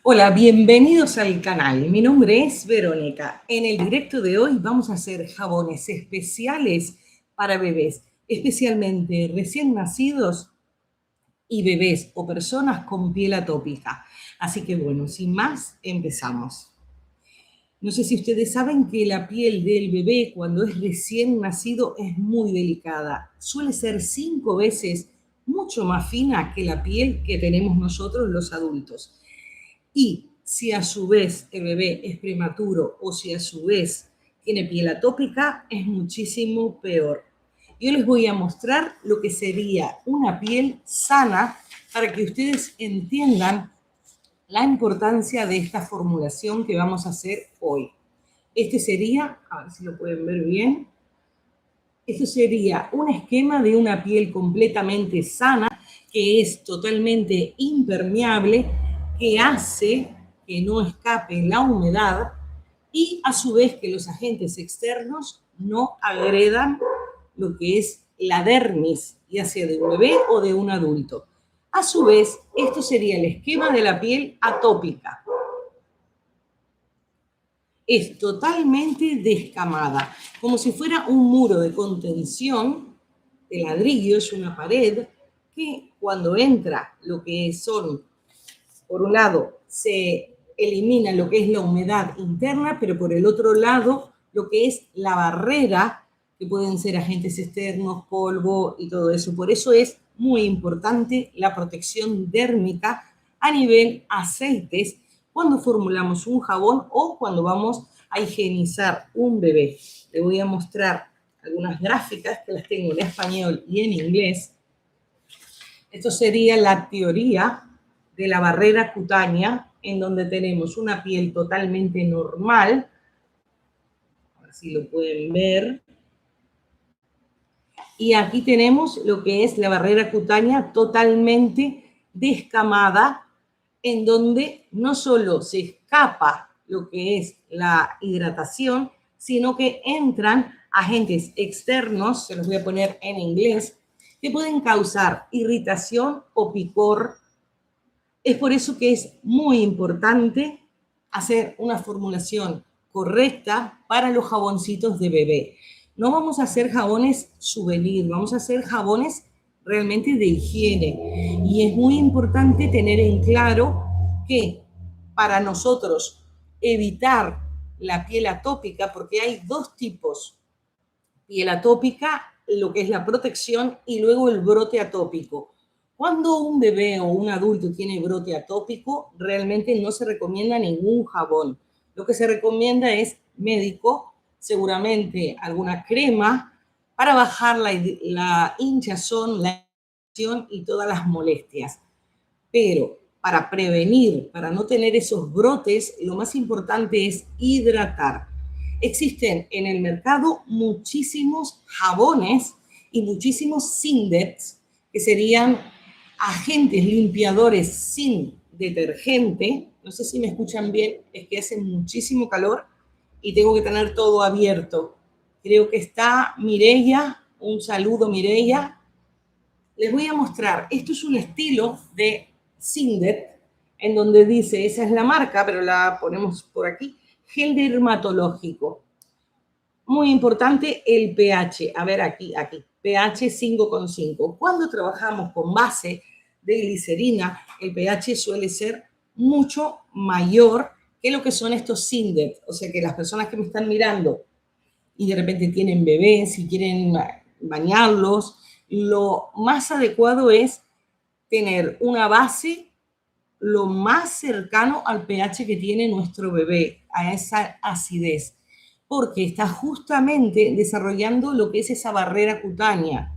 Hola, bienvenidos al canal. Mi nombre es Verónica. En el directo de hoy vamos a hacer jabones especiales para bebés, especialmente recién nacidos y bebés o personas con piel atópica. Así que bueno, sin más, empezamos. No sé si ustedes saben que la piel del bebé cuando es recién nacido es muy delicada. Suele ser 5 veces mucho más fina que la piel que tenemos nosotros los adultos. Y si a su vez el bebé es prematuro o si a su vez tiene piel atópica, es muchísimo peor. Yo les voy a mostrar lo que sería una piel sana para que ustedes entiendan la importancia de esta formulación que vamos a hacer hoy. Este sería, a ver si lo pueden ver bien, esto sería un esquema de una piel completamente sana, que es totalmente impermeable, que hace que no escape la humedad y a su vez que los agentes externos no agredan lo que es la dermis, ya sea de un bebé o de un adulto. A su vez, esto sería el esquema de la piel atópica. Es totalmente descamada, como si fuera un muro de contención de ladrillo, es una pared que cuando entra lo que son, por un lado, se elimina lo que es la humedad interna, pero por el otro lado, lo que es la barrera, que pueden ser agentes externos, polvo y todo eso. Por eso es muy importante la protección dérmica a nivel aceites cuando formulamos un jabón o cuando vamos a higienizar un bebé. Le voy a mostrar algunas gráficas que las tengo en español y en inglés. Esto sería la teoría de la barrera cutánea, en donde tenemos una piel totalmente normal. A ver si lo pueden ver. Y aquí tenemos lo que es la barrera cutánea totalmente descamada, en donde no solo se escapa lo que es la hidratación, sino que entran agentes externos, se los voy a poner en inglés, que pueden causar irritación o picor. Es por eso que es muy importante hacer una formulación correcta para los jaboncitos de bebé. No vamos a hacer jabones souvenir, vamos a hacer jabones realmente de higiene. Y es muy importante tener en claro que para nosotros evitar la piel atópica, porque hay dos tipos: piel atópica, lo que es la protección, y luego el brote atópico. Cuando un bebé o un adulto tiene brote atópico, realmente no se recomienda ningún jabón. Lo que se recomienda es médico, seguramente alguna crema para bajar la hinchazón, la infección y todas las molestias. Pero para prevenir, para no tener esos brotes, lo más importante es hidratar. Existen en el mercado muchísimos jabones y muchísimos Sindets, que serían agentes limpiadores sin detergente. No sé si me escuchan bien, es que hace muchísimo calor y tengo que tener todo abierto. Creo que está Mireia. Un saludo, Mireia. Les voy a mostrar, esto es un estilo de Sindet, en donde dice, esa es la marca, pero la ponemos por aquí, gel dermatológico. Muy importante el pH, a ver aquí, pH 5,5. Cuando trabajamos con base de glicerina, el pH suele ser mucho mayor que lo que son estos Sindet. O sea que las personas que me están mirando y de repente tienen bebés y quieren bañarlos, lo más adecuado es tener una base lo más cercano al pH que tiene nuestro bebé, a esa acidez, porque está justamente desarrollando lo que es esa barrera cutánea.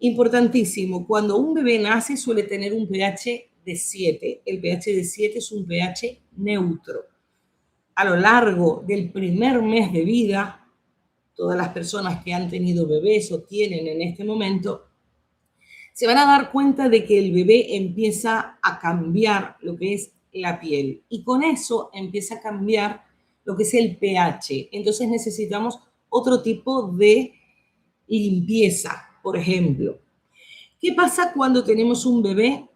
Importantísimo, cuando un bebé nace suele tener un pH de 7. El pH de 7 es un pH neutro. A lo largo del primer mes de vida, todas las personas que han tenido bebés o tienen en este momento, se van a dar cuenta de que el bebé empieza a cambiar lo que es la piel y con eso empieza a cambiar lo que es el pH. Entonces necesitamos otro tipo de limpieza, por ejemplo. ¿Qué pasa cuando tenemos un bebé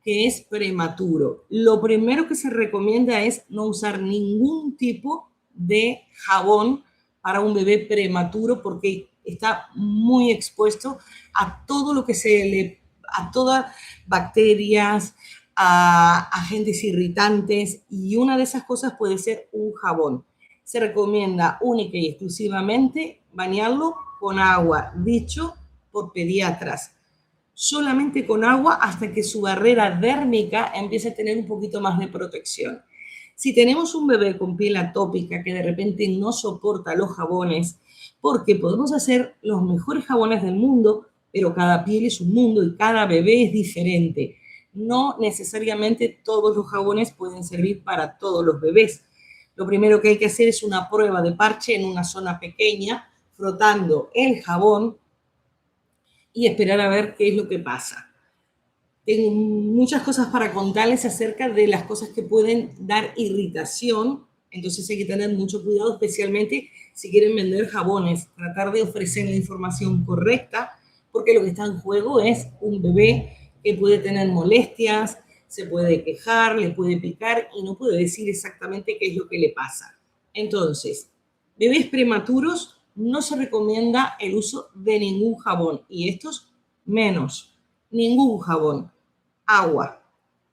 que es prematuro. Lo primero que se recomienda es no usar ningún tipo de jabón para un bebé prematuro porque está muy expuesto a todo lo que a todas bacterias, a agentes irritantes, y una de esas cosas puede ser un jabón. Se recomienda única y exclusivamente bañarlo con agua, dicho por pediatras. Solamente con agua hasta que su barrera dérmica empiece a tener un poquito más de protección. Si tenemos un bebé con piel atópica que de repente no soporta los jabones, porque podemos hacer los mejores jabones del mundo, pero cada piel es un mundo y cada bebé es diferente. No necesariamente todos los jabones pueden servir para todos los bebés. Lo primero que hay que hacer es una prueba de parche en una zona pequeña, frotando el jabón y esperar a ver qué es lo que pasa. Tengo muchas cosas para contarles acerca de las cosas que pueden dar irritación, entonces hay que tener mucho cuidado, especialmente si quieren vender jabones, tratar de ofrecer la información correcta, porque lo que está en juego es un bebé que puede tener molestias, se puede quejar, le puede picar y no puede decir exactamente qué es lo que le pasa. Entonces, bebés prematuros no se recomienda el uso de ningún jabón, y estos menos, ningún jabón. Agua.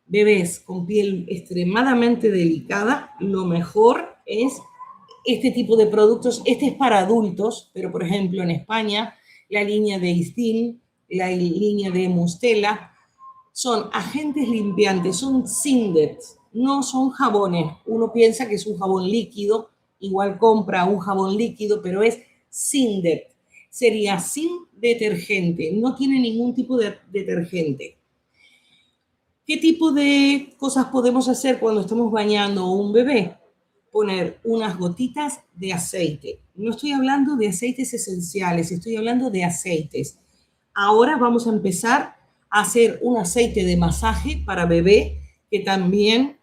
Bebés con piel extremadamente delicada, lo mejor es este tipo de productos. Este es para adultos, pero por ejemplo en España la línea de Isdin, la línea de Mustela, son agentes limpiantes, son Sindets, no son jabones. Uno piensa que es un jabón líquido, igual compra un jabón líquido, pero es Sindet. Sería sin detergente, no tiene ningún tipo de detergente. ¿Qué tipo de cosas podemos hacer cuando estamos bañando a un bebé? Poner unas gotitas de aceite. No estoy hablando de aceites esenciales, estoy hablando de aceites. Ahora vamos a empezar a hacer un aceite de masaje para bebé que también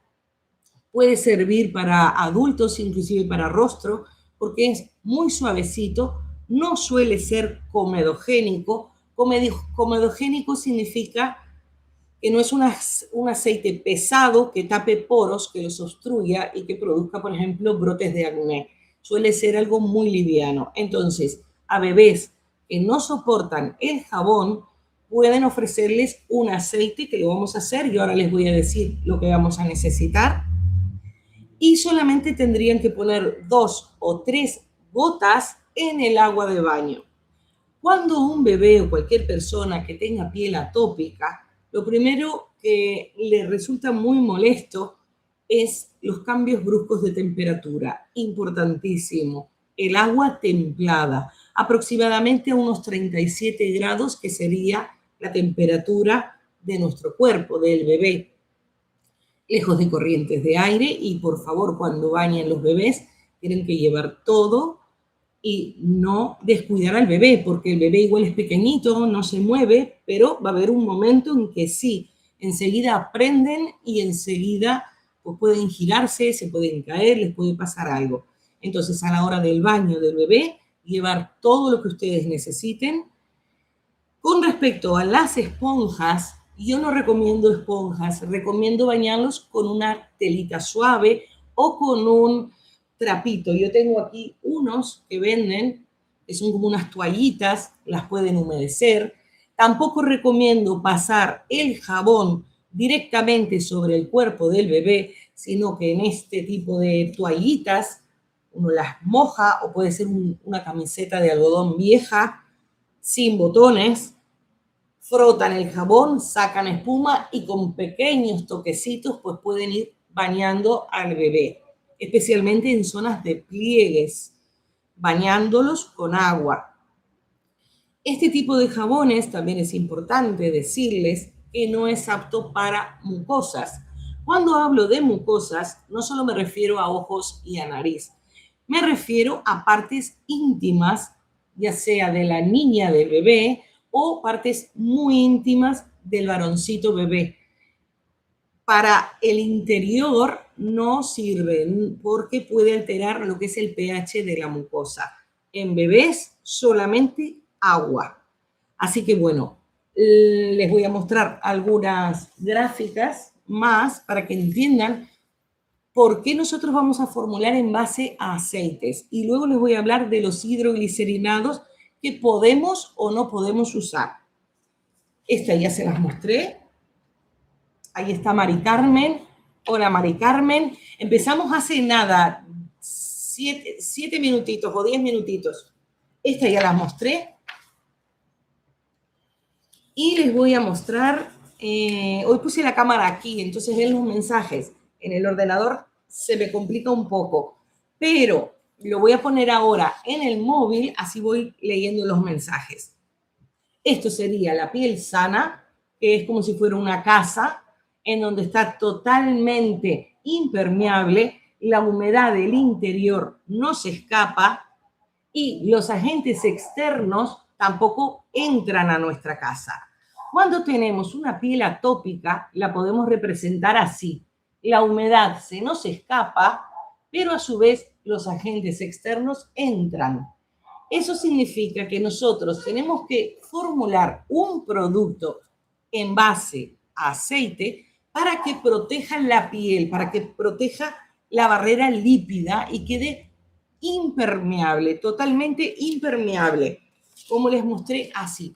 puede servir para adultos, inclusive para rostro, porque es muy suavecito, no suele ser comedogénico. Comedogénico significa que no es un aceite pesado que tape poros, que los obstruya y que produzca, por ejemplo, brotes de acné. Suele ser algo muy liviano. Entonces, a bebés que no soportan el jabón, pueden ofrecerles un aceite que lo vamos a hacer. Yo ahora les voy a decir lo que vamos a necesitar. Y solamente tendrían que poner 2 o 3 gotas en el agua de baño. Cuando un bebé o cualquier persona que tenga piel atópica, lo primero que le resulta muy molesto es los cambios bruscos de temperatura. Importantísimo. El agua templada, aproximadamente a unos 37 grados, que sería la temperatura de nuestro cuerpo, del bebé. Lejos de corrientes de aire, y por favor, cuando bañen los bebés, tienen que llevar todo y no descuidar al bebé, porque el bebé igual es pequeñito, no se mueve, pero va a haber un momento en que sí, enseguida aprenden y enseguida pues pueden girarse, se pueden caer, les puede pasar algo. Entonces, a la hora del baño del bebé, llevar todo lo que ustedes necesiten. Con respecto a las esponjas, yo no recomiendo esponjas, recomiendo bañarlos con una telita suave o con un trapito. Yo tengo aquí unos que venden, que son como unas toallitas, las pueden humedecer. Tampoco recomiendo pasar el jabón directamente sobre el cuerpo del bebé, sino que en este tipo de toallitas uno las moja, o puede ser una camiseta de algodón vieja sin botones, frotan el jabón, sacan espuma y con pequeños toquecitos pues pueden ir bañando al bebé, especialmente en zonas de pliegues, bañándolos con agua. Este tipo de jabones también es importante decirles que no es apto para mucosas. Cuando hablo de mucosas, no solo me refiero a ojos y a nariz, me refiero a partes íntimas, ya sea de la niña del bebé o partes muy íntimas del varoncito bebé. Para el interior no sirven porque puede alterar lo que es el pH de la mucosa. En bebés solamente agua. Así que bueno, Les voy a mostrar algunas gráficas más para que entiendan por qué nosotros vamos a formular en base a aceites. Y luego les voy a hablar de los hidroglicerinados que podemos o no podemos usar. Esta ya se las mostré. Ahí está Mari Carmen. Hola, Mari Carmen. Empezamos hace nada, 7 minutitos o 10 minutitos. Esta ya la mostré. Y les voy a mostrar, hoy puse la cámara aquí, entonces ven los mensajes. En el ordenador se me complica un poco, pero lo voy a poner ahora en el móvil, así voy leyendo los mensajes. Esto sería la piel sana, que es como si fuera una casa, en donde está totalmente impermeable, la humedad del interior no se escapa y los agentes externos tampoco entran a nuestra casa. Cuando tenemos una piel atópica, la podemos representar así. La humedad se nos escapa, pero a su vez los agentes externos entran. Eso significa que nosotros tenemos que formular un producto en base a aceite para que proteja la piel, para que proteja la barrera lípida y quede impermeable, totalmente impermeable, como les mostré así.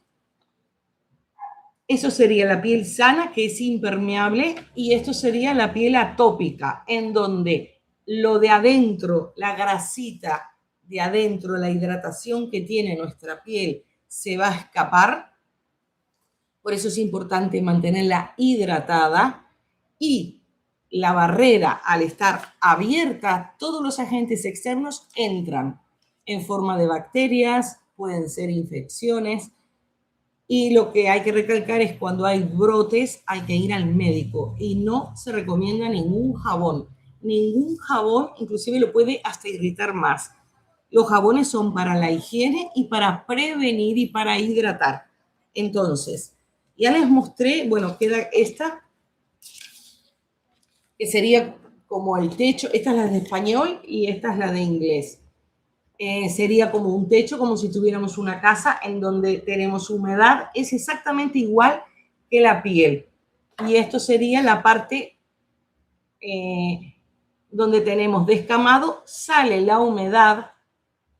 Eso sería la piel sana, que es impermeable, y esto sería la piel atópica, en donde lo de adentro, la grasita de adentro, la hidratación que tiene nuestra piel, se va a escapar. Por eso es importante mantenerla hidratada y la barrera, al estar abierta, todos los agentes externos entran en forma de bacterias, pueden ser infecciones. Y lo que hay que recalcar es cuando hay brotes hay que ir al médico y no se recomienda ningún jabón. Ningún jabón, inclusive lo puede hasta irritar más. Los jabones son para la higiene y para prevenir y para hidratar. Entonces, ya les mostré, bueno, queda esta, que sería como el techo. Esta es la de español y esta es la de inglés. Sería como un techo, como si tuviéramos una casa en donde tenemos humedad. Es exactamente igual que la piel. Y esto sería la parte donde tenemos descamado, sale la humedad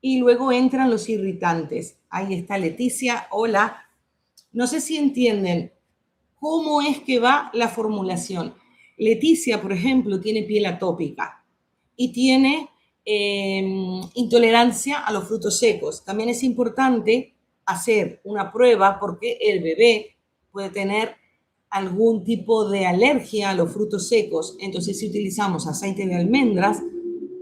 y luego entran los irritantes. Ahí está Leticia, hola. No sé si entienden cómo es que va la formulación. Leticia, por ejemplo, tiene piel atópica y tiene intolerancia a los frutos secos. También es importante hacer una prueba porque el bebé puede tener algún tipo de alergia a los frutos secos. Entonces, si utilizamos aceite de almendras,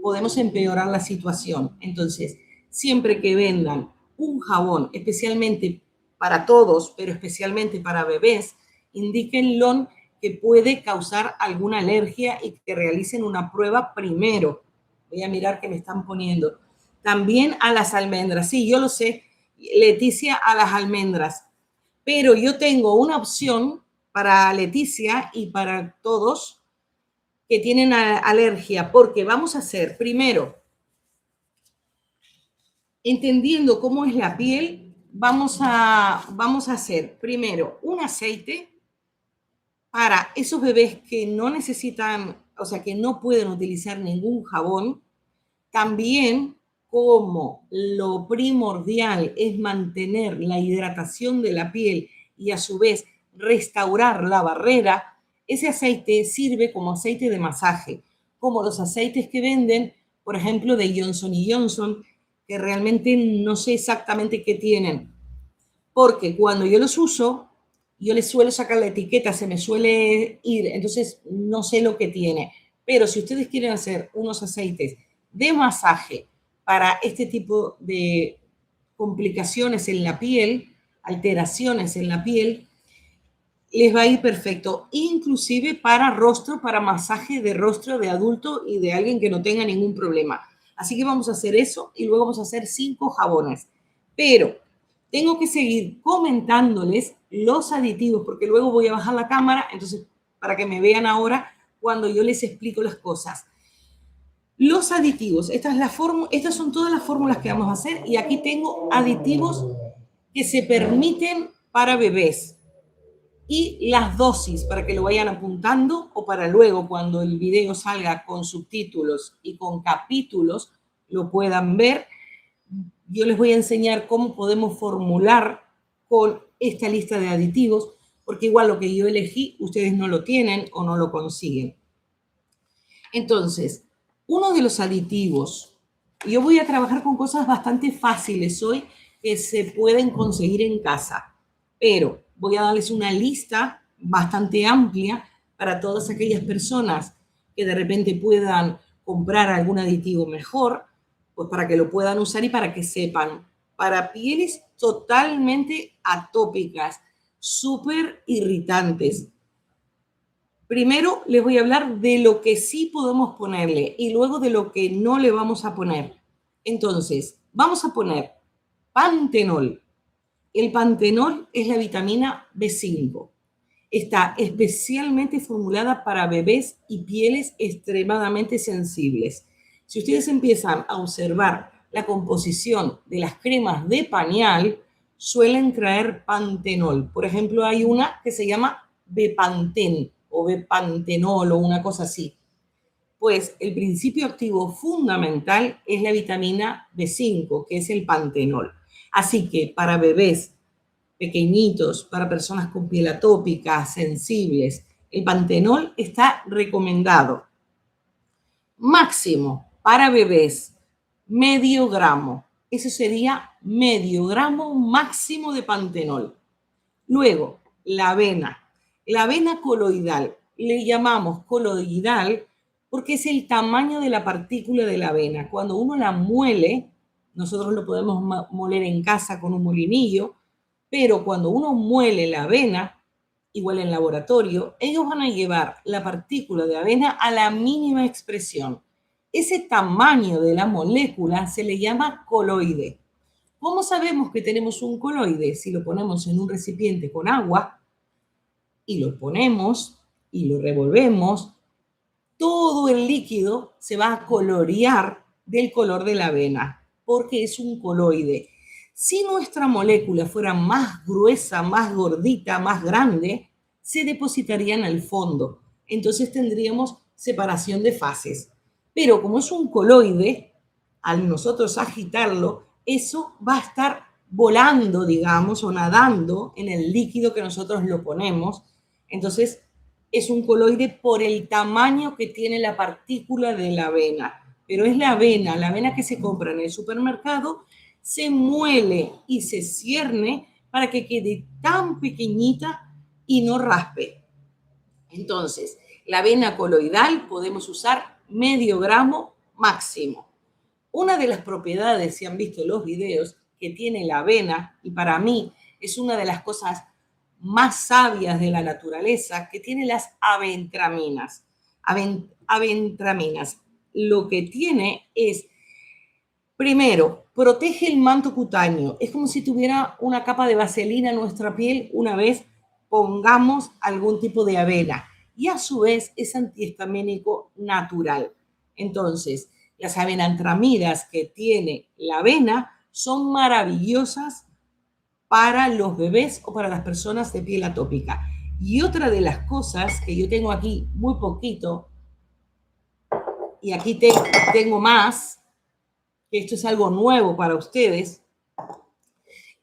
podemos empeorar la situación. Entonces, siempre que vendan un jabón, especialmente para todos, pero especialmente para bebés, indíquenlo que puede causar alguna alergia y que realicen una prueba primero. Voy a mirar qué me están poniendo. También a las almendras. Sí, yo lo sé, Leticia, a las almendras. Pero yo tengo una opción para Leticia y para todos que tienen alergia, porque vamos a hacer primero, entendiendo cómo es la piel, vamos a hacer primero un aceite para esos bebés que no necesitan, o sea, que no pueden utilizar ningún jabón. También, como lo primordial es mantener la hidratación de la piel y a su vez restaurar la barrera, ese aceite sirve como aceite de masaje, como los aceites que venden, por ejemplo, de Johnson Johnson, que realmente no sé exactamente qué tienen, porque cuando yo los uso, yo les suelo sacar la etiqueta, se me suele ir, entonces no sé lo que tiene. Pero si ustedes quieren hacer unos aceites de masaje para este tipo de complicaciones en la piel, alteraciones en la piel, les va a ir perfecto, inclusive para rostro, para masaje de rostro de adulto y de alguien que no tenga ningún problema. Así que vamos a hacer eso y luego vamos a hacer 5 jabones. Pero tengo que seguir comentándoles los aditivos porque luego voy a bajar la cámara, entonces para que me vean ahora cuando yo les explico las cosas. Los aditivos, estas son todas las fórmulas que vamos a hacer y aquí tengo aditivos que se permiten para bebés. y las dosis para que lo vayan apuntando o para luego cuando el video salga con subtítulos y con capítulos lo puedan ver. Yo les voy a enseñar cómo podemos formular con esta lista de aditivos, porque igual lo que yo elegí, ustedes no lo tienen o no lo consiguen. Entonces, uno de los aditivos, yo voy a trabajar con cosas bastante fáciles hoy que se pueden conseguir en casa, pero voy a darles una lista bastante amplia para todas aquellas personas que de repente puedan comprar algún aditivo mejor, pues para que lo puedan usar y para que sepan. Para pieles totalmente atópicas, súper irritantes. Primero les voy a hablar de lo que sí podemos ponerle y luego de lo que no le vamos a poner. Entonces, vamos a poner pantenol. El pantenol es la vitamina B5. Está especialmente formulada para bebés y pieles extremadamente sensibles. Si ustedes empiezan a observar la composición de las cremas de pañal, suelen traer pantenol. Por ejemplo, hay una que se llama Bepantén o Bepantenol o una cosa así. Pues el principio activo fundamental es la vitamina B5, que es el pantenol. Así que para bebés pequeñitos, para personas con piel atópica, sensibles, el pantenol está recomendado. Máximo para bebés, medio gramo. Eso sería medio gramo máximo de pantenol. Luego, la avena. La avena coloidal. Le llamamos coloidal porque es el tamaño de la partícula de la avena. Cuando uno la muele, nosotros lo podemos moler en casa con un molinillo, pero cuando uno muele la avena, igual en laboratorio, ellos van a llevar la partícula de avena a la mínima expresión. Ese tamaño de la molécula se le llama coloide. ¿Cómo sabemos que tenemos un coloide? Si lo ponemos en un recipiente con agua y lo ponemos y lo revolvemos, todo el líquido se va a colorear del color de la avena, porque es un coloide. Si nuestra molécula fuera más gruesa, más gordita, más grande, se depositaría en el fondo. Entonces tendríamos separación de fases. Pero como es un coloide, al nosotros agitarlo, eso va a estar volando, digamos, o nadando en el líquido que nosotros lo ponemos. Entonces, es un coloide por el tamaño que tiene la partícula de la avena. Pero es la avena que se compra en el supermercado, se muele y se cierne para que quede tan pequeñita y no raspe. Entonces, la avena coloidal podemos usar medio gramo máximo. Una de las propiedades, si han visto los videos, que tiene la avena, y para mí es una de las cosas más sabias de la naturaleza, que tiene las aventraminas. Aventraminas. Lo que tiene es, primero, protege el manto cutáneo. Es como si tuviera una capa de vaselina en nuestra piel una vez pongamos algún tipo de avena. Y a su vez es antihistamínico natural. Entonces, las avenantramidas que tiene la avena son maravillosas para los bebés o para las personas de piel atópica. Y otra de las cosas que yo tengo aquí muy poquito, y aquí tengo más, que esto es algo nuevo para ustedes,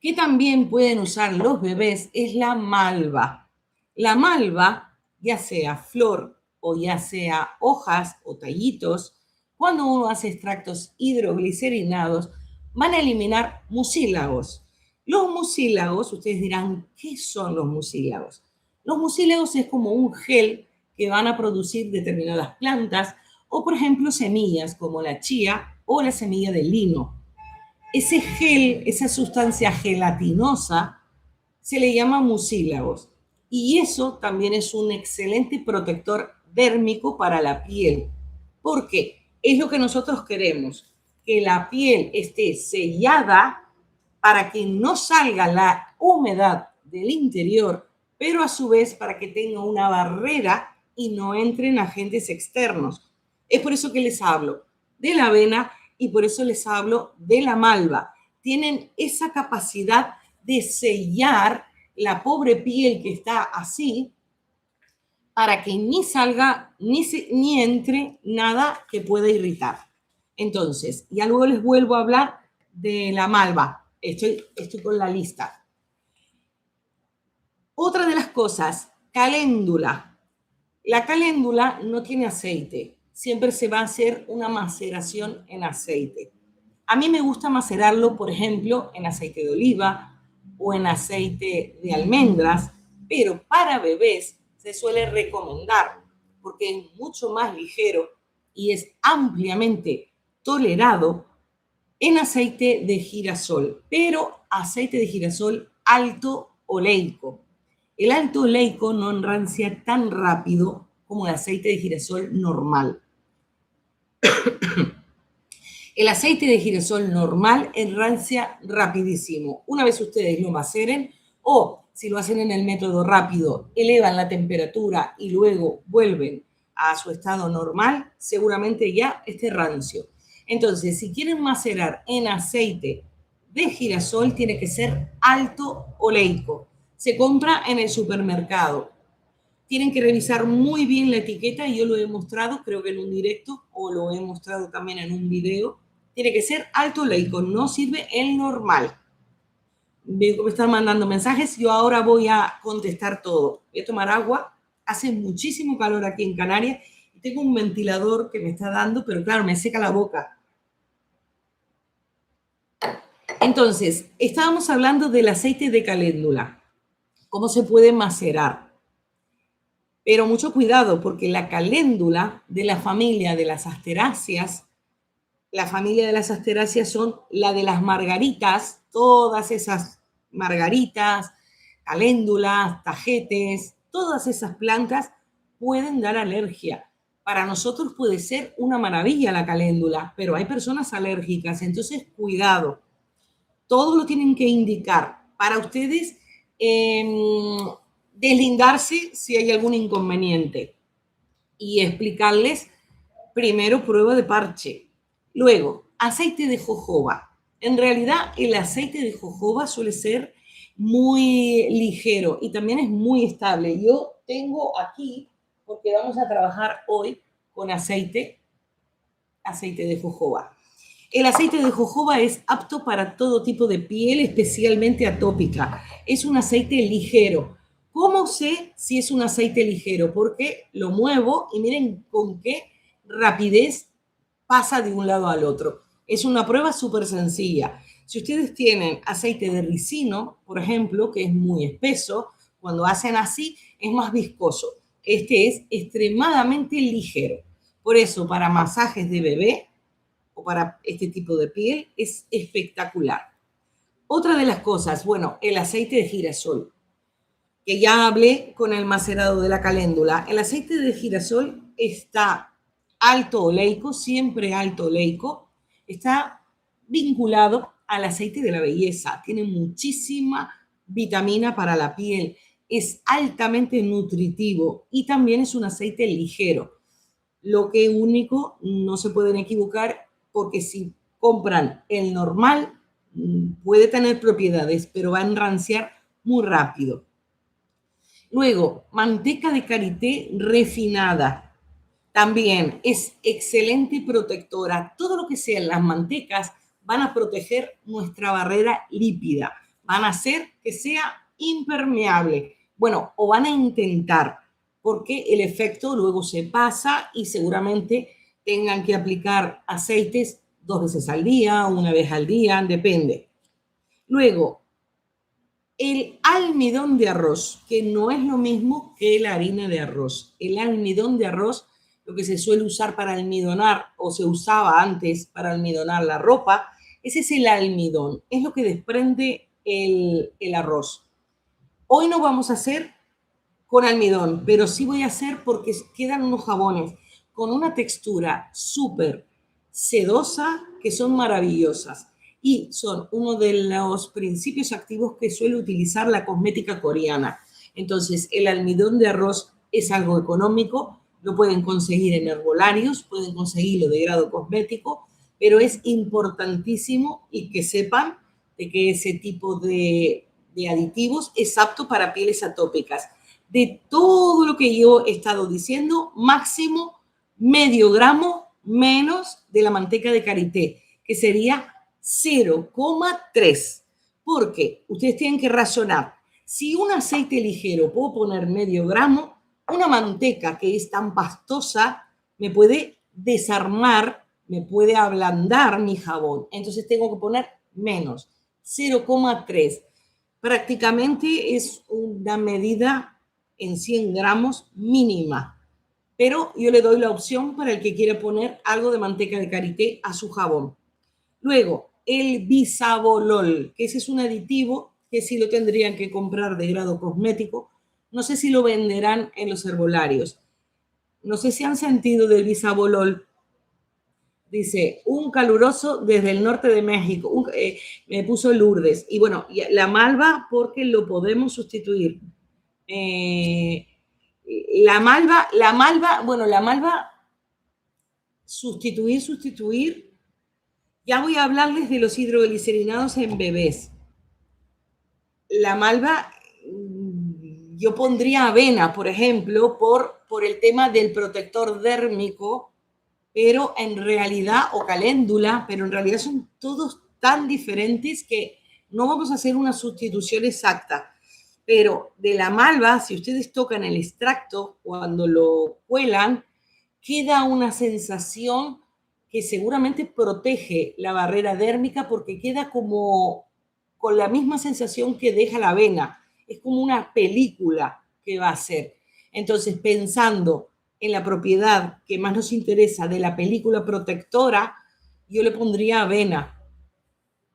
que también pueden usar los bebés, es la malva. La malva, ya sea flor o ya sea hojas o tallitos, cuando uno hace extractos hidroglicerinados, van a eliminar mucílagos. Los mucílagos, ustedes dirán, ¿qué son los mucílagos? Los mucílagos es como un gel que van a producir determinadas plantas o, por ejemplo, semillas como la chía o la semilla de lino. Ese gel, esa sustancia gelatinosa, se le llama mucílagos. Y eso también es un excelente protector dérmico para la piel. Porque es lo que nosotros queremos, que la piel esté sellada para que no salga la humedad del interior, pero a su vez para que tenga una barrera y no entren agentes externos. Es por eso que les hablo de la avena y por eso les hablo de la malva. Tienen esa capacidad de sellar la pobre piel que está así, para que ni salga ni entre nada que pueda irritar. Entonces, ya luego les vuelvo a hablar de la malva. Estoy con la lista. Otra de las cosas, caléndula. La caléndula no tiene aceite. Siempre se va a hacer una maceración en aceite. A mí me gusta macerarlo, por ejemplo, en aceite de oliva o en aceite de almendras, pero para bebés se suele recomendar porque es mucho más ligero y es ampliamente tolerado en aceite de girasol, pero aceite de girasol alto oleico. El alto oleico no enrancia tan rápido como el aceite de girasol normal. El aceite de girasol normal enrancia rapidísimo. Una vez ustedes lo maceren o si lo hacen en el método rápido, elevan la temperatura y luego vuelven a su estado normal, seguramente ya esté rancio. Entonces, si quieren macerar en aceite de girasol, tiene que ser alto oleico. Se compra en el supermercado. Tienen que revisar muy bien la etiqueta, y yo lo he mostrado, creo que en un directo, o lo he mostrado también en un video. Tiene que ser alto oleico, no sirve el normal. Veo que me están mandando mensajes, yo ahora voy a contestar todo. Voy a tomar agua, hace muchísimo calor aquí en Canarias, y tengo un ventilador que me está dando, pero claro, me seca la boca. Entonces, estábamos hablando del aceite de caléndula, cómo se puede macerar. Pero mucho cuidado, porque la caléndula de la familia de las asteráceas, la familia de las asteráceas son la de las margaritas, todas esas margaritas, caléndulas, tajetes, todas esas plantas pueden dar alergia. Para nosotros puede ser una maravilla la caléndula, pero hay personas alérgicas, entonces cuidado. Todo lo tienen que indicar para ustedes. Deslindarse si hay algún inconveniente y explicarles primero prueba de parche. Luego, aceite de jojoba. En realidad, el aceite de jojoba suele ser muy ligero y también es muy estable. Yo tengo aquí, porque vamos a trabajar hoy con aceite de jojoba. El aceite de jojoba es apto para todo tipo de piel, especialmente atópica. Es un aceite ligero. ¿Cómo sé si es un aceite ligero? Porque lo muevo y miren con qué rapidez pasa de un lado al otro. Es una prueba súper sencilla. Si ustedes tienen aceite de ricino, por ejemplo, que es muy espeso, cuando hacen así es más viscoso. Este es extremadamente ligero. Por eso, para masajes de bebé o para este tipo de piel es espectacular. Otra de las cosas, bueno, el aceite de girasol, que ya hablé con el macerado de la caléndula. El aceite de girasol está alto oleico, siempre alto oleico, está vinculado al aceite de la belleza, tiene muchísima vitamina para la piel, es altamente nutritivo y también es un aceite ligero. Lo que único, no se pueden equivocar, porque si compran el normal, puede tener propiedades, pero va a enranciar muy rápido. Luego, manteca de karité refinada. También es excelente protectora. Todo lo que sean las mantecas van a proteger nuestra barrera lípida. Van a hacer que sea impermeable. Bueno, o van a intentar, porque el efecto luego se pasa y seguramente tengan que aplicar aceites 2 veces al día, 1 vez al día, depende. Luego, el almidón de arroz, que no es lo mismo que la harina de arroz. El almidón de arroz, lo que se suele usar para almidonar, o se usaba antes para almidonar la ropa, ese es el almidón, es lo que desprende el arroz. Hoy no vamos a hacer con almidón, pero sí voy a hacer porque quedan unos jabones con una textura súper sedosa que son maravillosas. Y son uno de los principios activos que suele utilizar la cosmética coreana. Entonces, el almidón de arroz es algo económico, lo pueden conseguir en herbolarios, pueden conseguirlo de grado cosmético, pero es importantísimo y que sepan de que ese tipo de de aditivos es apto para pieles atópicas. De todo lo que yo he estado diciendo, máximo medio gramo menos de la manteca de karité, que sería 0,3. Porque ustedes tienen que razonar. Si un aceite ligero puedo poner medio gramo, una manteca que es tan pastosa me puede desarmar, me puede ablandar mi jabón. Entonces tengo que poner menos, 0,3. Prácticamente es una medida en 100 gramos mínima. Pero yo le doy la opción para el que quiera poner algo de manteca de karité a su jabón. Luego, el bisabolol, que ese es un aditivo que sí lo tendrían que comprar de grado cosmético. No sé si lo venderán en los herbolarios. No sé si han sentido del bisabolol. Dice, un caluroso desde el norte de México. Me puso Lourdes. Y bueno, la malva porque lo podemos sustituir. La malva, sustituir. Ya voy a hablarles de los hidroglicerinados en bebés. La malva, yo pondría avena, por ejemplo, por el tema del protector dérmico, pero en realidad, o caléndula, pero en realidad son todos tan diferentes que no vamos a hacer una sustitución exacta. Pero de la malva, si ustedes tocan el extracto, cuando lo cuelan, queda una sensación que seguramente protege la barrera dérmica porque queda como con la misma sensación que deja la avena. Es como una película que va a hacer. Entonces, pensando en la propiedad que más nos interesa de la película protectora, yo le pondría avena,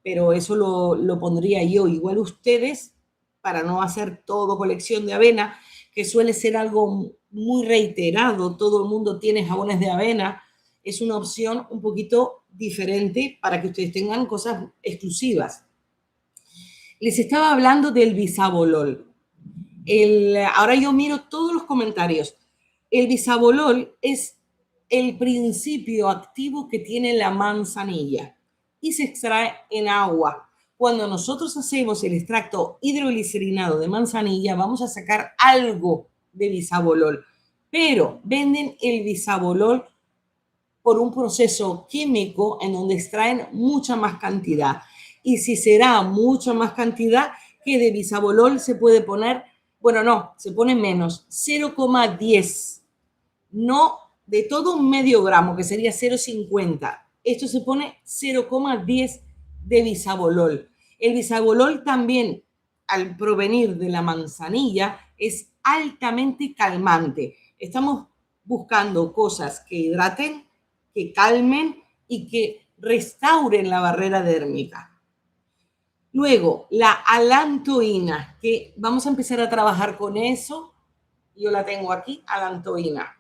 pero eso lo pondría yo. Igual ustedes, para no hacer todo colección de avena, que suele ser algo muy reiterado, todo el mundo tiene jabones de avena, es una opción un poquito diferente para que ustedes tengan cosas exclusivas. Les estaba hablando del bisabolol. Ahora yo miro todos los comentarios. El bisabolol es el principio activo que tiene la manzanilla y se extrae en agua. Cuando nosotros hacemos el extracto hidroglicerinado de manzanilla, vamos a sacar algo de bisabolol, pero venden el bisabolol por un proceso químico en donde extraen mucha más cantidad. Y si será mucha más cantidad, que de bisabolol se puede poner, bueno, no, se pone menos, 0,10. No de todo un medio gramo, que sería 0,50. Esto se pone 0,10 de bisabolol. El bisabolol también, al provenir de la manzanilla, es altamente calmante. Estamos buscando cosas que hidraten, que calmen y que restauren la barrera dérmica. Luego, la alantoína, que vamos a empezar a trabajar con eso. Yo la tengo aquí, alantoína.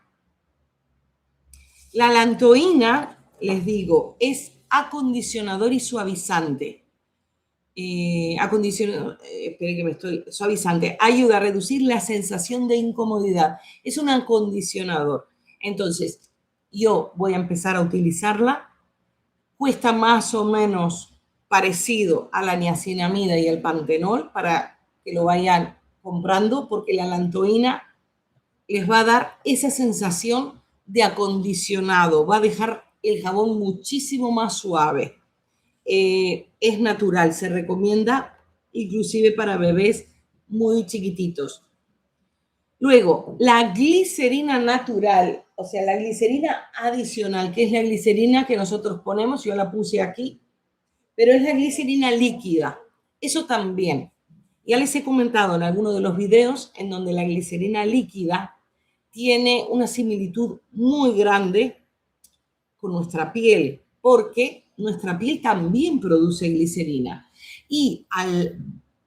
La alantoína, les digo, es acondicionador y suavizante. Suavizante. Ayuda a reducir la sensación de incomodidad. Es un acondicionador. Entonces, yo voy a empezar a utilizarla. Cuesta más o menos parecido a la niacinamida y el pantenol para que lo vayan comprando, porque la alantoína les va a dar esa sensación de acondicionado, va a dejar el jabón muchísimo más suave. Es natural, se recomienda inclusive para bebés muy chiquititos. Luego, la glicerina natural, o sea, la glicerina adicional, que es la glicerina que nosotros ponemos, yo la puse aquí, pero es la glicerina líquida. Eso también. Ya les he comentado en alguno de los videos en donde la glicerina líquida tiene una similitud muy grande con nuestra piel, porque nuestra piel también produce glicerina. Y al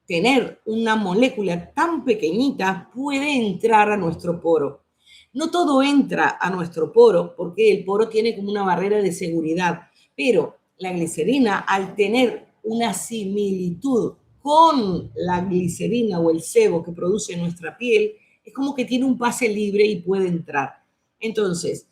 tener una molécula tan pequeñita, puede entrar a nuestro poro. No todo entra a nuestro poro, porque el poro tiene como una barrera de seguridad, pero la glicerina, al tener una similitud con la glicerina o el sebo que produce nuestra piel, es como que tiene un pase libre y puede entrar. Entonces,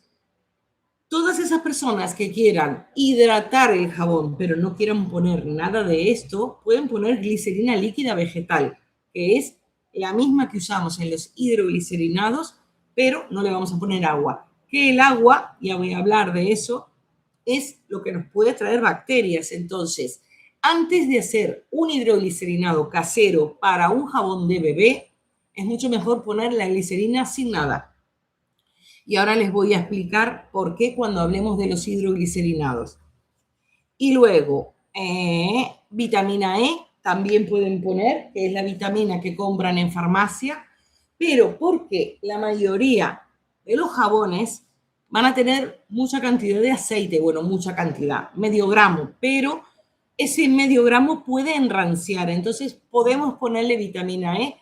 Todas esas personas que quieran hidratar el jabón, pero no quieran poner nada de esto, pueden poner glicerina líquida vegetal, que es la misma que usamos en los hidroglicerinados, pero no le vamos a poner agua. Que el agua, ya voy a hablar de eso, es lo que nos puede traer bacterias. Entonces, antes de hacer un hidroglicerinado casero para un jabón de bebé, es mucho mejor poner la glicerina sin nada. Y ahora les voy a explicar por qué cuando hablemos de los hidroglicerinados. Y luego, vitamina E también pueden poner, que es la vitamina que compran en farmacia, pero porque la mayoría de los jabones van a tener mucha cantidad de aceite, bueno, mucha cantidad, medio gramo, pero ese medio gramo puede enranciar, entonces podemos ponerle vitamina E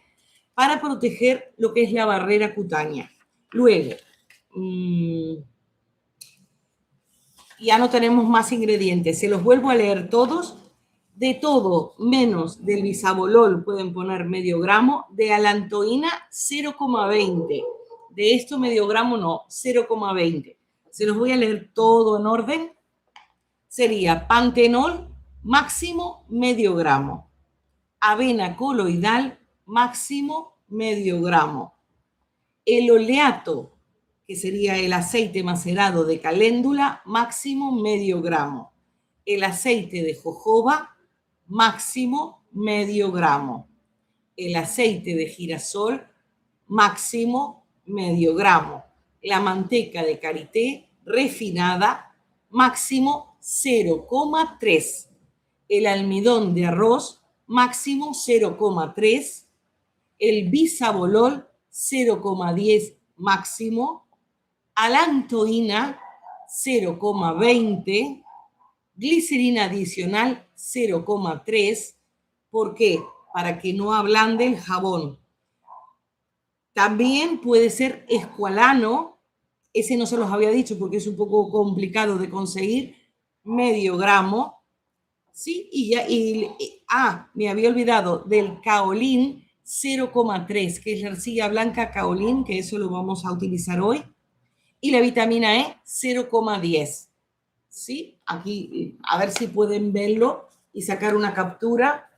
para proteger lo que es la barrera cutánea. Luego, ya no tenemos más ingredientes. Se los vuelvo a leer todos. De todo menos del bisabolol pueden poner medio gramo. De alantoína 0,20. De esto medio gramo no, 0,20. Se los voy a leer todo en orden. Sería pantenol máximo medio gramo. Avena coloidal máximo medio gramo. El oleato, que sería el aceite macerado de caléndula, máximo medio gramo. El aceite de jojoba, máximo medio gramo. El aceite de girasol, máximo medio gramo. La manteca de karité refinada, máximo 0,3. El almidón de arroz, máximo 0,3. El bisabolol, 0,10 máximo, alantoína 0,20, glicerina adicional 0,3. ¿Por qué? Para que no ablande el jabón. También puede ser escualano, ese no se los había dicho porque es un poco complicado de conseguir, medio gramo, ¿sí? Me había olvidado del kaolín, 0,3, que es la arcilla blanca kaolín, que eso lo vamos a utilizar hoy. Y la vitamina E, 0,10. ¿Sí? Aquí, a ver si pueden verlo y sacar una captura.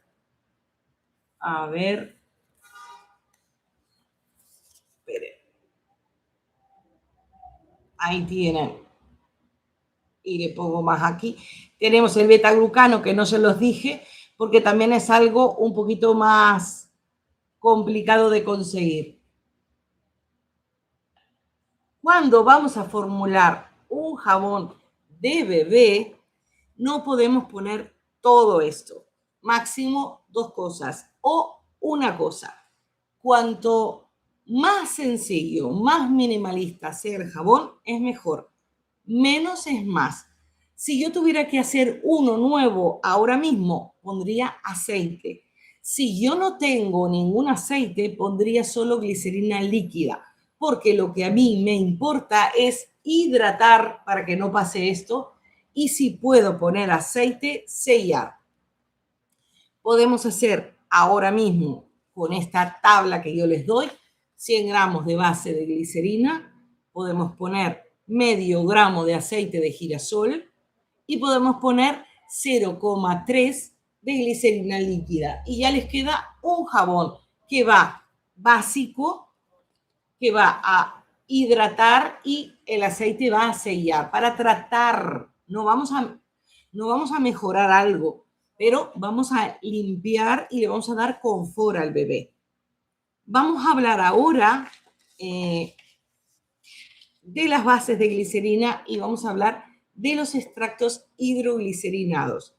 A ver. Esperen. Ahí tienen. Y le pongo más aquí. Tenemos el betaglucano, que no se los dije, porque también es algo un poquito más complicado de conseguir. Cuando vamos a formular un jabón de bebé, no podemos poner todo esto. Máximo 2 cosas o una cosa. Cuanto más sencillo, más minimalista sea el jabón, es mejor. Menos es más. Si yo tuviera que hacer uno nuevo ahora mismo, pondría aceite. Si yo no tengo ningún aceite, pondría solo glicerina líquida, porque lo que a mí me importa es hidratar para que no pase esto, y si puedo poner aceite, sellar. Podemos hacer ahora mismo con esta tabla que yo les doy, 100 gramos de base de glicerina, podemos poner medio gramo de aceite de girasol y podemos poner 0,3 de glicerina líquida. Y ya les queda un jabón que va básico, que va a hidratar y el aceite va a sellar para tratar. No vamos a mejorar algo, pero vamos a limpiar y le vamos a dar confort al bebé. Vamos a hablar ahora de las bases de glicerina y vamos a hablar de los extractos hidroglicerinados.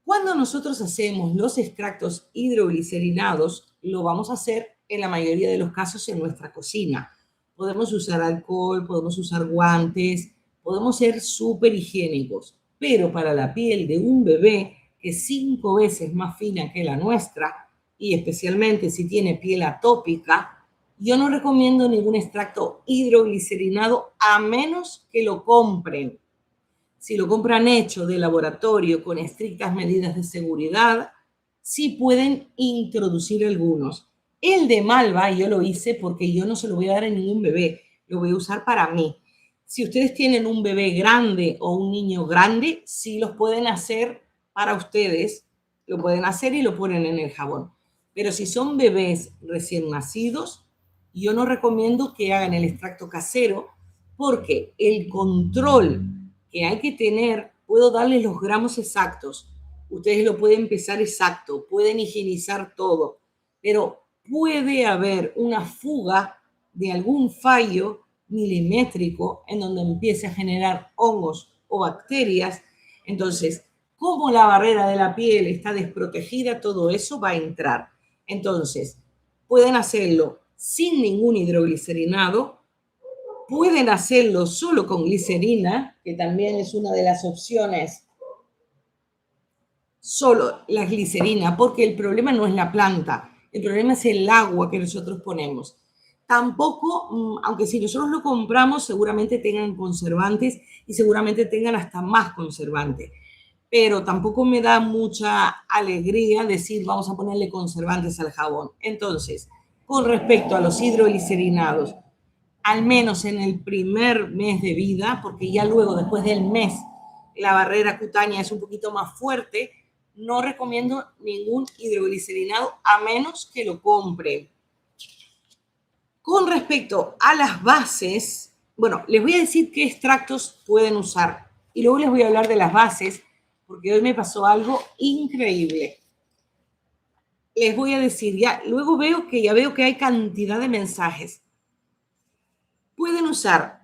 Cuando nosotros hacemos los extractos hidroglicerinados, lo vamos a hacer en la mayoría de los casos en nuestra cocina. Podemos usar alcohol, podemos usar guantes, podemos ser súper higiénicos, pero para la piel de un bebé que es 5 veces más fina que la nuestra, y especialmente si tiene piel atópica, yo no recomiendo ningún extracto hidroglicerinado a menos que lo compren. Si lo compran hecho de laboratorio con estrictas medidas de seguridad, sí pueden introducir algunos. El de malva yo lo hice porque yo no se lo voy a dar a ningún bebé, lo voy a usar para mí. Si ustedes tienen un bebé grande o un niño grande, sí los pueden hacer para ustedes, lo pueden hacer y lo ponen en el jabón. Pero si son bebés recién nacidos, yo no recomiendo que hagan el extracto casero porque el control que hay que tener, puedo darles los gramos exactos, ustedes lo pueden pesar exacto, pueden higienizar todo, pero puede haber una fuga de algún fallo milimétrico en donde empiece a generar hongos o bacterias. Entonces, como la barrera de la piel está desprotegida, todo eso va a entrar. Entonces, pueden hacerlo sin ningún hidroglicerinado, pueden hacerlo solo con glicerina, que también es una de las opciones, solo la glicerina, porque el problema no es la planta, el problema es el agua que nosotros ponemos. Tampoco, aunque si nosotros lo compramos, seguramente tengan conservantes y seguramente tengan hasta más conservantes. Pero tampoco me da mucha alegría decir vamos a ponerle conservantes al jabón. Entonces, con respecto a los hidroglicerinados, al menos en el primer mes de vida, porque ya luego, después del mes, la barrera cutánea es un poquito más fuerte, no recomiendo ningún hidroglicerinado a menos que lo compren. Con respecto a las bases, bueno, les voy a decir qué extractos pueden usar y luego les voy a hablar de las bases porque hoy me pasó algo increíble. Les voy a decir, luego veo que hay cantidad de mensajes. Pueden usar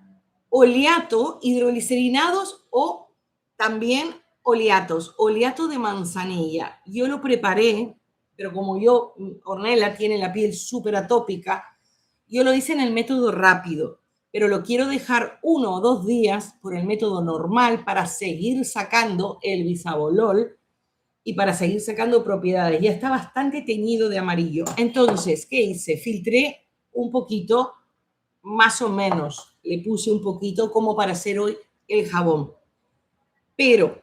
oleato, hidroglicerinados o también oleato de manzanilla. Yo lo preparé, pero como Ornella tiene la piel súper atópica, yo lo hice en el método rápido, pero lo quiero dejar 1 o 2 días por el método normal para seguir sacando el bisabolol y para seguir sacando propiedades. Ya está bastante teñido de amarillo. Entonces, ¿qué hice? Filtré un poquito, más o menos, le puse un poquito como para hacer hoy el jabón. Pero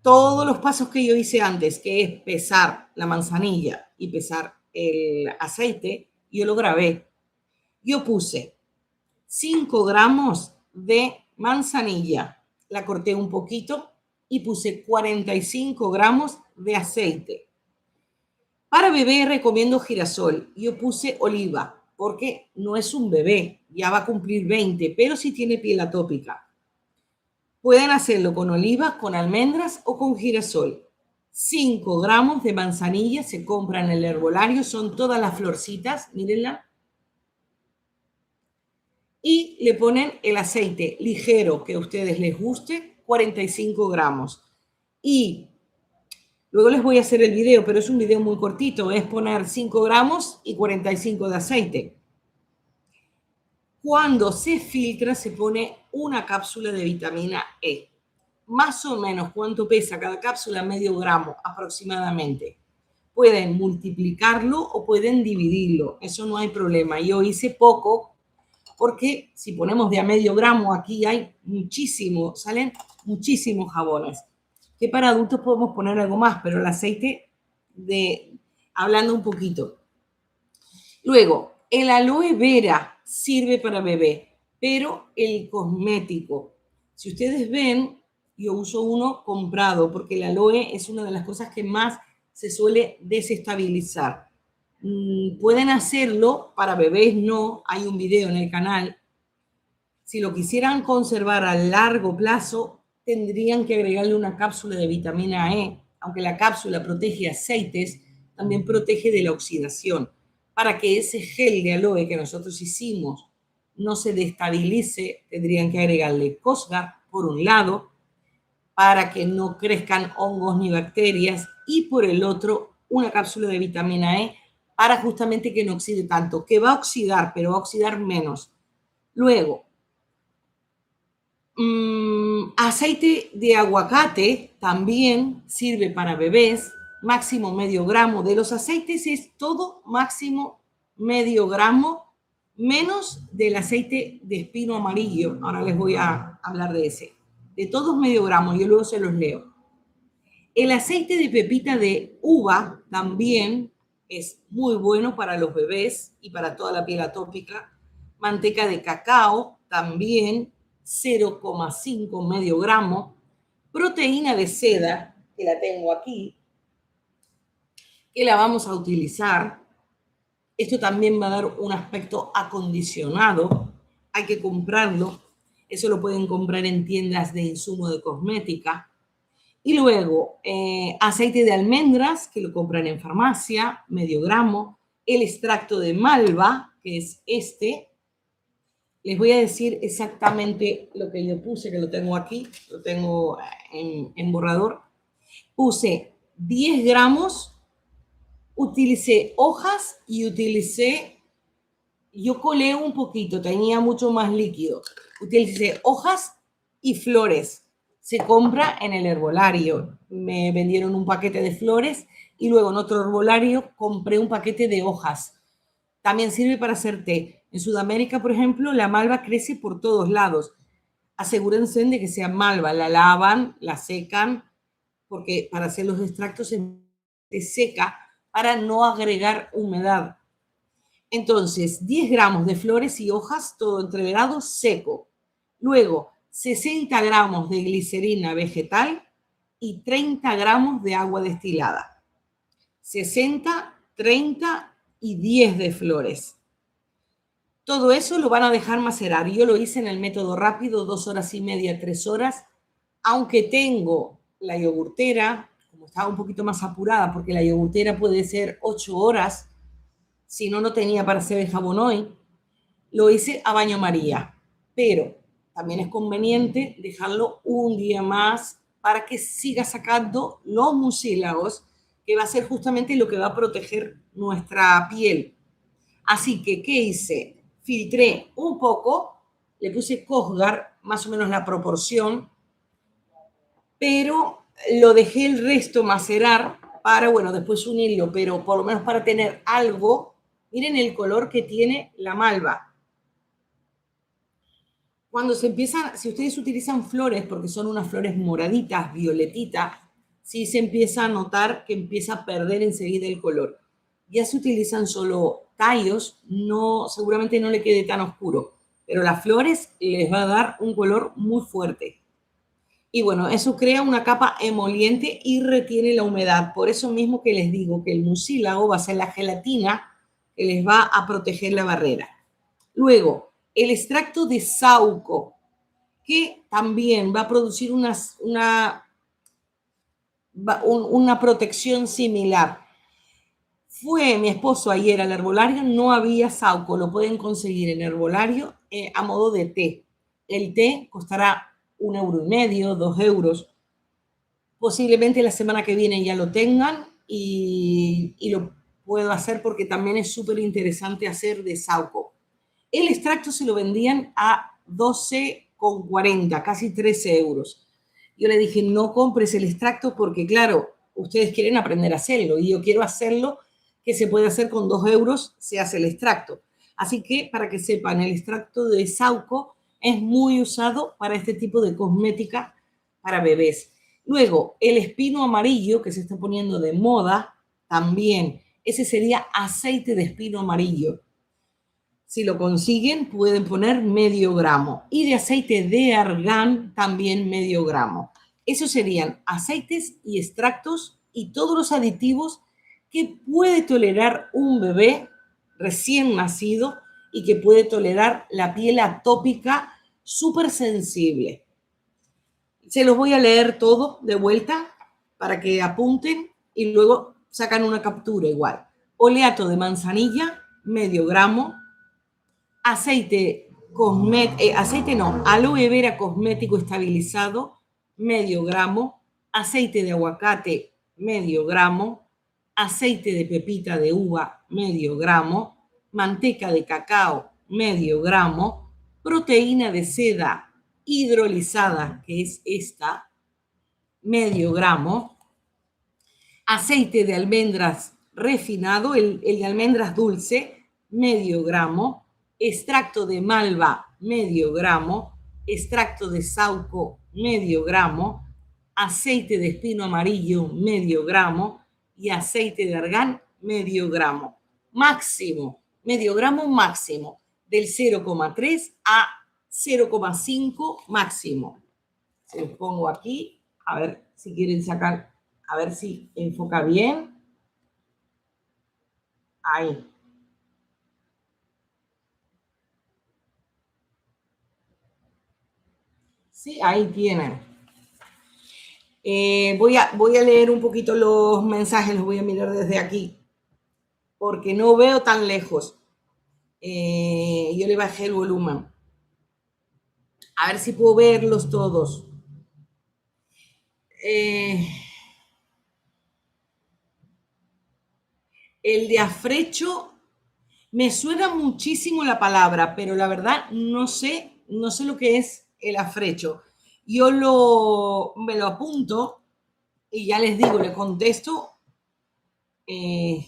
todos los pasos que yo hice antes, que es pesar la manzanilla y pesar el aceite, yo lo grabé. Yo puse 5 gramos de manzanilla, la corté un poquito y puse 45 gramos de aceite. Para bebé recomiendo girasol. Yo puse oliva porque no es un bebé, ya va a cumplir 20, pero sí tiene piel atópica. Pueden hacerlo con oliva, con almendras o con girasol. 5 gramos de manzanilla se compran en el herbolario, son todas las florcitas, mírenla. Y le ponen el aceite ligero que a ustedes les guste, 45 gramos. Y luego les voy a hacer el video, pero es un video muy cortito, es poner 5 gramos y 45 de aceite. Cuando se filtra se pone una cápsula de vitamina E. Más o menos cuánto pesa cada cápsula, medio gramo aproximadamente. Pueden multiplicarlo o pueden dividirlo, eso no hay problema. Yo hice poco porque si ponemos de a medio gramo, aquí hay muchísimo, salen muchísimos jabones. Que para adultos podemos poner algo más, pero el aceite, hablando un poquito. Luego, el aloe vera sirve para bebé, pero el cosmético, si ustedes ven, yo uso uno comprado porque el aloe es una de las cosas que más se suele desestabilizar. Pueden hacerlo, para bebés no, hay un video en el canal. Si lo quisieran conservar a largo plazo, tendrían que agregarle una cápsula de vitamina E, aunque la cápsula protege aceites, también protege de la oxidación. Para que ese gel de aloe que nosotros hicimos no se destabilice, tendrían que agregarle Cosgar por un lado, para que no crezcan hongos ni bacterias, y por el otro, una cápsula de vitamina E para justamente que no oxide tanto, que va a oxidar, pero va a oxidar menos. Luego, aceite de aguacate también sirve para bebés, máximo medio gramo. De los aceites es todo máximo medio gramo, menos del aceite de espino amarillo. Ahora les voy a hablar de ese. De todos medio gramo, yo luego se los leo. El aceite de pepita de uva también es muy bueno para los bebés y para toda la piel atópica. Manteca de cacao también 0,5 medio gramo, proteína de seda, que la tengo aquí, que la vamos a utilizar. Esto también va a dar un aspecto acondicionado, hay que comprarlo, eso lo pueden comprar en tiendas de insumo de cosmética. Y luego, aceite de almendras, que lo compran en farmacia, medio gramo, el extracto de malva, que es este. Les voy a decir exactamente lo que yo puse, que lo tengo aquí, lo tengo en borrador. Puse 10 gramos, utilicé hojas y yo colé un poquito, tenía mucho más líquido. Utilicé hojas y flores. Se compra en el herbolario. Me vendieron un paquete de flores y luego en otro herbolario compré un paquete de hojas. También sirve para hacer té. En Sudamérica, por ejemplo, la malva crece por todos lados. Asegúrense de que sea malva. La lavan, la secan, porque para hacer los extractos se seca para no agregar humedad. Entonces, 10 gramos de flores y hojas, todo entreverado, seco. Luego, 60 gramos de glicerina vegetal y 30 gramos de agua destilada. 60, 30 y 10 de flores. Todo eso lo van a dejar macerar. Yo lo hice en el método rápido, 2 horas y media, 3 horas. Aunque tengo la yogurtera, como estaba un poquito más apurada, porque la yogurtera puede ser 8 horas, si no, no tenía para hacer el jabón hoy, lo hice a baño María. Pero también es conveniente dejarlo un día más para que siga sacando los mucílagos, que va a ser justamente lo que va a proteger nuestra piel. Así que, ¿qué hice? Filtré un poco, le puse Cosgar, más o menos la proporción, pero lo dejé el resto macerar para, bueno, después unirlo, pero por lo menos para tener algo. Miren el color que tiene la malva. Cuando se empiezan, si ustedes utilizan flores, porque son unas flores moraditas, violetitas, sí se empieza a notar que empieza a perder enseguida el color. Ya se utilizan solo tallos, no, seguramente no le quede tan oscuro, pero las flores les va a dar un color muy fuerte. Y bueno, eso crea una capa emoliente y retiene la humedad. Por eso mismo que les digo que el mucílago va a ser la gelatina que les va a proteger la barrera. Luego, el extracto de saúco, que también va a producir una protección similar. Fue mi esposo ayer al herbolario, no había saúco, lo pueden conseguir en herbolario a modo de té. El té costará 1,5 €, 2 euros. Posiblemente la semana que viene ya lo tengan y lo puedo hacer porque también es súper interesante hacer de saúco. El extracto se lo vendían a 12,40, casi 13 euros. Yo le dije, no compres el extracto porque, claro, ustedes quieren aprender a hacerlo y yo quiero hacerlo que se puede hacer con 2 euros, se hace el extracto. Así que, para que sepan, el extracto de saúco es muy usado para este tipo de cosmética para bebés. Luego, el espino amarillo, que se está poniendo de moda, también. Ese sería aceite de espino amarillo. Si lo consiguen, pueden poner medio gramo. Y de aceite de argán, también medio gramo. Esos serían aceites y extractos y todos los aditivos que puede tolerar un bebé recién nacido y que puede tolerar la piel atópica súper sensible. Se los voy a leer todo de vuelta para que apunten y luego sacan una captura igual. Oleato de manzanilla, medio gramo. Aloe vera cosmético estabilizado, medio gramo. Aceite de aguacate, medio gramo. Aceite de pepita de uva, medio gramo. Manteca de cacao, medio gramo. Proteína de seda hidrolizada, que es esta, medio gramo. Aceite de almendras refinado, el de almendras dulce, medio gramo. Extracto de malva, medio gramo. Extracto de saúco, medio gramo. Aceite de espino amarillo, medio gramo. Y aceite de argán, medio gramo. Máximo, medio gramo máximo, del 0,3 a 0,5 máximo. Se los pongo aquí, a ver si quieren sacar, a ver si enfoca bien. Ahí. Sí, ahí tienen. Voy a leer un poquito los mensajes, los voy a mirar desde aquí, porque no veo tan lejos. Yo le bajé el volumen. A ver si puedo verlos todos. El de afrecho, me suena muchísimo la palabra, pero la verdad no sé lo que es el afrecho. Yo me lo apunto y ya les digo, le contesto. Voy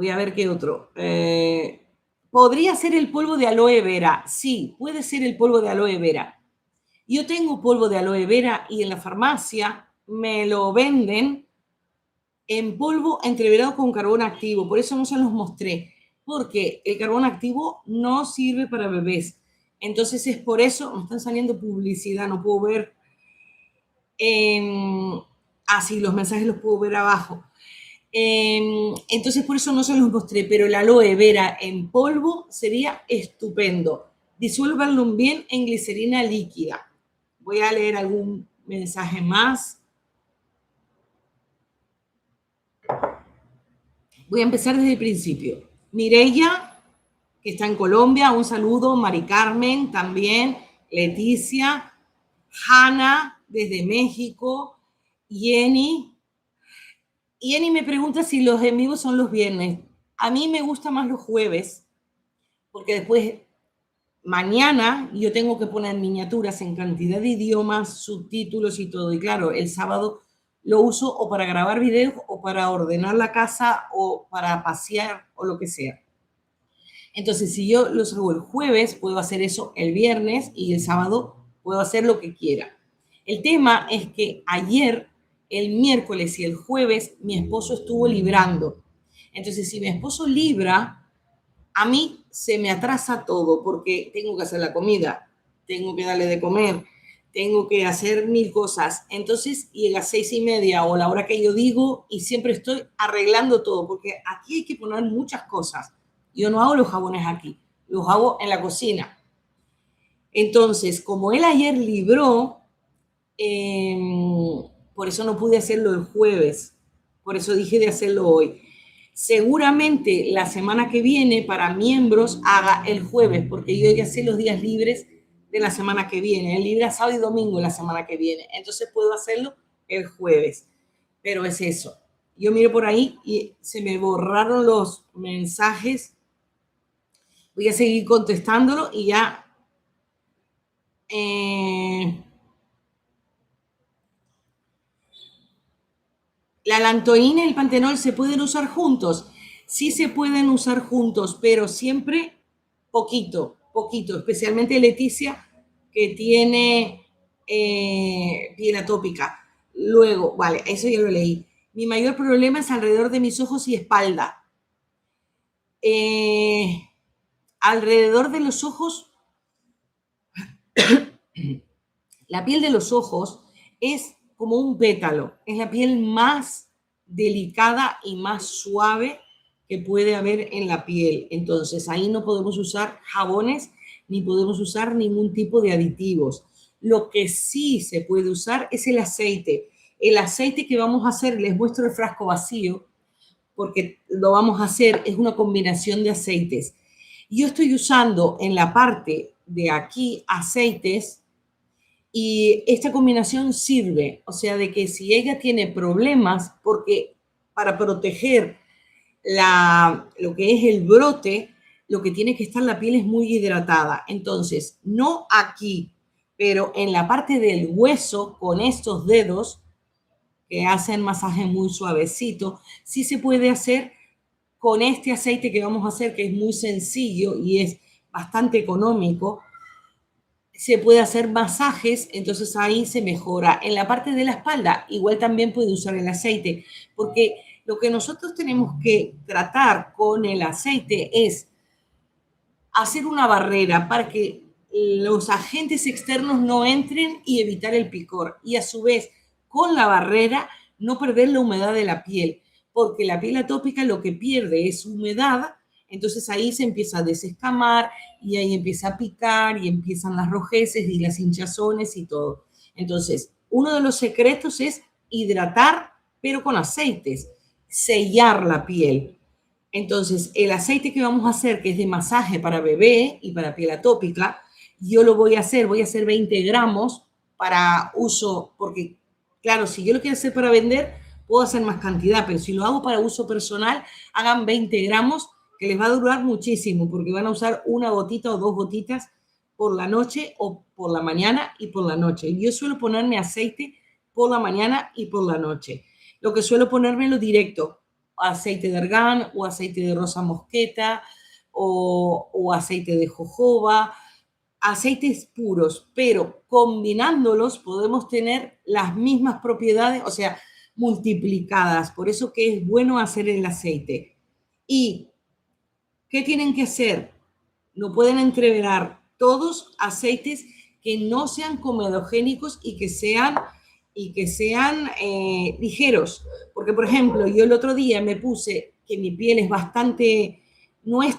a ver qué otro. ¿Podría ser el polvo de aloe vera? Sí, puede ser el polvo de aloe vera. Yo tengo polvo de aloe vera y en la farmacia me lo venden en polvo entreverado con carbón activo. Por eso no se los mostré, porque el carbón activo no sirve para bebés. Entonces es por eso, me están saliendo publicidad, no puedo ver. Sí, los mensajes los puedo ver abajo. Entonces por eso no se los mostré, pero el aloe vera en polvo sería estupendo. Disuélvanlo bien en glicerina líquida. Voy a leer algún mensaje más. Voy a empezar desde el principio. Mireia, que está en Colombia, un saludo. Mari Carmen también. Leticia. Hanna, desde México. Jenny. Jenny me pregunta si los en vivo son los viernes. A mí me gusta más los jueves, porque después, mañana, yo tengo que poner miniaturas en cantidad de idiomas, subtítulos y todo. Y claro, el sábado lo uso o para grabar videos o para ordenar la casa o para pasear o lo que sea. Entonces, si yo los hago el jueves, puedo hacer eso el viernes y el sábado puedo hacer lo que quiera. El tema es que ayer, el miércoles y el jueves, mi esposo estuvo librando. Entonces, si mi esposo libra, a mí se me atrasa todo porque tengo que hacer la comida, tengo que darle de comer, tengo que hacer 1000 cosas. Entonces, y a las 6:30 o la hora que yo digo, y siempre estoy arreglando todo, porque aquí hay que poner muchas cosas. Yo no hago los jabones aquí, los hago en la cocina. Entonces, como él ayer libró, por eso no pude hacerlo el jueves, por eso dije de hacerlo hoy. Seguramente la semana que viene para miembros haga el jueves, porque yo ya sé los días libres de la semana que viene. El libre sábado y domingo la semana que viene. Entonces puedo hacerlo el jueves. Pero es eso. Yo miro por ahí y se me borraron los mensajes. Voy a seguir contestándolo y ya. La lantoína y el pantenol se pueden usar juntos. Sí se pueden usar juntos, pero siempre poquito, poquito. Especialmente Leticia, que tiene piel atópica. Luego, vale, eso ya lo leí. Mi mayor problema es alrededor de mis ojos y espalda. Alrededor de los ojos, la piel de los ojos es como un pétalo, es la piel más delicada y más suave que puede haber en la piel. Entonces, ahí no podemos usar jabones ni podemos usar ningún tipo de aditivos. Lo que sí se puede usar es el aceite. El aceite que vamos a hacer, les muestro el frasco vacío, porque lo vamos a hacer, es una combinación de aceites. Yo estoy usando en la parte de aquí aceites y esta combinación sirve, o sea, de que si ella tiene problemas, porque para proteger lo que es el brote, lo que tiene que estar la piel es muy hidratada. Entonces, no aquí, pero en la parte del hueso, con estos dedos que hacen masaje muy suavecito, sí se puede hacer con este aceite que vamos a hacer, que es muy sencillo y es bastante económico. Se puede hacer masajes, entonces ahí se mejora. En la parte de la espalda, igual también puede usar el aceite, porque lo que nosotros tenemos que tratar con el aceite es hacer una barrera para que los agentes externos no entren y evitar el picor. Y a su vez, con la barrera, no perder la humedad de la piel, porque la piel atópica lo que pierde es humedad, entonces ahí se empieza a desescamar y ahí empieza a picar y empiezan las rojeces y las hinchazones y todo. Entonces, uno de los secretos es hidratar, pero con aceites, sellar la piel. Entonces, el aceite que vamos a hacer, que es de masaje para bebé y para piel atópica, yo lo voy a hacer 20 gramos para uso, porque claro, si yo lo quiero hacer para vender, puedo hacer más cantidad, pero si lo hago para uso personal, hagan 20 gramos, que les va a durar muchísimo, porque van a usar una gotita o dos gotitas por la noche o por la mañana y por la noche. Yo suelo ponerme aceite por la mañana y por la noche. Lo que suelo ponérmelo directo, aceite de argán o aceite de rosa mosqueta o aceite de jojoba, aceites puros, pero combinándolos podemos tener las mismas propiedades, o sea, multiplicadas. Por eso que es bueno hacer el aceite. ¿Y qué tienen que hacer? No pueden entreverar todos aceites que no sean comedogénicos y que sean ligeros. Porque, por ejemplo, yo el otro día me puse que mi piel es bastante, no es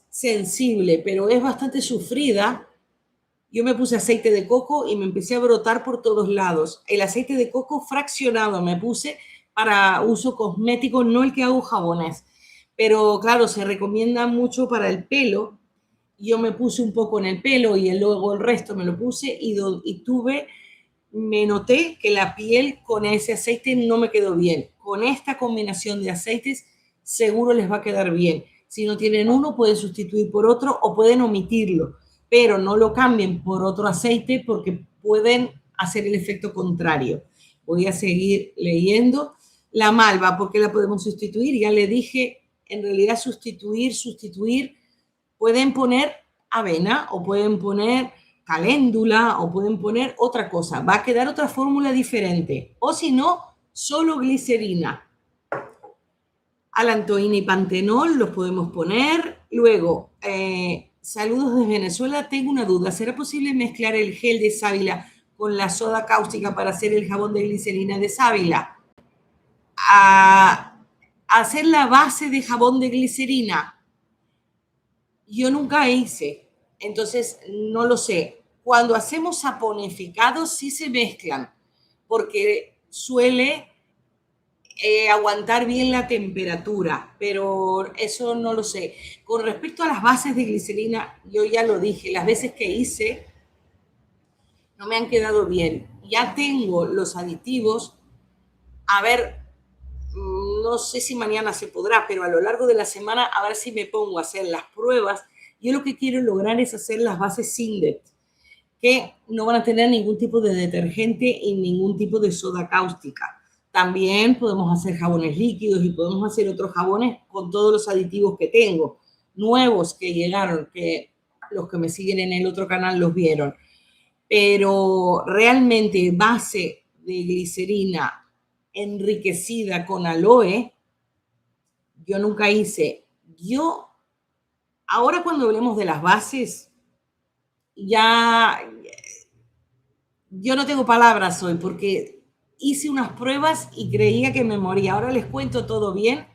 sensible, pero es bastante sufrida. Yo me puse aceite de coco y me empecé a brotar por todos lados. El aceite de coco fraccionado me puse para uso cosmético, no el que hago jabones. Pero claro, se recomienda mucho para el pelo. Yo me puse un poco en el pelo y luego el resto me lo puse me noté que la piel con ese aceite no me quedó bien. Con esta combinación de aceites seguro les va a quedar bien. Si no tienen uno, pueden sustituir por otro o pueden omitirlo, pero no lo cambien por otro aceite porque pueden hacer el efecto contrario. Voy a seguir leyendo. La malva, ¿por qué la podemos sustituir? Ya le dije, en realidad sustituir, pueden poner avena o pueden poner caléndula o pueden poner otra cosa. Va a quedar otra fórmula diferente. O si no, solo glicerina. Alantoína y pantenol los podemos poner. Luego, saludos desde Venezuela. Tengo una duda. ¿Será posible mezclar el gel de sábila con la soda cáustica para hacer el jabón de glicerina de sábila? A hacer la base de jabón de glicerina. Yo nunca hice, entonces no lo sé. Cuando hacemos saponificados sí se mezclan, porque suele aguantar bien la temperatura, pero eso no lo sé. Con respecto a las bases de glicerina, yo ya lo dije, las veces que hice no me han quedado bien. Ya tengo los aditivos, a ver, no sé si mañana se podrá, pero a lo largo de la semana a ver si me pongo a hacer las pruebas. Yo lo que quiero lograr es hacer las bases Sindet, que no van a tener ningún tipo de detergente y ningún tipo de soda cáustica. También podemos hacer jabones líquidos y podemos hacer otros jabones con todos los aditivos que tengo, nuevos que llegaron, que los que me siguen en el otro canal los vieron. Pero realmente base de glicerina enriquecida con aloe, yo nunca hice. Ahora cuando hablemos de las bases, yo no tengo palabras hoy porque hice unas pruebas y creía que me moría. Ahora les cuento todo bien.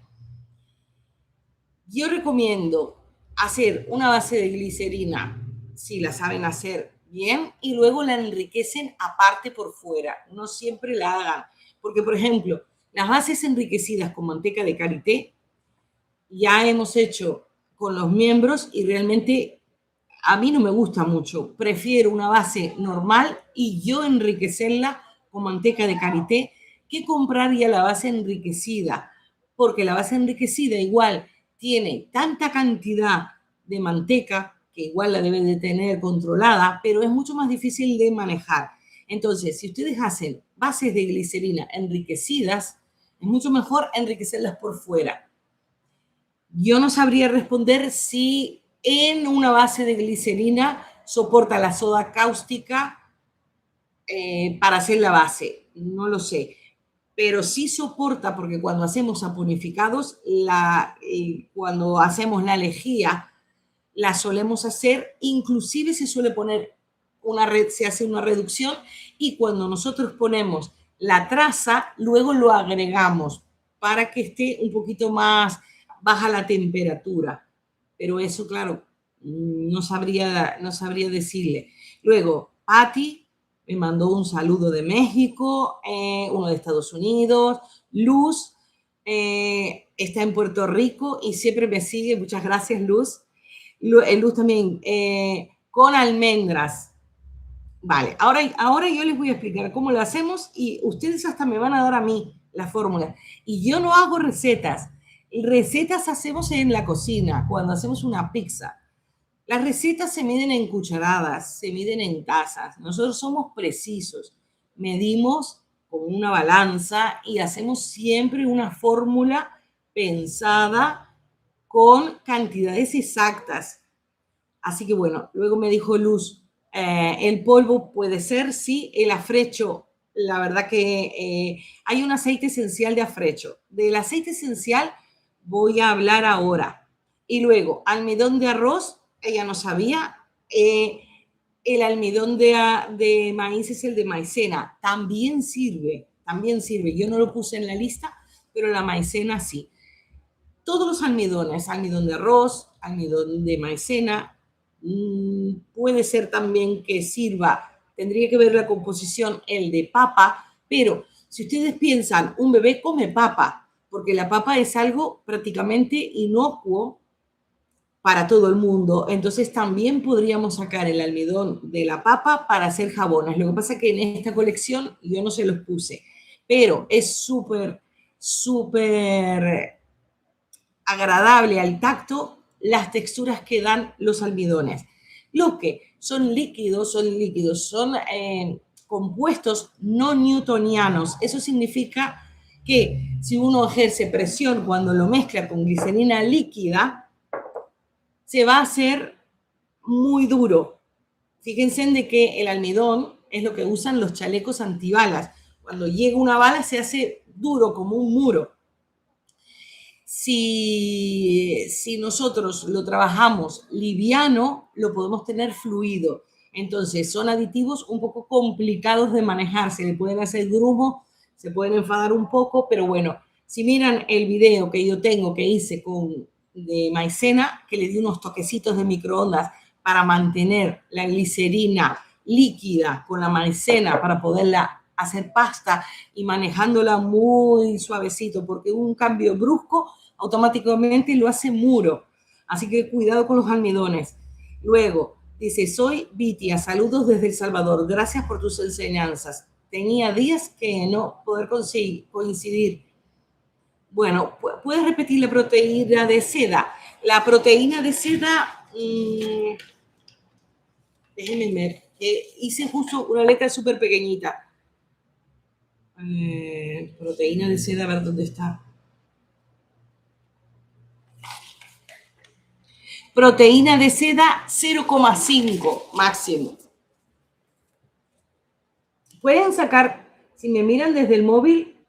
Yo recomiendo hacer una base de glicerina, si la saben hacer bien, y luego la enriquecen aparte por fuera. No siempre la hagan. Porque, por ejemplo, las bases enriquecidas con manteca de karité ya hemos hecho con los miembros y realmente a mí no me gusta mucho. Prefiero una base normal y yo enriquecerla con manteca de karité que comprar ya la base enriquecida, porque la base enriquecida igual tiene tanta cantidad de manteca que igual la deben de tener controlada, pero es mucho más difícil de manejar. Entonces, si ustedes hacen bases de glicerina enriquecidas, es mucho mejor enriquecerlas por fuera. Yo no sabría responder si en una base de glicerina soporta la soda cáustica para hacer la base. No lo sé. Pero sí soporta, porque cuando hacemos saponificados, cuando hacemos la lejía la solemos hacer, inclusive se suele poner se hace una reducción y cuando nosotros ponemos la traza, luego lo agregamos para que esté un poquito más baja la temperatura. Pero eso, claro, no sabría decirle. Luego, Patti me mandó un saludo de México, uno de Estados Unidos, Luz está en Puerto Rico y siempre me sigue. Muchas gracias, Luz. Luz también, con almendras. Vale, ahora yo les voy a explicar cómo lo hacemos y ustedes hasta me van a dar a mí la fórmula. Y yo no hago recetas. Recetas hacemos en la cocina, cuando hacemos una pizza. Las recetas se miden en cucharadas, se miden en tazas. Nosotros somos precisos. Medimos con una balanza y hacemos siempre una fórmula pensada con cantidades exactas. Así que bueno, luego me dijo Luz, el polvo puede ser, sí, el afrecho, la verdad que hay un aceite esencial de afrecho. Del aceite esencial voy a hablar ahora. Y luego, almidón de arroz, ella no sabía. El almidón de maíz es el de maicena. También sirve, también sirve. Yo no lo puse en la lista, pero la maicena sí. Todos los almidones, almidón de arroz, almidón de maicena, puede ser también que sirva, tendría que ver la composición, el de papa, pero si ustedes piensan, un bebé come papa, porque la papa es algo prácticamente inocuo para todo el mundo, entonces también podríamos sacar el almidón de la papa para hacer jabones. Lo que pasa es que en esta colección yo no se los puse, pero es súper, súper agradable al tacto las texturas que dan los almidones. Lo que son líquidos, son compuestos no newtonianos. Eso significa que si uno ejerce presión cuando lo mezcla con glicerina líquida, se va a hacer muy duro. Fíjense en de que el almidón es lo que usan los chalecos antibalas. Cuando llega una bala se hace duro como un muro. Si nosotros lo trabajamos liviano, lo podemos tener fluido. Entonces, son aditivos un poco complicados de manejar. Se le pueden hacer grumo, se pueden enfadar un poco, pero bueno, si miran el video que yo tengo que hice de maicena, que le di unos toquecitos de microondas para mantener la glicerina líquida con la maicena para poderla hacer pasta y manejándola muy suavecito, porque un cambio brusco automáticamente lo hace muro. Así que cuidado con los almidones. Luego, dice, soy Vitia, saludos desde El Salvador, gracias por tus enseñanzas. Tenía días que no poder coincidir. Bueno, ¿puedes repetir la proteína de seda? La proteína de seda, déjenme ver, hice justo una letra súper pequeñita. Proteína de seda, a ver dónde está. Proteína de seda 0,5 máximo. Pueden sacar, si me miran desde el móvil,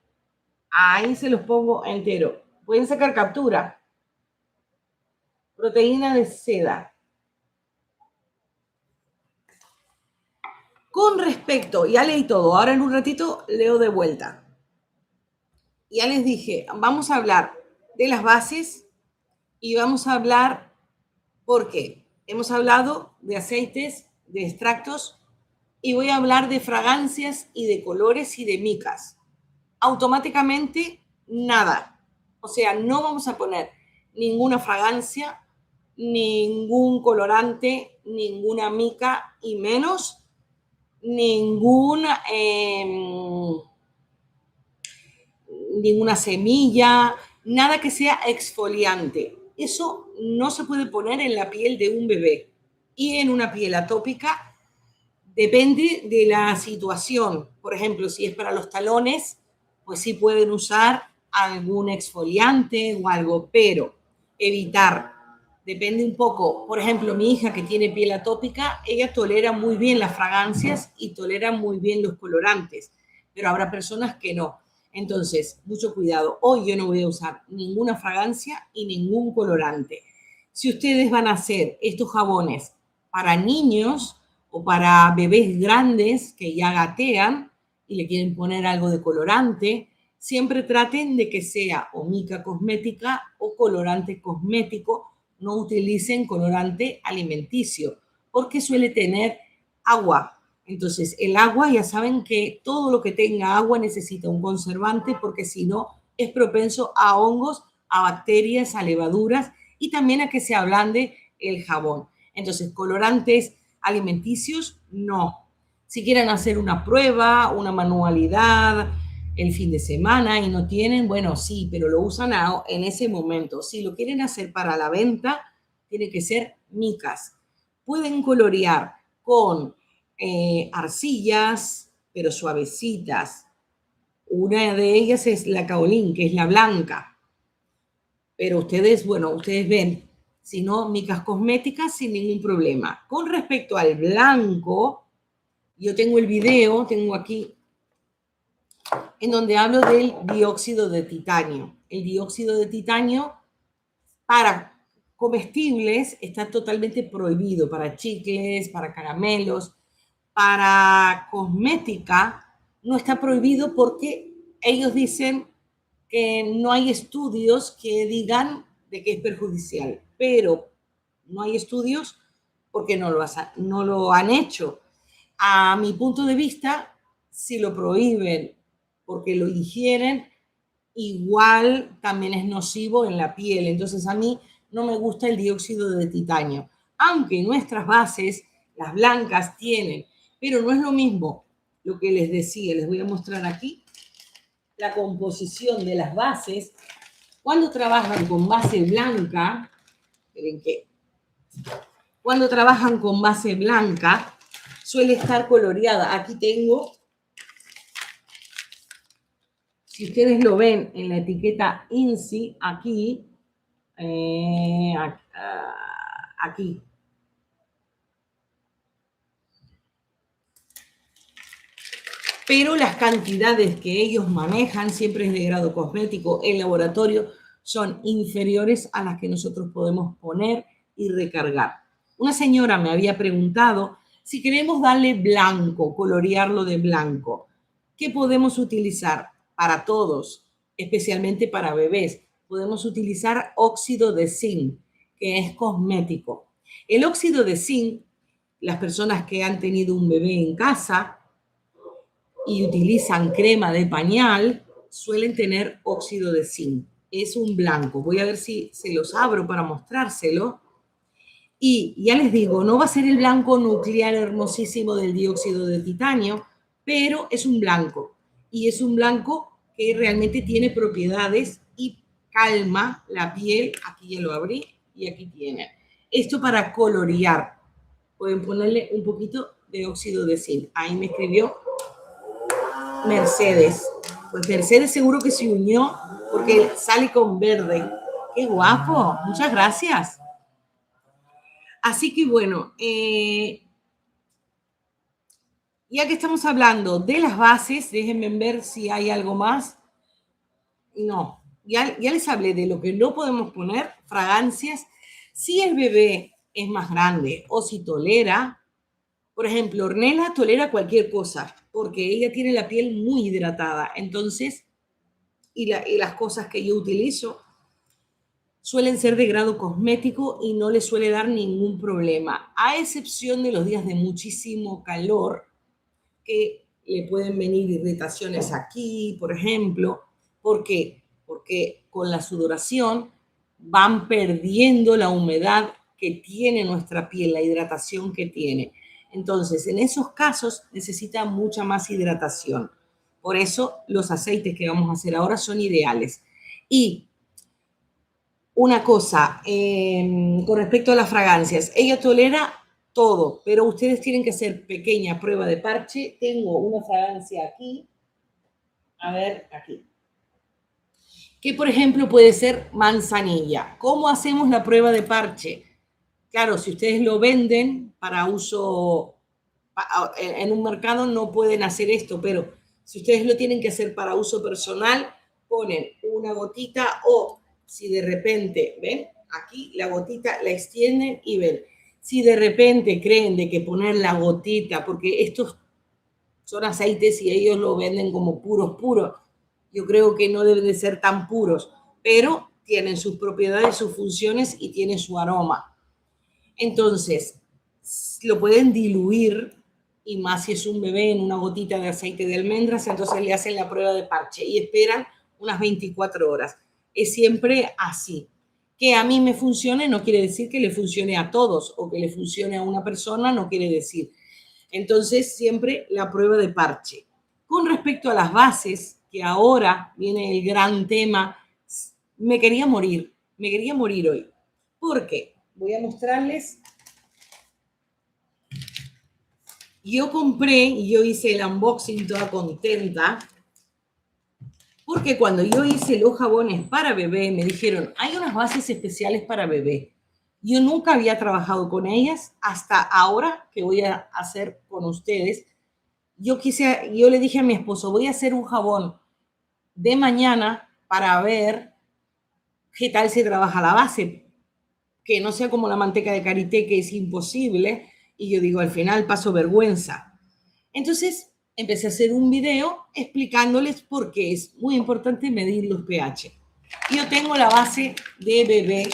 ahí se los pongo entero. Pueden sacar captura. Proteína de seda. Con respecto, ya leí todo, ahora en un ratito leo de vuelta. Ya les dije, vamos a hablar de las bases y vamos a hablar, ¿por qué? Hemos hablado de aceites, de extractos y voy a hablar de fragancias y de colores y de micas. Automáticamente, nada. O sea, no vamos a poner ninguna fragancia, ningún colorante, ninguna mica y menos ninguna semilla, nada que sea exfoliante. Eso no se puede poner en la piel de un bebé. Y en una piel atópica depende de la situación. Por ejemplo, si es para los talones, pues sí pueden usar algún exfoliante o algo, pero evitar. Depende un poco. Por ejemplo, mi hija que tiene piel atópica, ella tolera muy bien las fragancias y tolera muy bien los colorantes, pero habrá personas que no. Entonces, mucho cuidado. Hoy yo no voy a usar ninguna fragancia y ningún colorante. Si ustedes van a hacer estos jabones para niños o para bebés grandes que ya gatean y le quieren poner algo de colorante, siempre traten de que sea o mica cosmética o colorante cosmético. No utilicen colorante alimenticio porque suele tener agua. Entonces, el agua, ya saben que todo lo que tenga agua necesita un conservante porque si no es propenso a hongos, a bacterias, a levaduras y también a que se ablande el jabón. Entonces, colorantes alimenticios, no. Si quieren hacer una prueba, una manualidad el fin de semana y no tienen, bueno, sí, pero lo usan en ese momento. Si lo quieren hacer para la venta, tiene que ser micas. Pueden colorear con arcillas, pero suavecitas. Una de ellas es la kaolin, que es la blanca. Pero ustedes, bueno, ustedes ven, si no, micas cosméticas sin ningún problema. Con respecto al blanco, yo tengo el video, tengo aquí, en donde hablo del dióxido de titanio. El dióxido de titanio para comestibles está totalmente prohibido, para chicles, para caramelos, para cosmética no está prohibido porque ellos dicen que no hay estudios que digan de que es perjudicial, pero no hay estudios porque no lo han hecho. A mi punto de vista, si lo prohíben porque lo ingieren, igual también es nocivo en la piel. Entonces a mí no me gusta el dióxido de titanio, aunque nuestras bases, las blancas, tienen, pero no es lo mismo lo que les decía. Les voy a mostrar aquí la composición de las bases. Cuando trabajan con base blanca, miren que cuando trabajan con base blanca suele estar coloreada. Aquí tengo, si ustedes lo ven en la etiqueta INSI, aquí, aquí. Pero las cantidades que ellos manejan, siempre es de grado cosmético, en laboratorio, son inferiores a las que nosotros podemos poner y recargar. Una señora me había preguntado si queremos darle blanco, colorearlo de blanco, ¿qué podemos utilizar? Para todos, especialmente para bebés, podemos utilizar óxido de zinc, que es cosmético. El óxido de zinc, las personas que han tenido un bebé en casa y utilizan crema de pañal, suelen tener óxido de zinc. Es un blanco. Voy a ver si se los abro para mostrárselo. Y ya les digo, no va a ser el blanco nuclear hermosísimo del dióxido de titanio, pero es un blanco. Y es un blanco que realmente tiene propiedades y calma la piel. Aquí ya lo abrí y aquí tiene. Esto para colorear. Pueden ponerle un poquito de óxido de zinc. Ahí me escribió Mercedes. Pues Mercedes seguro que se unió porque sale con verde. ¡Qué guapo! Muchas gracias. Así que bueno, ya que estamos hablando de las bases, déjenme ver si hay algo más. No, ya les hablé de lo que no podemos poner, fragancias. Si el bebé es más grande o si tolera, por ejemplo, Ornella tolera cualquier cosa porque ella tiene la piel muy hidratada. Entonces, y las cosas que yo utilizo suelen ser de grado cosmético y no le suele dar ningún problema, a excepción de los días de muchísimo calor, que le pueden venir irritaciones aquí, por ejemplo. ¿Por qué? Porque con la sudoración van perdiendo la humedad que tiene nuestra piel, la hidratación que tiene. Entonces, en esos casos necesita mucha más hidratación. Por eso los aceites que vamos a hacer ahora son ideales. Y una cosa, con respecto a las fragancias, ella tolera todo, pero ustedes tienen que hacer pequeña prueba de parche. Tengo una fragancia aquí, a ver, aquí, que por ejemplo puede ser manzanilla. ¿Cómo hacemos la prueba de parche? Claro, si ustedes lo venden para uso en un mercado no pueden hacer esto, pero si ustedes lo tienen que hacer para uso personal, ponen una gotita o si de repente, ¿ven? aquí la gotita la extienden y ven. Si de repente creen de que poner la gotita, porque estos son aceites y ellos lo venden como puros, yo creo que no deben de ser tan puros, pero tienen sus propiedades, sus funciones y tienen su aroma. Entonces, lo pueden diluir, y más si es un bebé, en una gotita de aceite de almendras, entonces le hacen la prueba de parche y esperan unas 24 horas. Es siempre así. Que a mí me funcione no quiere decir que le funcione a todos, o que le funcione a una persona no quiere decir. Entonces, siempre la prueba de parche. Con respecto a las bases, que ahora viene el gran tema, me quería morir hoy. ¿Por qué? Voy a mostrarles. Yo compré y yo hice el unboxing toda contenta, porque cuando yo hice los jabones para bebé, me dijeron, hay unas bases especiales para bebé. Yo nunca había trabajado con ellas hasta ahora que voy a hacer con ustedes. Yo le dije a mi esposo, voy a hacer un jabón de mañana para ver qué tal se trabaja la base, que no sea como la manteca de karité, que es imposible, y yo digo, al final paso vergüenza. Entonces empecé a hacer un video explicándoles por qué es muy importante medir los pH. Yo tengo la base de bebé.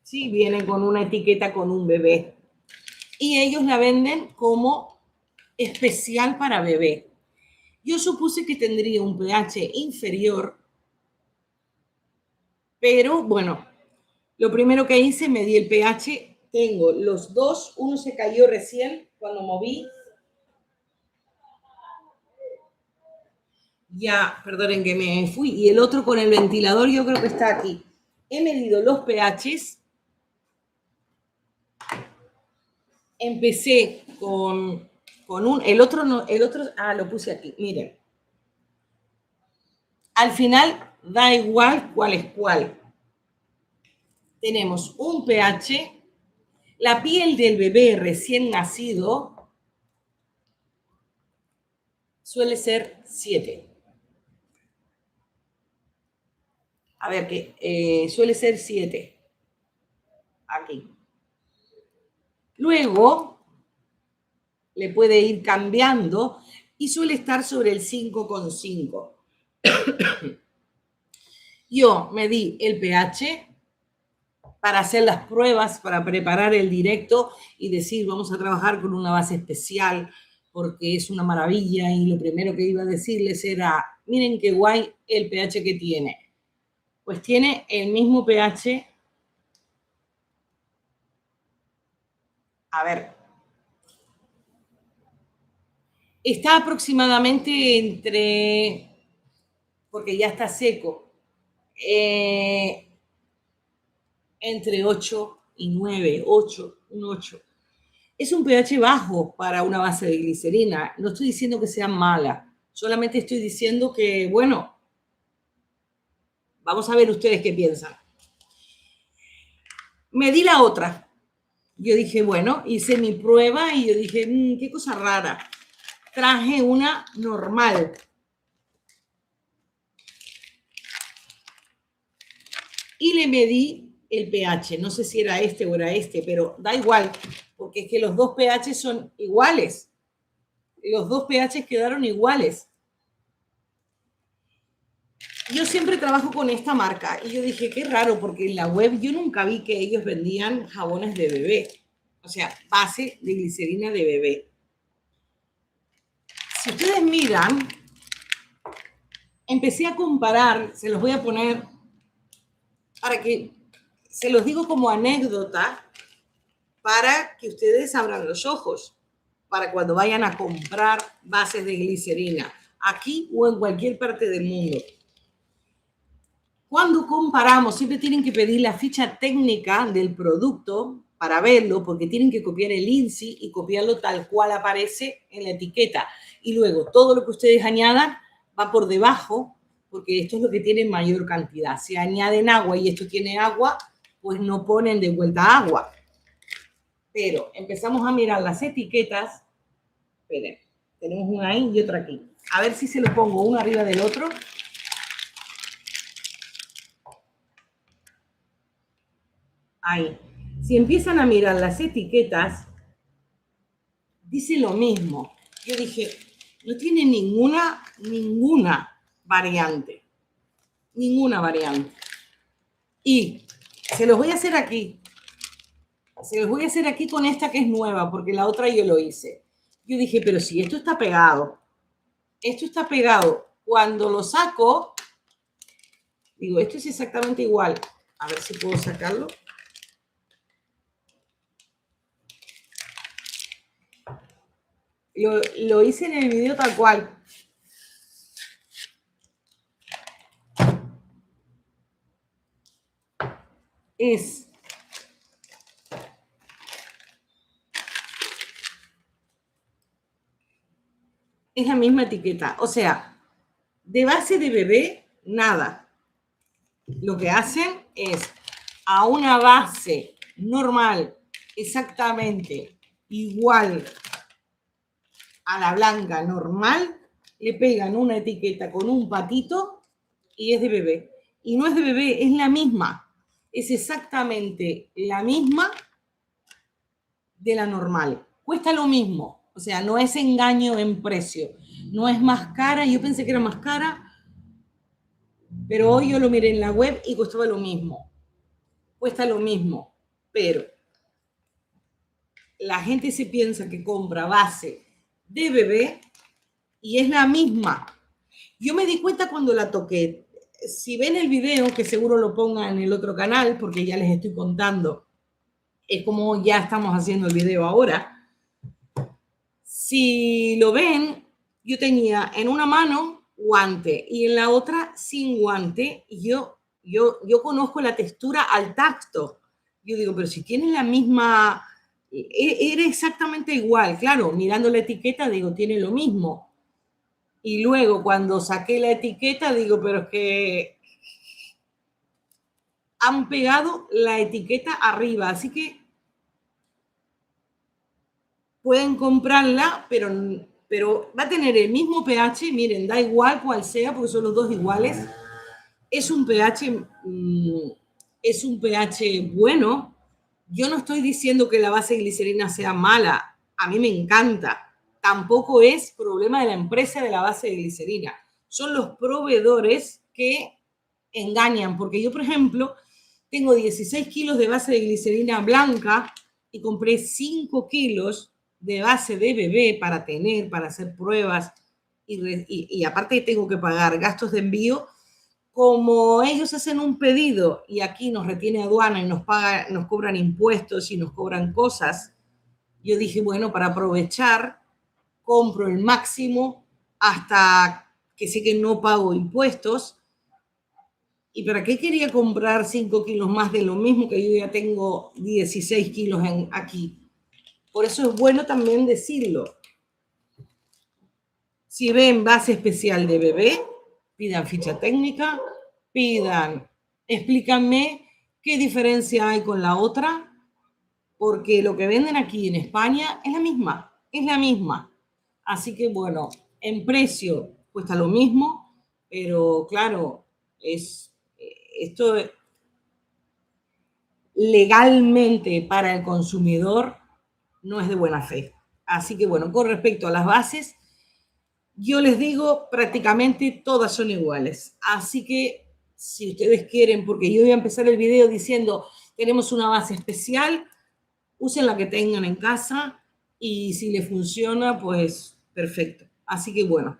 Sí, viene con una etiqueta con un bebé. Y ellos la venden como especial para bebé. Yo supuse que tendría un pH inferior, pero bueno, lo primero que hice, medí el pH. Tengo los dos, uno se cayó recién cuando moví. Ya, perdonen que me fui. Y el otro con el ventilador, yo creo que está aquí. He medido los pHs. Empecé con el otro no, lo puse aquí. Miren. Al final da igual cuál es cuál. Tenemos un pH. La piel del bebé recién nacido suele ser 7. A ver, que suele ser 7. Aquí. Luego le puede ir cambiando y suele estar sobre el 5,5. Yo medí el pH para hacer las pruebas, para preparar el directo y decir, vamos a trabajar con una base especial porque es una maravilla, y lo primero que iba a decirles era, miren qué guay el pH que tiene. Pues tiene el mismo pH. A ver, está aproximadamente entre, porque ya está seco, entre 8 y 9, 8, un 8. Es un pH bajo para una base de glicerina. No estoy diciendo que sea mala, solamente estoy diciendo que, bueno, vamos a ver ustedes qué piensan. Medí la otra. Yo dije, bueno, hice mi prueba y yo dije, qué cosa rara. Traje una normal. Y le medí el pH. No sé si era este o era este, pero da igual, porque es que los dos pH son iguales. Los dos pH quedaron iguales. Yo siempre trabajo con esta marca y yo dije, qué raro, porque en la web yo nunca vi que ellos vendían jabones de bebé. O sea, base de glicerina de bebé. Si ustedes miran, empecé a comparar, se los voy a poner para que, se los digo como anécdota, para que ustedes abran los ojos, para cuando vayan a comprar bases de glicerina, aquí o en cualquier parte del mundo. Cuando comparamos, siempre tienen que pedir la ficha técnica del producto para verlo, porque tienen que copiar el INSI y copiarlo tal cual aparece en la etiqueta. Y luego todo lo que ustedes añadan va por debajo, porque esto es lo que tiene mayor cantidad. Si añaden agua y esto tiene agua, pues no ponen de vuelta agua. Pero empezamos a mirar las etiquetas. Esperen, tenemos una ahí y otra aquí. A ver si se lo pongo uno arriba del otro. Ahí. Si empiezan a mirar las etiquetas, dice lo mismo. Yo dije, no tiene ninguna variante. Ninguna variante. Y se los voy a hacer aquí. Se los voy a hacer aquí con esta que es nueva, porque la otra yo lo hice. Yo dije, pero si esto está pegado, cuando lo saco, digo, esto es exactamente igual. A ver si puedo sacarlo. Lo hice en el video tal cual. Es la misma etiqueta. O sea, de base de bebé, nada. Lo que hacen es a una base normal, exactamente igual a la blanca normal, le pegan una etiqueta con un patito y es de bebé. Y no es de bebé, es la misma. Es exactamente la misma de la normal. Cuesta lo mismo. O sea, no es engaño en precio. No es más cara. Yo pensé que era más cara, pero hoy yo lo miré en la web y costaba lo mismo. Cuesta lo mismo, pero la gente se piensa que compra base de bebé y es la misma. Yo me di cuenta cuando la toqué. Si ven el video, que seguro lo pongan en el otro canal, porque ya les estoy contando, es como ya estamos haciendo el video ahora. Si lo ven, yo tenía en una mano guante y en la otra sin guante. Yo conozco la textura al tacto. Yo digo, pero si tienen la misma, era exactamente igual. Claro, mirando la etiqueta digo, tiene lo mismo. Y luego cuando saqué la etiqueta digo, pero es que han pegado la etiqueta arriba, así que pueden comprarla, pero va a tener el mismo pH, miren, da igual cual sea, porque son los dos iguales. Es un pH, es un pH bueno. Yo no estoy diciendo que la base de glicerina sea mala, a mí me encanta. Tampoco es problema de la empresa de la base de glicerina. Son los proveedores que engañan, porque yo, por ejemplo, tengo 16 kilos de base de glicerina blanca y compré 5 kilos de base de bebé para hacer pruebas y aparte tengo que pagar gastos de envío. Como ellos hacen un pedido y aquí nos retiene aduana y nos cobran impuestos y nos cobran cosas, yo dije, bueno, para aprovechar, compro el máximo hasta que sé que no pago impuestos. ¿Y para qué quería comprar 5 kilos más de lo mismo que yo ya tengo 16 kilos aquí? Por eso es bueno también decirlo. Si ven base especial de bebé, pidan ficha técnica, explícanme qué diferencia hay con la otra, porque lo que venden aquí en España es la misma. Así que bueno, en precio cuesta lo mismo, pero claro, esto legalmente para el consumidor no es de buena fe. Así que bueno, con respecto a las bases, yo les digo, prácticamente todas son iguales. Así que si ustedes quieren, porque yo voy a empezar el video diciendo, tenemos una base especial, usen la que tengan en casa y si les funciona, pues perfecto. Así que bueno,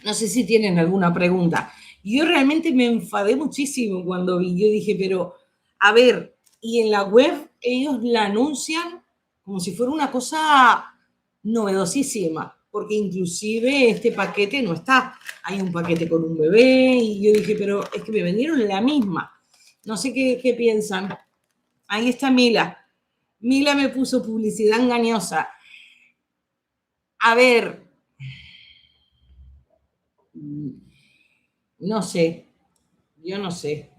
no sé si tienen alguna pregunta. Yo realmente me enfadé muchísimo cuando vi, yo dije, pero a ver, y en la web ellos la anuncian como si fuera una cosa novedosísima, porque inclusive este paquete no está. Hay un paquete con un bebé y yo dije, pero es que me vendieron la misma. No sé qué piensan. Ahí está Mila. Mila me puso publicidad engañosa. A ver, no sé, yo no sé.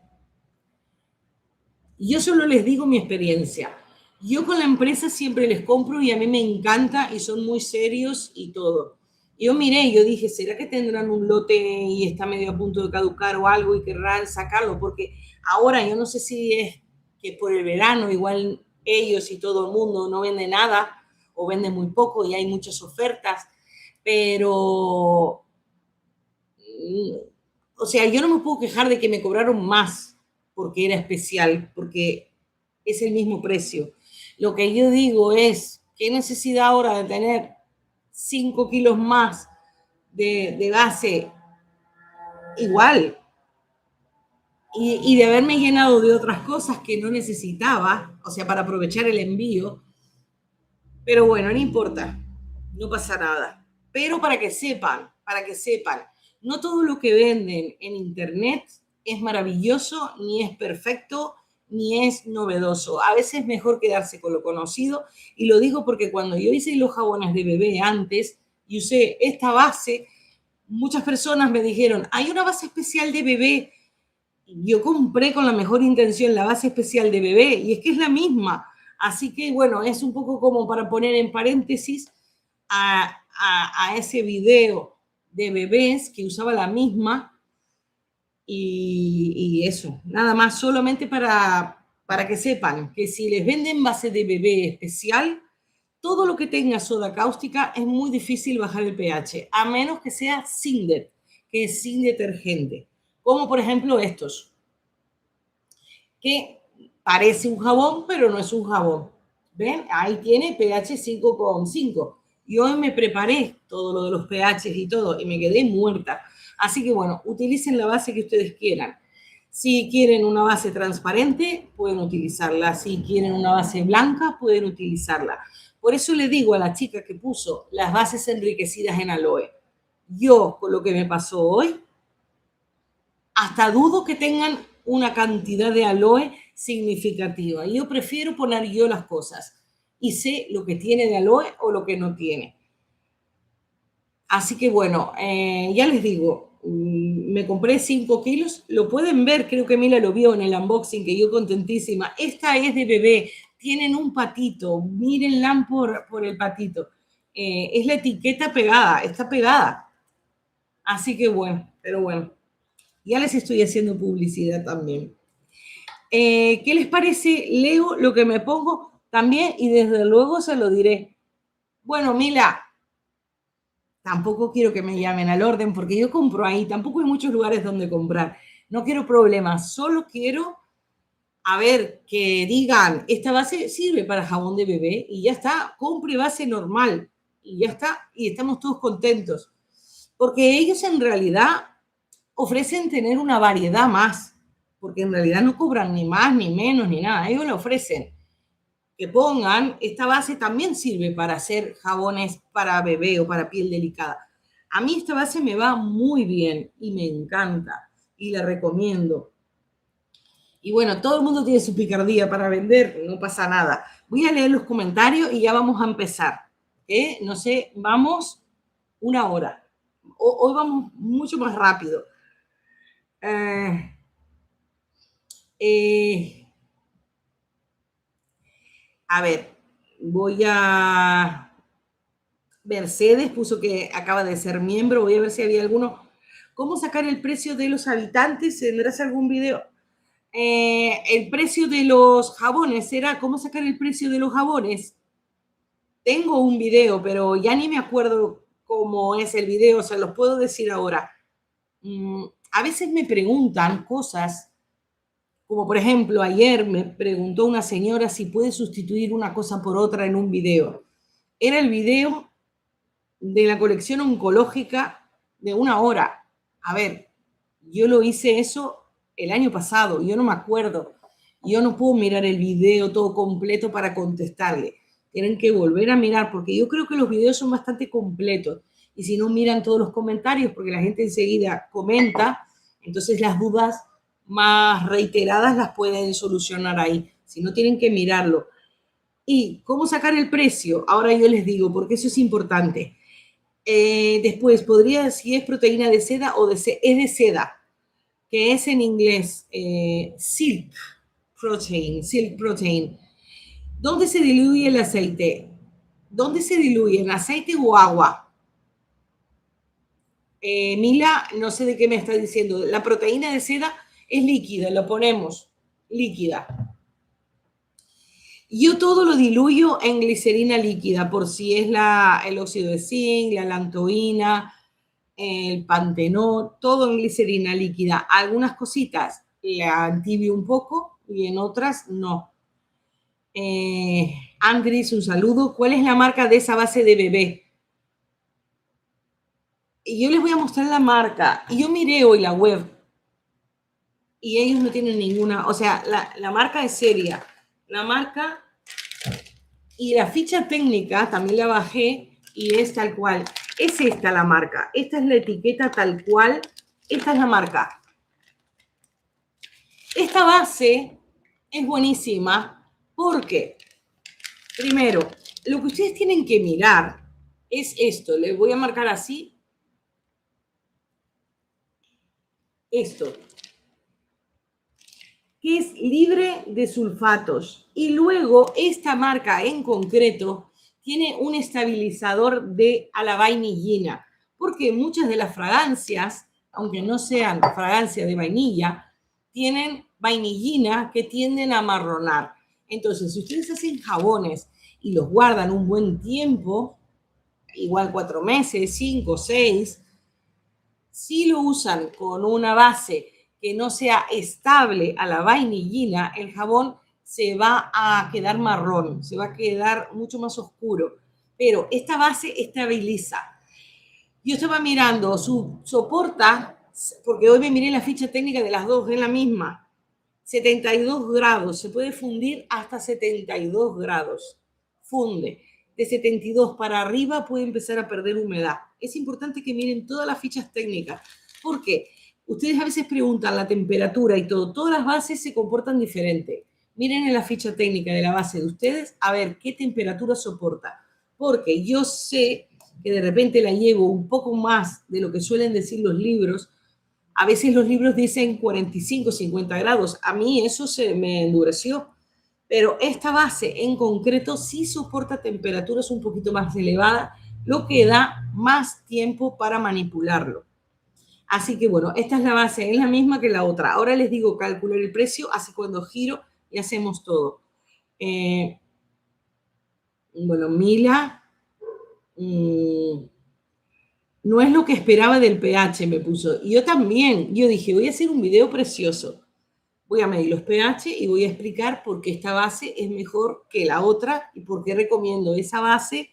Yo solo les digo mi experiencia. Yo con la empresa siempre les compro y a mí me encanta y son muy serios y todo. Yo miré, yo dije, ¿será que tendrán un lote y está medio a punto de caducar o algo y querrán sacarlo? Porque ahora yo no sé si es que por el verano igual ellos y todo el mundo no venden nada o venden muy poco y hay muchas ofertas, pero, o sea, yo no me puedo quejar de que me cobraron más porque era especial, porque es el mismo precio. Lo que yo digo es, ¿qué necesidad ahora de tener 5 kilos más de base igual? Y de haberme llenado de otras cosas que no necesitaba, o sea, para aprovechar el envío. Pero bueno, no importa, no pasa nada. Pero para que sepan, no todo lo que venden en internet es maravilloso, ni es perfecto, ni es novedoso. A veces es mejor quedarse con lo conocido. Y lo digo porque cuando yo hice los jabones de bebé antes y usé esta base, muchas personas me dijeron, hay una base especial de bebé. Yo compré con la mejor intención la base especial de bebé y es que es la misma. Así que bueno, es un poco como para poner en paréntesis a ese video de bebés que usaba la misma y eso, nada más, solamente para que sepan que si les venden base de bebé especial, todo lo que tenga soda cáustica es muy difícil bajar el pH, a menos que sea Sindet, que es sin detergente, como por ejemplo estos, que parece un jabón, pero no es un jabón. ¿Ven? Ahí tiene pH 5,5. Y hoy me preparé todo lo de los pH y todo y me quedé muerta. Así que bueno, utilicen la base que ustedes quieran. Si quieren una base transparente, pueden utilizarla. Si quieren una base blanca, pueden utilizarla. Por eso le digo a la chica que puso las bases enriquecidas en aloe, yo con lo que me pasó hoy, hasta dudo que tengan una cantidad de aloe significativa. Yo prefiero poner yo las cosas y sé lo que tiene de aloe o lo que no tiene. Así que bueno, ya les digo, me compré 5 kilos, lo pueden ver, creo que Mila lo vio en el unboxing, que yo contentísima. Esta es de bebé, tienen un patito, mírenla por el patito. Es la etiqueta pegada, está pegada. Así que bueno, pero bueno, ya les estoy haciendo publicidad también. ¿Qué les parece? Leo lo que me pongo también y desde luego se lo diré. Bueno, Mila, tampoco quiero que me llamen al orden porque yo compro ahí, tampoco hay muchos lugares donde comprar. No quiero problemas, solo quiero, a ver, que digan, esta base sirve para jabón de bebé y ya está, compre base normal y ya está, y estamos todos contentos. Porque ellos en realidad ofrecen tener una variedad más, porque en realidad no cobran ni más, ni menos, ni nada. Ellos le ofrecen que pongan, esta base también sirve para hacer jabones para bebé o para piel delicada. A mí esta base me va muy bien y me encanta y la recomiendo. Y bueno, todo el mundo tiene su picardía para vender, no pasa nada. Voy a leer los comentarios y ya vamos a empezar. No sé, vamos una hora. Hoy vamos mucho más rápido. A ver, voy a... Mercedes puso que acaba de ser miembro. Voy a ver si había alguno. ¿Cómo sacar el precio de los habitantes? ¿Tendrás algún video? El precio de los jabones, ¿será? ¿Cómo sacar el precio de los jabones? Tengo un video, pero ya ni me acuerdo cómo es el video. O sea, los puedo decir ahora. A veces me preguntan cosas, como por ejemplo, ayer me preguntó una señora si puede sustituir una cosa por otra en un video. Era el video de la colección oncológica de 1 hora. A ver, yo lo hice eso el año pasado, yo no me acuerdo. Yo no puedo mirar el video todo completo para contestarle. Tienen que volver a mirar, porque yo creo que los videos son bastante completos. Y si no, miran todos los comentarios, porque la gente enseguida comenta, entonces las dudas más reiteradas las pueden solucionar ahí. Si no, tienen que mirarlo. ¿Y cómo sacar el precio? Ahora yo les digo, porque eso es importante. Después, podría, si es proteína de seda o es de seda, que es en inglés silk protein. ¿Dónde se diluye el aceite? ¿Dónde se diluye? ¿En aceite o agua? Mila, no sé de qué me está diciendo. La proteína de seda es líquida, lo ponemos líquida. Yo todo lo diluyo en glicerina líquida, por si es el óxido de zinc, la lantoína, el pantenol, todo en glicerina líquida. Algunas cositas la entibio un poco y en otras no. Andrés, un saludo. ¿Cuál es la marca de esa base de bebé? Y yo les voy a mostrar la marca. Y yo miré hoy la web y ellos no tienen ninguna, o sea, la marca es seria. La marca y la ficha técnica también la bajé y es tal cual. Es esta la marca. Esta es la etiqueta tal cual. Esta es la marca. Esta base es buenísima porque, primero, lo que ustedes tienen que mirar es esto. Les voy a marcar así. Esto, que es libre de sulfatos. Y luego esta marca en concreto tiene un estabilizador a la vainillina, porque muchas de las fragancias, aunque no sean fragancias de vainilla, tienen vainillina que tienden a amarronar. Entonces, si ustedes hacen jabones y los guardan un buen tiempo, igual 4 meses, 5, 6, si lo usan con una base que no sea estable a la vainillina, el jabón se va a quedar marrón, se va a quedar mucho más oscuro. Pero esta base estabiliza. Yo estaba mirando, soporta, porque hoy me miré la ficha técnica de las dos, es la misma, 72 grados, se puede fundir hasta 72 grados, funde. De 72 para arriba puede empezar a perder humedad. Es importante que miren todas las fichas técnicas, porque ustedes a veces preguntan la temperatura y todo, todas las bases se comportan diferente. Miren en la ficha técnica de la base de ustedes a ver qué temperatura soporta, porque yo sé que de repente la llevo un poco más de lo que suelen decir los libros. A veces los libros dicen 45, 50 grados. A mí eso se me endureció. Pero esta base en concreto sí soporta temperaturas un poquito más elevadas, lo que da más tiempo para manipularlo. Así que bueno, esta es la base, es la misma que la otra. Ahora les digo calcular el precio, así cuando giro y hacemos todo. Bueno, Mila, no es lo que esperaba del pH, me puso. Y yo también, yo dije, voy a hacer un video precioso. Voy a medir los pH y voy a explicar por qué esta base es mejor que la otra y por qué recomiendo esa base,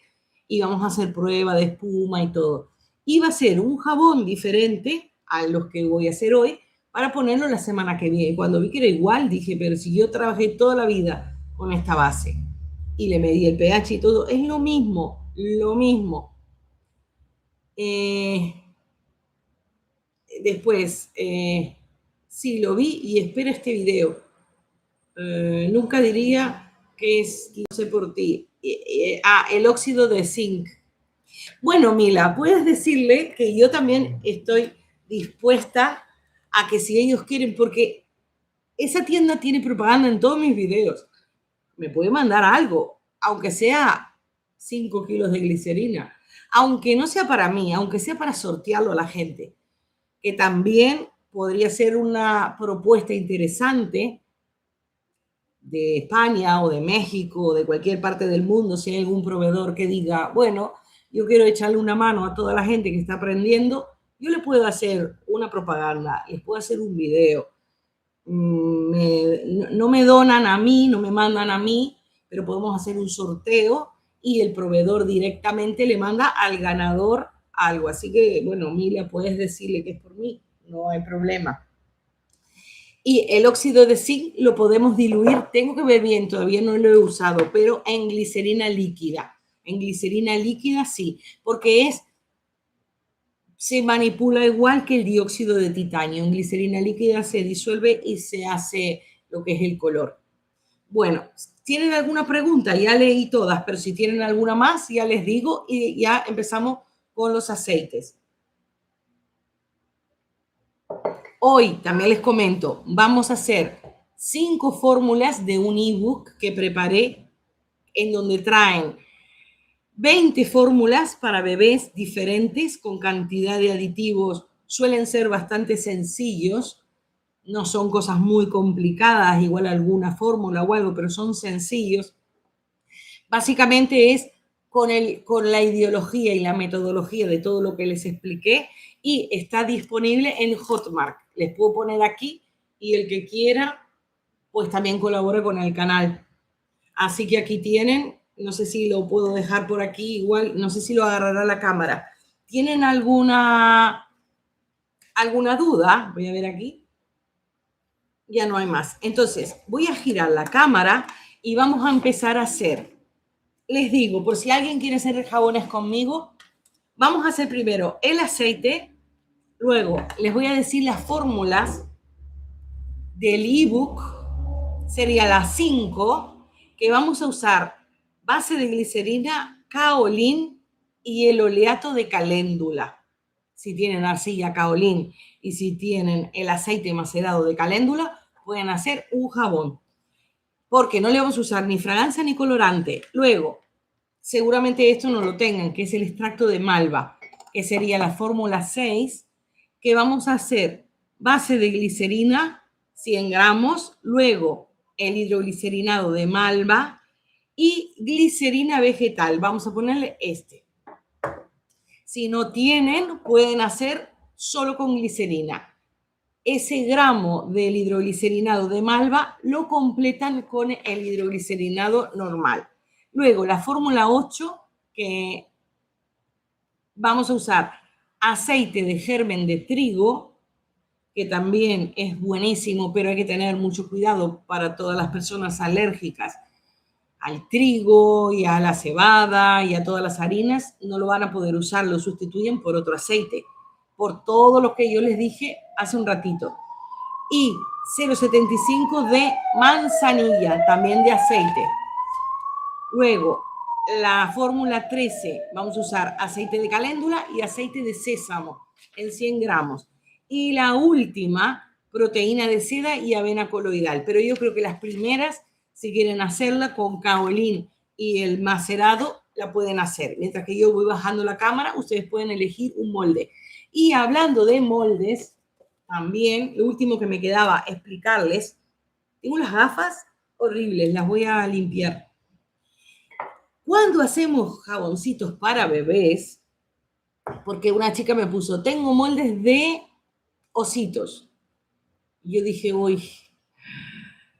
y vamos a hacer prueba de espuma y todo. Y va a ser un jabón diferente a los que voy a hacer hoy para ponerlo la semana que viene. Cuando vi que era igual, dije, pero si yo trabajé toda la vida con esta base y le medí el pH y todo, es lo mismo, lo mismo. Después, sí, lo vi y espero este video. Nunca diría que es, no sé por ti. El óxido de zinc. Bueno, Mila, puedes decirle que yo también estoy dispuesta a que si ellos quieren, porque esa tienda tiene propaganda en todos mis videos, me puede mandar algo, aunque sea 5 kilos de glicerina, aunque no sea para mí, aunque sea para sortearlo a la gente, que también podría ser una propuesta interesante de España o de México o de cualquier parte del mundo. Si hay algún proveedor que diga, bueno, yo quiero echarle una mano a toda la gente que está aprendiendo, yo le puedo hacer una propaganda, les puedo hacer un video. No me donan a mí, no me mandan a mí, pero podemos hacer un sorteo y el proveedor directamente le manda al ganador algo. Así que, bueno, Milia, puedes decirle que es por mí, no hay problema. Y el óxido de zinc lo podemos diluir, tengo que ver bien, todavía no lo he usado, pero en glicerina líquida. En glicerina líquida sí, porque se manipula igual que el dióxido de titanio. En glicerina líquida se disuelve y se hace lo que es el color. Bueno, ¿tienen alguna pregunta? Ya leí todas, pero si tienen alguna más, ya les digo y ya empezamos con los aceites. Hoy también les comento, vamos a hacer 5 fórmulas de un ebook que preparé en donde traen 20 fórmulas para bebés diferentes con cantidad de aditivos. Suelen ser bastante sencillos, no son cosas muy complicadas, igual alguna fórmula o algo, pero son sencillos. Básicamente es con la ideología y la metodología de todo lo que les expliqué y está disponible en Hotmart. Les puedo poner aquí y el que quiera, pues también colabora con el canal. Así que aquí tienen, no sé si lo puedo dejar por aquí, igual, no sé si lo agarrará la cámara. ¿Tienen alguna duda? Voy a ver aquí. Ya no hay más. Entonces, voy a girar la cámara y vamos a empezar a hacer. Les digo, por si alguien quiere hacer jabones conmigo, vamos a hacer primero el aceite, luego les voy a decir las fórmulas del ebook, sería las 5, que vamos a usar base de glicerina, kaolín y el oleato de caléndula. Si tienen arcilla kaolín y si tienen el aceite macerado de caléndula, pueden hacer un jabón. Porque no le vamos a usar ni fragancia ni colorante. Luego, seguramente esto no lo tengan, que es el extracto de malva, que sería la fórmula 6, que vamos a hacer base de glicerina, 100 gramos, luego el hidroglicerinado de malva y glicerina vegetal. Vamos a ponerle este. Si no tienen, pueden hacer solo con glicerina. Ese gramo del hidroglicerinado de malva lo completan con el hidroglicerinado normal. Luego, la fórmula 8, que vamos a usar aceite de germen de trigo, que también es buenísimo, pero hay que tener mucho cuidado para todas las personas alérgicas al trigo y a la cebada y a todas las harinas, no lo van a poder usar, lo sustituyen por otro aceite, por todo lo que yo les dije hace un ratito. Y 0,75 de manzanilla, también de aceite. Luego, la fórmula 13, vamos a usar aceite de caléndula y aceite de sésamo en 100 gramos. Y la última, proteína de seda y avena coloidal. Pero yo creo que las primeras, si quieren hacerla con kaolín y el macerado, la pueden hacer. Mientras que yo voy bajando la cámara, ustedes pueden elegir un molde. Y hablando de moldes, también, lo último que me quedaba explicarles, tengo las gafas horribles, las voy a limpiar. Cuando hacemos jaboncitos para bebés, porque una chica me puso, tengo moldes de ositos. Y yo dije, uy,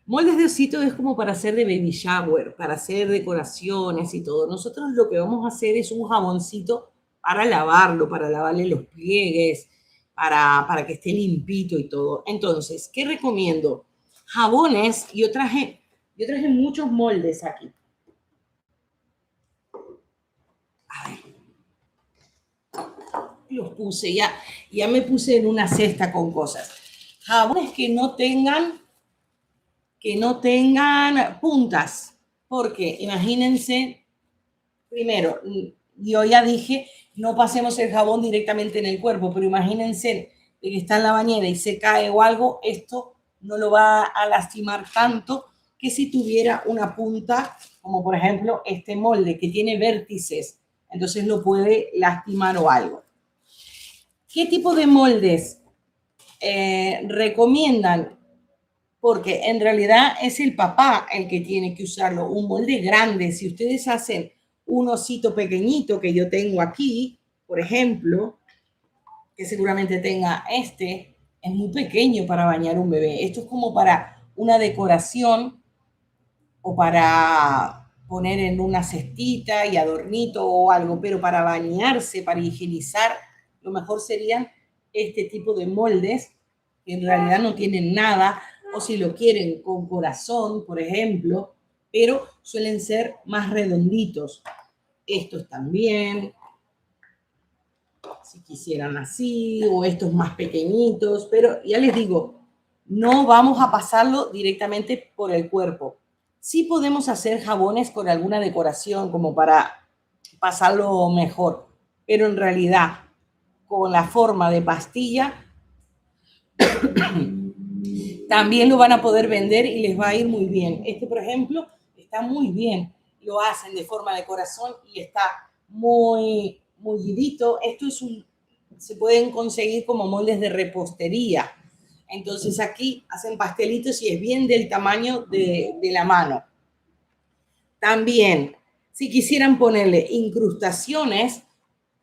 moldes de ositos es como para hacer de baby shower, para hacer decoraciones y todo. Nosotros lo que vamos a hacer es un jaboncito para lavarlo, para lavarle los pliegues, para que esté limpito y todo. Entonces, ¿qué recomiendo? Jabones, yo traje muchos moldes aquí. A ver. Los puse, ya me puse en una cesta con cosas. Jabones que no tengan puntas, porque imagínense, primero, yo ya dije, no pasemos el jabón directamente en el cuerpo, pero imagínense que está en la bañera y se cae o algo, esto no lo va a lastimar tanto que si tuviera una punta, como por ejemplo este molde que tiene vértices, entonces lo puede lastimar o algo. ¿Qué tipo de moldes recomiendan? Porque en realidad es el papá el que tiene que usarlo. Un molde grande, si ustedes hacen un osito pequeñito que yo tengo aquí, por ejemplo, que seguramente tenga este, es muy pequeño para bañar un bebé. Esto es como para una decoración o para poner en una cestita y adornito o algo, pero para bañarse, para higienizar, lo mejor serían este tipo de moldes que en realidad no tienen nada, o si lo quieren con corazón, por ejemplo, pero suelen ser más redonditos. Estos también, si quisieran así, o estos más pequeñitos, pero ya les digo, no vamos a pasarlo directamente por el cuerpo. Sí podemos hacer jabones con alguna decoración como para pasarlo mejor, pero en realidad con la forma de pastilla también lo van a poder vender y les va a ir muy bien. Este, por ejemplo, está muy bien. Lo hacen de forma de corazón y está muy mullidito. Esto es se pueden conseguir como moldes de repostería. Entonces aquí hacen pastelitos y es bien del tamaño de la mano. También Si quisieran ponerle incrustaciones,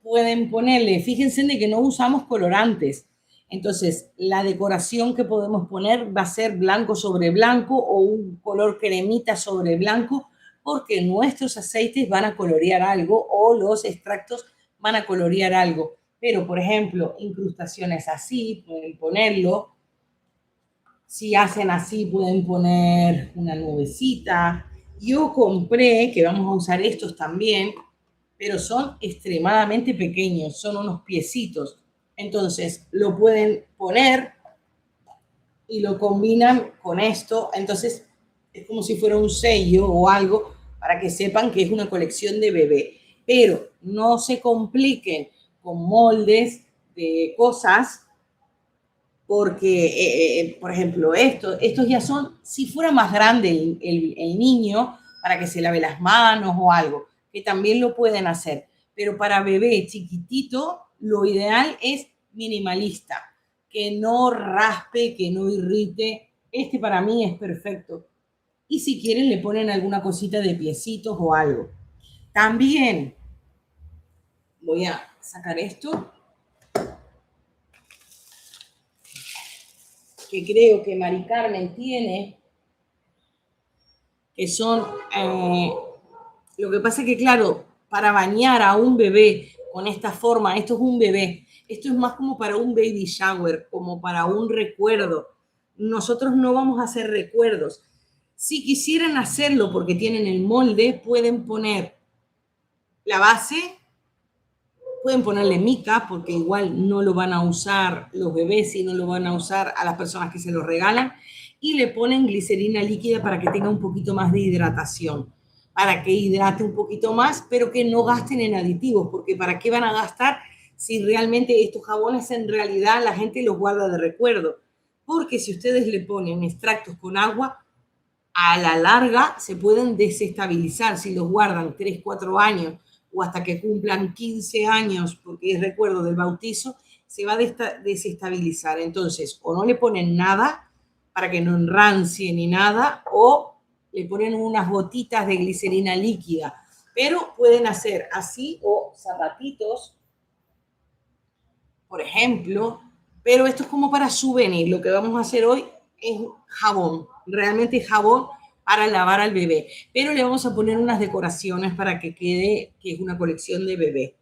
pueden ponerle, fíjense de que no usamos colorantes. Entonces, la decoración que podemos poner va a ser blanco sobre blanco o un color cremita sobre blanco, porque nuestros aceites van a colorear algo o los extractos van a colorear algo. Pero, por ejemplo, incrustaciones así, pueden ponerlo. Si hacen así, pueden poner una nubecita. Yo compré, que vamos a usar estos también, pero son extremadamente pequeños, son unos piecitos. Entonces, lo pueden poner y lo combinan con esto. Entonces, es como si fuera un sello o algo para que sepan que es una colección de bebé. Pero no se compliquen con moldes de cosas porque, por ejemplo, estos ya son, si fuera más grande el niño, para que se lave las manos o algo, que también lo pueden hacer. Pero para bebé chiquitito, lo ideal es minimalista, que no raspe, que no irrite. Este para mí es perfecto. Y si quieren, le ponen alguna cosita de piecitos o algo. También voy a sacar esto, que creo que Mari Carmen tiene, que son, lo que pasa es que, claro, para bañar a un bebé con esta forma, esto es un bebé, esto es más como para un baby shower, como para un recuerdo. Nosotros no vamos a hacer recuerdos. Si quisieran hacerlo porque tienen el molde, pueden poner la base, pueden ponerle mica, porque igual no lo van a usar los bebés y no lo van a usar a las personas que se lo regalan, y le ponen glicerina líquida para que tenga un poquito más de hidratación, para que hidrate un poquito más, pero que no gasten en aditivos, porque ¿para qué van a gastar si realmente estos jabones en realidad la gente los guarda de recuerdo? Porque si ustedes le ponen extractos con agua, a la larga se pueden desestabilizar si los guardan 3, 4 años o hasta que cumplan 15 años, porque es recuerdo del bautizo, se va a desestabilizar. Entonces, o no le ponen nada para que no enrancie ni nada, o le ponen unas gotitas de glicerina líquida. Pero pueden hacer así o zapatitos, por ejemplo, pero esto es como para souvenir. Lo que vamos a hacer hoy es jabón, realmente jabón para lavar al bebé, pero le vamos a poner unas decoraciones para que quede que es una colección de bebé.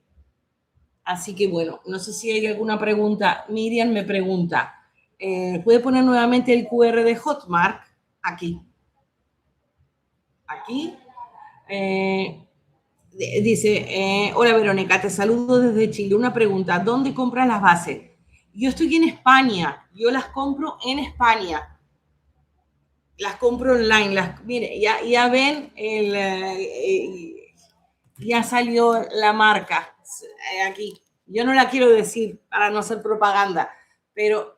Así que bueno, no sé si hay alguna pregunta. Miriam me pregunta, ¿puede poner nuevamente el QR de Hotmart? Aquí. Aquí. Dice, hola Verónica, te saludo desde Chile. Una pregunta, ¿dónde compras las bases? Yo estoy en España, yo las compro en España, las compro online. Mire, ya ven, ya salió la marca aquí. Yo no la quiero decir para no hacer propaganda, pero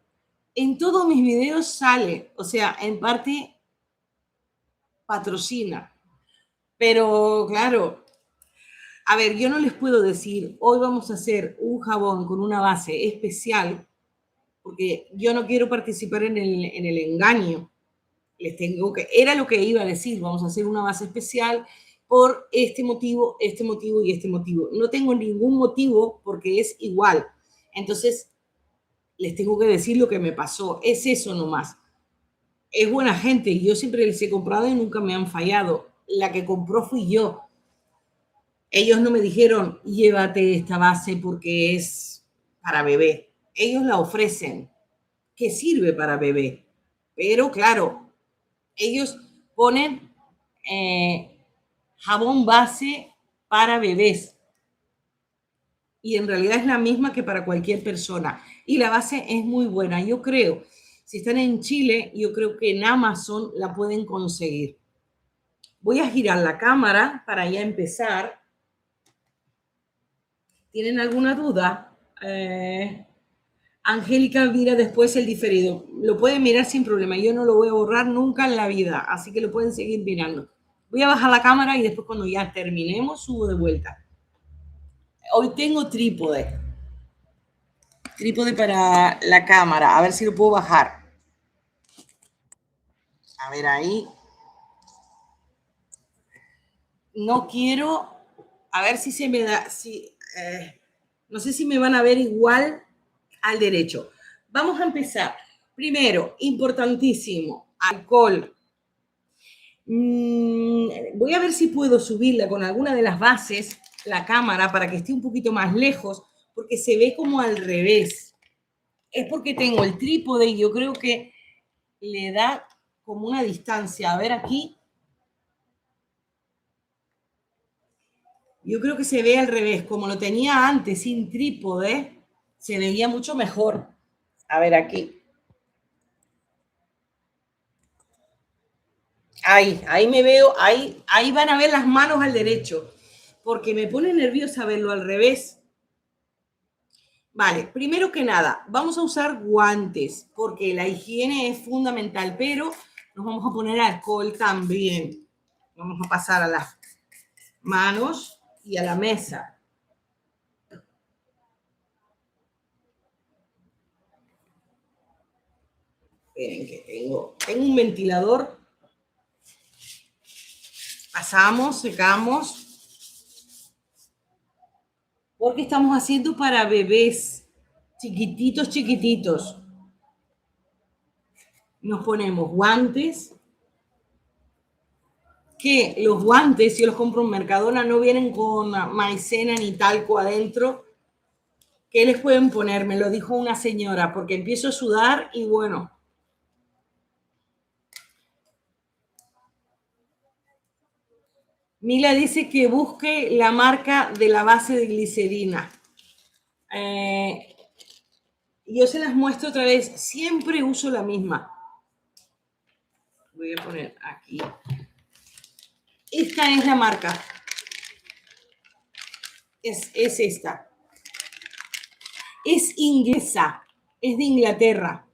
en todos mis videos sale, o sea, en parte patrocina. Pero claro, a ver, yo no les puedo decir, hoy vamos a hacer un jabón con una base especial, porque yo no quiero participar en el engaño. Les tengo que, era lo que iba a decir, vamos a hacer una base especial por este motivo y este motivo. No tengo ningún motivo porque es igual. Entonces, les tengo que decir lo que me pasó. Es eso nomás. Es buena gente y yo siempre les he comprado y nunca me han fallado. La que compró fui yo. Ellos no me dijeron, llévate esta base porque es para bebé. Ellos la ofrecen, que sirve para bebé. Pero claro, ellos ponen jabón base para bebés. Y en realidad es la misma que para cualquier persona. Y la base es muy buena. Yo creo, si están en Chile, yo creo que en Amazon la pueden conseguir. Voy a girar la cámara para ya empezar. ¿Tienen alguna duda? Angélica mira después el diferido. Lo pueden mirar sin problema. Yo no lo voy a borrar nunca en la vida, así que lo pueden seguir mirando. Voy a bajar la cámara y después cuando ya terminemos subo de vuelta. Hoy tengo trípode. Trípode para la cámara. A ver si lo puedo bajar. A ver ahí. no quiero, a ver si se me da, no sé si me van a ver igual al derecho. Vamos a empezar. Primero, importantísimo, alcohol. Voy a ver si puedo subirla con alguna de las bases, la cámara, para que esté un poquito más lejos, porque se ve como al revés. Es porque tengo el trípode y yo creo que le da como una distancia. A ver aquí. Yo creo que se ve al revés. Como lo tenía antes sin trípode, se veía mucho mejor. A ver aquí. Ahí me veo, ahí van a ver las manos al derecho, porque me pone nerviosa verlo al revés. Vale, primero que nada, vamos a usar guantes, porque la higiene es fundamental, pero nos vamos a poner alcohol también. Vamos a pasar a las manos y a la mesa. Esperen que tengo un ventilador. Pasamos, secamos. Porque estamos haciendo para bebés chiquititos, chiquititos. Nos ponemos guantes, que los guantes, si yo los compro en Mercadona, no vienen con maicena ni talco adentro. ¿Qué les pueden poner? Me lo dijo una señora, porque empiezo a sudar y bueno. Mila dice que busque la marca de la base de glicerina. Yo se las muestro otra vez. Siempre uso la misma. Voy a poner aquí. Esta es la marca. Es esta. Es inglesa. Es de Inglaterra.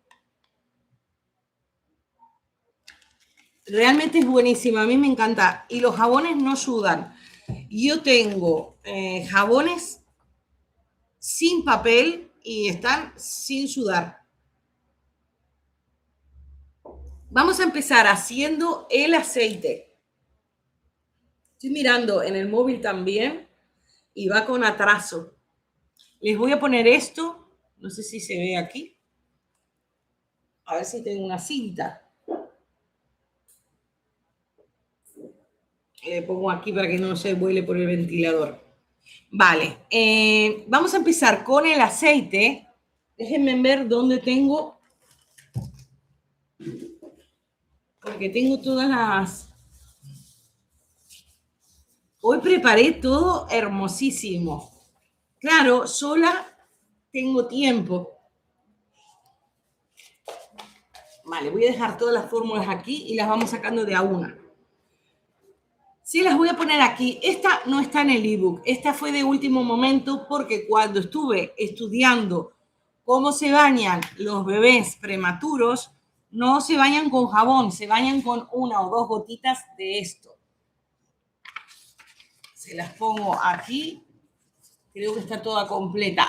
Realmente es buenísima, a mí me encanta. Y los jabones no sudan. Yo tengo jabones sin papel y están sin sudar. Vamos a empezar haciendo el aceite. Estoy mirando en el móvil también y va con atraso. Les voy a poner esto, no sé si se ve aquí. A ver si tengo una cinta. Le pongo aquí para que no se vuele por el ventilador. Vale, vamos a empezar con el aceite. Déjenme ver dónde tengo, porque tengo todas las... Hoy preparé todo hermosísimo. Claro, sola tengo tiempo. Vale, voy a dejar todas las fórmulas aquí y las vamos sacando de a una. Sí, las voy a poner aquí. Esta no está en el ebook. Esta fue de último momento porque cuando estuve estudiando cómo se bañan los bebés prematuros, no se bañan con jabón, se bañan con una o dos gotitas de esto. Se las pongo aquí. Creo que está toda completa.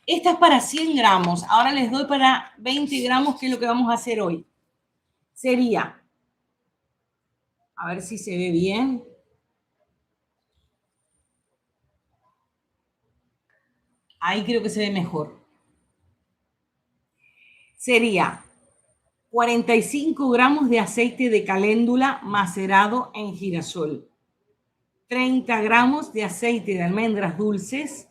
Esta es para 100 gramos. Ahora les doy para 20 gramos, que es lo que vamos a hacer hoy. Sería, a ver si se ve bien. Ahí creo que se ve mejor. Sería 45 gramos de aceite de caléndula macerado en girasol. 30 gramos de aceite de almendras dulces.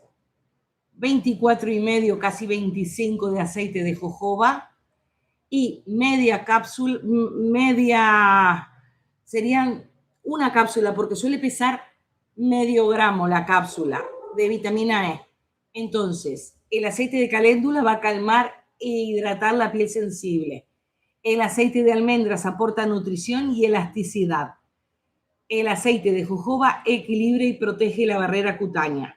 24 y medio, casi 25 de aceite de jojoba. Y media cápsula, serían una cápsula, porque suele pesar medio gramo la cápsula de vitamina E. Entonces, el aceite de caléndula va a calmar e hidratar la piel sensible. El aceite de almendras aporta nutrición y elasticidad. El aceite de jojoba equilibra y protege la barrera cutánea.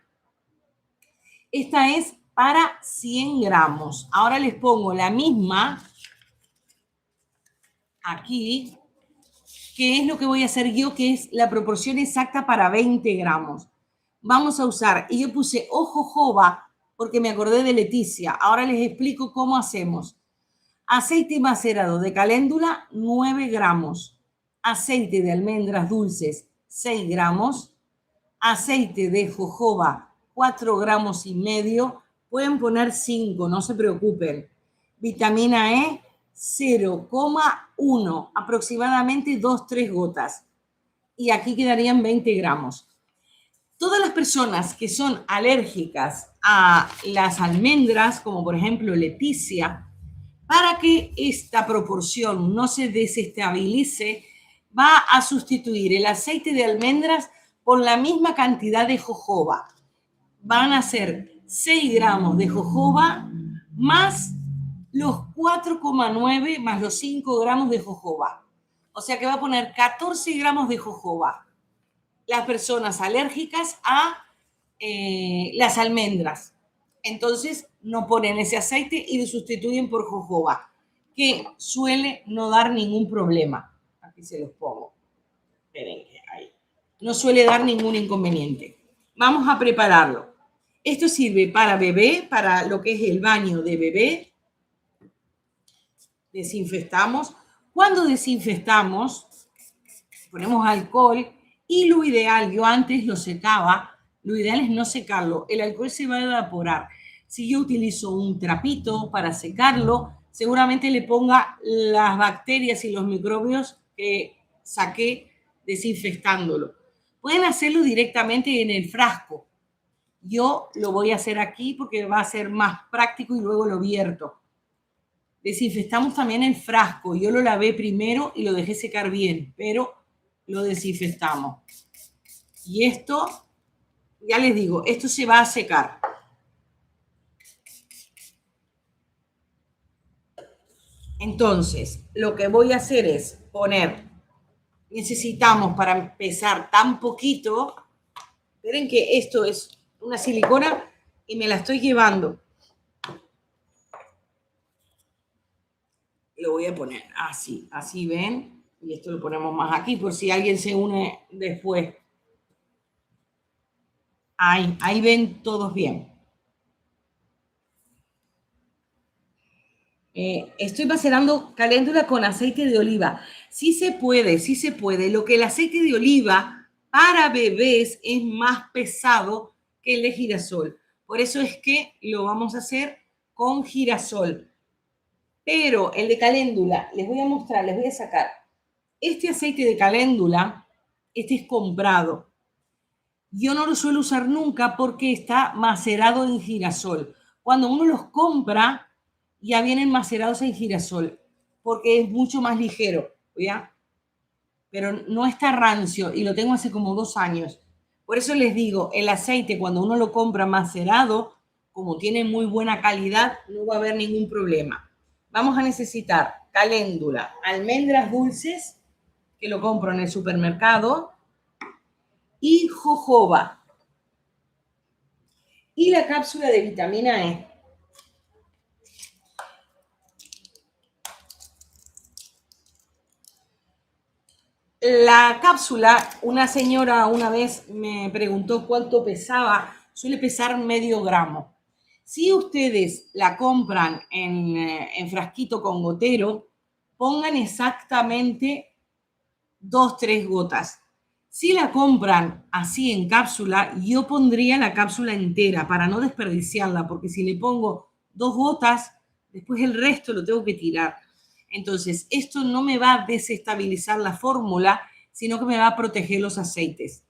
Esta es para 100 gramos. Ahora les pongo la misma aquí, que es lo que voy a hacer yo, que es la proporción exacta para 20 gramos. Vamos a usar, y yo puse jojoba porque me acordé de Leticia. Ahora les explico cómo hacemos. Aceite macerado de caléndula, 9 gramos. Aceite de almendras dulces, 6 gramos. Aceite de jojoba, 4 gramos y medio. Pueden poner 5, no se preocupen. Vitamina E, 0,1, aproximadamente 2-3 gotas. Y aquí quedarían 20 gramos. Todas las personas que son alérgicas a las almendras, como por ejemplo Leticia, para que esta proporción no se desestabilice, va a sustituir el aceite de almendras por la misma cantidad de jojoba. Van a ser 6 gramos de jojoba más los 4,9 más los 5 gramos de jojoba. O sea que va a poner 14 gramos de jojoba las personas alérgicas a las almendras. Entonces no ponen ese aceite y lo sustituyen por jojoba, que suele no dar ningún problema. Aquí se los pongo. Esperen, ahí. No suele dar ningún inconveniente. Vamos a prepararlo. Esto sirve para bebé, para lo que es el baño de bebé. Desinfectamos. Cuando desinfectamos, ponemos alcohol y lo ideal, yo antes lo secaba, lo ideal es no secarlo, el alcohol se va a evaporar. Si yo utilizo un trapito para secarlo, seguramente le ponga las bacterias y los microbios que saqué desinfectándolo. Pueden hacerlo directamente en el frasco. Yo lo voy a hacer aquí porque va a ser más práctico y luego lo vierto. Desinfectamos también el frasco. Yo lo lavé primero y lo dejé secar bien, pero lo desinfectamos. Y esto, ya les digo, esto se va a secar. Entonces, lo que voy a hacer es poner, necesitamos para empezar tan poquito, esperen que esto es una silicona y me la estoy llevando. Lo voy a poner así, así ven, y esto lo ponemos más aquí por si alguien se une después. Ahí ven todos bien. Estoy macerando caléndula con aceite de oliva. Sí se puede, sí se puede. Lo que el aceite de oliva para bebés es más pesado que el de girasol. Por eso es que lo vamos a hacer con girasol. Pero el de caléndula, les voy a mostrar, les voy a sacar. Este aceite de caléndula, este es comprado. Yo no lo suelo usar nunca porque está macerado en girasol. Cuando uno los compra, ya vienen macerados en girasol, porque es mucho más ligero, ¿ya? Pero no está rancio y lo tengo hace como 2 años. Por eso les digo, el aceite cuando uno lo compra macerado, como tiene muy buena calidad, no va a haber ningún problema. Vamos a necesitar caléndula, almendras dulces, que lo compro en el supermercado, y jojoba. Y la cápsula de vitamina E. La cápsula, una señora una vez me preguntó cuánto pesaba, suele pesar medio gramo. Si ustedes la compran en frasquito con gotero, pongan exactamente 2-3 gotas. Si la compran así en cápsula, yo pondría la cápsula entera para no desperdiciarla, porque si le pongo 2 gotas, después el resto lo tengo que tirar. Entonces, esto no me va a desestabilizar la fórmula, sino que me va a proteger los aceites.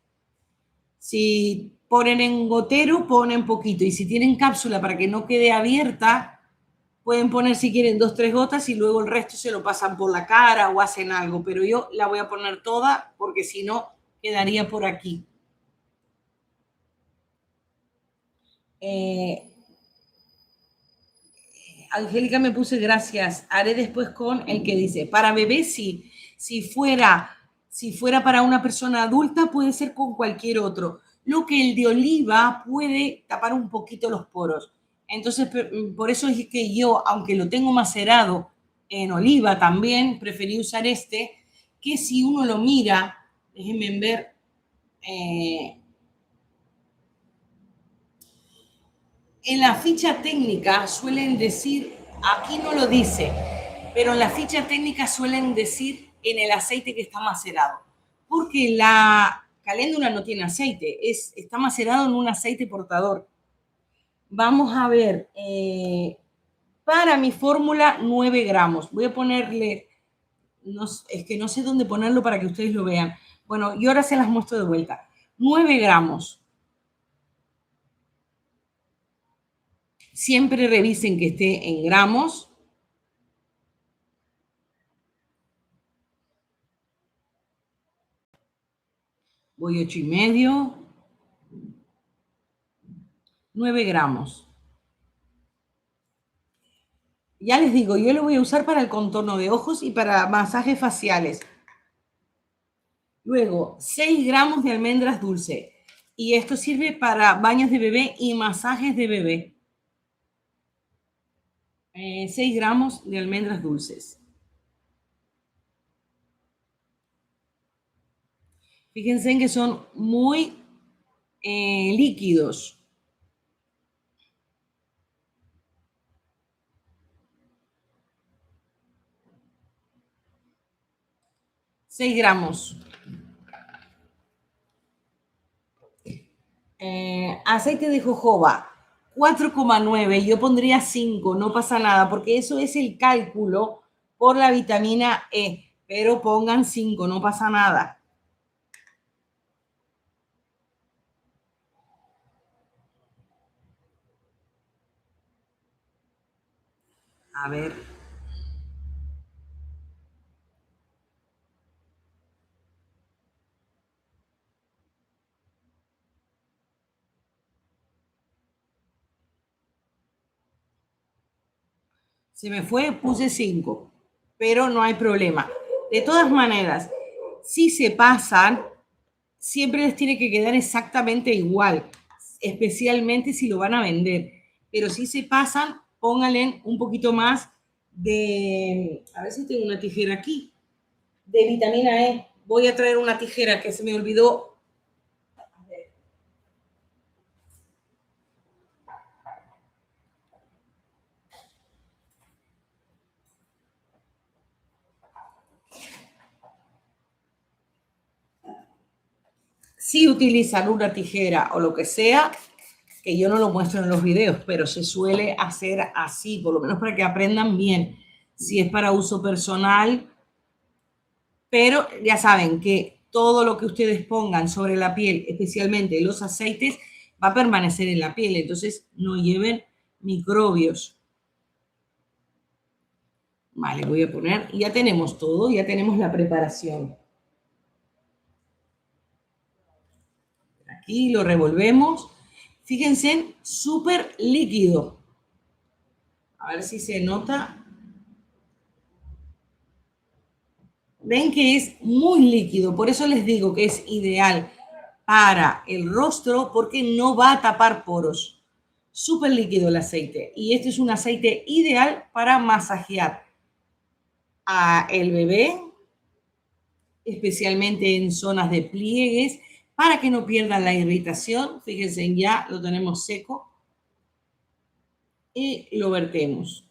Si ponen en gotero, ponen poquito. Y si tienen cápsula para que no quede abierta, pueden poner si quieren 2-3 gotas y luego el resto se lo pasan por la cara o hacen algo. Pero yo la voy a poner toda porque si no, quedaría por aquí. Angélica me puse gracias. Haré después con el que dice, para bebés sí. Si fuera para una persona adulta, puede ser con cualquier otro. Lo que el de oliva puede tapar un poquito los poros. Entonces, por eso es que yo, aunque lo tengo macerado en oliva también, preferí usar este, que si uno lo mira, déjenme ver, en la ficha técnica suelen decir, aquí no lo dice, pero en la ficha técnica suelen decir en el aceite que está macerado. Porque caléndula no tiene aceite, está macerado en un aceite portador. Vamos a ver, para mi fórmula 9 gramos. Voy a ponerle, no, es que no sé dónde ponerlo para que ustedes lo vean. Bueno, y ahora se las muestro de vuelta. 9 gramos. Siempre revisen que esté en gramos. Voy 8,5. 9 gramos. Ya les digo, yo lo voy a usar para el contorno de ojos y para masajes faciales. Luego, 6 gramos de almendras dulces. Y esto sirve para baños de bebé y masajes de bebé. 6 gramos de almendras dulces. Fíjense en que son muy líquidos. $6 gramos. Aceite de jojoba, 4,9. Yo pondría 5, no pasa nada, porque eso es el cálculo por la vitamina E. Pero pongan 5, no pasa nada. A ver. Se me fue, puse 5, pero no hay problema. De todas maneras, si se pasan, siempre les tiene que quedar exactamente igual, especialmente si lo van a vender. Pero si se pasan, pónganle un poquito más de, a ver si tengo una tijera aquí, de vitamina E. Voy a traer una tijera que se me olvidó. Si utilizan una tijera o lo que sea, que yo no lo muestro en los videos, pero se suele hacer así, por lo menos para que aprendan bien. Si es para uso personal, pero ya saben que todo lo que ustedes pongan sobre la piel, especialmente los aceites, va a permanecer en la piel, entonces no lleven microbios. Vale, voy a poner, ya tenemos todo, ya tenemos la preparación. Aquí lo revolvemos. Fíjense, súper líquido. A ver si se nota. Ven que es muy líquido, por eso les digo que es ideal para el rostro porque no va a tapar poros. Súper líquido el aceite. Y este es un aceite ideal para masajear a el bebé, especialmente en zonas de pliegues, para que no pierdan la irritación. Fíjense, ya lo tenemos seco y lo vertemos.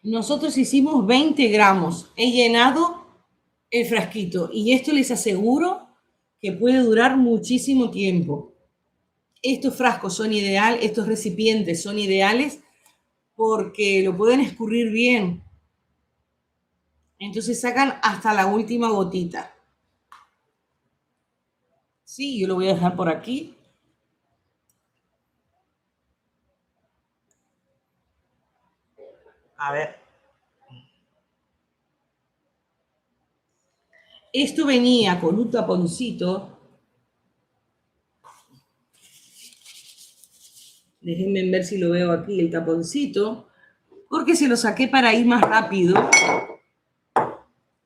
Nosotros hicimos 20 gramos. He llenado el frasquito y esto les aseguro que puede durar muchísimo tiempo. Estos frascos son ideales, estos recipientes son ideales porque lo pueden escurrir bien. Entonces sacan hasta la última gotita. Sí, yo lo voy a dejar por aquí. A ver. Esto venía con un taponcito. Déjenme ver si lo veo aquí, el taponcito. Porque se lo saqué para ir más rápido.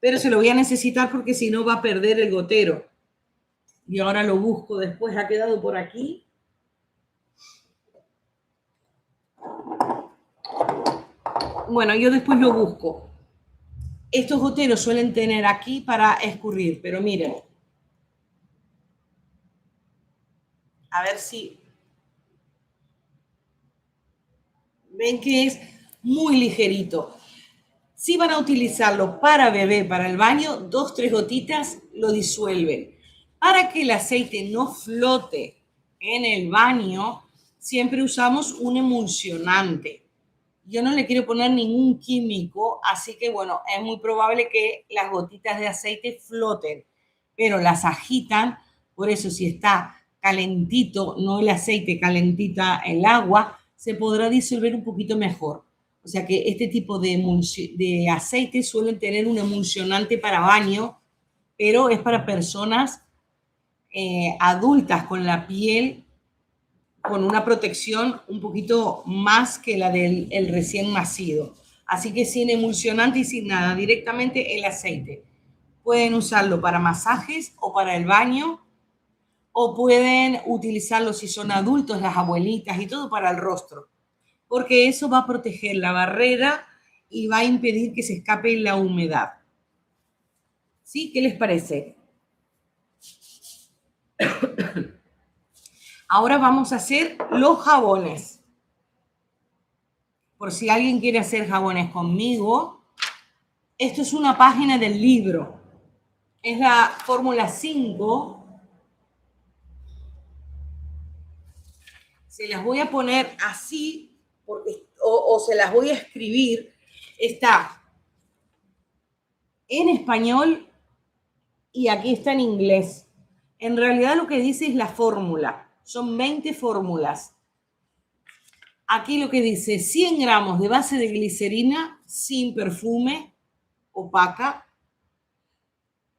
Pero se lo voy a necesitar porque si no va a perder el gotero. Y ahora lo busco después. Ha quedado por aquí. Bueno, yo después lo busco. Estos goteros suelen tener aquí para escurrir, pero miren. A ver si ven que es muy ligerito. Si van a utilizarlo para bebé, para el baño, 2, 3 gotitas lo disuelven. Para que el aceite no flote en el baño, siempre usamos un emulsionante. Yo no le quiero poner ningún químico, así que bueno, es muy probable que las gotitas de aceite floten, pero las agitan. Por eso, si está calentito, no el aceite, calentita el agua, se podrá disolver un poquito mejor. O sea que este tipo de aceite suelen tener un emulsionante para baño, pero es para personas adultas con la piel con una protección un poquito más que la del el recién nacido. Así que sin emulsionante y sin nada, directamente el aceite. Pueden usarlo para masajes o para el baño, o pueden utilizarlo si son adultos, las abuelitas y todo para el rostro, porque eso va a proteger la barrera y va a impedir que se escape la humedad. ¿Sí? ¿Qué les parece? Ahora vamos a hacer los jabones. Por si alguien quiere hacer jabones conmigo, esto es una página del libro. Es la fórmula 5. Se las voy a poner así porque, o se las voy a escribir. Está en español y aquí está en inglés. En realidad lo que dice es la fórmula. Son 20 fórmulas. Aquí lo que dice 100 gramos de base de glicerina sin perfume, opaca,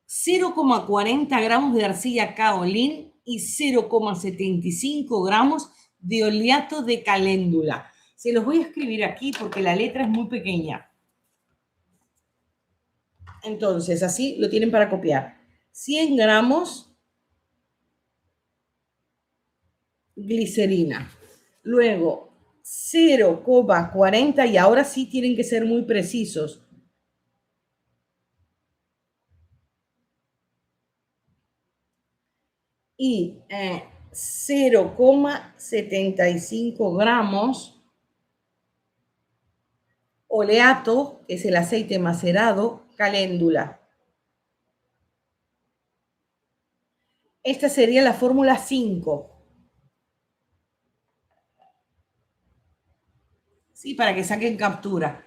0,40 gramos de arcilla kaolin y 0,75 gramos de oleato de caléndula. Se los voy a escribir aquí porque la letra es muy pequeña. Entonces, así lo tienen para copiar. 100 gramos glicerina. Luego, 0,40, y ahora sí tienen que ser muy precisos. Y 0,75 gramos oleato, que es el aceite macerado, caléndula. Esta sería la fórmula 5. ¿Sí? Para que saquen captura.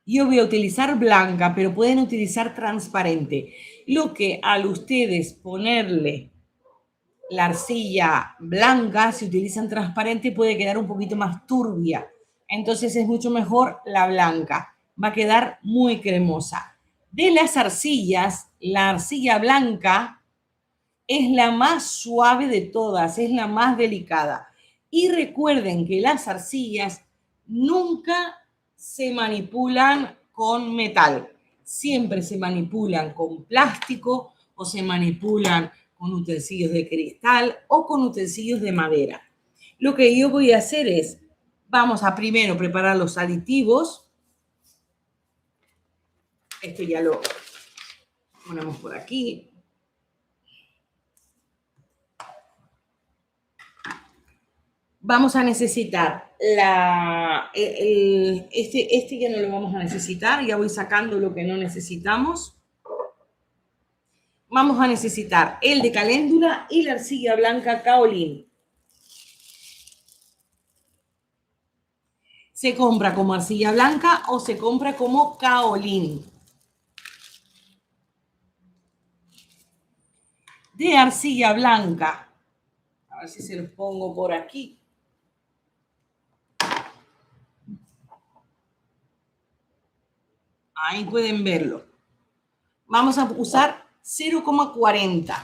Yo voy a utilizar blanca, pero pueden utilizar transparente. Lo que al ustedes ponerle la arcilla blanca, si utilizan transparente, puede quedar un poquito más turbia. Entonces es mucho mejor la blanca. Va a quedar muy cremosa. De las arcillas, la arcilla blanca es la más suave de todas, es la más delicada. Y recuerden que las arcillas nunca se manipulan con metal, siempre se manipulan con plástico o se manipulan con utensilios de cristal o con utensilios de madera. Lo que yo voy a hacer es, vamos a primero preparar los aditivos. Esto ya lo ponemos por aquí. Vamos a necesitar este ya no lo vamos a necesitar, ya voy sacando lo que no necesitamos. Vamos a necesitar el de caléndula y la arcilla blanca kaolin. Se compra como arcilla blanca o se compra como kaolin. De arcilla blanca, a ver si se los pongo por aquí. Ahí pueden verlo. Vamos a usar 0,40.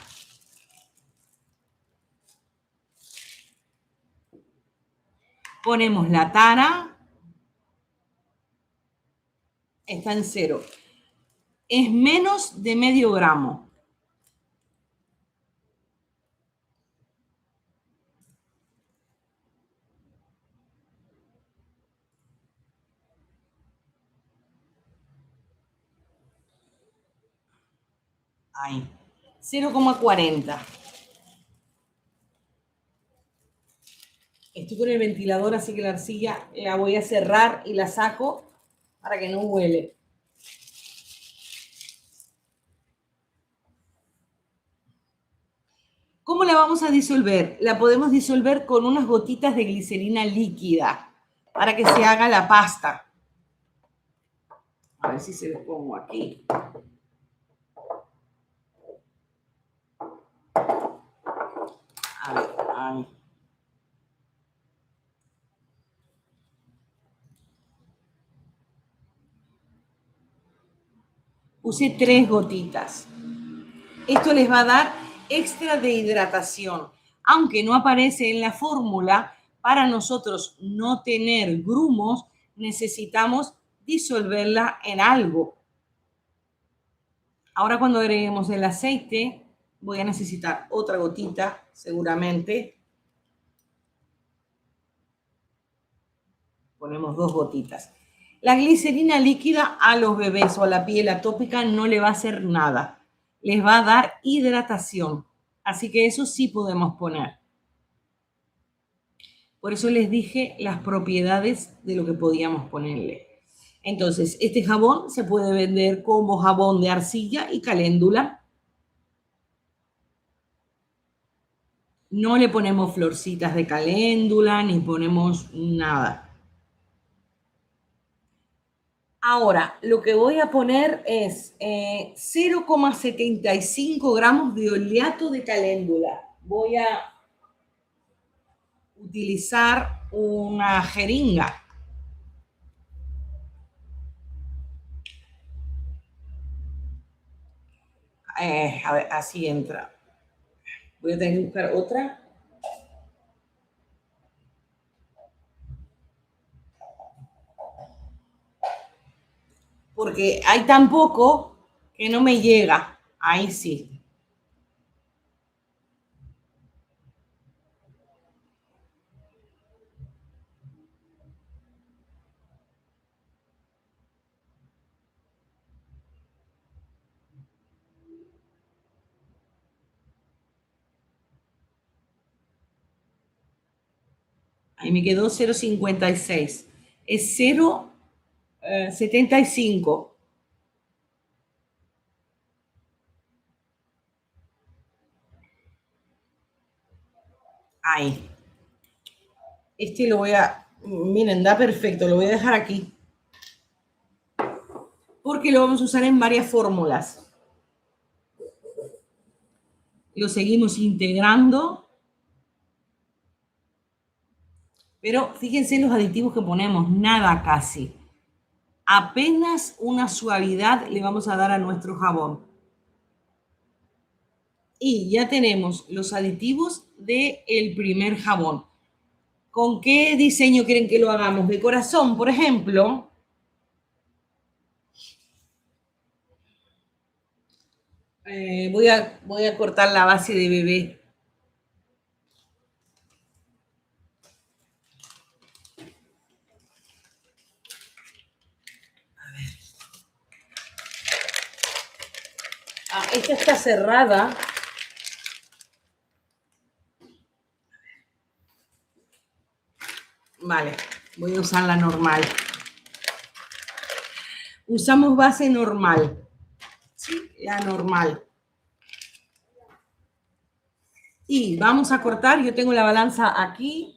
Ponemos la tara. Está en 0. Es menos de medio gramo. Ahí. 0,40. Estoy con el ventilador, así que la arcilla la voy a cerrar y la saco para que no huele. ¿Cómo la vamos a disolver? La podemos disolver con unas gotitas de glicerina líquida para que se haga la pasta. A ver si se lo pongo aquí. A ver, ahí. Puse 3 gotitas. Esto les va a dar extra de hidratación. Aunque no aparece en la fórmula, para nosotros no tener grumos, necesitamos disolverla en algo. Ahora cuando agreguemos el aceite, voy a necesitar otra gotita, seguramente. Ponemos 2 gotitas. La glicerina líquida a los bebés o a la piel atópica no le va a hacer nada. Les va a dar hidratación. Así que eso sí podemos poner. Por eso les dije las propiedades de lo que podíamos ponerle. Entonces, este jabón se puede vender como jabón de arcilla y caléndula. No le ponemos florcitas de caléndula ni ponemos nada. Ahora, lo que voy a poner es 0,75 gramos de oleato de caléndula. Voy a utilizar una jeringa. A ver, así entra. Voy a tener que buscar otra. Porque hay tan poco que no me llega. Ahí sí. Ahí me quedó 0,56. Es 0,75. Ahí. Este lo voy a... Miren, da perfecto. Lo voy a dejar aquí. Porque lo vamos a usar en varias fórmulas. Lo seguimos integrando. Pero fíjense en los aditivos que ponemos. Nada casi. Apenas una suavidad le vamos a dar a nuestro jabón. Y ya tenemos los aditivos del primer jabón. ¿Con qué diseño quieren que lo hagamos? De corazón, por ejemplo. Voy a cortar la base de bebé. A ver. Esta está cerrada. Vale, voy a usar la normal. Usamos base normal. Sí, la normal. Y vamos a cortar. Yo tengo la balanza aquí.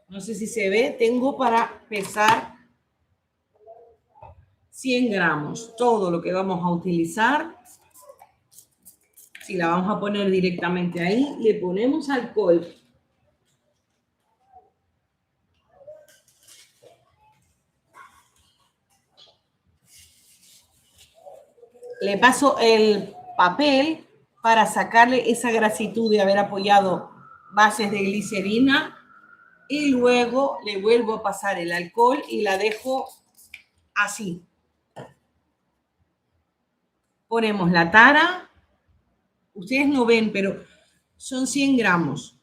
No sé si se ve. Tengo para pesar 100 gramos. Todo lo que vamos a utilizar. Si la vamos a poner directamente ahí, le ponemos alcohol. Le paso el papel para sacarle esa grasitud de haber apoyado bases de glicerina y luego le vuelvo a pasar el alcohol y la dejo así. Ponemos la tara. Ustedes no ven, pero son 100 gramos.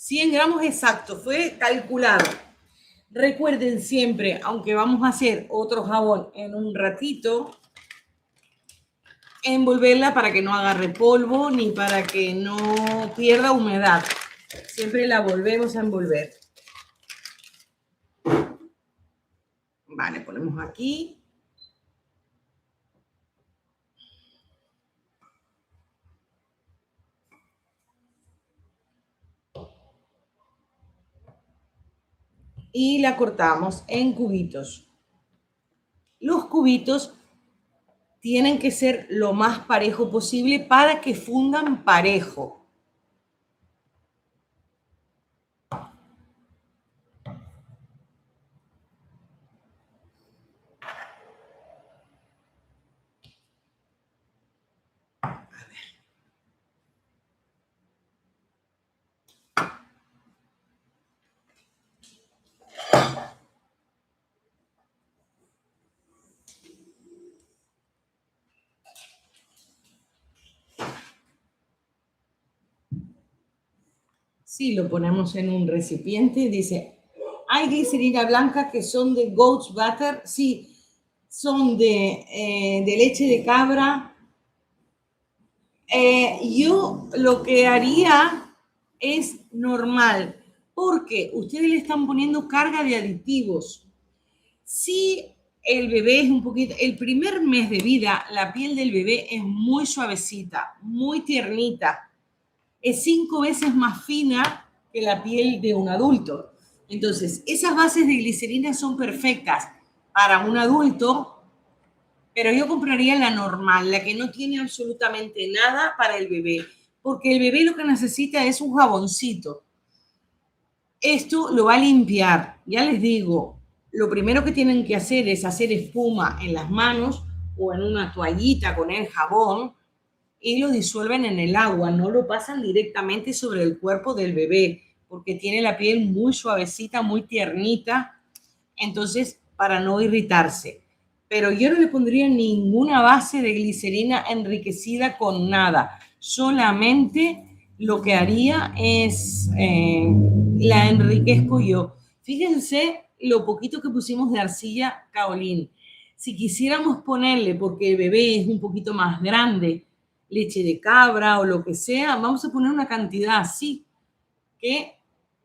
100 gramos exacto, fue calculado. Recuerden siempre, aunque vamos a hacer otro jabón en un ratito, envolverla para que no agarre polvo ni para que no pierda humedad. Siempre la volvemos a envolver. Vale, ponemos aquí. Y la cortamos en cubitos. Los cubitos tienen que ser lo más parejo posible para que fundan parejo. Si lo ponemos en un recipiente, dice, hay glicerina blanca que son de goat's butter, sí, son de leche de cabra. Yo lo que haría es normal, porque ustedes le están poniendo carga de aditivos. Si el bebé es un poquito, el primer mes de vida, la piel del bebé es muy suavecita, muy tiernita. Es 5 veces más fina que la piel de un adulto. Entonces, esas bases de glicerina son perfectas para un adulto, pero yo compraría la normal, la que no tiene absolutamente nada para el bebé, porque el bebé lo que necesita es un jaboncito. Esto lo va a limpiar. Ya les digo, lo primero que tienen que hacer es hacer espuma en las manos o en una toallita con el jabón y lo disuelven en el agua, no lo pasan directamente sobre el cuerpo del bebé, porque tiene la piel muy suavecita, muy tiernita, entonces para no irritarse. Pero yo no le pondría ninguna base de glicerina enriquecida con nada, solamente lo que haría es la enriquezco yo. Fíjense lo poquito que pusimos de arcilla kaolín. Si quisiéramos ponerle, porque el bebé es un poquito más grande, leche de cabra o lo que sea, vamos a poner una cantidad así, que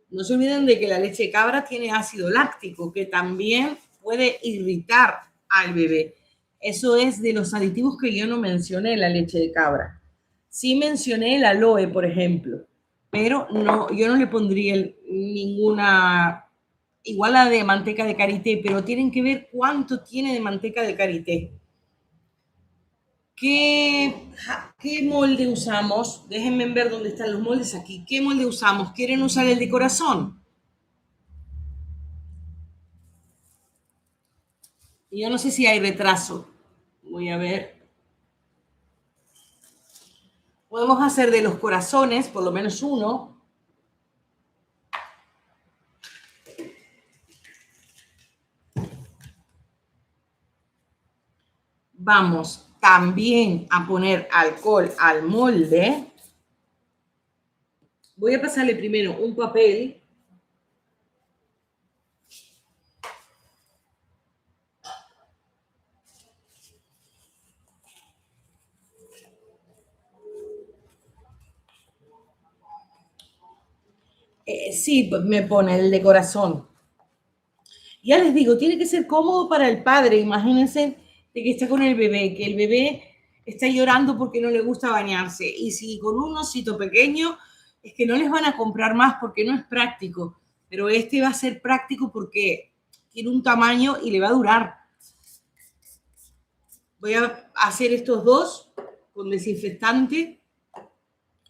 no se olviden de que la leche de cabra tiene ácido láctico, que también puede irritar al bebé. Eso es de los aditivos que yo no mencioné, la leche de cabra. Sí mencioné el aloe, por ejemplo, pero no, yo no le pondría ninguna, igual la de manteca de karité, pero tienen que ver cuánto tiene de manteca de karité. ¿Qué molde usamos? Déjenme ver dónde están los moldes aquí. ¿Qué molde usamos? ¿Quieren usar el de corazón? Y yo no sé si hay retraso. Voy a ver. Podemos hacer de los corazones, por lo menos uno. Vamos también a poner alcohol al molde. Voy a pasarle primero un papel. Sí, me pone el de corazón. Ya les digo, tiene que ser cómodo para el padre. Imagínense de que está con el bebé, que el bebé está llorando porque no le gusta bañarse. Y si con un osito pequeño, es que no les van a comprar más porque no es práctico. Pero este va a ser práctico porque tiene un tamaño y le va a durar. Voy a hacer estos dos con desinfectante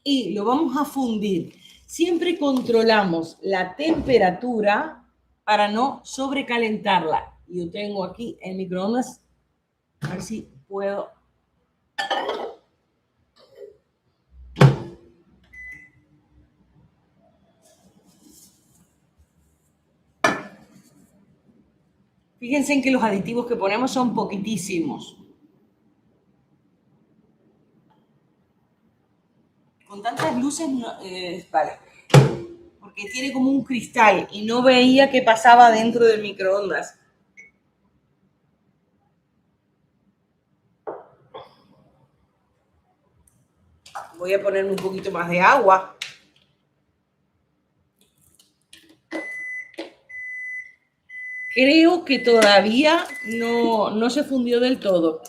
y lo vamos a fundir. Siempre controlamos la temperatura para no sobrecalentarla. Yo tengo aquí el microondas, a ver si puedo. Fíjense en que los aditivos que ponemos son poquitísimos. Con tantas luces, no, vale. porque tiene como un cristal y no veía qué pasaba dentro del microondas. Voy a ponerle un poquito más de agua. Creo que todavía no se fundió del todo,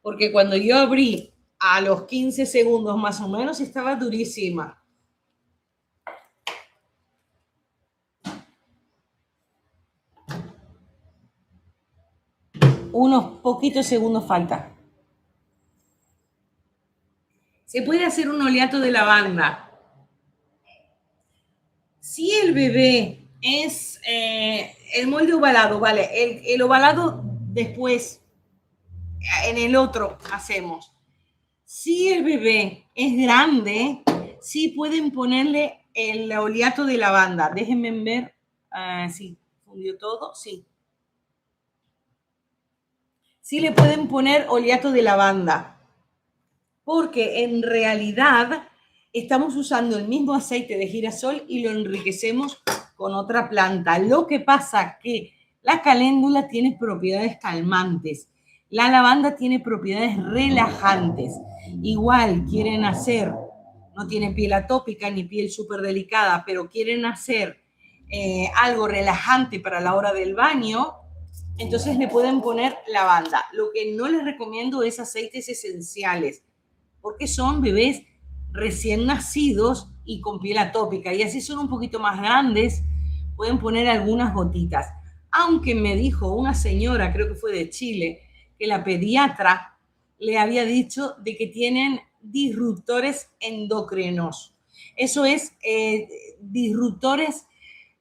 porque cuando yo abrí a los 15 segundos más o menos estaba durísima. Unos poquitos segundos falta. Se puede hacer un oleato de lavanda. Si el bebé es el molde ovalado, vale, el ovalado después, en el otro hacemos. Si el bebé es grande, sí pueden ponerle el oleato de lavanda. Déjenme ver si fundió todo, sí. Sí le pueden poner oleato de lavanda, porque en realidad estamos usando el mismo aceite de girasol y lo enriquecemos con otra planta. Lo que pasa que la caléndula tiene propiedades calmantes, la lavanda tiene propiedades relajantes. Igual quieren hacer, no tiene piel atópica ni piel súper delicada, pero quieren hacer algo relajante para la hora del baño, entonces le pueden poner lavanda. Lo que no les recomiendo es aceites esenciales, porque son bebés recién nacidos y con piel atópica. Y así son un poquito más grandes, pueden poner algunas gotitas. Aunque me dijo una señora, creo que fue de Chile, que la pediatra le había dicho de que tienen disruptores endocrinos. Eso es disruptores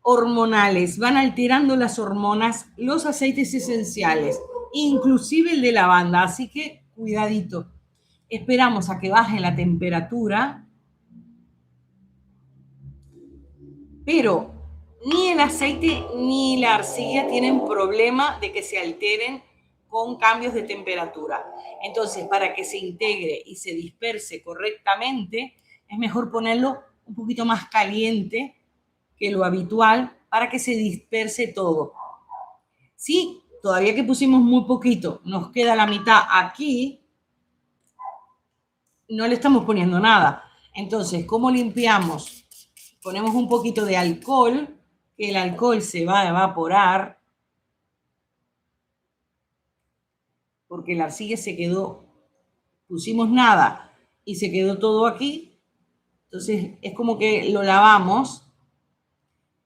hormonales, van alterando las hormonas, los aceites esenciales, inclusive el de lavanda, así que cuidadito. Esperamos a que baje la temperatura, pero ni el aceite ni la arcilla tienen problema de que se alteren con cambios de temperatura. Entonces, para que se integre y se disperse correctamente, es mejor ponerlo un poquito más caliente que lo habitual para que se disperse todo. Sí, todavía que pusimos muy poquito, nos queda la mitad aquí, no le estamos poniendo nada. Entonces, ¿cómo limpiamos? Ponemos un poquito de alcohol, que el alcohol se va a evaporar, porque la arcilla se quedó, pusimos nada y se quedó todo aquí. Entonces, es como que lo lavamos.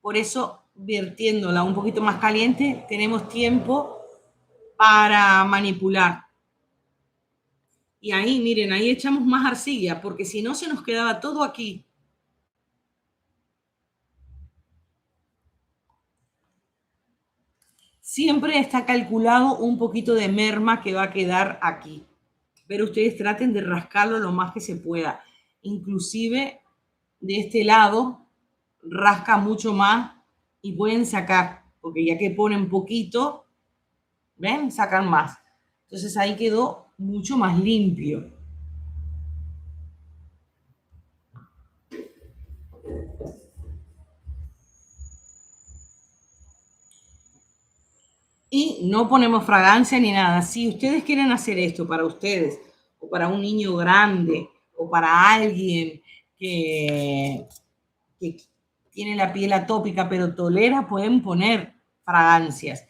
Por eso, vertiéndola un poquito más caliente, tenemos tiempo para manipular. Y ahí, miren, ahí echamos más arcilla, porque si no se nos quedaba todo aquí. Siempre está calculado un poquito de merma que va a quedar aquí. Pero ustedes traten de rascarlo lo más que se pueda. Inclusive de este lado rasca mucho más y pueden sacar, porque ya que ponen poquito, ¿ven? Sacan más. Entonces ahí quedó mucho más limpio. Y no ponemos fragancia ni nada. Si ustedes quieren hacer esto para ustedes, o para un niño grande, o para alguien que tiene la piel atópica pero tolera, pueden poner fragancias.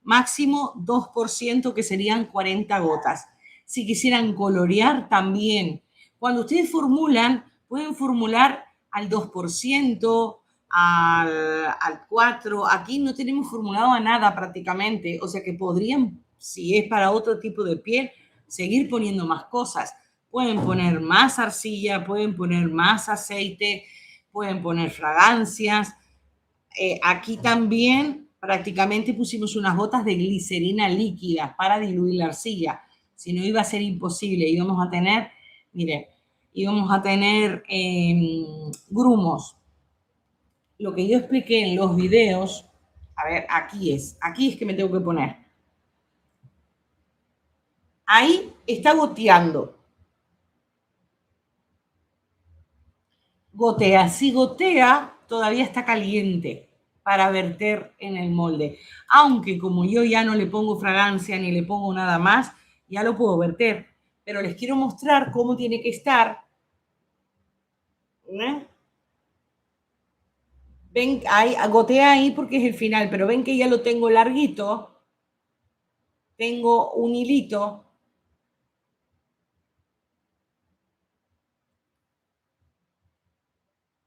Máximo 2%, que serían 40 gotas. Si quisieran colorear, también. Cuando ustedes formulan, pueden formular al 2%, al 4%. Aquí no tenemos formulado a nada prácticamente. O sea que podrían, si es para otro tipo de piel, seguir poniendo más cosas. Pueden poner más arcilla, pueden poner más aceite, pueden poner fragancias. Aquí también prácticamente pusimos unas gotas de glicerina líquida para diluir la arcilla. Si no, iba a ser imposible. Íbamos a tener, miren, íbamos a tener grumos. Lo que yo expliqué en los videos, a ver, aquí es que me tengo que poner. Ahí está goteando. Gotea. Si gotea, todavía está caliente para verter en el molde. Aunque como yo ya no le pongo fragancia ni le pongo nada más, ya lo puedo verter. Pero les quiero mostrar cómo tiene que estar. Ven, ahí, gotea ahí porque es el final, pero ven que ya lo tengo larguito. Tengo un hilito.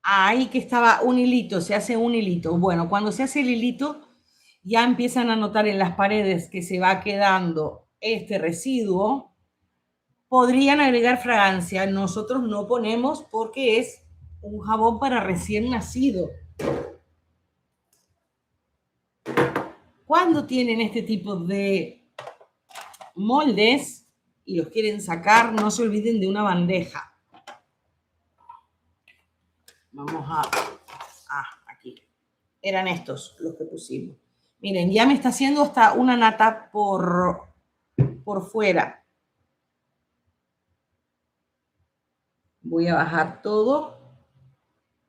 Ahí que estaba un hilito, se hace un hilito. Bueno, cuando se hace el hilito, ya empiezan a notar en las paredes que se va quedando este residuo. Podrían agregar fragancia. Nosotros no ponemos porque es un jabón para recién nacido. Cuando tienen este tipo de moldes y los quieren sacar, no se olviden de una bandeja. Vamos a... aquí. Eran estos los que pusimos. Miren, ya me está haciendo hasta una nata por fuera. Voy a bajar todo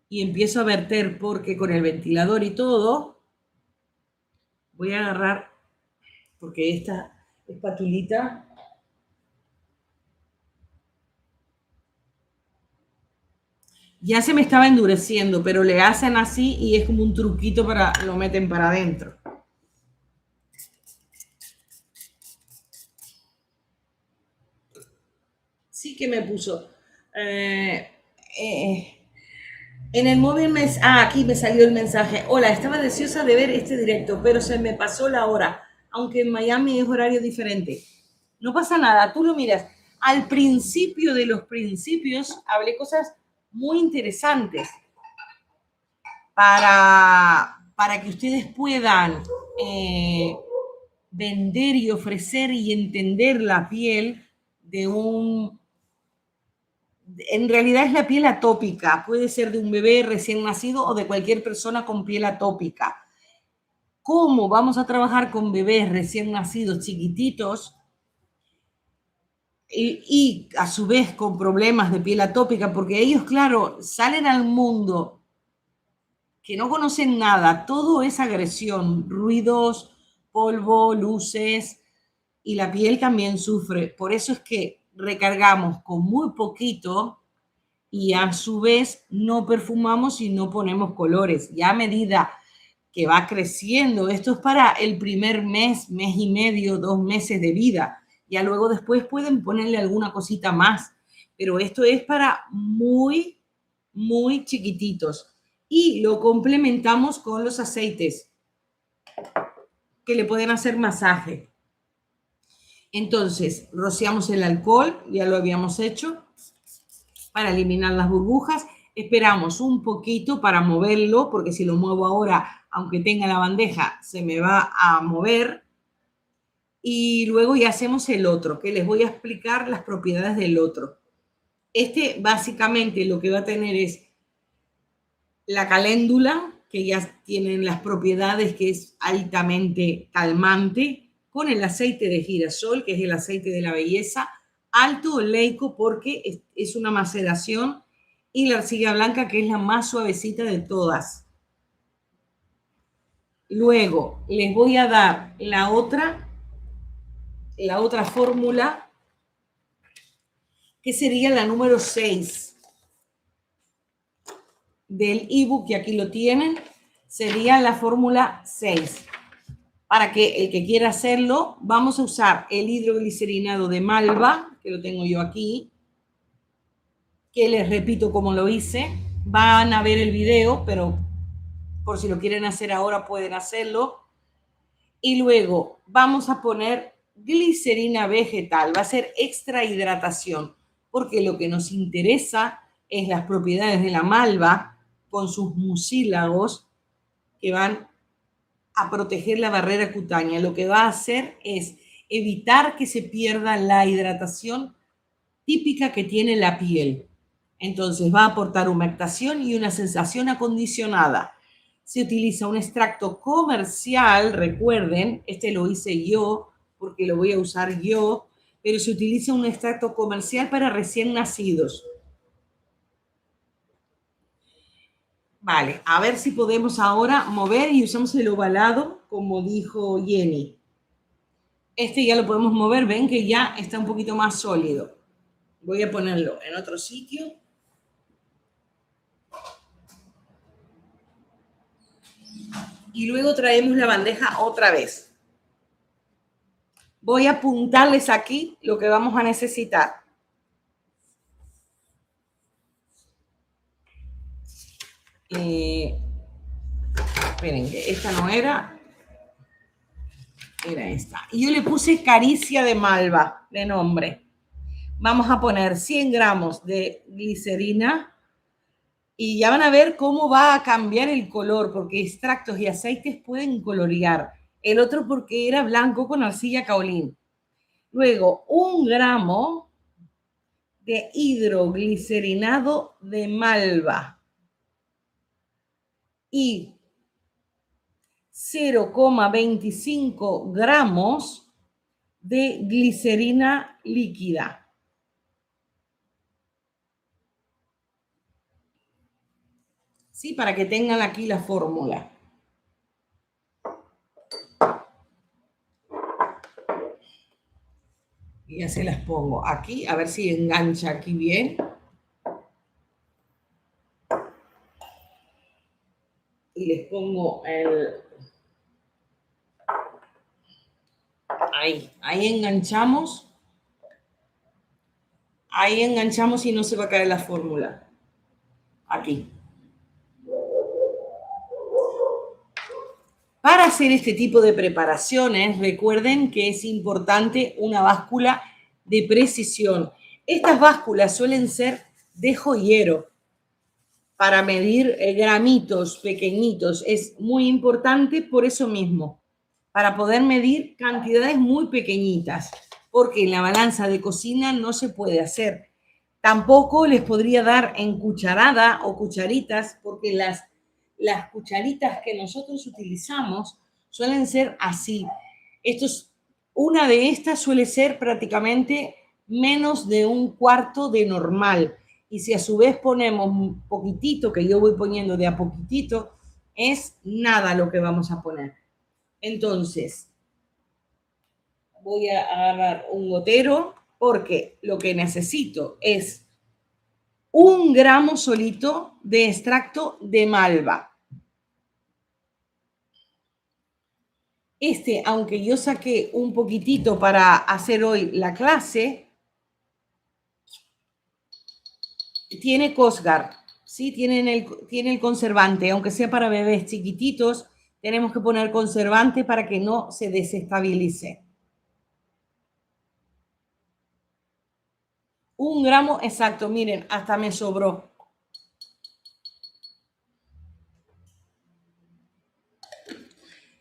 y empiezo a verter porque con el ventilador y todo voy a agarrar, porque esta espatulita ya se me estaba endureciendo, pero le hacen así y es como un truquito para lo meten para adentro. Sí que me puso. En el móvil aquí me salió el mensaje. Hola, estaba deseosa de ver este directo, pero se me pasó la hora, aunque en Miami es horario diferente. No pasa nada, tú lo miras. Al principio de los principios hablé cosas muy interesantes para que ustedes puedan vender y ofrecer y entender la piel de un... En realidad es la piel atópica, puede ser de un bebé recién nacido o de cualquier persona con piel atópica. ¿Cómo vamos a trabajar con bebés recién nacidos chiquititos y a su vez con problemas de piel atópica? Porque ellos, claro, salen al mundo que no conocen nada, todo es agresión, ruidos, polvo, luces, y la piel también sufre. Por eso es que recargamos con muy poquito y a su vez no perfumamos y no ponemos colores. Ya a medida que va creciendo, esto es para el primer mes, mes y medio, 2 meses de vida. Ya luego después pueden ponerle alguna cosita más, pero esto es para muy, muy chiquititos. Y lo complementamos con los aceites que le pueden hacer masaje. Entonces, rociamos el alcohol, ya lo habíamos hecho, para eliminar las burbujas. Esperamos un poquito para moverlo, porque si lo muevo ahora, aunque tenga la bandeja, se me va a mover. Y luego ya hacemos el otro, que les voy a explicar las propiedades del otro. Este básicamente lo que va a tener es la caléndula, que ya tienen las propiedades que es altamente calmante, con el aceite de girasol, que es el aceite de la belleza, alto oleico porque es una maceración, y la arcilla blanca, que es la más suavecita de todas. Luego les voy a dar la otra fórmula, que sería la número 6 del ebook, que aquí lo tienen, sería la fórmula 6. Para que el que quiera hacerlo, vamos a usar el hidroglicerinado de malva, que lo tengo yo aquí, que les repito cómo lo hice. Van a ver el video, pero por si lo quieren hacer ahora pueden hacerlo. Y luego vamos a poner glicerina vegetal, va a ser extra hidratación, porque lo que nos interesa es las propiedades de la malva con sus mucílagos que van a proteger la barrera cutánea. Lo que va a hacer es evitar que se pierda la hidratación típica que tiene la piel. Entonces va a aportar humectación y una sensación acondicionada. Se utiliza un extracto comercial, recuerden, este lo hice yo porque lo voy a usar yo, pero se utiliza un extracto comercial para recién nacidos. Vale, a ver si podemos ahora mover y usamos el ovalado, como dijo Jenny. Este ya lo podemos mover, ven que ya está un poquito más sólido. Voy a ponerlo en otro sitio. Y luego traemos la bandeja otra vez. Voy a apuntarles aquí lo que vamos a necesitar. Esperen, que esta no era esta. Y yo le puse Caricia de Malva de nombre. Vamos a poner 100 gramos de glicerina y ya van a ver cómo va a cambiar el color, porque extractos y aceites pueden colorear. El otro porque era blanco con arcilla kaolín. Luego, 1 gramo de hidroglicerinado de malva y 0,25 gramos de glicerina líquida. ¿Sí? Para que tengan aquí la fórmula. Y ya se las pongo aquí, a ver si engancha aquí bien. Y les pongo el... Ahí enganchamos. Ahí enganchamos y no se va a caer la fórmula. Aquí. Para hacer este tipo de preparaciones, recuerden que es importante una báscula de precisión. Estas básculas suelen ser de joyero para medir gramitos pequeñitos. Es muy importante por eso mismo, para poder medir cantidades muy pequeñitas, porque en la balanza de cocina no se puede hacer. Tampoco les podría dar en cucharada o cucharitas, porque las cucharitas que nosotros utilizamos suelen ser así. Una de estas suele ser prácticamente menos de 1/4 de normal. Y si a su vez ponemos un poquitito, que yo voy poniendo de a poquitito, es nada lo que vamos a poner. Entonces, voy a agarrar un gotero porque lo que necesito es 1 gramo solito de extracto de malva. Aunque yo saqué un poquitito para hacer hoy la clase, tiene Cosgar, ¿sí? Tiene el conservante, aunque sea para bebés chiquititos, tenemos que poner conservante para que no se desestabilice. 1 gramo exacto, miren, hasta me sobró.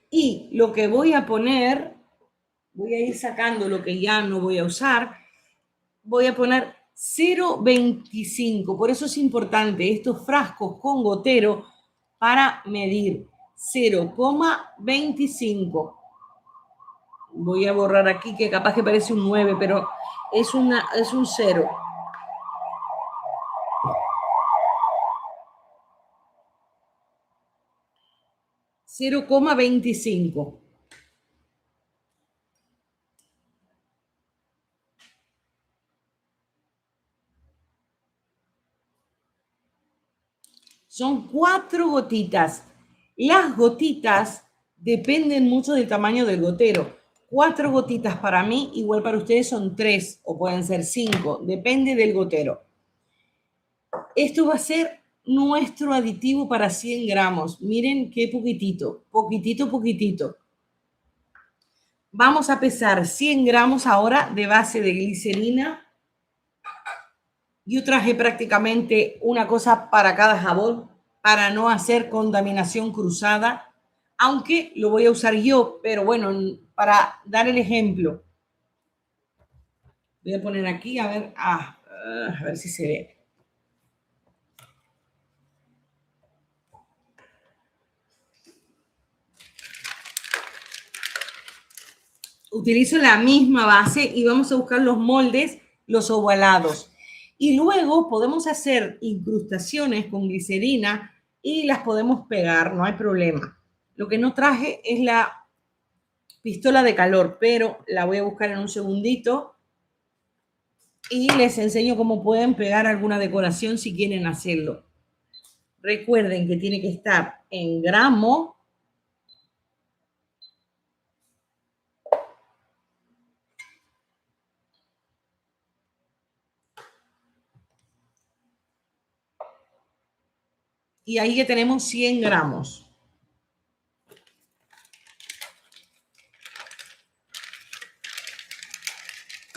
Y lo que voy a poner, voy a ir sacando lo que ya no voy a usar, voy a poner 0,25. Por eso es importante estos frascos con gotero para medir 0,25. Voy a borrar aquí que capaz que parece un 9, pero es un 0. $0,25. Son 4 gotitas. Las gotitas dependen mucho del tamaño del gotero. 4 gotitas para mí, igual para ustedes son 3 o pueden ser 5, depende del gotero. Esto va a ser nuestro aditivo para 100 gramos. Miren qué poquitito, poquitito, poquitito. Vamos a pesar 100 gramos ahora de base de glicerina. Yo traje prácticamente una cosa para cada jabón para no hacer contaminación cruzada, aunque lo voy a usar yo, pero bueno, para dar el ejemplo. Voy a poner aquí, a ver si se ve. Utilizo la misma base y vamos a buscar los moldes, los ovalados. Y luego podemos hacer incrustaciones con glicerina y las podemos pegar, no hay problema. Lo que no traje es la pistola de calor, pero la voy a buscar en un segundito y les enseño cómo pueden pegar alguna decoración si quieren hacerlo. Recuerden que tiene que estar en gramo. Y ahí ya tenemos 100 gramos.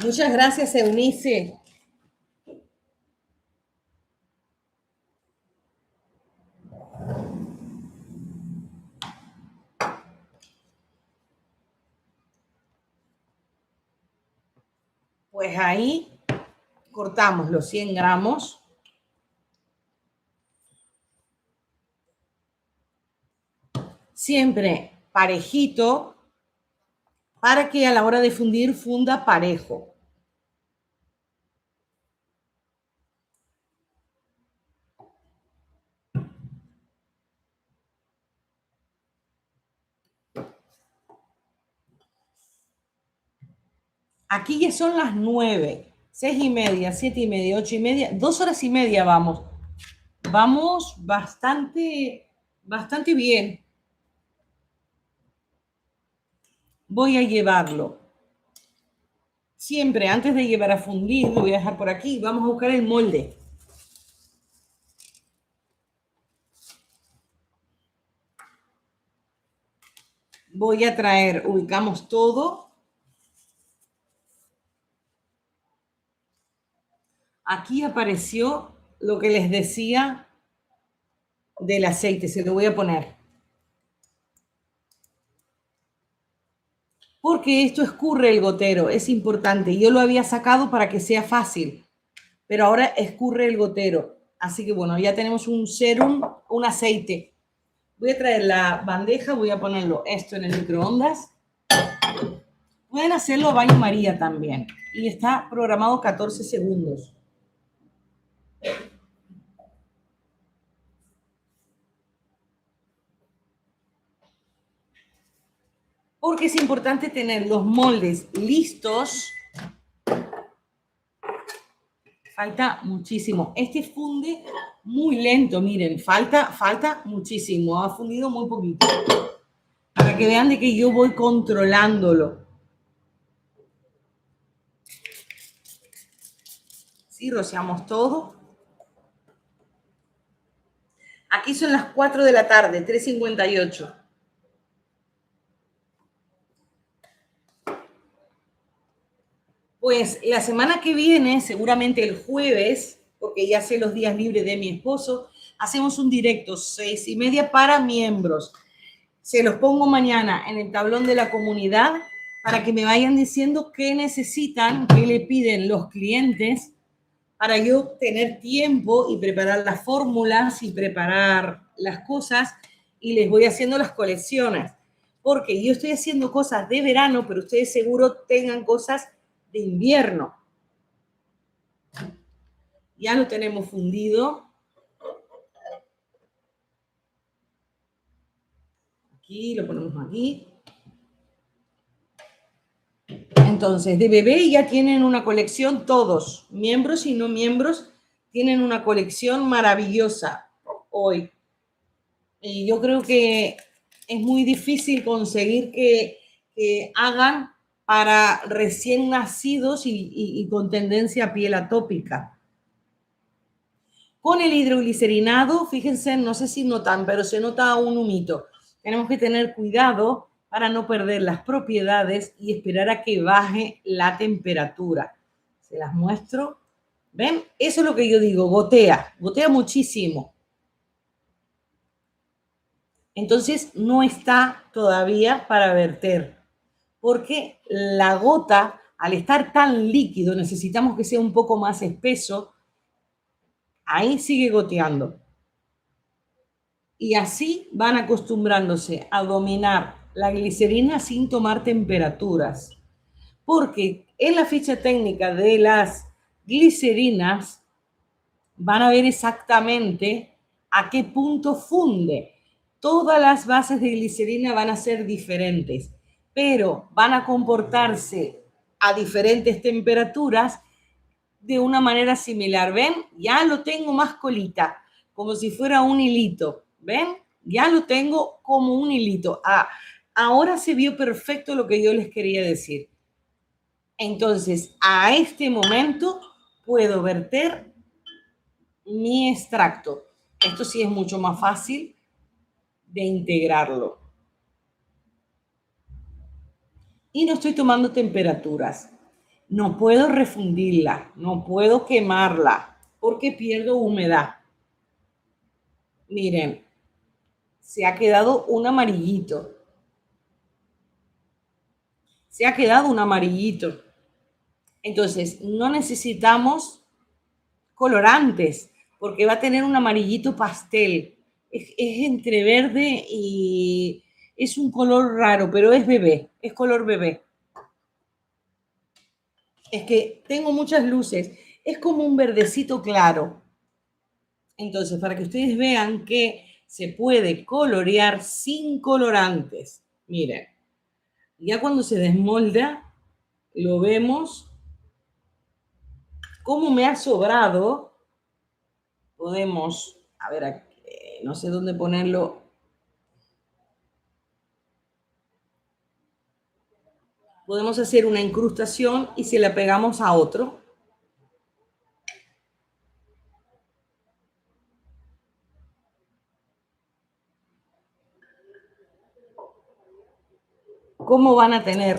Muchas gracias, Eunice. Pues ahí cortamos los 100 gramos. Siempre parejito para que a la hora de fundir funda parejo. Aquí ya son las 9, 6:30, 7:30, 8:30, 2 horas y media vamos. Vamos bastante bien. Voy a llevarlo. Siempre antes de llevar a fundir, lo voy a dejar por aquí, vamos a buscar el molde. Voy a traer, ubicamos todo. Aquí apareció lo que les decía del aceite, se lo voy a poner. Porque esto escurre el gotero, es importante. Yo lo había sacado para que sea fácil, pero ahora escurre el gotero. Así que bueno, ya tenemos un serum, un aceite. Voy a traer la bandeja, voy a ponerlo esto en el microondas. Pueden hacerlo a baño María también. Y está programado 14 segundos. Porque es importante tener los moldes listos. Falta muchísimo. Este funde muy lento, miren, falta muchísimo. Ha fundido muy poquito. Para que vean de que yo voy controlándolo. Sí, rociamos todo. Aquí son las 4 de la tarde, 3:58. Pues la semana que viene, seguramente el jueves, porque ya sé los días libres de mi esposo, hacemos un directo 6:30 para miembros. Se los pongo mañana en el tablón de la comunidad para que me vayan diciendo qué necesitan, qué le piden los clientes, para yo tener tiempo y preparar las fórmulas y preparar las cosas, y les voy haciendo las colecciones. Porque yo estoy haciendo cosas de verano, pero ustedes seguro tengan cosas de invierno. Ya lo tenemos fundido. Aquí, lo ponemos aquí. Entonces, de bebé ya tienen una colección todos, miembros y no miembros, tienen una colección maravillosa hoy. Y yo creo que es muy difícil conseguir que hagan para recién nacidos y con tendencia a piel atópica. Con el hidroglicerinado, fíjense, no sé si notan, pero se nota un humito. Tenemos que tener cuidado para no perder las propiedades y esperar a que baje la temperatura. Se las muestro. ¿Ven? Eso es lo que yo digo, gotea muchísimo. Entonces no está todavía para verter, porque la gota, al estar tan líquido, necesitamos que sea un poco más espeso. Ahí sigue goteando. Y así van acostumbrándose a dominar la glicerina sin tomar temperaturas. Porque en la ficha técnica de las glicerinas van a ver exactamente a qué punto funde. Todas las bases de glicerina van a ser diferentes, pero van a comportarse a diferentes temperaturas de una manera similar. ¿Ven? Ya lo tengo más colita, como si fuera un hilito. ¿Ven? Ya lo tengo como un hilito. Ahora se vio perfecto lo que yo les quería decir. Entonces, a este momento puedo verter mi extracto. Esto sí es mucho más fácil de integrarlo. Y no estoy tomando temperaturas. No puedo refundirla, no puedo quemarla porque pierdo humedad. Miren, se ha quedado un amarillito. Se ha quedado un amarillito. Entonces, no necesitamos colorantes porque va a tener un amarillito pastel. Es entre verde y es un color raro, pero es bebé, es color bebé. Es que tengo muchas luces. Es como un verdecito claro. Entonces, para que ustedes vean que se puede colorear sin colorantes. Miren, ya cuando se desmolda, lo vemos. Como me ha sobrado, podemos, a ver, no sé dónde ponerlo. Podemos hacer una incrustación y se la pegamos a otro. ¿Cómo van a tener?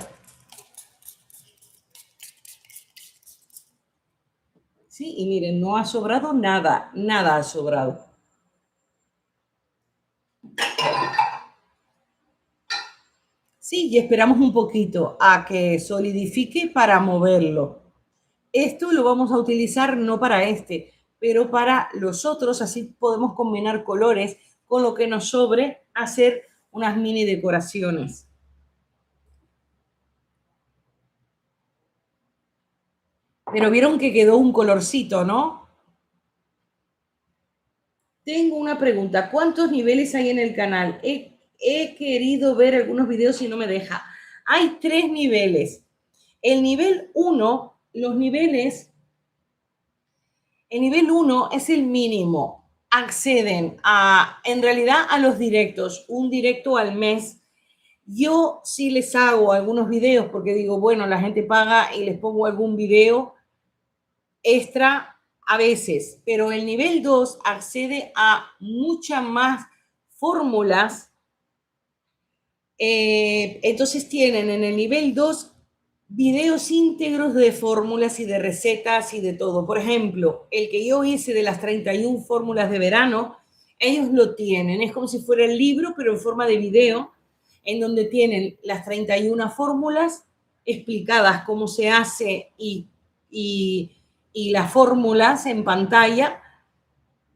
Sí, y miren, no ha sobrado nada, nada ha sobrado. Sí, y esperamos un poquito a que solidifique para moverlo. Esto lo vamos a utilizar no para este, pero para los otros, así podemos combinar colores con lo que nos sobre, hacer unas mini decoraciones. Pero vieron que quedó un colorcito, ¿no? Tengo una pregunta. ¿Cuántos niveles hay en el canal? He querido ver algunos videos y no me deja. Hay 3 niveles. El nivel 1, los niveles, el nivel 1 es el mínimo. Acceden en realidad a los directos, un directo al mes. Yo sí les hago algunos videos porque digo, bueno, la gente paga y les pongo algún video extra a veces, pero el nivel 2 accede a muchas más fórmulas. Entonces tienen en el nivel 2 videos íntegros de fórmulas y de recetas y de todo. Por ejemplo, el que yo hice de las 31 fórmulas de verano, ellos lo tienen. Es como si fuera el libro, pero en forma de video, en donde tienen las 31 fórmulas explicadas cómo se hace y las fórmulas en pantalla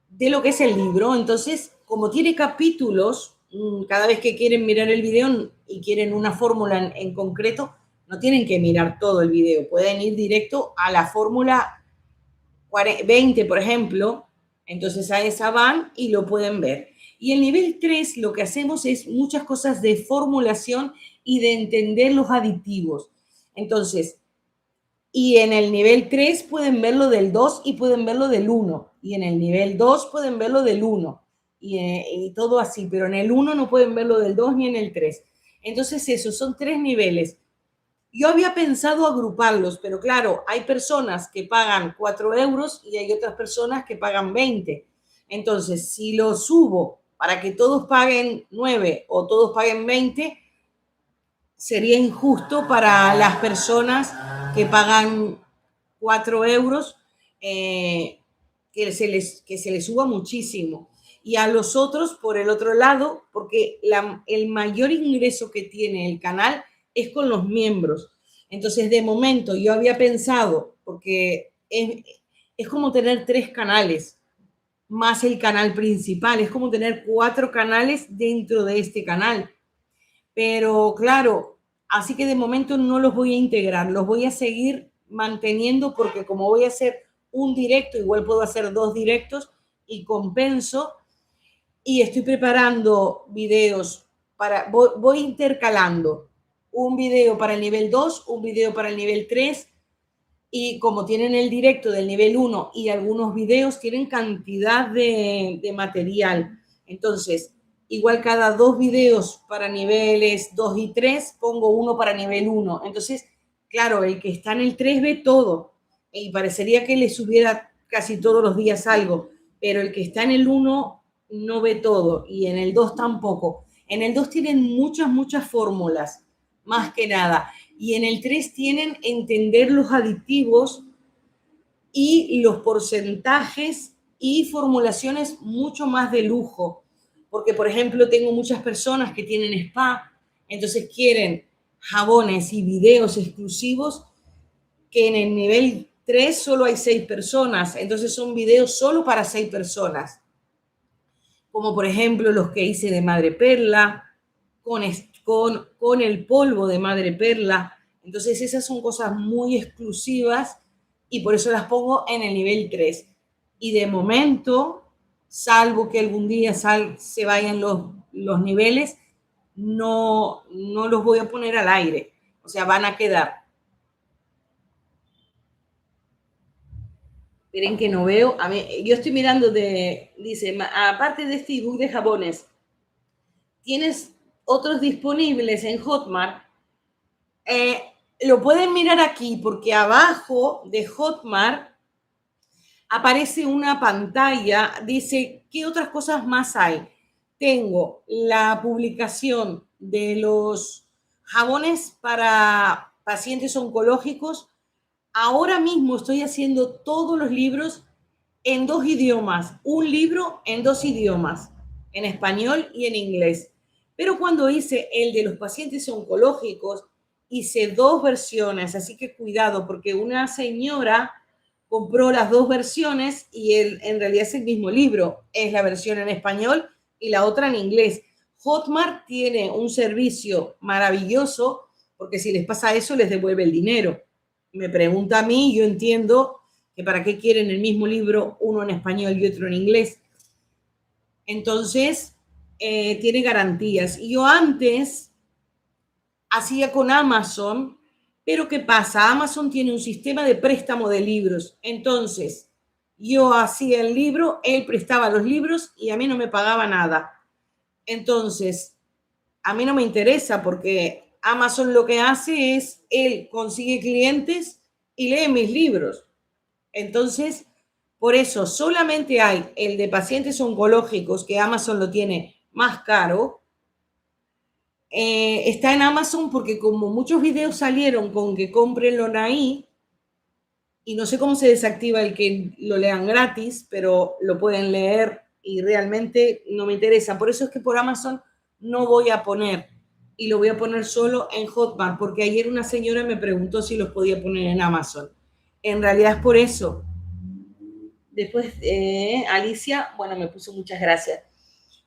de lo que es el libro. Entonces, como tiene capítulos, cada vez que quieren mirar el video y quieren una fórmula en concreto, no tienen que mirar todo el video, pueden ir directo a la fórmula 20, por ejemplo, entonces a esa van y lo pueden ver. Y el nivel 3 lo que hacemos es muchas cosas de formulación y de entender los aditivos. Entonces, y en el nivel 3 pueden verlo del 2 y pueden verlo del 1. Y en el nivel 2 pueden verlo del 1. Y todo así, pero en el 1 no pueden verlo del 2 ni en el 3. Entonces, esos son 3 niveles. Yo había pensado agruparlos, pero claro, hay personas que pagan 4 euros y hay otras personas que pagan 20. Entonces, si lo subo para que todos paguen 9 o todos paguen 20, sería injusto para las personas que pagan 4 euros, que se les suba muchísimo. Y a los otros, por el otro lado, porque el mayor ingreso que tiene el canal es con los miembros. Entonces, de momento, yo había pensado, porque es como tener 3 canales, más el canal principal, es como tener 4 canales dentro de este canal. Pero claro, así que de momento no los voy a integrar, los voy a seguir manteniendo porque como voy a hacer un directo, igual puedo hacer 2 directos y compenso. y estoy preparando videos voy intercalando un video para el nivel 2, un video para el nivel 3, y como tienen el directo del nivel 1 y algunos videos tienen cantidad de material. Entonces, igual cada 2 videos para niveles 2 y 3, pongo uno para nivel 1. Entonces, claro, el que está en el 3 ve todo y parecería que le subiera casi todos los días algo, pero el que está en el 1 no ve todo y en el 2 tampoco. En el 2 tienen muchas fórmulas, más que nada. Y en el 3 tienen entender los aditivos y los porcentajes y formulaciones mucho más de lujo. Porque, por ejemplo, tengo muchas personas que tienen spa, entonces quieren jabones y videos exclusivos que en el nivel 3 solo hay 6 personas, entonces son videos solo para 6 personas. Como por ejemplo los que hice de madre perla, con el polvo de madre perla. Entonces esas son cosas muy exclusivas y por eso las pongo en el nivel 3. Y de momento, salvo que algún día se vayan los niveles, no los voy a poner al aire. O sea, van a quedar. Miren que no veo. A mí, yo estoy mirando dice, aparte de este ebook de jabones, tienes otros disponibles en Hotmart. Lo pueden mirar aquí porque abajo de Hotmart aparece una pantalla, dice qué otras cosas más hay. Tengo la publicación de los jabones para pacientes oncológicos. Ahora mismo estoy haciendo todos los libros en 2 idiomas, un libro en 2 idiomas, en español y en inglés. Pero cuando hice el de los pacientes oncológicos, hice 2 versiones, así que cuidado, porque una señora compró las 2 versiones y en realidad es el mismo libro, es la versión en español y la otra en inglés. Hotmart tiene un servicio maravilloso, porque si les pasa eso, les devuelve el dinero. Me pregunta a mí, yo entiendo que para qué quieren el mismo libro, uno en español y otro en inglés. Entonces, tiene garantías. Y yo antes hacía con Amazon, pero ¿qué pasa? Amazon tiene un sistema de préstamo de libros. Entonces, yo hacía el libro, él prestaba los libros y a mí no me pagaba nada. Entonces, a mí no me interesa porque Amazon lo que hace es, él consigue clientes y lee mis libros. Entonces, por eso solamente hay el de pacientes oncológicos, que Amazon lo tiene más caro. Está en Amazon porque como muchos videos salieron con que cómprenlo ahí, y no sé cómo se desactiva el que lo lean gratis, pero lo pueden leer y realmente no me interesa. Por eso es que por Amazon no voy a poner y lo voy a poner solo en Hotmart, porque ayer una señora me preguntó si los podía poner en Amazon. En realidad es por eso. Después, Alicia, bueno, me puso muchas gracias.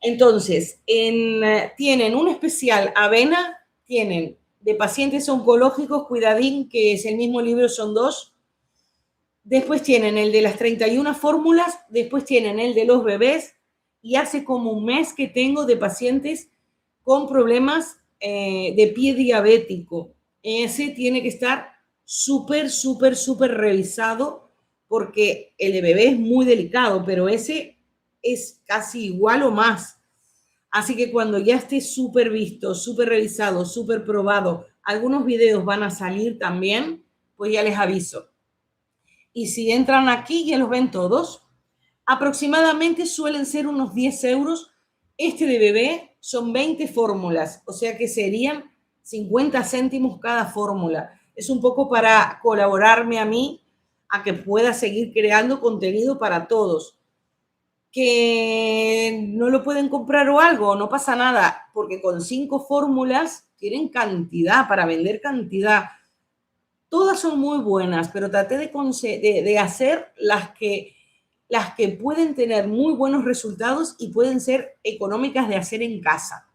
Entonces, tienen un especial avena, tienen de pacientes oncológicos, cuidadín, que es el mismo libro, son 2. Después tienen el de las 31 fórmulas, después tienen el de los bebés, y hace como un mes que tengo de pacientes con problemas de pie diabético. Ese tiene que estar súper revisado porque el de bebé es muy delicado, pero ese es casi igual o más. Así que cuando ya esté súper visto, súper revisado, súper probado, algunos videos van a salir también, pues ya les aviso. Y si entran aquí, ya los ven todos. Aproximadamente suelen ser unos 10 euros. Este de bebé son 20 fórmulas, o sea que serían 50 céntimos cada fórmula. Es un poco para colaborarme a mí a que pueda seguir creando contenido para todos. Que no lo pueden comprar o algo, no pasa nada, porque con 5 fórmulas tienen cantidad para vender cantidad. Todas son muy buenas, pero traté de hacer las que pueden tener muy buenos resultados y pueden ser económicas de hacer en casa.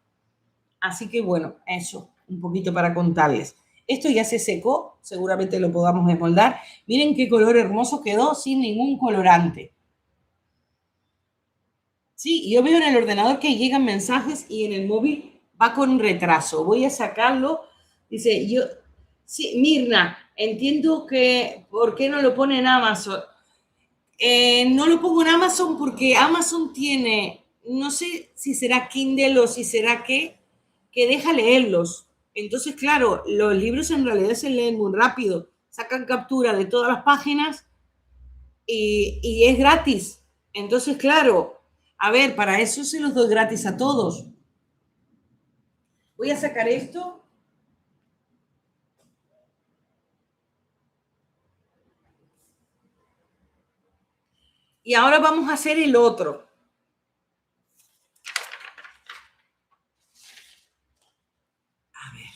Así que bueno, eso, un poquito para contarles. Esto ya se secó, seguramente lo podamos esmoldar. Miren qué color hermoso quedó sin ningún colorante. Sí, yo veo en el ordenador que llegan mensajes y en el móvil va con retraso. Voy a sacarlo. Dice, yo, sí, Mirna, entiendo que, ¿por qué no lo pone en Amazon? No lo pongo en Amazon porque Amazon tiene, no sé si será Kindle o si será que deja leerlos. Entonces, claro, los libros en realidad se leen muy rápido. Sacan captura de todas las páginas y es gratis. Entonces, claro, a ver, para eso se los doy gratis a todos. Voy a sacar esto y ahora vamos a hacer el otro. A ver.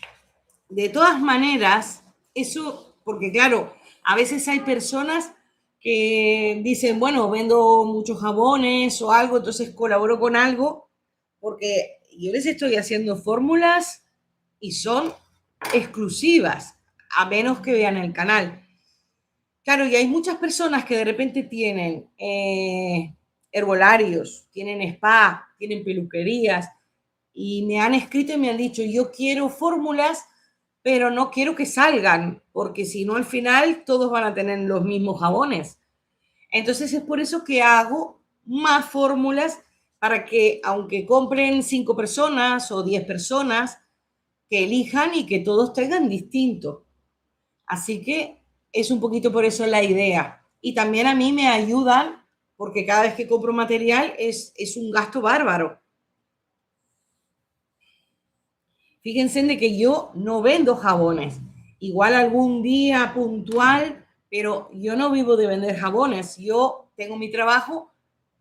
De todas maneras, eso, porque claro, a veces hay personas que dicen, bueno, vendo muchos jabones o algo, entonces colaboro con algo, porque yo les estoy haciendo fórmulas y son exclusivas, a menos que vean el canal. Claro, y hay muchas personas que de repente tienen herbolarios, tienen spa, tienen peluquerías, y me han escrito y me han dicho, yo quiero fórmulas, pero no quiero que salgan, porque si no al final todos van a tener los mismos jabones. Entonces es por eso que hago más fórmulas para que aunque compren 5 personas o 10 personas, que elijan y que todos tengan distinto. Así que es un poquito por eso la idea. Y también a mí me ayudan porque cada vez que compro material es un gasto bárbaro. Fíjense de que yo no vendo jabones. Igual algún día puntual, pero yo no vivo de vender jabones. Yo tengo mi trabajo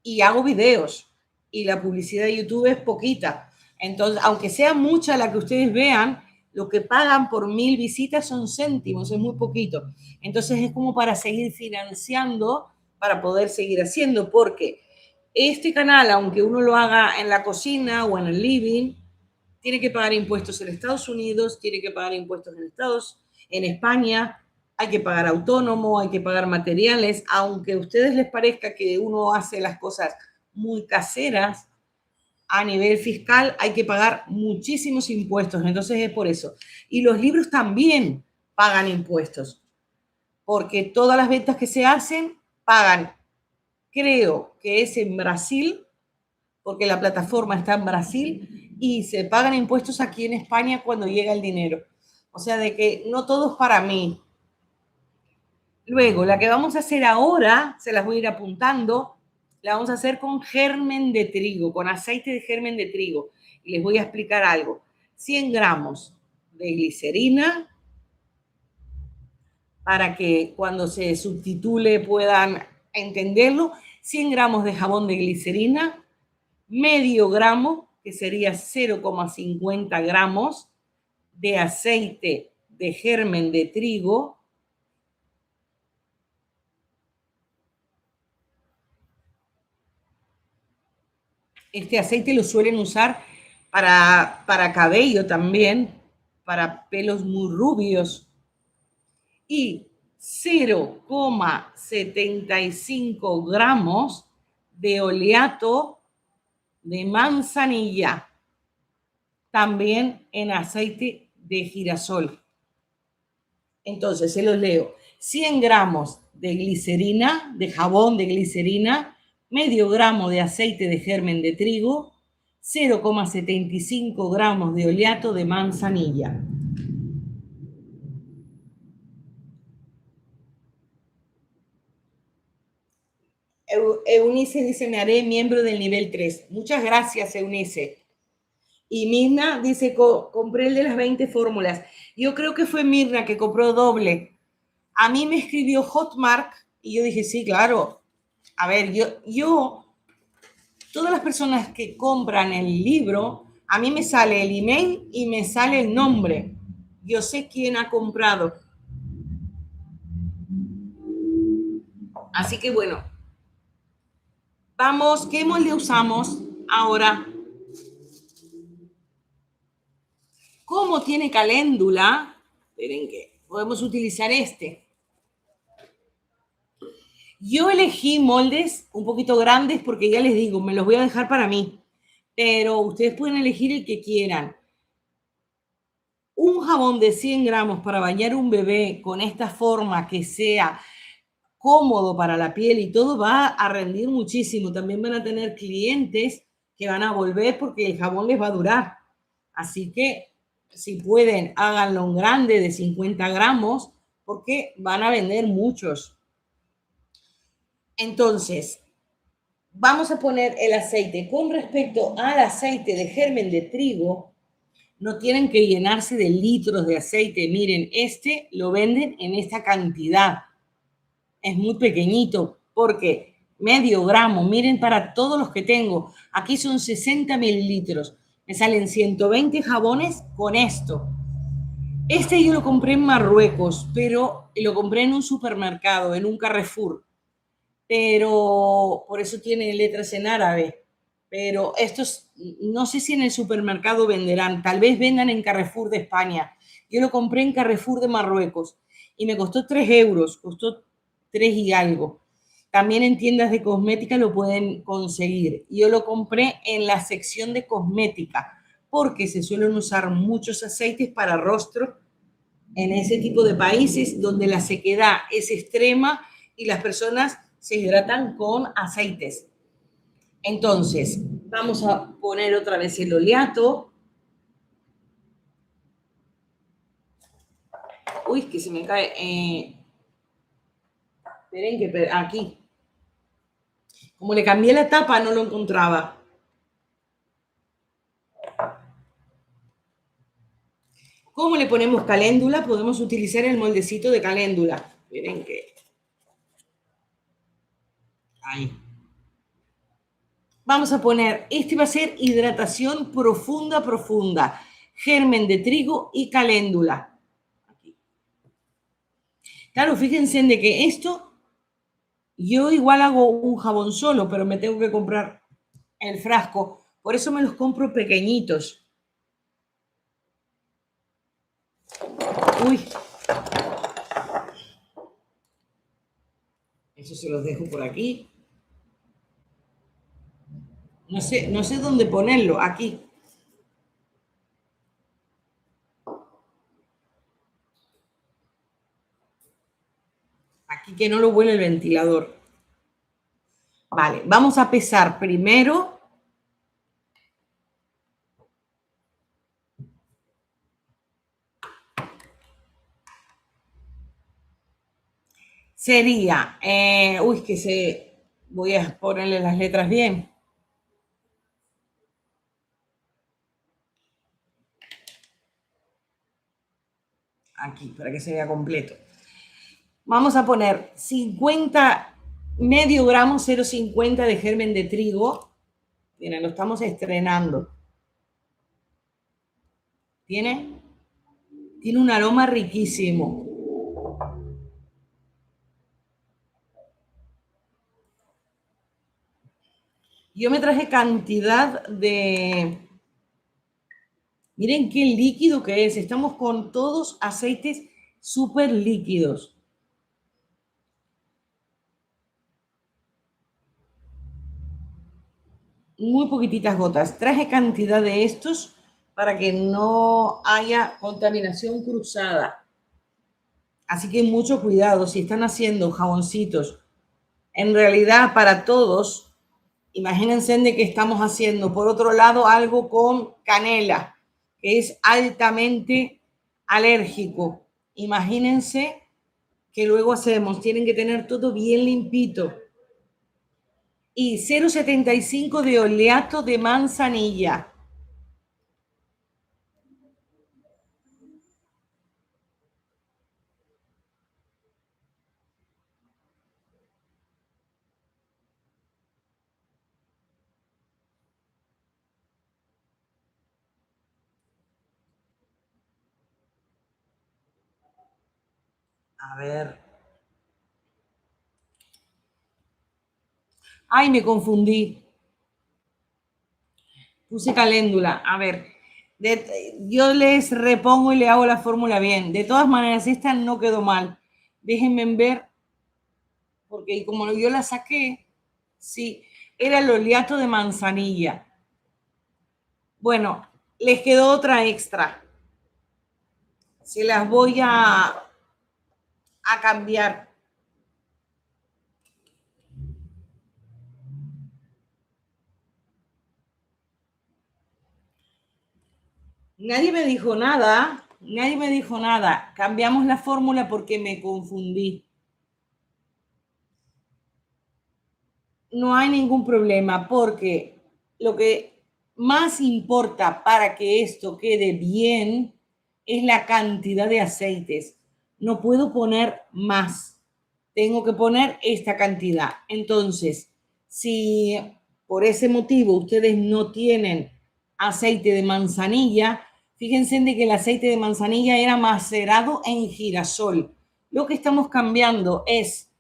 y hago videos. Y la publicidad de YouTube es poquita. Entonces, aunque sea mucha la que ustedes vean, lo que pagan por 1000 visitas son céntimos, es muy poquito. Entonces es como para seguir financiando, para poder seguir haciendo, porque este canal, aunque uno lo haga en la cocina o en el living, tiene que pagar impuestos en Estados Unidos, tiene que pagar impuestos en España, hay que pagar autónomo, hay que pagar materiales, aunque a ustedes les parezca que uno hace las cosas muy caseras, a nivel fiscal hay que pagar muchísimos impuestos, entonces es por eso. Y los libros también pagan impuestos, porque todas las ventas que se hacen pagan, creo que es en Brasil, porque la plataforma está en Brasil y se pagan impuestos aquí en España cuando llega el dinero. O sea, de que no todo es para mí. Luego, la que vamos a hacer ahora, se las voy a ir apuntando, la vamos a hacer con germen de trigo, con aceite de germen de trigo. Y les voy a explicar algo. 100 gramos de glicerina para que cuando se subtitule puedan entenderlo. 100 gramos de jabón de glicerina, medio gramo, que sería 0,50 gramos de aceite de germen de trigo, este aceite lo suelen usar para cabello también, para pelos muy rubios, y 0,75 gramos de oleato de manzanilla, también en aceite de girasol. Entonces, se los leo. 100 gramos de glicerina, de jabón de glicerina, medio gramo de aceite de germen de trigo, 0,75 gramos de oleato de manzanilla. Eunice dice, me haré miembro del nivel 3. Muchas gracias, Eunice. Y Mirna dice, compré el de las 20 fórmulas. Yo creo que fue Mirna que compró doble. A mí me escribió Hotmart y yo dije, sí, claro. A ver, todas las personas que compran el libro, a mí me sale el email y me sale el nombre. Yo sé quién ha comprado. Así que bueno, vamos, ¿qué molde usamos ahora? Como tiene caléndula, esperen que podemos utilizar este. Yo elegí moldes un poquito grandes porque ya les digo, me los voy a dejar para mí. Pero ustedes pueden elegir el que quieran. Un jabón de 100 gramos para bañar un bebé con esta forma que sea cómodo para la piel y todo va a rendir muchísimo. También van a tener clientes que van a volver porque el jabón les va a durar. Así que si pueden, háganlo en grande de 50 gramos porque van a vender muchos. Entonces, vamos a poner el aceite. Con respecto al aceite de germen de trigo, no tienen que llenarse de litros de aceite. Miren, este lo venden en esta cantidad. Es muy pequeñito porque medio gramo, miren para todos los que tengo. Aquí son 60 mililitros. Me salen 120 jabones con esto. Este yo lo compré en Marruecos, pero lo compré en un supermercado, en un Carrefour. Pero por eso tiene letras en árabe. Pero estos, no sé si en el supermercado venderán, tal vez vendan en Carrefour de España. Yo lo compré en Carrefour de Marruecos y me costó 3 euros, costó 3 y algo. También en tiendas de cosmética lo pueden conseguir. Yo lo compré en la sección de cosmética porque se suelen usar muchos aceites para rostro en ese tipo de países donde la sequedad es extrema y las personas se hidratan con aceites. Entonces, vamos a poner otra vez el oleato. Uy, que se me cae. Esperen que aquí. Como le cambié la tapa, no lo encontraba. ¿Cómo le ponemos caléndula? Podemos utilizar el moldecito de caléndula. Miren que... Ahí. Vamos a poner, este va a ser hidratación profunda, profunda. Germen de trigo y caléndula. Aquí. Claro, fíjense de que esto, yo igual hago un jabón solo, pero me tengo que comprar el frasco. Por eso me los compro pequeñitos. Uy. Eso se los dejo por aquí. No sé dónde ponerlo. Aquí. Aquí que no lo huele el ventilador. Vale, vamos a pesar primero. Sería, uy, que se, voy a ponerle las letras bien. Aquí, para que se vea completo. Vamos a poner 50, medio gramo 0,50 de germen de trigo. Miren, lo estamos estrenando. Tiene un aroma riquísimo. Yo me traje cantidad de... Miren qué líquido que es. Estamos con todos aceites súper líquidos. Muy poquititas gotas. Traje cantidad de estos para que no haya contaminación cruzada. Así que mucho cuidado si están haciendo jaboncitos. En realidad, para todos, imagínense de que estamos haciendo, por otro lado, algo con canela, que es altamente alérgico. Imagínense que luego hacemos, tienen que tener todo bien limpito. Y 0,75 de oleato de manzanilla. A ver. Ay, me confundí. Puse caléndula. A ver. Yo les repongo y le hago la fórmula bien. De todas maneras, esta no quedó mal. Déjenme ver porque como yo la saqué, sí, era el oleato de manzanilla. Bueno, les quedó otra extra. Se las voy a cambiar. Nadie me dijo nada, nadie me dijo nada. Cambiamos la fórmula porque me confundí. No hay ningún problema porque lo que más importa para que esto quede bien es la cantidad de aceites. No puedo poner más. Tengo que poner esta cantidad. Entonces, si por ese motivo ustedes no tienen aceite de manzanilla, fíjense de que el aceite de manzanilla era macerado en girasol. Lo que estamos cambiando es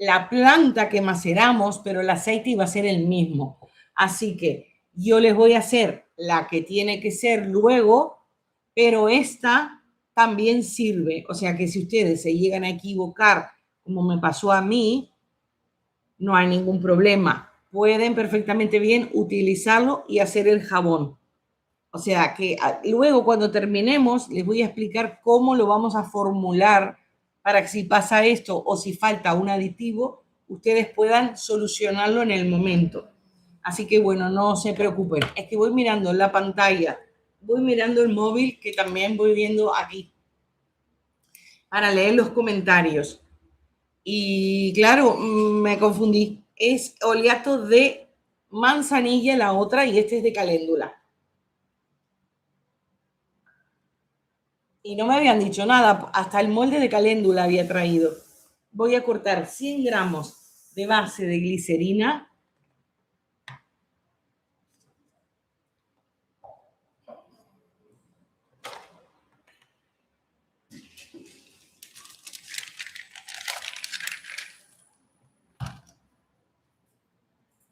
la planta que maceramos, pero el aceite iba a ser el mismo. Así que yo les voy a hacer la que tiene que ser luego, pero esta también sirve. O sea que si ustedes se llegan a equivocar, como me pasó a mí, no hay ningún problema. Pueden perfectamente bien utilizarlo y hacer el jabón. O sea que luego cuando terminemos les voy a explicar cómo lo vamos a formular para que si pasa esto o si falta un aditivo, ustedes puedan solucionarlo en el momento. Así que bueno, no se preocupen. Es que voy mirando la pantalla, voy mirando el móvil que también voy viendo aquí para leer los comentarios. Y claro, me confundí. Es oleato de manzanilla la otra y este es de caléndula. Y no me habían dicho nada, hasta el molde de caléndula había traído. Voy a cortar 100 gramos de base de glicerina.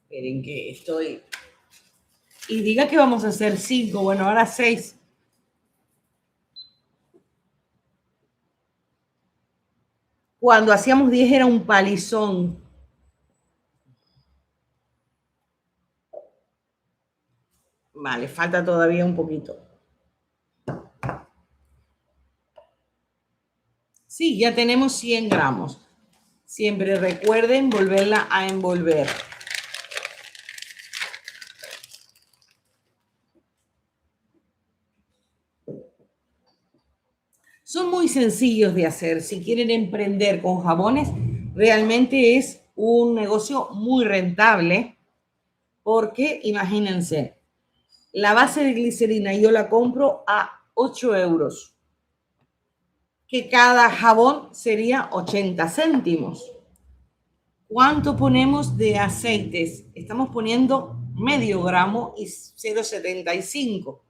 Esperen que estoy... Y diga que vamos a hacer 5, bueno, ahora 6. Cuando hacíamos 10 era un palizón. Vale, falta todavía un poquito. Sí, ya tenemos 100 gramos. Siempre recuerden volverla a envolver. Son muy sencillos de hacer. Si quieren emprender con jabones, realmente es un negocio muy rentable porque imagínense, la base de glicerina yo la compro a 8 euros, que cada jabón sería 80 céntimos. ¿Cuánto ponemos de aceites? Estamos poniendo medio gramo y 0,75.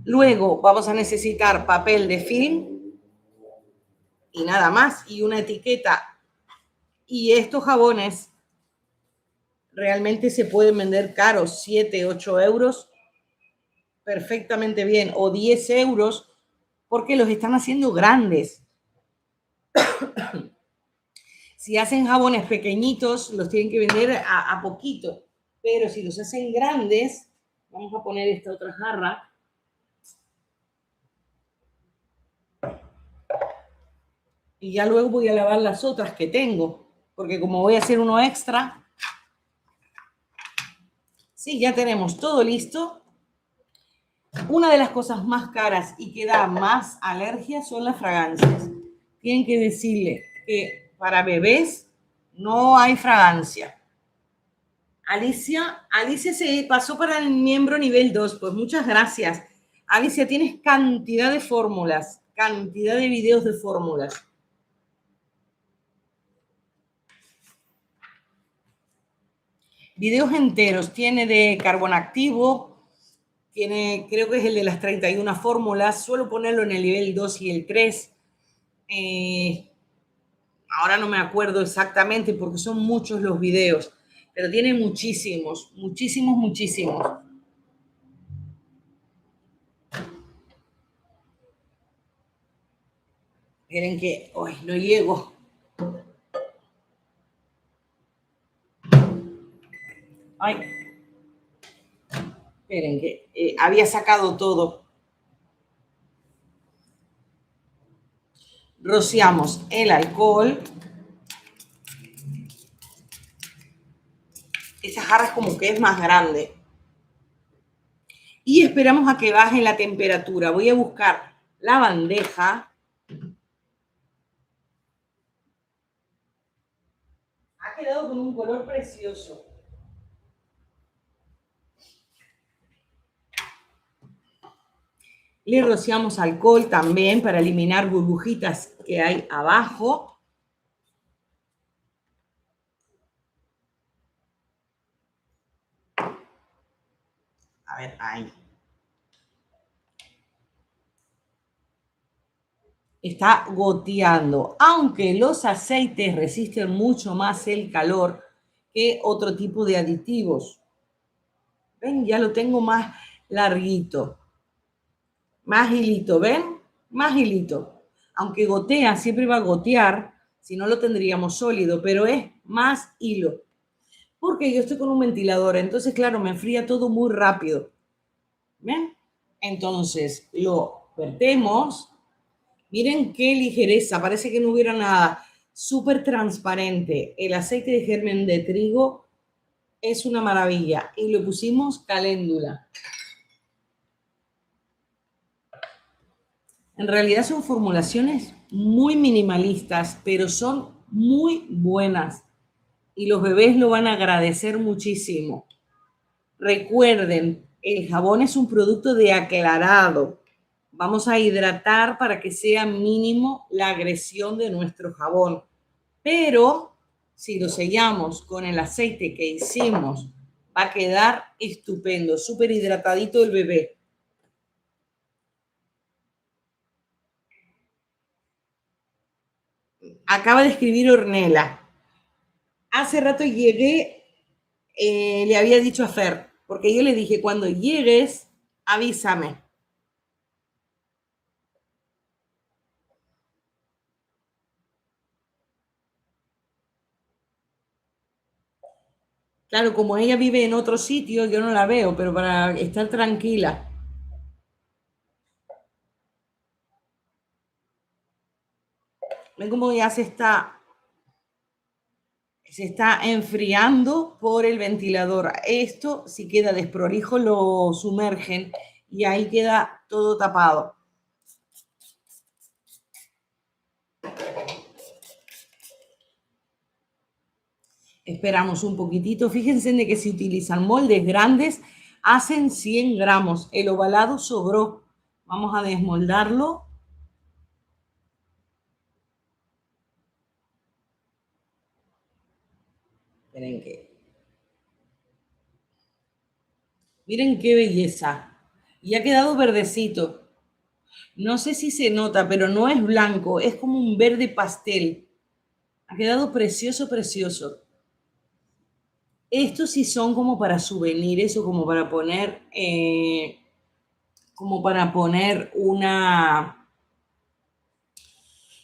Luego vamos a necesitar papel de film y nada más, y una etiqueta. Y estos jabones realmente se pueden vender caros, 7, 8 euros, perfectamente bien, o 10 euros, porque los están haciendo grandes. Si hacen jabones pequeñitos, los tienen que vender a poquito, pero si los hacen grandes, vamos a poner esta otra jarra. Y ya luego voy a lavar las otras que tengo, porque como voy a hacer uno extra, sí, ya tenemos todo listo. Una de las cosas más caras y que da más alergia son las fragancias. Tienen que decirle que para bebés no hay fragancia. Alicia se pasó para el miembro nivel 2, pues muchas gracias. Alicia, tienes cantidad de fórmulas, cantidad de videos de fórmulas. Videos enteros, tiene de carbón activo, tiene, creo que es el de las 31 fórmulas, suelo ponerlo en el nivel 2 y el 3. Ahora no me acuerdo exactamente porque son muchos los videos, pero tiene muchísimos, muchísimos, muchísimos. Esperen que hoy no llego. Ay, esperen que había sacado todo. Rociamos el alcohol. Esa jarra es como que es más grande. Y esperamos a que baje la temperatura. Voy a buscar la bandeja. Ha quedado con un color precioso. Le rociamos alcohol también para eliminar burbujitas que hay abajo. A ver, ahí. Está goteando, aunque los aceites resisten mucho más el calor que otro tipo de aditivos. ¿Ven? Ya lo tengo más larguito. Más hilito, ¿ven? Más hilito. Aunque gotea, siempre va a gotear, si no lo tendríamos sólido, pero es más hilo. Porque yo estoy con un ventilador, entonces, claro, me enfría todo muy rápido. ¿Ven? Entonces, lo vertemos. Miren qué ligereza, parece que no hubiera nada. Súper transparente. El aceite de germen de trigo es una maravilla. Y lo pusimos caléndula. En realidad son formulaciones muy minimalistas, pero son muy buenas. Y los bebés lo van a agradecer muchísimo. Recuerden, el jabón es un producto de aclarado. Vamos a hidratar para que sea mínimo la agresión de nuestro jabón. Pero si lo sellamos con el aceite que hicimos, va a quedar estupendo, súper hidratadito el bebé. Acaba de escribir Ornella. Hace rato llegué, le había dicho a Fer, porque yo le dije, cuando llegues, avísame. Claro, como ella vive en otro sitio, yo no la veo, pero para estar tranquila. Ven cómo ya se está enfriando por el ventilador. Esto, si queda desprolijo, lo sumergen y ahí queda todo tapado. Esperamos un poquitito. Fíjense de que si utilizan moldes grandes, hacen 100 gramos. El ovalado sobró. Vamos a desmoldarlo. Miren qué belleza. Y ha quedado verdecito. No sé si se nota, pero no es blanco. Es como un verde pastel. Ha quedado precioso, precioso. Estos sí son como para souvenirs o como para poner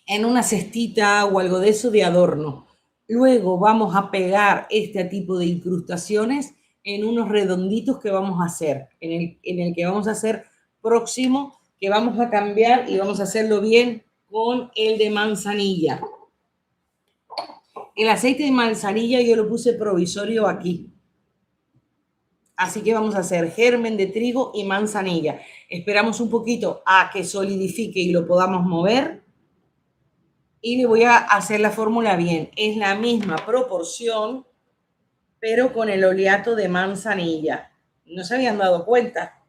en una cestita o algo de eso de adorno. Luego vamos a pegar este tipo de incrustaciones en unos redonditos que vamos a hacer, en el que vamos a hacer próximo, que vamos a cambiar y vamos a hacerlo bien con el de manzanilla. El aceite de manzanilla yo lo puse provisorio aquí. Así que vamos a hacer germen de trigo y manzanilla. Esperamos un poquito a que solidifique y lo podamos mover. Y le voy a hacer la fórmula bien. Es la misma proporción, pero con el oleato de manzanilla. ¿No se habían dado cuenta?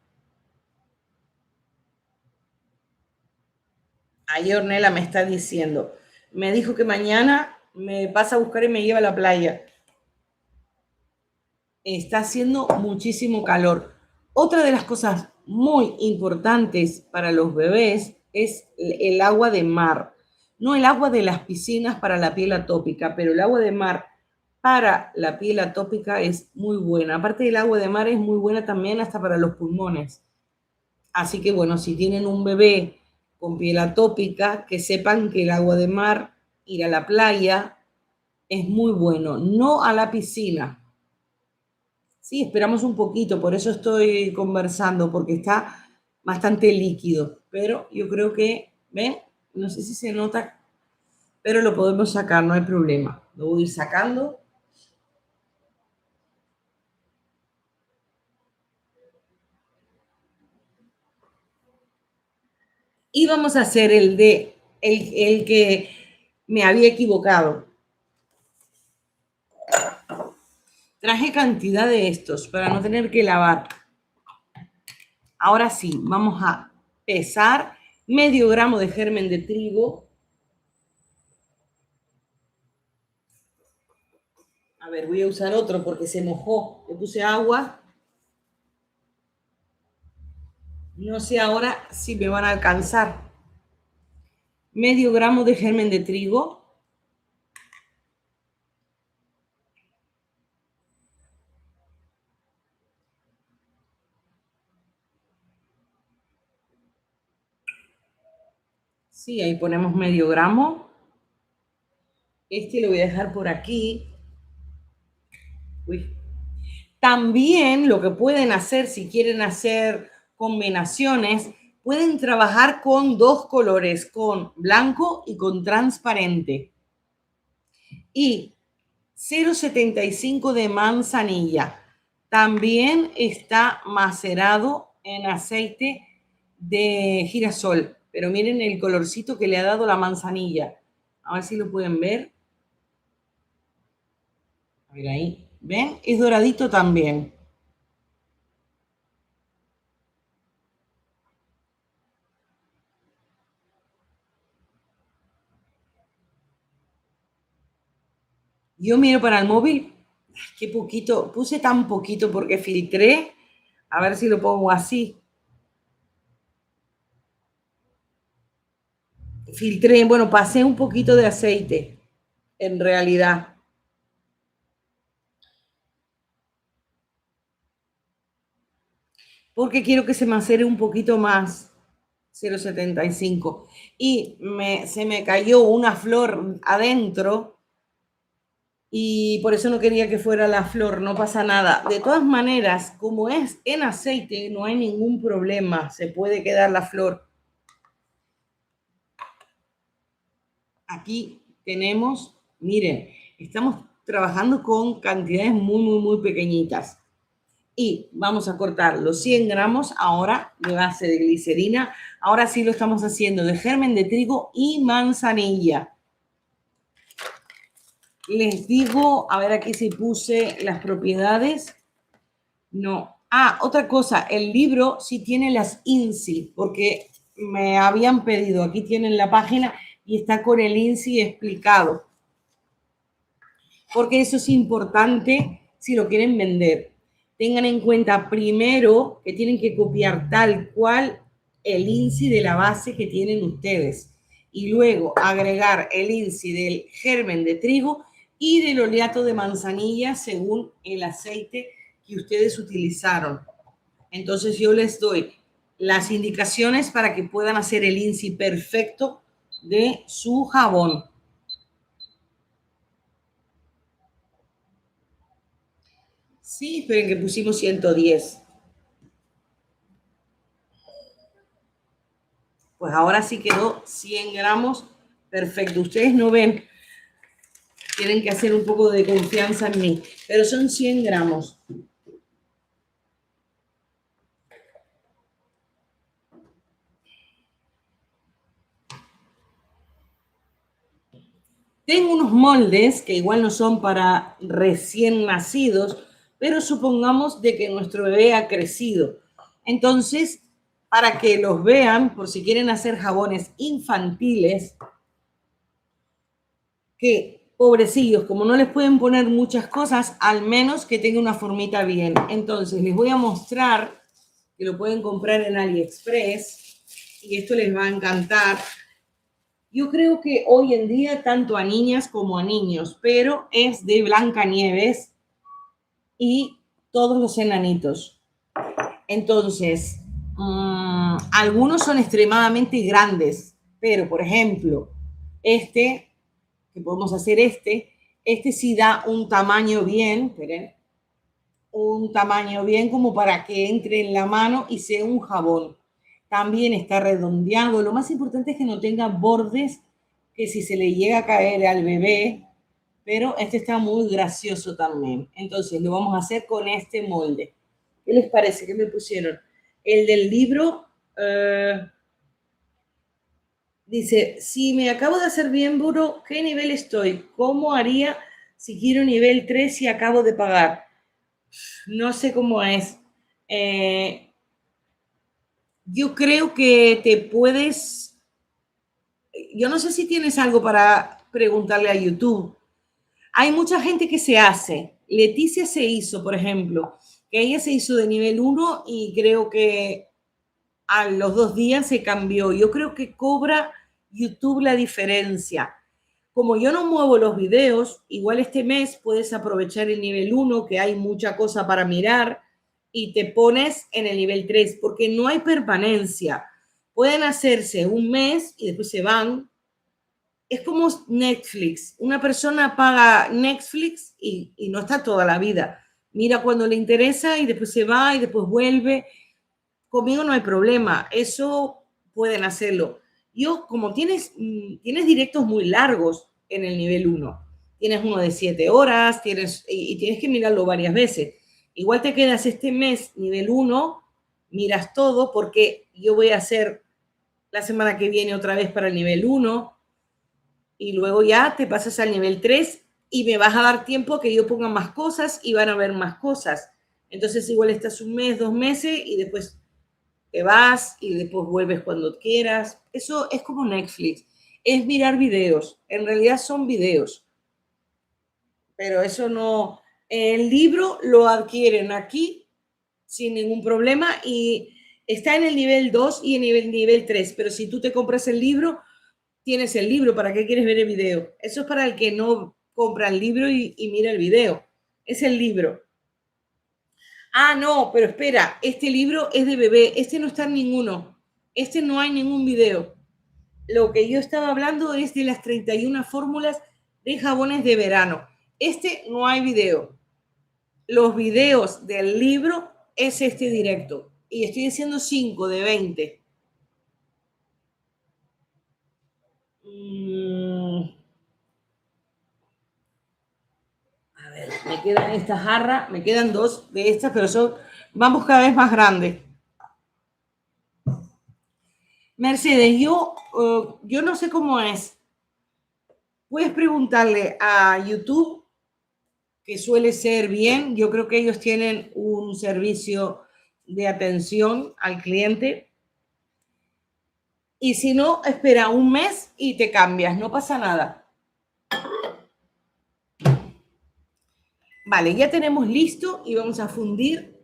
Ahí Ornella me está diciendo. Me dijo que mañana me pasa a buscar y me lleva a la playa. Está haciendo muchísimo calor. Otra de las cosas muy importantes para los bebés es el agua de mar. No el agua de las piscinas para la piel atópica, pero el agua de mar para la piel atópica es muy buena. Aparte del agua de mar es muy buena también hasta para los pulmones. Así que bueno, si tienen un bebé con piel atópica, que sepan que el agua de mar, ir a la playa, es muy bueno, no a la piscina. Sí, esperamos un poquito, por eso estoy conversando, porque está bastante líquido, pero yo creo que, ¿ven? No sé si se nota, pero lo podemos sacar, no hay problema. Lo voy a ir sacando. Y vamos a hacer el que me había equivocado. Traje cantidad de estos para no tener que lavar. Ahora sí, vamos a pesar medio gramo de germen de trigo. A ver, voy a usar otro porque se mojó. Le puse agua. No sé ahora si me van a alcanzar. Medio gramo de germen de trigo. Sí, ahí ponemos medio gramo. Este lo voy a dejar por aquí. Uy. También lo que pueden hacer, si quieren hacer combinaciones, pueden trabajar con dos colores, con blanco y con transparente. Y 0,75 de manzanilla. También está macerado en aceite de girasol. Pero miren el colorcito que le ha dado la manzanilla. A ver si lo pueden ver. A ver ahí. ¿Ven? Es doradito también. Yo miro para el móvil. Qué poquito. Puse tan poquito porque filtré. A ver si lo pongo así. Filtré. Bueno, pasé un poquito de aceite. En realidad. Porque quiero que se macere un poquito más. 0,75. Y se me cayó una flor adentro y por eso no quería que fuera la flor, no pasa nada. De todas maneras, como es en aceite, no hay ningún problema, se puede quedar la flor. Aquí tenemos, miren, estamos trabajando con cantidades muy pequeñitas. Y vamos a cortar los 100 gramos ahora de base de glicerina. Ahora sí lo estamos haciendo de germen de trigo y manzanilla. Les digo, a ver aquí si puse las propiedades. No. Ah, otra cosa, el libro sí tiene las INSI, porque me habían pedido, aquí tienen la página y está con el INSI explicado. Porque eso es importante si lo quieren vender. Tengan en cuenta primero que tienen que copiar tal cual el INSI de la base que tienen ustedes y luego agregar el INSI del germen de trigo y del oleato de manzanilla según el aceite que ustedes utilizaron. Entonces yo les doy las indicaciones para que puedan hacer el INSI perfecto de su jabón. Sí, esperen que pusimos 110. Pues ahora sí quedó 100 gramos. Perfecto. Ustedes no ven. Tienen que hacer un poco de confianza en mí. Pero son 100 gramos. Tengo unos moldes que igual no son para recién nacidos, pero supongamos de que nuestro bebé ha crecido. Entonces, para que los vean, por si quieren hacer jabones infantiles, que pobrecillos, como no les pueden poner muchas cosas, al menos que tenga una formita bien. Entonces, les voy a mostrar que lo pueden comprar en AliExpress y esto les va a encantar. Yo creo que hoy en día tanto a niñas como a niños, pero es de Blancanieves y todos los enanitos. Entonces, algunos son extremadamente grandes, pero por ejemplo, este, que podemos hacer este sí da un tamaño bien, esperen, un tamaño bien como para que entre en la mano y sea un jabón. También está redondeado. Lo más importante es que no tenga bordes que si se le llega a caer al bebé, pero este está muy gracioso también. Entonces lo vamos a hacer con este molde. ¿Qué les parece? ¿Qué me pusieron? El del libro dice, si me acabo de hacer miembro, ¿qué nivel estoy? ¿Cómo haría si quiero nivel 3 y acabo de pagar? No sé cómo es. Eh, yo creo que te puedes, yo no sé si tienes algo para preguntarle a YouTube. Hay mucha gente que se hace. Leticia se hizo, por ejemplo, que ella se hizo de nivel 1 y creo que a los 2 días se cambió. Yo creo que cobra YouTube la diferencia. Como yo no muevo los videos, igual este mes puedes aprovechar el nivel 1, que hay mucha cosa para mirar, y te pones en el nivel 3, porque no hay permanencia. Pueden hacerse un mes y después se van. Es como Netflix. Una persona paga Netflix y no está toda la vida. Mira cuando le interesa y después se va y después vuelve. Conmigo no hay problema. Eso pueden hacerlo. Yo, como tienes directos muy largos en el nivel 1, tienes uno de 7 horas, y tienes que mirarlo varias veces. Igual te quedas este mes nivel 1, miras todo, porque yo voy a hacer la semana que viene otra vez para el nivel 1, y luego ya te pasas al nivel 3 y me vas a dar tiempo que yo ponga más cosas y van a ver más cosas. Entonces igual estás un mes, 2 meses y después te vas y después vuelves cuando quieras. Eso es como Netflix, es mirar videos, en realidad son videos, pero eso no, el libro lo adquieren aquí sin ningún problema y está en el nivel 2 y en el nivel 3, pero si tú te compras el libro, tienes el libro, ¿para qué quieres ver el video? Eso es para el que no compra el libro y mira el video, es el libro. Ah, no, pero espera, este libro es de bebé, este no está en ninguno, este no hay ningún video. Lo que yo estaba hablando es de las 31 fórmulas de jabones de verano. Este no hay video. Los videos del libro es este directo. Y estoy haciendo 5 de 20. A ver, me quedan estas jarras, me quedan 2 de estas, pero vamos cada vez más grandes. Mercedes, yo no sé cómo es. Puedes preguntarle a YouTube, que suele ser bien. Yo creo que ellos tienen un servicio de atención al cliente. Y si no, espera un mes y te cambias, no pasa nada. Vale, ya tenemos listo y vamos a fundir.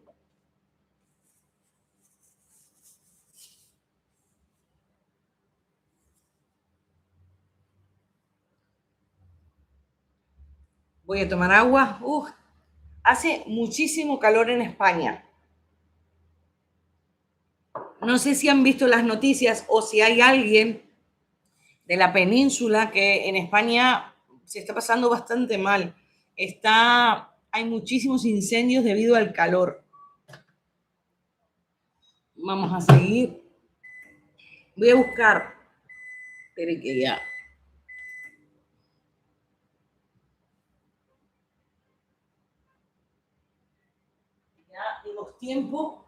Voy a tomar agua. Hace muchísimo calor en España. No sé si han visto las noticias o si hay alguien de la península que en España se está pasando bastante mal. Hay muchísimos incendios debido al calor. Vamos a seguir. Voy a buscar. Espere que ya. Ya en los tiempos.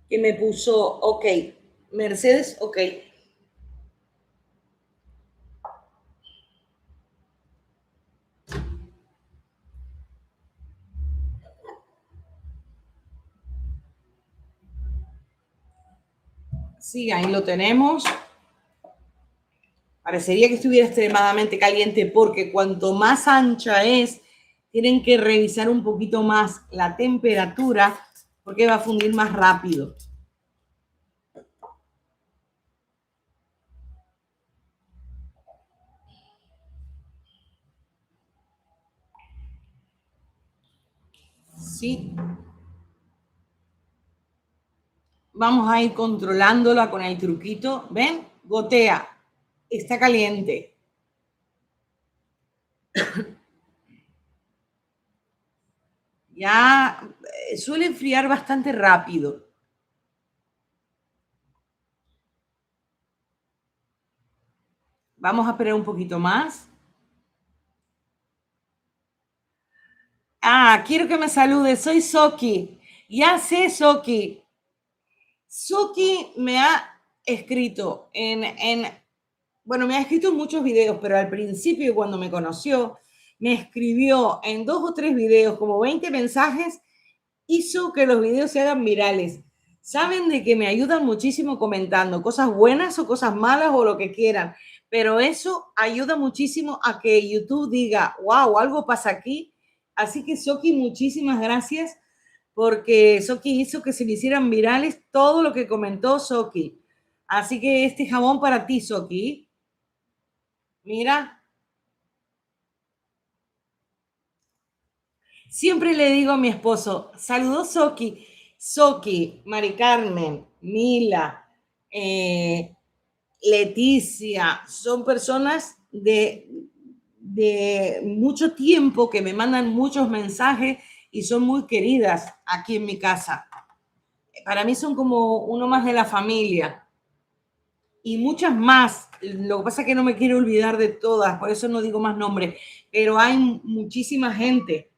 Que me puso, ok. Mercedes, ok. Sí, ahí lo tenemos. Parecería que estuviera extremadamente caliente porque cuanto más ancha es, tienen que revisar un poquito más la temperatura porque va a fundir más rápido. Sí. vamos a ir controlándola con el truquito. ¿Ven? Gotea. Está caliente. Ya suele enfriar bastante rápido. Vamos a esperar un poquito más. Ah, quiero que me salude. Soy Soki. Ya sé, Soki. Soki me ha escrito bueno, me ha escrito en muchos videos, pero al principio, cuando me conoció, me escribió en 2 o 3 videos, como 20 mensajes, hizo que los videos se hagan virales. Saben de que me ayudan muchísimo comentando cosas buenas o cosas malas o lo que quieran, pero eso ayuda muchísimo a que YouTube diga, wow, algo pasa aquí. Así que Soki, muchísimas gracias porque Soki hizo que se me hicieran virales todo lo que comentó Soki. Así que este jabón para ti, Soki. Mira, siempre le digo a mi esposo, saludos Soki. Soki, Mari Carmen, Mila, Leticia, son personas de mucho tiempo que me mandan muchos mensajes y son muy queridas aquí en mi casa. Para mí son como uno más de la familia. Y muchas más. Lo que pasa es que no me quiero olvidar de todas, por eso no digo más nombres, pero hay muchísima gente.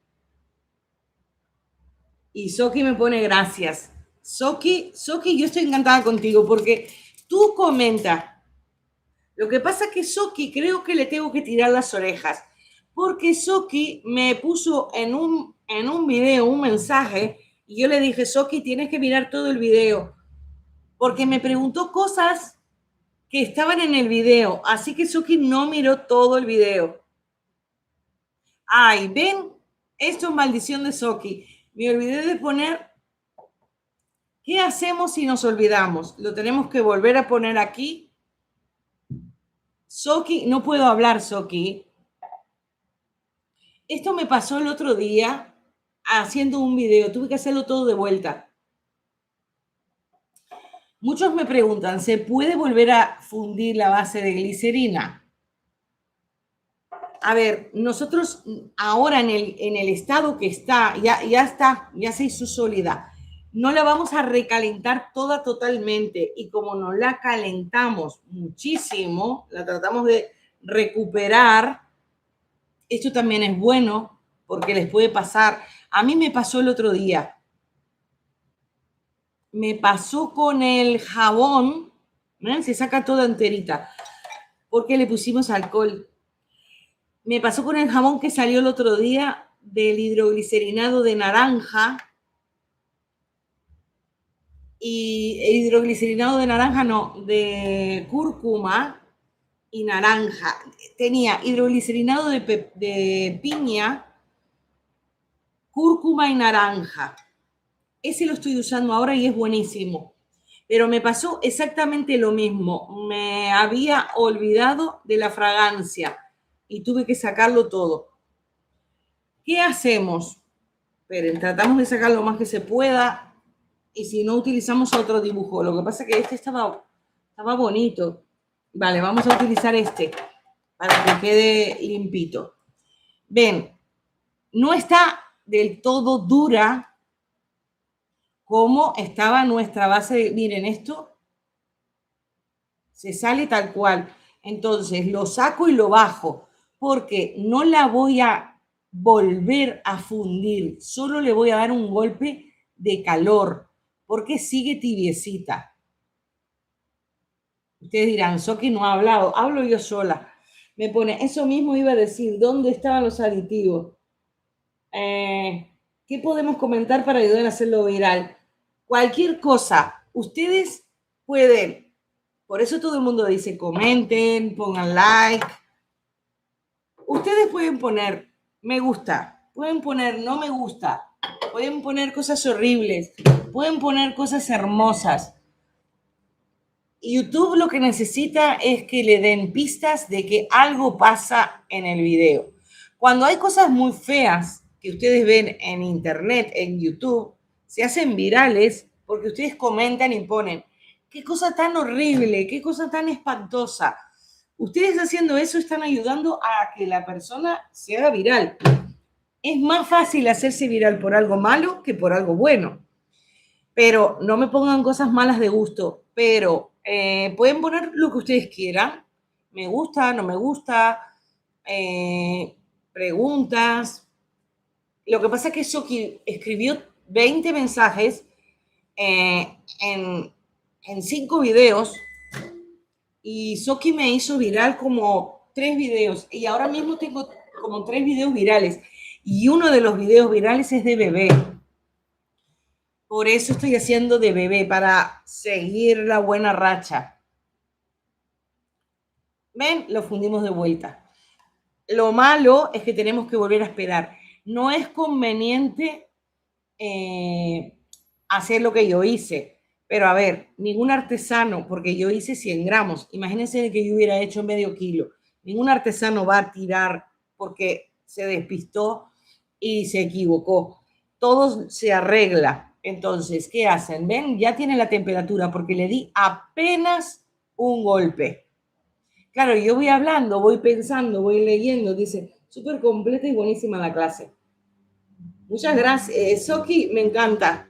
Y Soki me pone gracias. Soki, yo estoy encantada contigo porque tú comentas. Lo que pasa es que Soki creo que le tengo que tirar las orejas porque Soki me puso en un video un mensaje y yo le dije, Soki, tienes que mirar todo el video porque me preguntó cosas que estaban en el video, así que Soki no miró todo el video. Ay, ven, esto es maldición de Soki. Me olvidé de poner, ¿qué hacemos si nos olvidamos? Lo tenemos que volver a poner aquí. Soki, no puedo hablar, Soki. Esto me pasó el otro día haciendo un video, tuve que hacerlo todo de vuelta. Muchos me preguntan, ¿se puede volver a fundir la base de glicerina? A ver, nosotros ahora en el estado que está, ya se hizo sólida. No la vamos a recalentar toda totalmente y como no la calentamos muchísimo, la tratamos de recuperar. Esto también es bueno porque les puede pasar. A mí me pasó el otro día. Me pasó con el jabón, ¿ven? Se saca toda enterita porque le pusimos alcohol. Me pasó con el jabón que salió el otro día del hidroglicerinado de naranja. Y el hidroglicerinado de naranja, no, de cúrcuma y naranja. Tenía hidroglicerinado de piña, cúrcuma y naranja. Ese lo estoy usando ahora y es buenísimo. Pero me pasó exactamente lo mismo. Me había olvidado de la fragancia y tuve que sacarlo todo. ¿Qué hacemos? Esperen, tratamos de sacar lo más que se pueda y si no utilizamos otro dibujo. Lo que pasa es que este estaba bonito. Vale, vamos a utilizar este para que quede limpito. Ven, no está del todo dura como estaba nuestra base. Miren, esto se sale tal cual. Entonces lo saco y lo bajo porque no la voy a volver a fundir, solo le voy a dar un golpe de calor porque sigue tibiecita. Ustedes dirán, Soki no ha hablado, hablo yo sola. Me pone, eso mismo iba a decir, ¿dónde estaban los aditivos? ¿Qué podemos comentar para ayudar a hacerlo viral? Cualquier cosa, ustedes pueden, por eso todo el mundo dice, comenten, pongan like. Ustedes pueden poner me gusta, pueden poner no me gusta, pueden poner cosas horribles, pueden poner cosas hermosas. YouTube lo que necesita es que le den pistas de que algo pasa en el video. Cuando hay cosas muy feas que ustedes ven en internet, en YouTube, se hacen virales porque ustedes comentan y ponen, qué cosa tan horrible, qué cosa tan espantosa. Ustedes haciendo eso están ayudando a que la persona se haga viral. Es más fácil hacerse viral por algo malo que por algo bueno. Pero no me pongan cosas malas de gusto, pero pueden poner lo que ustedes quieran. Me gusta, no me gusta, preguntas. Lo que pasa es que Soki escribió 20 mensajes en 5 videos y Soki me hizo viral como 3 videos y ahora mismo tengo como 3 videos virales y uno de los videos virales es de bebé. Por eso estoy haciendo de bebé, para seguir la buena racha. ¿Ven? Lo fundimos de vuelta. Lo malo es que tenemos que volver a esperar. No es conveniente hacer lo que yo hice. Pero a ver, ningún artesano, porque yo hice 100 gramos, imagínense que yo hubiera hecho medio kilo. Ningún artesano va a tirar porque se despistó y se equivocó. Todo se arregla. Entonces, ¿qué hacen? ¿Ven? Ya tiene la temperatura porque le di apenas un golpe. Claro, yo voy hablando, voy pensando, voy leyendo. Dice, súper completa y buenísima la clase. Muchas gracias. Soki, me encanta.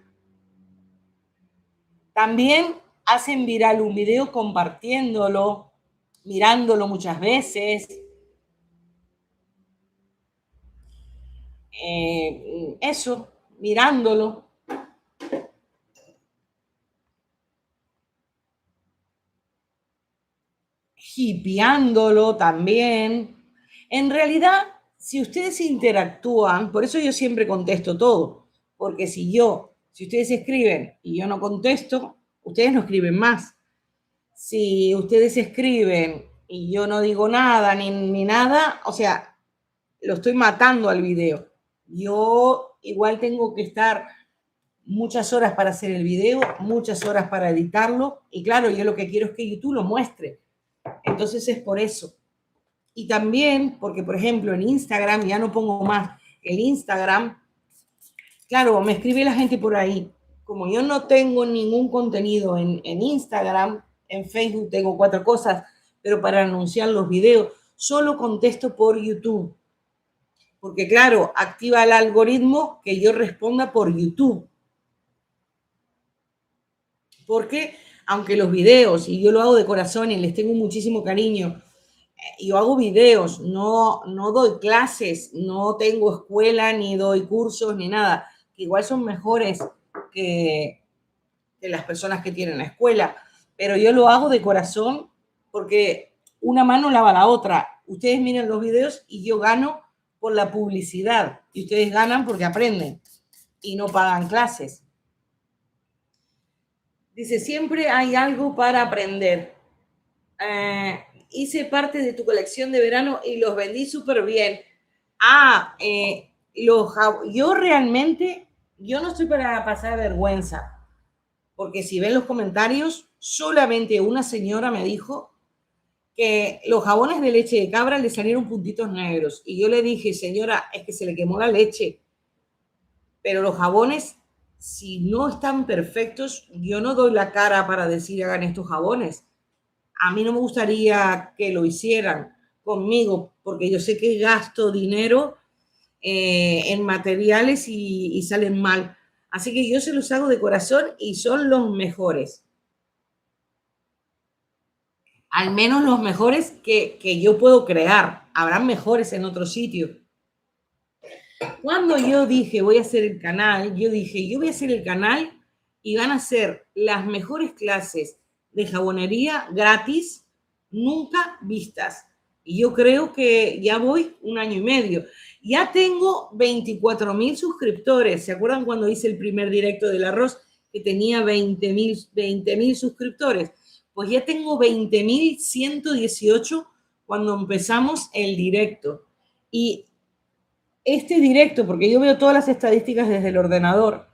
También hacen viral un video compartiéndolo, mirándolo muchas veces. Eso, mirándolo. Hipeándolo también. En realidad, si ustedes interactúan, por eso yo siempre contesto todo, porque si ustedes escriben y yo no contesto, ustedes no escriben más. Si ustedes escriben y yo no digo nada ni nada, o sea, lo estoy matando al video. Yo igual tengo que estar muchas horas para hacer el video, muchas horas para editarlo, y claro, yo lo que quiero es que YouTube lo muestre. Entonces es por eso. Y también porque, por ejemplo, en Instagram, ya no pongo más el Instagram, claro, me escribe la gente por ahí. Como yo no tengo ningún contenido en Instagram, en Facebook tengo 4 cosas, pero para anunciar los videos, solo contesto por YouTube. Porque, claro, activa el algoritmo que yo responda por YouTube. Porque, aunque los videos, y yo lo hago de corazón y les tengo muchísimo cariño, yo hago videos, no doy clases, no tengo escuela, ni doy cursos, ni nada, que igual son mejores que las personas que tienen la escuela, pero yo lo hago de corazón porque una mano lava la otra. Ustedes miren los videos y yo gano por la publicidad y ustedes ganan porque aprenden y no pagan clases. Dice, siempre hay algo para aprender. Hice parte de tu colección de verano y los vendí súper bien. Yo realmente, yo no estoy para pasar vergüenza, porque si ven los comentarios, solamente una señora me dijo que los jabones de leche de cabra le salieron puntitos negros. Y yo le dije, señora, es que se le quemó la leche. Pero los jabones, si no están perfectos, yo no doy la cara para decir hagan estos jabones. A mí no me gustaría que lo hicieran conmigo, porque yo sé que gasto dinero en materiales y salen mal. Así que yo se los hago de corazón y son los mejores. Al menos los mejores que yo puedo crear. Habrán mejores en otro sitio. Cuando yo dije voy a hacer el canal, yo dije yo voy a hacer el canal y van a ser las mejores clases de jabonería gratis nunca vistas. Y yo creo que ya voy 1 año y medio. Ya tengo 24,000 suscriptores. ¿Se acuerdan cuando hice el primer directo del arroz que tenía 20,000 suscriptores? Pues ya tengo 20,118 cuando empezamos el directo. Y este directo, porque yo veo todas las estadísticas desde el ordenador,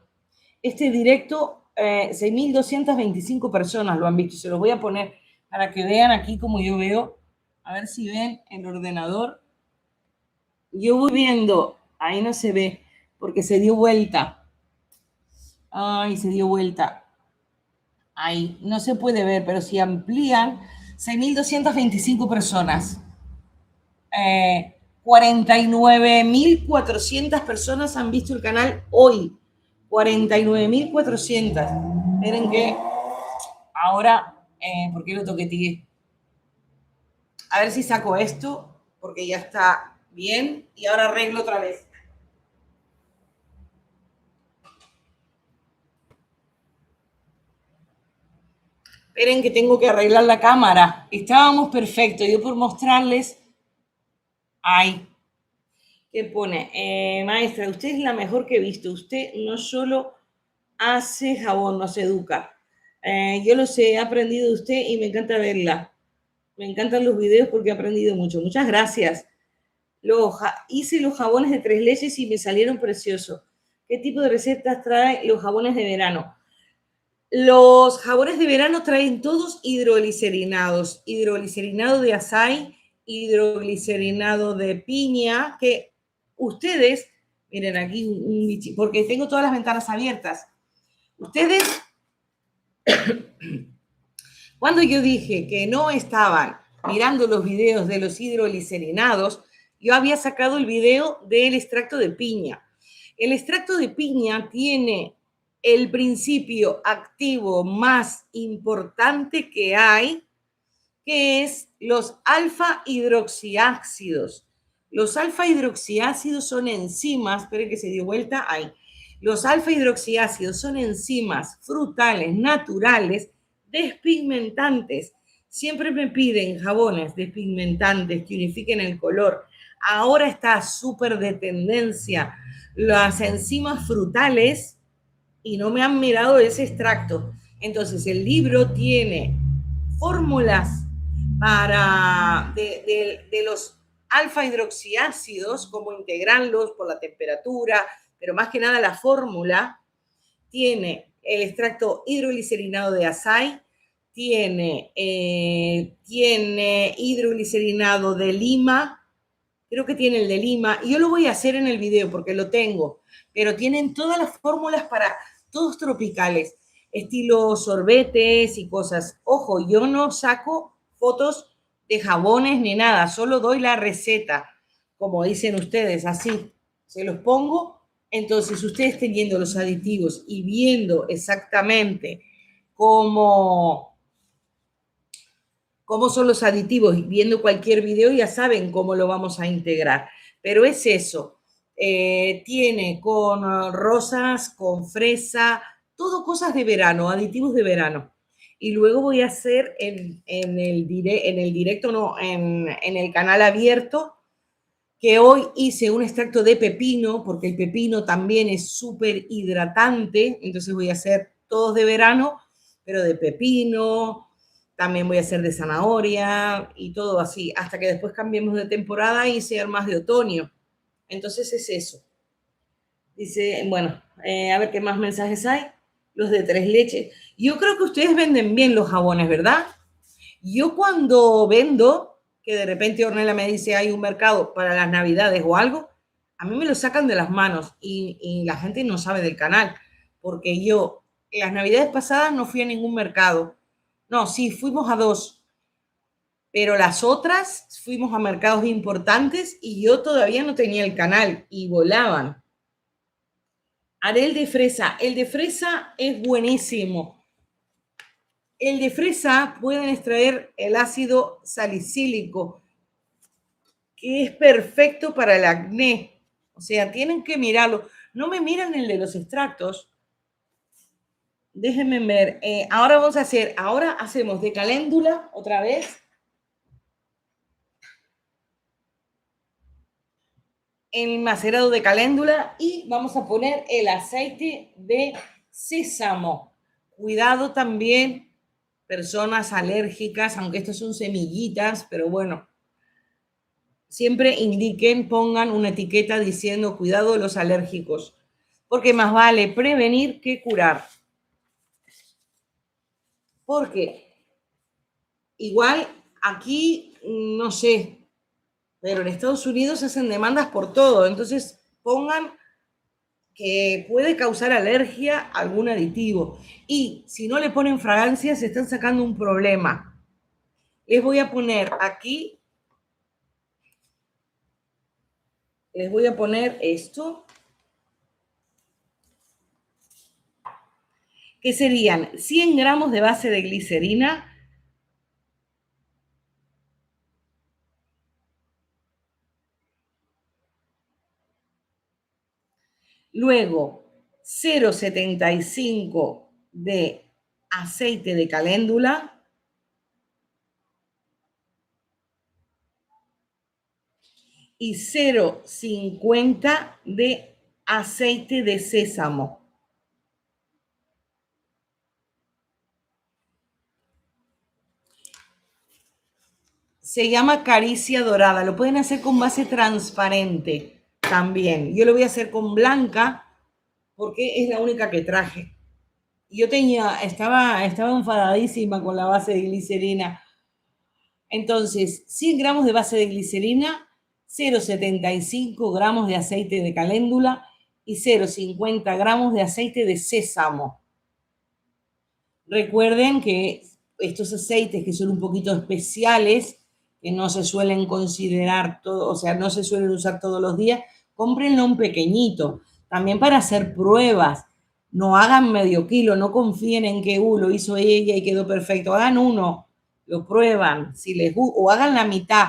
este directo, 6,225 personas lo han visto. Se los voy a poner para que vean aquí como yo veo. A ver si ven el ordenador. Yo voy viendo, ahí no se ve, porque se dio vuelta. Ay, se dio vuelta. Ahí, no se puede ver, pero si amplían, 6.225 personas. 49.400 personas han visto el canal hoy. 49.400. Miren que ahora, ¿por qué lo toqueteé? A ver si saco esto, porque ya está bien. Y ahora arreglo otra vez. Esperen que tengo que arreglar la cámara. Estábamos perfectos. Yo por mostrarles... Ay, ¿qué pone? Maestra, usted es la mejor que he visto. Usted no solo hace jabón, nos educa. Yo lo sé, he aprendido de usted y me encanta verla. Me encantan los videos porque he aprendido mucho. Muchas gracias. Hice los jabones de 3 leches y me salieron preciosos. ¿Qué tipo de recetas traen los jabones de verano? Los jabones de verano traen todos hidroglicerinados. Hidroglicerinado de açaí, hidroglicerinado de piña, que ustedes, miren aquí un bichito, porque tengo todas las ventanas abiertas. Ustedes, cuando yo dije que no estaban mirando los videos de los hidroglicerinados, yo había sacado el video del extracto de piña. El extracto de piña tiene el principio activo más importante que hay, que es los alfa hidroxiácidos. Los alfa hidroxiácidos son enzimas, esperen que se dio vuelta ahí. Los alfa hidroxiácidos son enzimas frutales naturales despigmentantes. Siempre me piden jabones despigmentantes que unifiquen el color. Ahora está súper de tendencia las enzimas frutales y no me han mirado ese extracto. Entonces, el libro tiene fórmulas de los alfa hidroxiácidos, cómo integrarlos por la temperatura, pero más que nada la fórmula. Tiene el extracto hidroglicerinado de açaí, tiene hidroglicerinado de lima, creo que tiene el de lima, y yo lo voy a hacer en el video porque lo tengo, pero tienen todas las fórmulas para todos tropicales, estilo sorbetes y cosas. Ojo, yo no saco fotos de jabones ni nada, solo doy la receta, como dicen ustedes, así, se los pongo. Entonces, ustedes teniendo los aditivos y viendo exactamente cómo son los aditivos y viendo cualquier video ya saben cómo lo vamos a integrar. Pero es eso, tiene con rosas, con fresa, todo cosas de verano, aditivos de verano. Y luego voy a hacer en el directo, no, en el canal abierto, que hoy hice un extracto de pepino, porque el pepino también es súper hidratante, entonces voy a hacer todos de verano, pero de pepino, también voy a hacer de zanahoria y todo así, hasta que después cambiemos de temporada y sea más de otoño. Entonces es eso. Dice, bueno, a ver qué más mensajes hay. Los de 3 leches. Yo creo que ustedes venden bien los jabones, ¿verdad? Yo cuando vendo, que de repente Ornella me dice hay un mercado para las navidades o algo, a mí me lo sacan de las manos y la gente no sabe del canal, porque yo las navidades pasadas no fui a ningún mercado. No, sí, fuimos a 2, pero las otras fuimos a mercados importantes y yo todavía no tenía el canal y volaban. Haré el de fresa. El de fresa es buenísimo. El de fresa pueden extraer el ácido salicílico, que es perfecto para el acné. O sea, tienen que mirarlo. No me miran el de los extractos. Déjenme ver. Ahora hacemos de caléndula otra vez. El macerado de caléndula y vamos a poner el aceite de sésamo. Cuidado también, personas alérgicas, aunque estos son semillitas, pero bueno, siempre indiquen, pongan una etiqueta diciendo cuidado de los alérgicos, porque más vale prevenir que curar. Porque igual aquí, no sé, pero en Estados Unidos hacen demandas por todo, entonces pongan que puede causar alergia a algún aditivo. Y si no le ponen fragancia, se están sacando un problema. Les voy a poner aquí, les voy a poner esto, que serían 100 gramos de base de glicerina, luego 0,75 de aceite de caléndula, y 0,50 de aceite de sésamo. Se llama Caricia Dorada. Lo pueden hacer con base transparente también. Yo lo voy a hacer con blanca porque es la única que traje. Yo estaba enfadadísima con la base de glicerina. Entonces, 100 gramos de base de glicerina, 0,75 gramos de aceite de caléndula y 0,50 gramos de aceite de sésamo. Recuerden que estos aceites que son un poquito especiales, que no se suelen considerar todo, o sea, no se suelen usar todos los días, cómprenlo un pequeñito, también para hacer pruebas. No hagan medio kilo, no confíen en que lo hizo ella y quedó perfecto. Hagan uno, lo prueban, si les gusta, o hagan la mitad,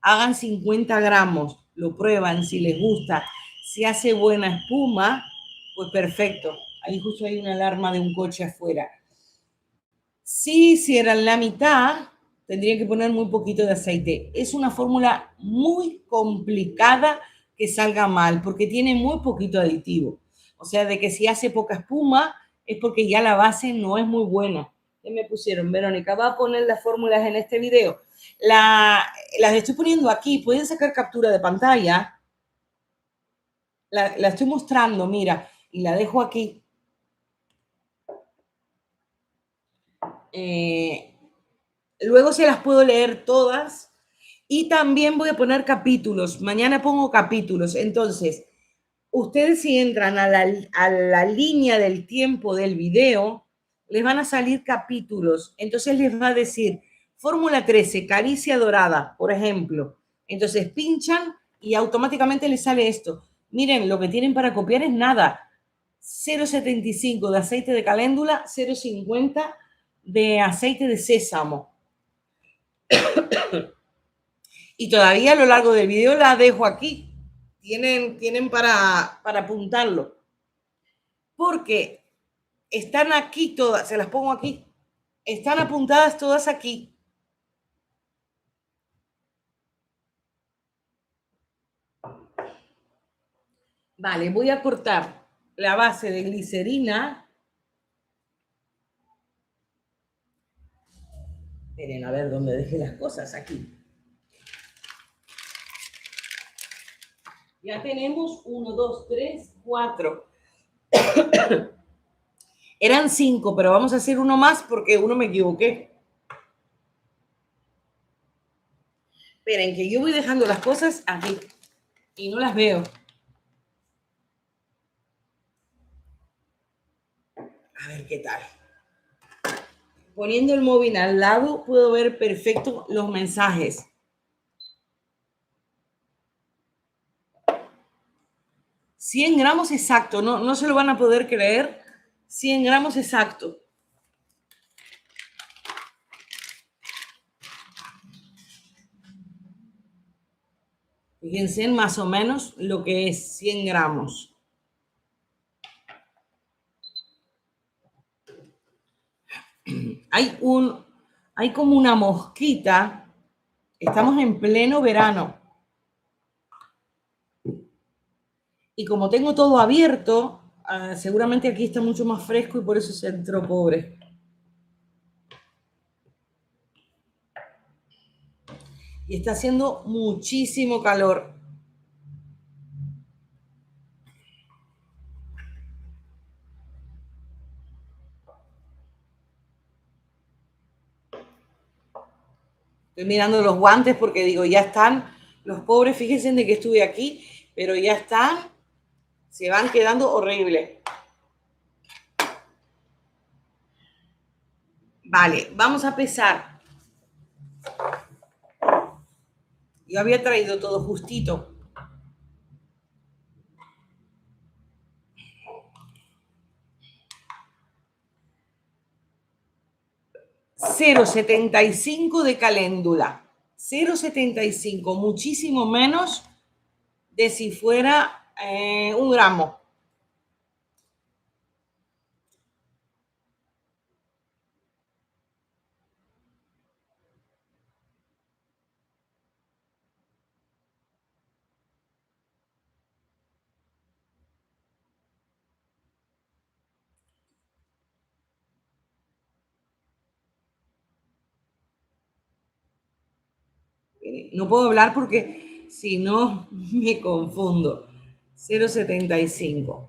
hagan 50 gramos, lo prueban, si les gusta. Si hace buena espuma, pues perfecto. Ahí justo hay una alarma de un coche afuera. Si hicieran la mitad, tendrían que poner muy poquito de aceite. Es una fórmula muy complicada que salga mal, porque tiene muy poquito aditivo. O sea, de que si hace poca espuma, es porque ya la base no es muy buena. ¿Qué me pusieron? Verónica, va a poner las fórmulas en este video. Las estoy poniendo aquí. Pueden sacar captura de pantalla. La estoy mostrando, mira, y la dejo aquí. Luego se las puedo leer todas y también voy a poner capítulos. Mañana pongo capítulos. Entonces, ustedes si entran a la línea del tiempo del video, les van a salir capítulos. Entonces les va a decir Fórmula 13, Caricia Dorada, por ejemplo. Entonces pinchan y automáticamente les sale esto. Miren, lo que tienen para copiar es nada. 0,75 de aceite de caléndula, 0,50 de aceite de sésamo. Y todavía a lo largo del video la dejo aquí. Tienen para apuntarlo. Porque están aquí todas, se las pongo aquí. Están apuntadas todas aquí. Vale, voy a cortar la base de glicerina. Miren, a ver dónde dejé las cosas, aquí. Ya tenemos 1, 2, 3, 4. Eran 5, pero vamos a hacer uno más porque uno me equivoqué. Esperen, que yo voy dejando las cosas aquí y no las veo. A ver qué tal. Poniendo el móvil al lado puedo ver perfecto los mensajes. $100 gramos exacto, no se lo van a poder creer. 100 gramos exacto. Fíjense más o menos lo que es 100 gramos. Hay como una mosquita. Estamos en pleno verano. Y como tengo todo abierto, seguramente aquí está mucho más fresco y por eso se entró pobre. Y está haciendo muchísimo calor. Estoy mirando los guantes porque digo, ya están los pobres, fíjense de que estuve aquí, pero ya están Se van quedando horribles. Vale, vamos a pesar. Yo había traído todo justito. $0,75 de caléndula. 0,75, muchísimo menos de si fuera 1 gramo. No puedo hablar porque si no me confundo. 0,75.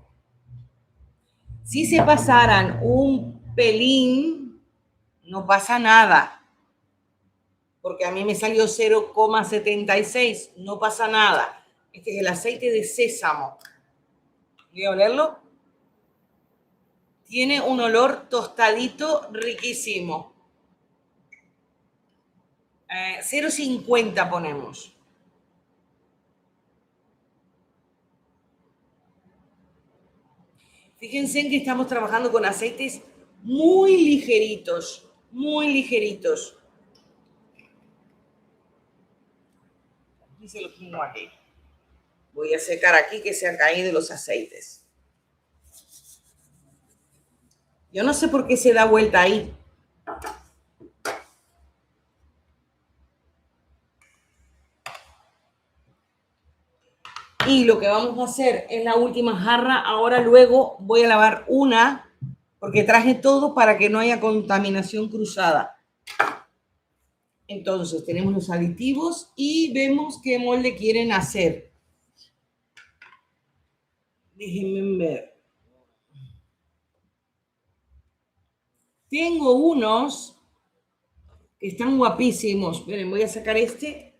Si se pasaran un pelín, no pasa nada. Porque a mí me salió 0,76. No pasa nada. Este es el aceite de sésamo. Voy a olerlo. Tiene un olor tostadito riquísimo. 0,50 ponemos. Fíjense en que estamos trabajando con aceites muy ligeritos, muy ligeritos. Y se lo pongo aquí. Voy a secar aquí que se han caído los aceites. Yo no sé por qué se da vuelta ahí. Y lo que vamos a hacer es la última jarra. Ahora luego voy a lavar una, porque traje todo para que no haya contaminación cruzada. Entonces tenemos los aditivos y vemos qué molde quieren hacer. Déjenme ver. Tengo unos que están guapísimos. Esperen, voy a sacar este.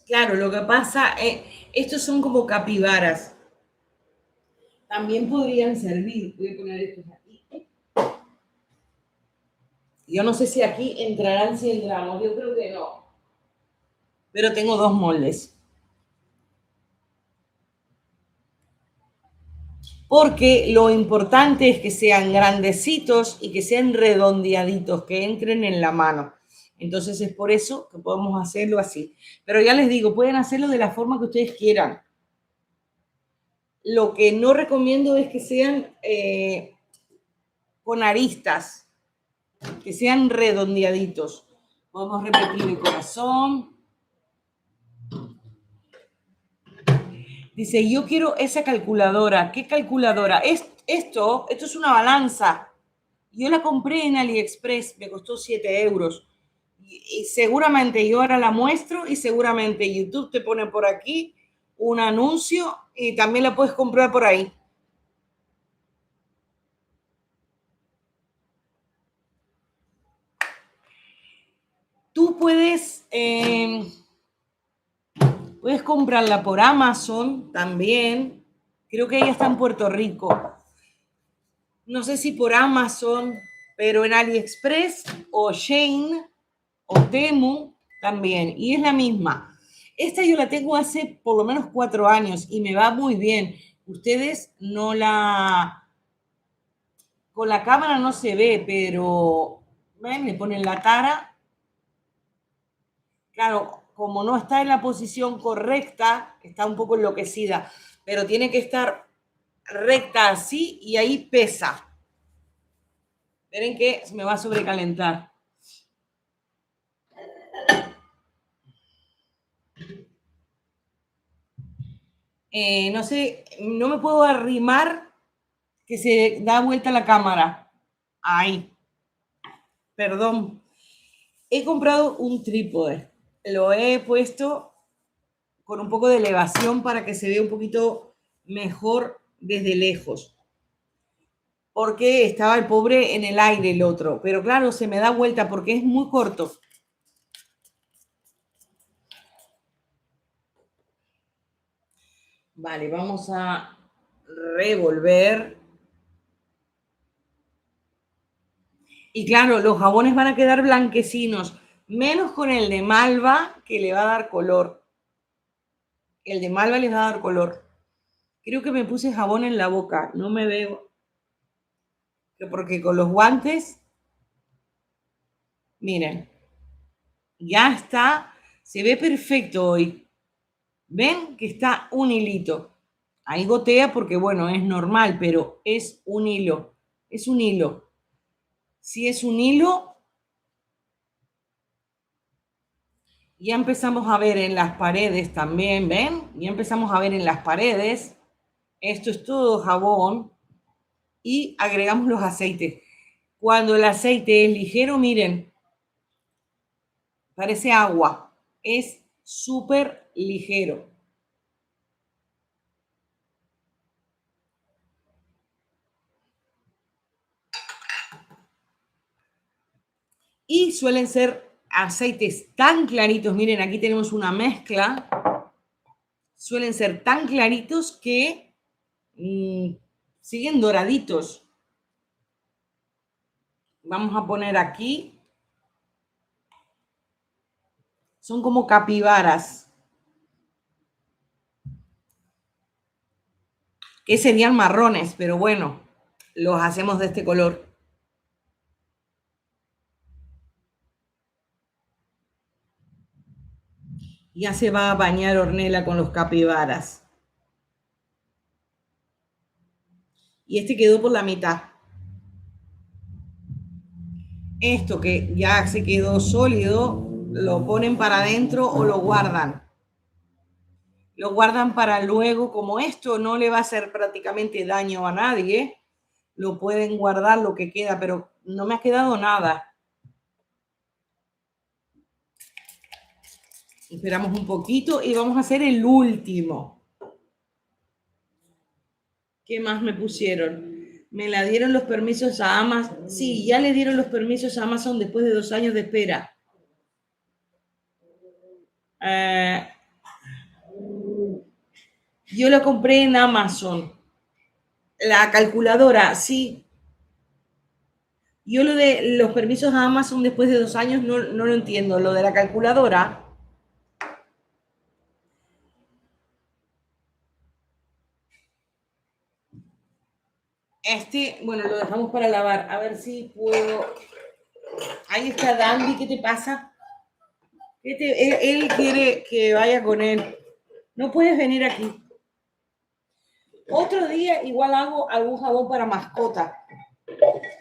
Claro, lo que pasa, estos son como capibaras. También podrían servir. Voy a poner estos aquí. Yo no sé si aquí entrarán 100 gramos. Yo creo que no. Pero tengo 2 moldes. Porque lo importante es que sean grandecitos y que sean redondeaditos, que entren en la mano. Entonces es por eso que podemos hacerlo así. Pero ya les digo, pueden hacerlo de la forma que ustedes quieran. Lo que no recomiendo es que sean con aristas, que sean redondeaditos. Podemos repetir el corazón. Dice, yo quiero esa calculadora. ¿Qué calculadora? Esto es una balanza. Yo la compré en AliExpress, me costó 7 euros. Y seguramente yo ahora la muestro y seguramente YouTube te pone por aquí un anuncio y también la puedes comprar por ahí. Tú puedes comprarla por Amazon también. Creo que ella está en Puerto Rico. No sé si por Amazon, pero en AliExpress o Shein o Temu también. Y es la misma. Esta yo la tengo hace por lo menos 4 años y me va muy bien. Ustedes no la... Con la cámara no se ve, pero... ¿ven? Le ponen la tara. Claro, como no está en la posición correcta, está un poco enloquecida, pero tiene que estar recta así y ahí pesa. Miren que se me va a sobrecalentar. No sé, no me puedo arrimar que se da vuelta la cámara. Ahí. Perdón. He comprado un trípode. Lo he puesto con un poco de elevación para que se vea un poquito mejor desde lejos. Porque estaba el pobre en el aire el otro. Pero claro, se me da vuelta porque es muy corto. Vale, vamos a revolver. Y claro, los jabones van a quedar blanquecinos, menos con el de malva, que le va a dar color. El de malva les va a dar color. Creo que me puse jabón en la boca, no me veo. Porque con los guantes, miren, ya está, se ve perfecto hoy. ¿Ven que está un hilito? Ahí gotea porque, bueno, es normal, pero es un hilo. Es un hilo. Si es un hilo, ya empezamos a ver en las paredes también, ¿ven? Ya empezamos a ver en las paredes. Esto es todo jabón. Y agregamos los aceites. Cuando el aceite es ligero, miren, parece agua. Es súper ligero. Y suelen ser aceites tan claritos. Miren, aquí tenemos una mezcla. Suelen ser tan claritos que siguen doraditos. Vamos a poner aquí. Son como capibaras. Que serían marrones, pero bueno, los hacemos de este color. Ya se va a bañar Ornella con los capibaras. Y este quedó por la mitad. Esto que ya se quedó sólido, lo ponen para adentro o lo guardan. Lo guardan para luego, como esto no le va a hacer prácticamente daño a nadie, lo pueden guardar lo que queda, pero no me ha quedado nada. Esperamos un poquito y vamos a hacer el último. ¿Qué más me pusieron? Me la dieron los permisos a Amazon. Sí, ya le dieron los permisos a Amazon después de 2 años de espera. Yo la compré en Amazon. La calculadora, sí. Yo lo de los permisos a Amazon después de 2 años no lo entiendo. Lo de la calculadora. Bueno, lo dejamos para lavar. A ver si puedo. Ahí está Dandy, ¿qué te pasa? Él quiere que vaya con él. No puedes venir aquí. Otro día igual hago algún jabón para mascota.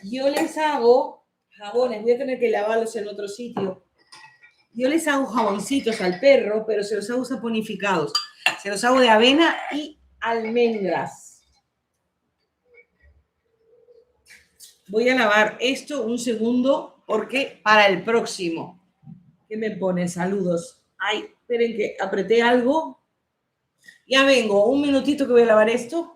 Yo les hago jabones, voy a tener que lavarlos en otro sitio. Yo les hago jaboncitos al perro, pero se los hago saponificados. Se los hago de avena y almendras. Voy a lavar esto un segundo porque para el próximo. ¿Qué me pone? Saludos. Ay, esperen que apreté algo. Ya vengo, un minutito que voy a lavar esto.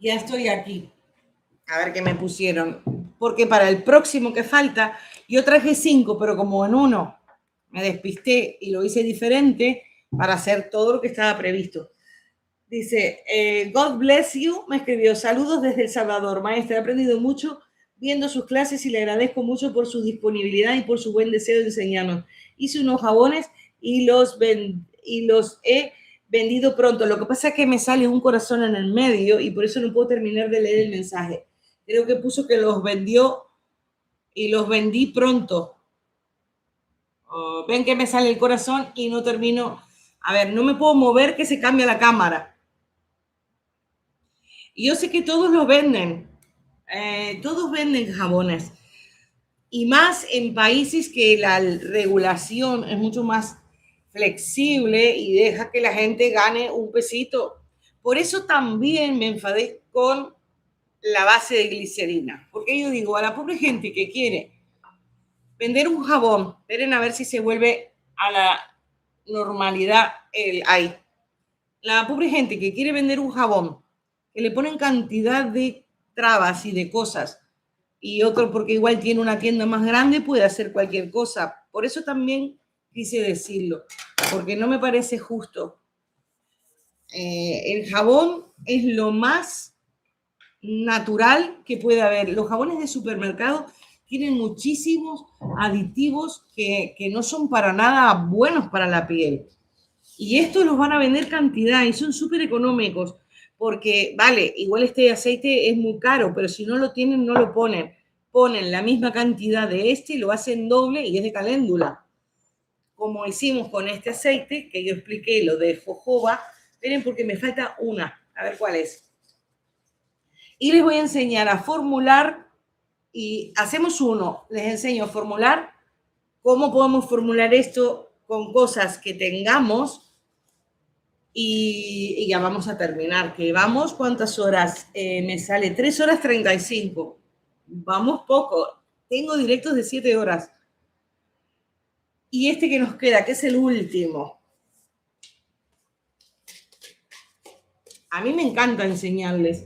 Ya estoy aquí. A ver qué me pusieron. Porque para el próximo que falta, yo traje 5, pero como en uno me despisté y lo hice diferente para hacer todo lo que estaba previsto. Dice, God bless you, me escribió, saludos desde El Salvador, maestra, he aprendido mucho viendo sus clases y le agradezco mucho por su disponibilidad y por su buen deseo de enseñarnos. Hice unos jabones y los he vendido pronto. Lo que pasa es que me sale un corazón en el medio y por eso no puedo terminar de leer el mensaje. Creo que puso que los vendió y los vendí pronto. Ven que me sale el corazón y no termino. A ver, no me puedo mover que se cambia la cámara. Y yo sé que todos los venden. Todos venden jabones. Y más en países que la regulación es mucho más flexible y deja que la gente gane un pesito. Por eso también me enfadé con la base de glicerina. Porque yo digo, a la pobre gente que quiere vender un jabón, esperen a ver si se vuelve a la normalidad el ahí. La pobre gente que quiere vender un jabón, que le ponen cantidad de trabas y de cosas, y otro porque igual tiene una tienda más grande, puede hacer cualquier cosa. Por eso también quise decirlo, porque no me parece justo. El jabón es lo más natural que puede haber. Los jabones de supermercado tienen muchísimos aditivos que no son para nada buenos para la piel. Y estos los van a vender cantidad y son súper económicos, porque, vale, igual este aceite es muy caro, pero si no lo tienen, no lo ponen. Ponen la misma cantidad de este, lo hacen doble y es de caléndula. Como hicimos con este aceite, que yo expliqué, lo de jojoba. Esperen porque me falta una, a ver cuál es. Y les voy a enseñar a formular, y hacemos uno, les enseño a formular cómo podemos formular esto con cosas que tengamos. Y ya vamos a terminar. Que vamos, ¿cuántas horas? Me sale 3 horas 35. Vamos poco. Tengo directos de 7 horas. Y este que nos queda, que es el último. A mí me encanta enseñarles.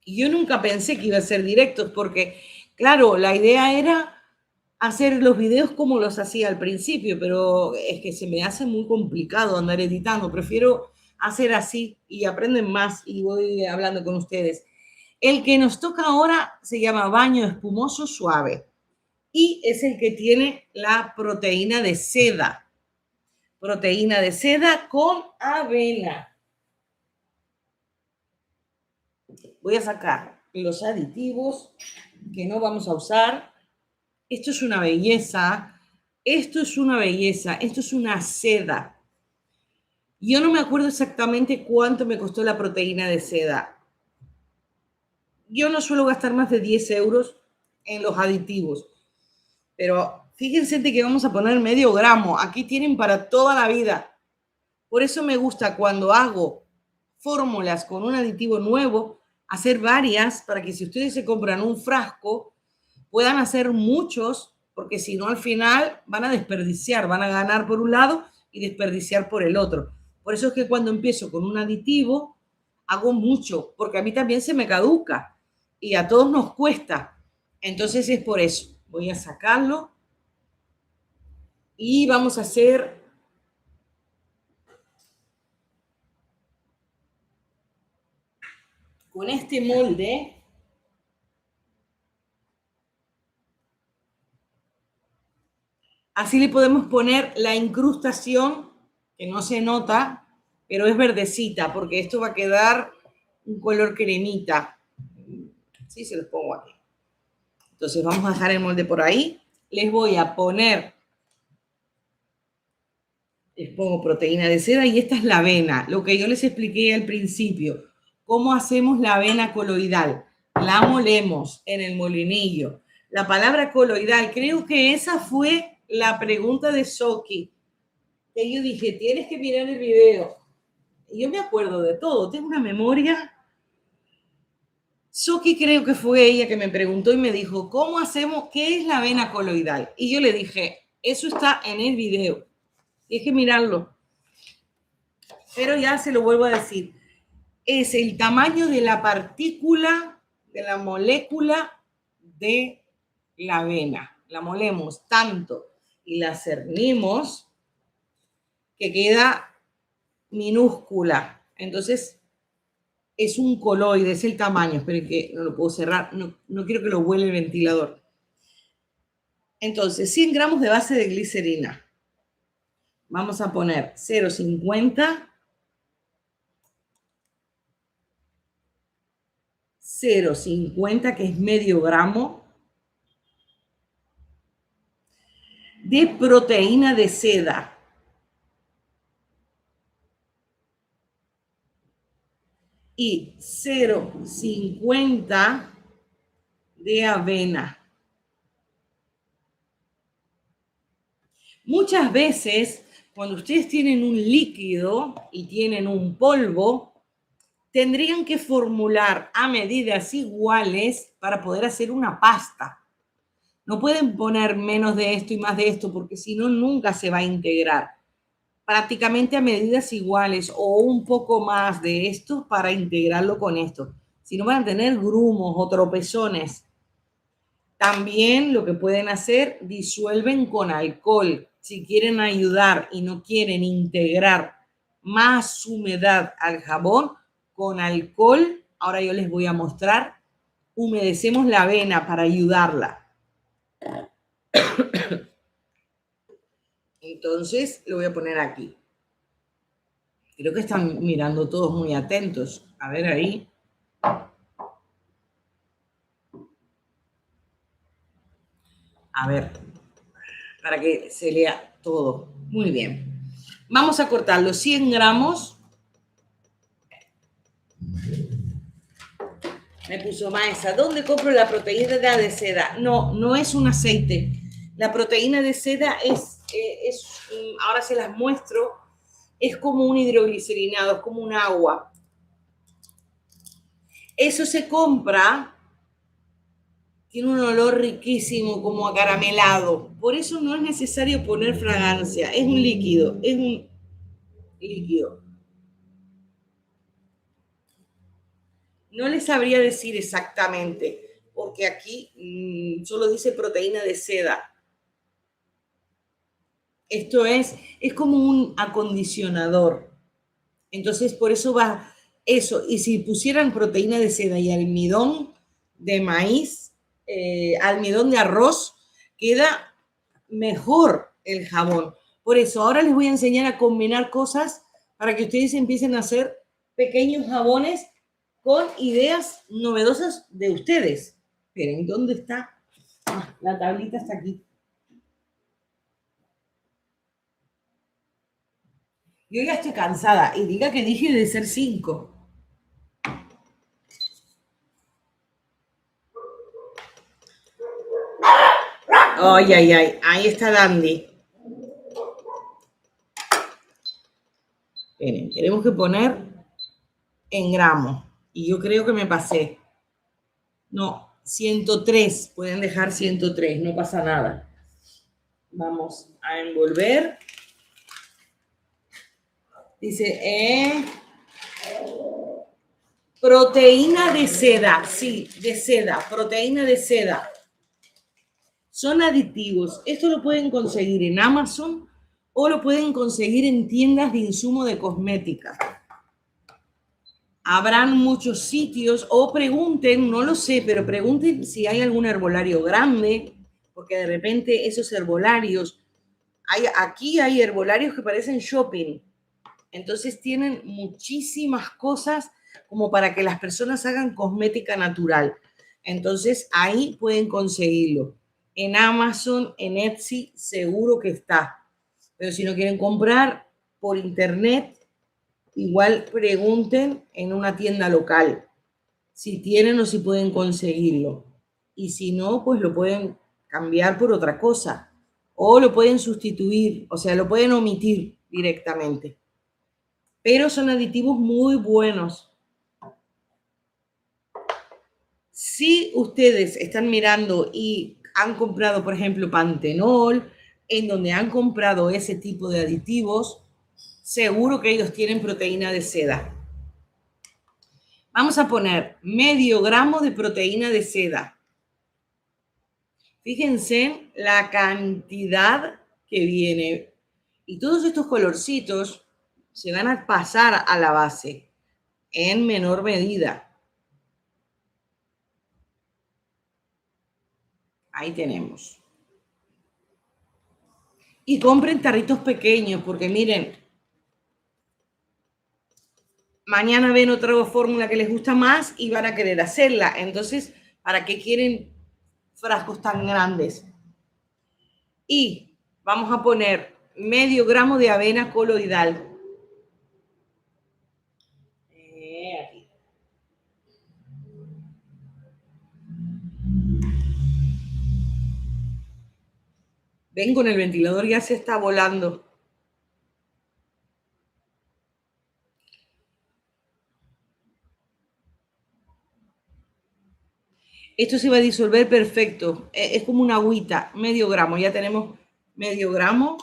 Y yo nunca pensé que iba a ser directos porque, claro, la idea era hacer los videos como los hacía al principio, pero es que se me hace muy complicado andar editando. Prefiero hacer así y aprenden más y voy hablando con ustedes. El que nos toca ahora se llama baño espumoso suave y es el que tiene la proteína de seda. Proteína de seda con avena. Voy a sacar los aditivos que no vamos a usar. Esto es una belleza. Esto es una belleza. Esto es una seda. Yo no me acuerdo exactamente cuánto me costó la proteína de seda. Yo no suelo gastar más de 10 euros en los aditivos. Pero fíjense que vamos a poner medio gramo. Aquí tienen para toda la vida. Por eso me gusta cuando hago fórmulas con un aditivo nuevo, hacer varias para que si ustedes se compran un frasco, puedan hacer muchos, porque si no al final van a desperdiciar, van a ganar por un lado y desperdiciar por el otro. Por eso es que cuando empiezo con un aditivo, hago mucho, porque a mí también se me caduca y a todos nos cuesta. Entonces es por eso. Voy a sacarlo y vamos a hacer con este molde. Así le podemos poner la incrustación, que no se nota, pero es verdecita, porque esto va a quedar un color cremita. Sí, se los pongo aquí. Entonces vamos a dejar el molde por ahí. Les voy a poner, les pongo proteína de seda y esta es la avena, lo que yo les expliqué al principio. ¿Cómo hacemos la avena coloidal? La molemos en el molinillo. La palabra coloidal, creo que esa fue la pregunta de Soki, que yo dije, tienes que mirar el video. Y yo me acuerdo de todo, tengo una memoria. Soki creo que fue ella que me preguntó y me dijo, ¿cómo hacemos? ¿Qué es la avena coloidal? Y yo le dije, eso está en el video. Tienes que mirarlo. Pero ya se lo vuelvo a decir. Es el tamaño de la partícula, de la molécula de la avena. La molemos tanto y la cernimos que queda minúscula. Entonces, es un coloide, es el tamaño. Esperen que no lo puedo cerrar. No quiero que lo vuele el ventilador. Entonces, 100 gramos de base de glicerina. Vamos a poner 0,50, 0,50, que es medio gramo. de proteína de seda. Y 0,50 de avena. Muchas veces, cuando ustedes tienen un líquido y tienen un polvo, tendrían que formular a medidas iguales para poder hacer una pasta. No pueden poner menos de esto y más de esto, porque si no, nunca se va a integrar. Prácticamente a medidas iguales o un poco más de esto para integrarlo con esto. Si no, van a tener grumos o tropezones. También lo que pueden hacer, disuelven con alcohol. Si quieren ayudar y no quieren integrar más humedad al jabón, con alcohol, ahora yo les voy a mostrar, humedecemos la avena para ayudarla. Entonces, lo voy a poner aquí. Creo que están mirando todos muy atentos. A ver ahí. A ver, para que se lea todo. Muy bien. Vamos a cortar los 100 gramos. Me puso maestra, ¿dónde compro la proteína de seda? No, no es un aceite. La proteína de seda es ahora se las muestro, es como un hidroglicerinado, es como un agua. Eso se compra, tiene un olor riquísimo, como acaramelado. Por eso no es necesario poner fragancia, es un líquido, es un líquido. No les sabría decir exactamente, porque aquí solo dice proteína de seda. Esto es como un acondicionador. Entonces, por eso va eso. Y si pusieran proteína de seda y almidón de maíz, almidón de arroz, queda mejor el jabón. Por eso, ahora les voy a enseñar a combinar cosas para que ustedes empiecen a hacer pequeños jabones con ideas novedosas de ustedes. Esperen, ¿dónde está? Ah, la tablita está aquí. Yo ya estoy cansada y diga que dije de ser 5. Ay, ay, ay, ahí está Dandy. Miren, tenemos que poner en gramos. Y yo creo que me pasé. No, 103. Pueden dejar 103, no pasa nada. Vamos a envolver. Dice, proteína de seda. Sí, de seda. Proteína de seda. Son aditivos. Esto lo pueden conseguir en Amazon o lo pueden conseguir en tiendas de insumo de cosmética. Habrán muchos sitios o pregunten, no lo sé, pero pregunten si hay algún herbolario grande, porque de repente esos herbolarios, aquí hay herbolarios que parecen shopping. Entonces tienen muchísimas cosas como para que las personas hagan cosmética natural. Entonces ahí pueden conseguirlo. En Amazon, en Etsy, seguro que está. Pero si no quieren comprar por internet, igual pregunten en una tienda local si tienen o si pueden conseguirlo. Y si no, pues lo pueden cambiar por otra cosa. O lo pueden sustituir, o sea, lo pueden omitir directamente. Pero son aditivos muy buenos. Si ustedes están mirando y han comprado, por ejemplo, Pantenol, en donde han comprado ese tipo de aditivos, seguro que ellos tienen proteína de seda. Vamos a poner medio gramo de proteína de seda. Fíjense la cantidad que viene. Y todos estos colorcitos se van a pasar a la base en menor medida. Ahí tenemos. Y compren tarritos pequeños, porque miren, mañana ven otra fórmula que les gusta más y van a querer hacerla. Entonces, ¿para qué quieren frascos tan grandes? Y vamos a poner medio gramo de avena coloidal. Aquí. Ven, con el ventilador ya se está volando. Esto se va a disolver perfecto. Es como una agüita, medio gramo. Ya tenemos medio gramo.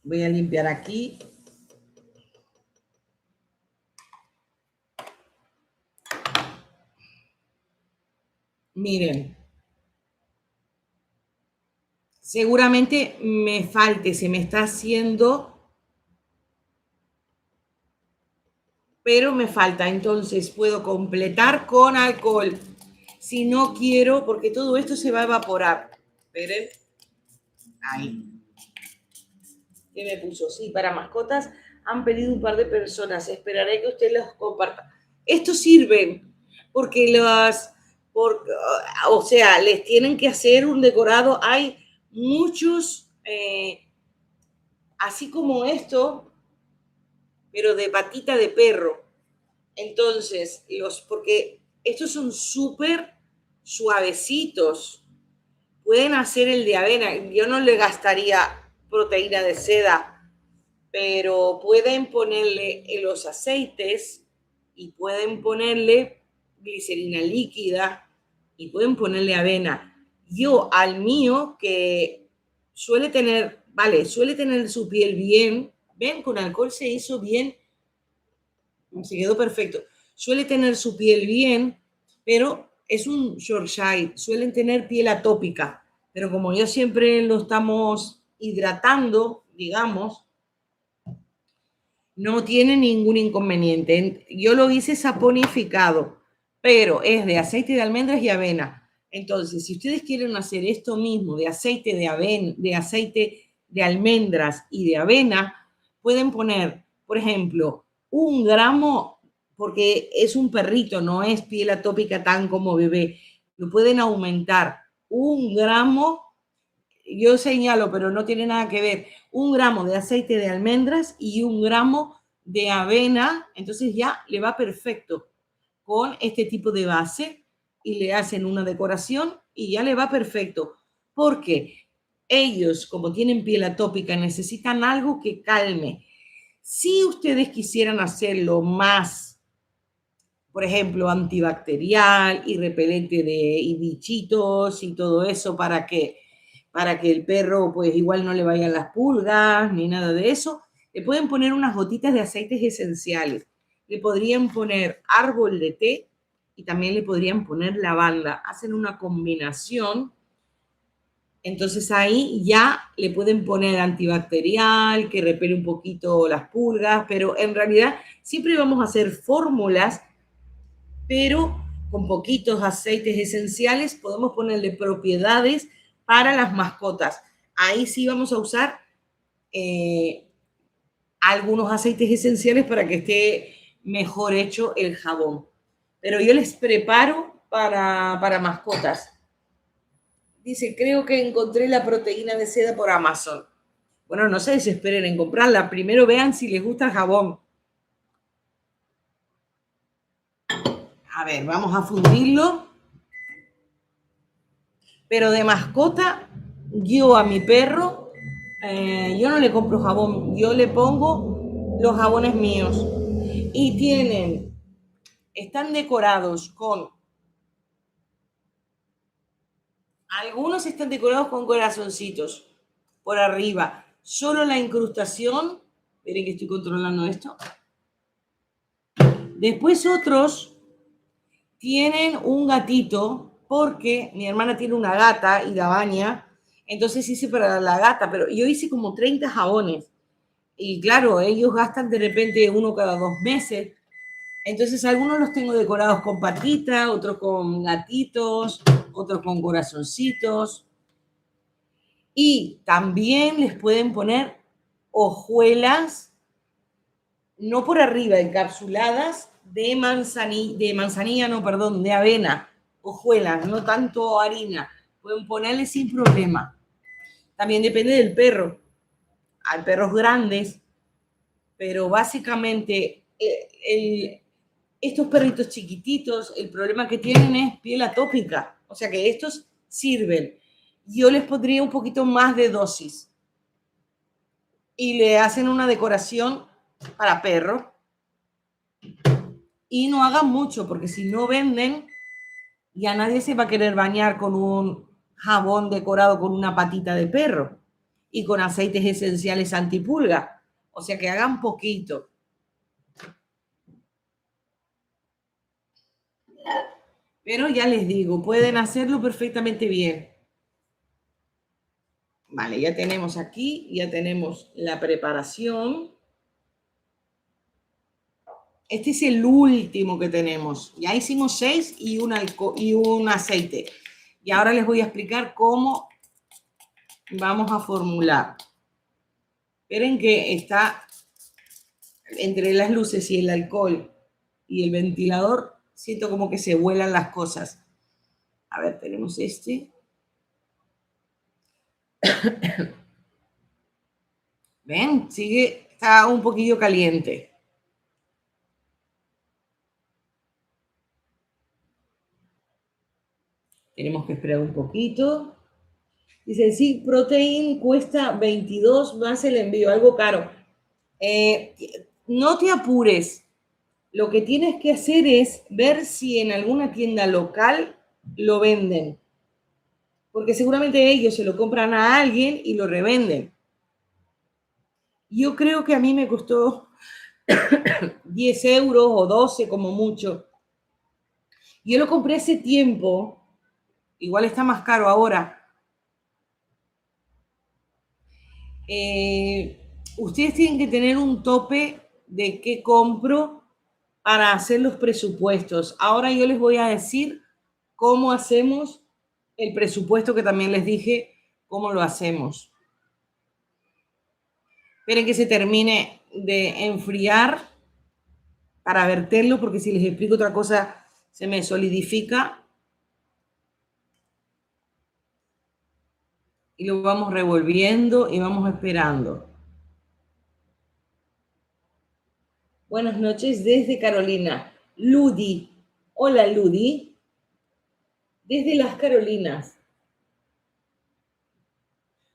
Voy a limpiar aquí. Miren. Seguramente me falte, se me está haciendo, pero me falta. Entonces puedo completar con alcohol. Si no quiero, porque todo esto se va a evaporar. Esperen. Ahí. ¿Qué me puso? Sí, para mascotas han pedido un par de personas. Esperaré que usted los comparta. Estos sirven porque o sea, les tienen que hacer un decorado. Hay muchos, así como esto, pero de patita de perro. Entonces, porque estos son súper suavecitos. Pueden hacer el de avena. Yo no le gastaría proteína de seda, pero pueden ponerle en los aceites y pueden ponerle glicerina líquida y pueden ponerle avena. Yo al mío, que suele tener su piel bien, ven, con alcohol se hizo bien, se quedó perfecto. Suele tener su piel bien, pero es un Yorkshire, suelen tener piel atópica, pero como yo siempre lo estamos hidratando, digamos, no tiene ningún inconveniente. Yo lo hice saponificado, pero es de aceite de almendras y avena. Entonces, si ustedes quieren hacer esto mismo de aceite de avena, de aceite de almendras y de avena, pueden poner, por ejemplo, 1 gramo, porque es un perrito, no es piel atópica tan como bebé. Lo pueden aumentar 1 gramo, yo señalo, pero no tiene nada que ver, 1 gramo de aceite de almendras y 1 gramo de avena, entonces ya le va perfecto con este tipo de base y le hacen una decoración y ya le va perfecto, porque ellos, como tienen piel atópica, necesitan algo que calme. Si ustedes quisieran hacerlo más, por ejemplo, antibacterial y repelente de bichitos y todo eso para que el perro pues igual no le vayan las pulgas ni nada de eso, le pueden poner unas gotitas de aceites esenciales. Le podrían poner árbol de té y también le podrían poner lavanda. Hacen una combinación. Entonces ahí ya le pueden poner antibacterial, que repele un poquito las pulgas, pero en realidad siempre vamos a hacer fórmulas, pero con poquitos aceites esenciales podemos ponerle propiedades para las mascotas. Ahí sí vamos a usar algunos aceites esenciales para que esté mejor hecho el jabón. Pero yo les preparo para mascotas. Dice, creo que encontré la proteína de seda por Amazon. Bueno, no se desesperen en comprarla. Primero vean si les gusta el jabón. A ver, vamos a fundirlo. Pero de mascota, yo a mi perro, yo no le compro jabón, yo le pongo los jabones míos. Y están decorados con, algunos están decorados con corazoncitos por arriba. Solo la incrustación, esperen que estoy controlando esto. Después otros tienen un gatito, porque mi hermana tiene una gata y la baña, entonces hice para la gata, pero yo hice como 30 jabones. Y claro, ellos gastan de repente uno cada 2 meses. Entonces algunos los tengo decorados con patitas, otros con gatitos, otros con corazoncitos. Y también les pueden poner hojuelas, no por arriba, encapsuladas de manzanilla, no, perdón, de avena. hojuelas, no tanto harina. Pueden ponerle sin problema. También depende del perro. Hay perros grandes, pero básicamente estos perritos chiquititos, el problema que tienen es piel atópica. O sea que estos sirven. Yo les pondría un poquito más de dosis. Y le hacen una decoración para perro. Y no hagan mucho, porque si no venden, ya nadie se va a querer bañar con un jabón decorado con una patita de perro y con aceites esenciales antipulga. O sea que hagan poquito. Pero ya les digo, pueden hacerlo perfectamente bien. Vale, ya tenemos aquí, ya tenemos la preparación. Este es el último que tenemos. Ya hicimos 6 y un aceite. Y ahora les voy a explicar cómo vamos a formular. Esperen que está entre las luces y el alcohol y el ventilador. Siento como que se vuelan las cosas. A ver, tenemos este. ¿Ven? Sigue, está un poquillo caliente. Tenemos que esperar un poquito. Dice, sí, Protein cuesta 22 más el envío, algo caro. No te apures. Lo que tienes que hacer es ver si en alguna tienda local lo venden. Porque seguramente ellos se lo compran a alguien y lo revenden. Yo creo que a mí me costó 10 euros o 12 como mucho. Yo lo compré hace tiempo. Igual está más caro ahora. Ustedes tienen que tener un tope de qué compro para hacer los presupuestos. Ahora yo les voy a decir cómo hacemos el presupuesto, que también les dije cómo lo hacemos. Esperen que se termine de enfriar para verterlo, porque si les explico otra cosa se me solidifica. Y lo vamos revolviendo y vamos esperando. Buenas noches desde Carolina. Ludi. Hola, Ludi. Desde las Carolinas.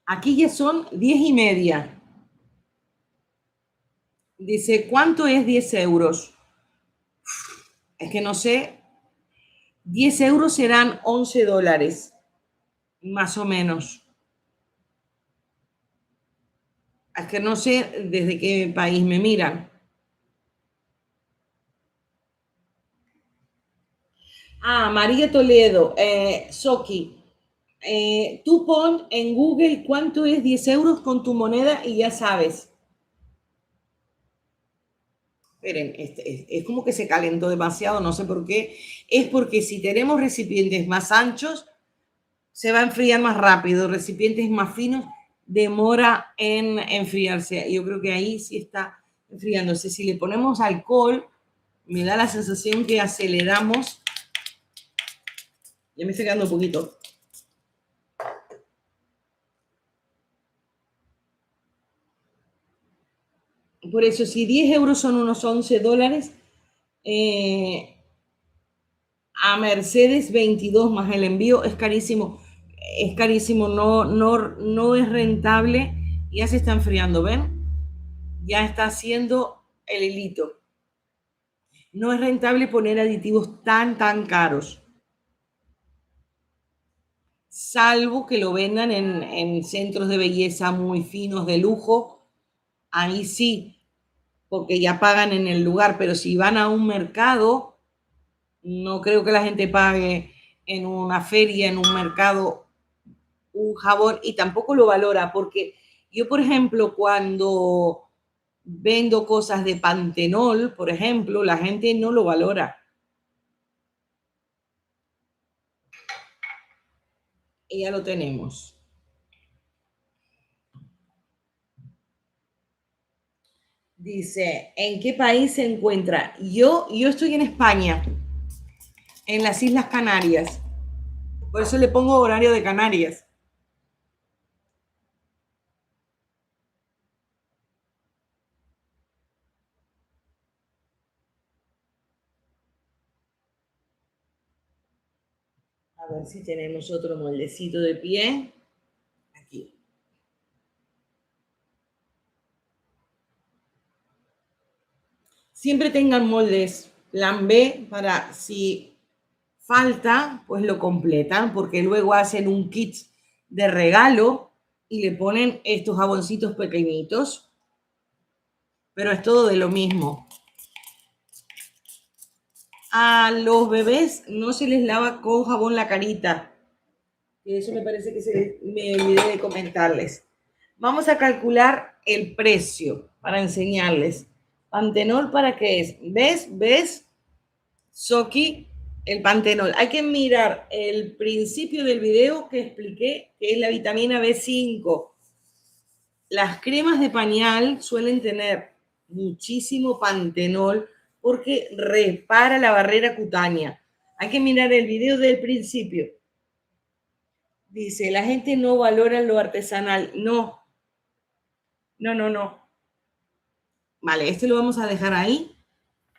Aquí ya son 10:30. Dice, ¿cuánto es 10 euros? Es que no sé. 10 euros serán 11 dólares, más o menos. Es que no sé desde qué país me miran. Ah, María Toledo, Soki. Tú pon en Google cuánto es 10 euros con tu moneda y ya sabes. Esperen, es como que se calentó demasiado, no sé por qué. Es porque si tenemos recipientes más anchos, se va a enfriar más rápido. Recipientes más finos, demora en enfriarse. Yo creo que ahí sí está enfriándose. Si le ponemos alcohol, me da la sensación que aceleramos. Ya me estoy quedando un poquito. Por eso, si 10 euros son unos 11 dólares, a Mercedes 22 más el envío es carísimo. Es carísimo, no es rentable. Ya se está enfriando, ¿ven? Ya está haciendo el hilito. No es rentable poner aditivos tan caros. Salvo que lo vendan en centros de belleza muy finos, de lujo. Ahí sí, porque ya pagan en el lugar. Pero si van a un mercado, no creo que la gente pague en una feria, en un mercado, un jabón, y tampoco lo valora, porque yo, por ejemplo, cuando vendo cosas de Pantenol, por ejemplo, la gente no lo valora. Y ya lo tenemos. Dice, ¿en qué país se encuentra? Yo estoy en España. en las Islas Canarias. Por eso le pongo horario de Canarias. A ver si tenemos otro moldecito de pie. Aquí. Siempre tengan moldes plan B para si falta, pues lo completan, porque luego hacen un kit de regalo y le ponen estos jaboncitos pequeñitos. Pero es todo de lo mismo. A los bebés no se les lava con jabón la carita. Eso me parece que me olvidé de comentarles. Vamos a calcular el precio para enseñarles. Pantenol, ¿para qué es? ¿Ves? Soki, el pantenol. Hay que mirar el principio del video que expliqué, que es la vitamina B5. Las cremas de pañal suelen tener muchísimo pantenol porque repara la barrera cutánea. Hay que mirar el video del principio. Dice, la gente no valora lo artesanal. No. Vale, este lo vamos a dejar ahí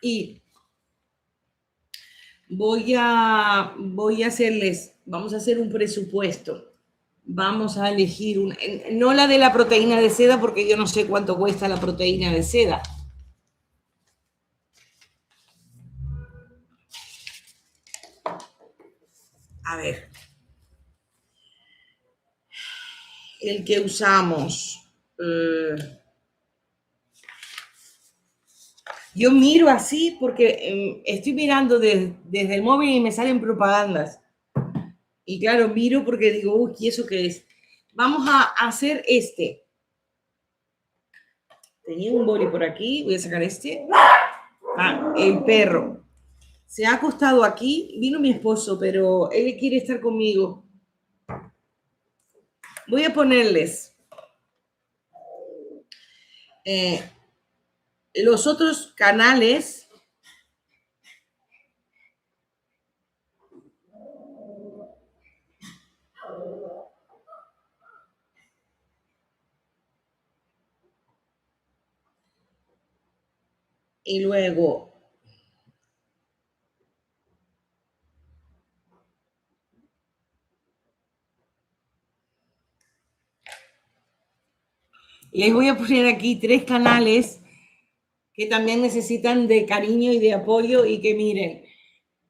y voy a hacerles, vamos a hacer un presupuesto. Vamos a elegir no la de la proteína de seda porque yo no sé cuánto cuesta la proteína de seda. A ver. El que usamos. Yo miro así porque estoy mirando desde el móvil y me salen propagandas. Y claro, miro porque digo, uy, ¿y eso qué es? Vamos a hacer este. Tenía un boli por aquí, voy a sacar este. Ah, el perro. Se ha acostado aquí, vino mi esposo, pero él quiere estar conmigo. Voy a ponerles los otros canales. Y luego les voy a poner aquí 3 canales que también necesitan de cariño y de apoyo y que miren,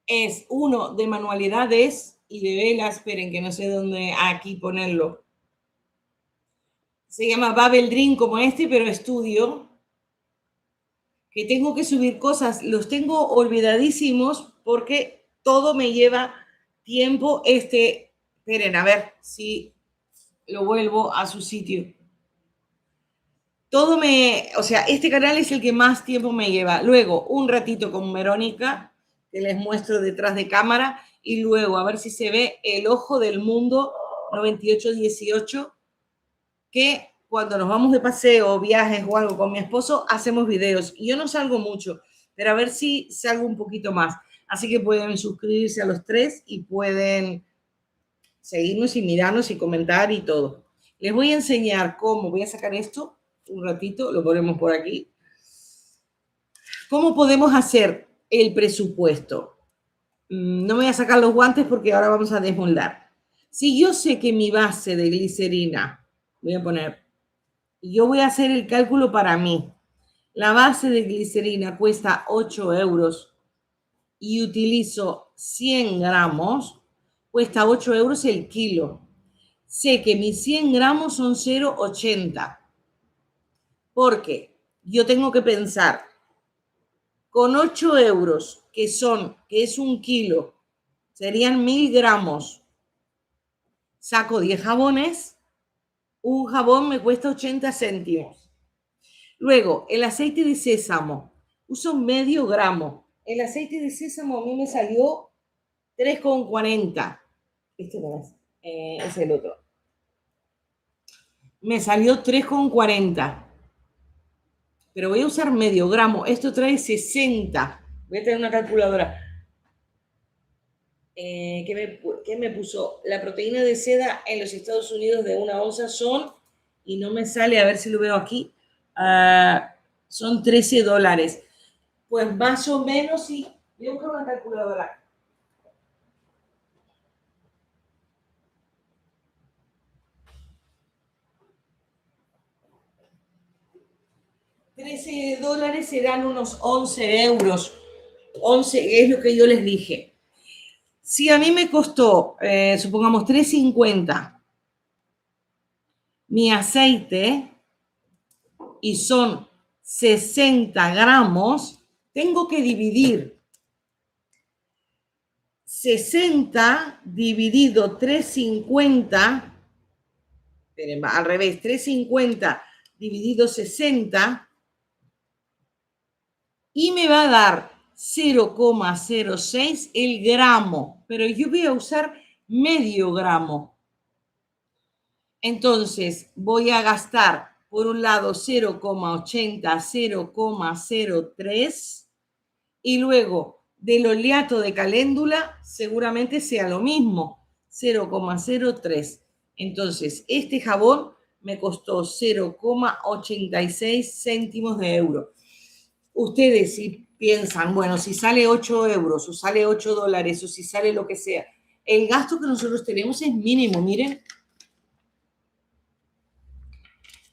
es uno de manualidades y de velas, esperen que no sé dónde aquí ponerlo. Se llama Babel Dream como este, pero estudio. Que tengo que subir cosas, los tengo olvidadísimos porque todo me lleva tiempo. Esperen, a ver si lo vuelvo a su sitio. O sea, este canal es el que más tiempo me lleva. Luego, un ratito con Verónica, que les muestro detrás de cámara, y luego, a ver si se ve, El Ojo del Mundo 9818, que cuando nos vamos de paseo, viajes o algo con mi esposo, hacemos videos. Y yo no salgo mucho, pero a ver si salgo un poquito más. Así que pueden suscribirse a los 3 y pueden seguirnos y mirarnos y comentar y todo. Les voy a enseñar cómo, voy a sacar esto un ratito, lo ponemos por aquí. ¿Cómo podemos hacer el presupuesto? No me voy a sacar los guantes porque ahora vamos a desmoldar. Si yo sé que mi base de glicerina, voy a poner, yo voy a hacer el cálculo para mí. La base de glicerina cuesta 8 euros y utilizo 100 gramos, cuesta 8 euros el kilo. Sé que mis 100 gramos son 0,80. Porque yo tengo que pensar, con 8 euros, que es un kilo, serían 1000 gramos. Saco 10 jabones, un jabón me cuesta 80 céntimos. Luego, el aceite de sésamo, uso medio gramo. El aceite de sésamo a mí me salió 3,40. Este no es el otro. Me salió 3,40. Pero voy a usar medio gramo. Esto trae 60. Voy a tener una calculadora. ¿Qué me puso? La proteína de seda en los Estados Unidos de 1 onza son, y no me sale, a ver si lo veo aquí, son $13. Pues más o menos, sí. Voy a buscar una calculadora. $13 serán unos 11 euros. 11 es lo que yo les dije. Si a mí me costó, supongamos, $3.50 mi aceite y son 60 gramos, tengo que dividir 60 dividido 3.50, al revés, 3.50 dividido 60, y me va a dar 0,06 el gramo, pero yo voy a usar medio gramo. Entonces voy a gastar por un lado 0,80, 0,03 y luego del oleato de caléndula seguramente sea lo mismo, 0,03. Entonces este jabón me costó 0,86 céntimos de euro. Ustedes si piensan, bueno, si sale 8 euros o sale $8 o si sale lo que sea, el gasto que nosotros tenemos es mínimo, miren.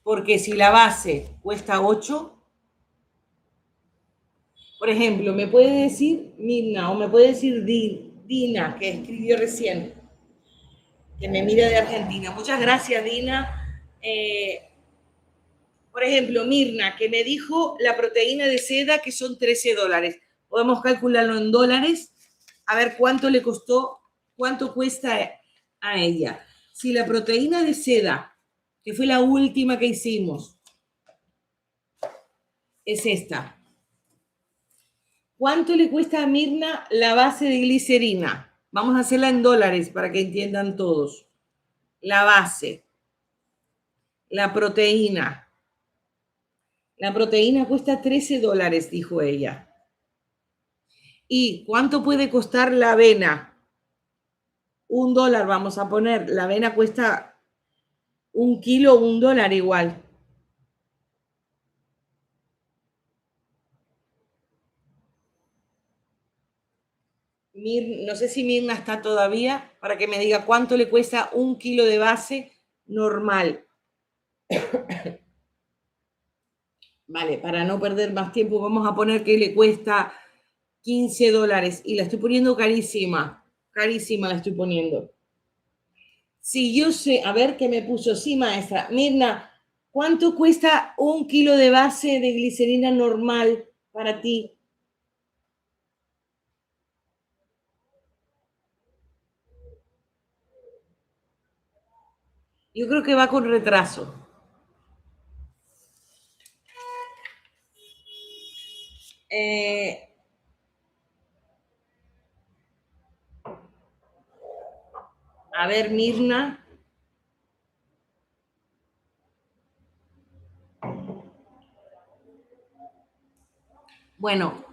Porque si la base cuesta 8, por ejemplo, me puede decir Mirna o me puede decir Dina, que escribió recién, que me mira de Argentina. Muchas gracias, Dina. Por ejemplo, Mirna, que me dijo la proteína de seda que son $13. Podemos calcularlo en dólares, a ver cuánto le costó, cuánto cuesta a ella. Si la proteína de seda, que fue la última que hicimos, es esta. ¿Cuánto le cuesta a Mirna la base de glicerina? Vamos a hacerla en dólares para que entiendan todos. La base, la proteína. La proteína cuesta $13, dijo ella. ¿Y cuánto puede costar la avena? $1 vamos a poner. La avena cuesta 1 kilo, $1 igual. No sé si Mirna está todavía para que me diga cuánto le cuesta 1 kilo de base normal. Vale, para no perder más tiempo, vamos a poner que le cuesta $15 y la estoy poniendo carísima. Carísima la estoy poniendo. Si yo sé, a ver qué me puso, sí, maestra. Mirna, ¿cuánto cuesta 1 kilo de base de glicerina normal para ti? Yo creo que va con retraso. A ver, Mirna. Bueno,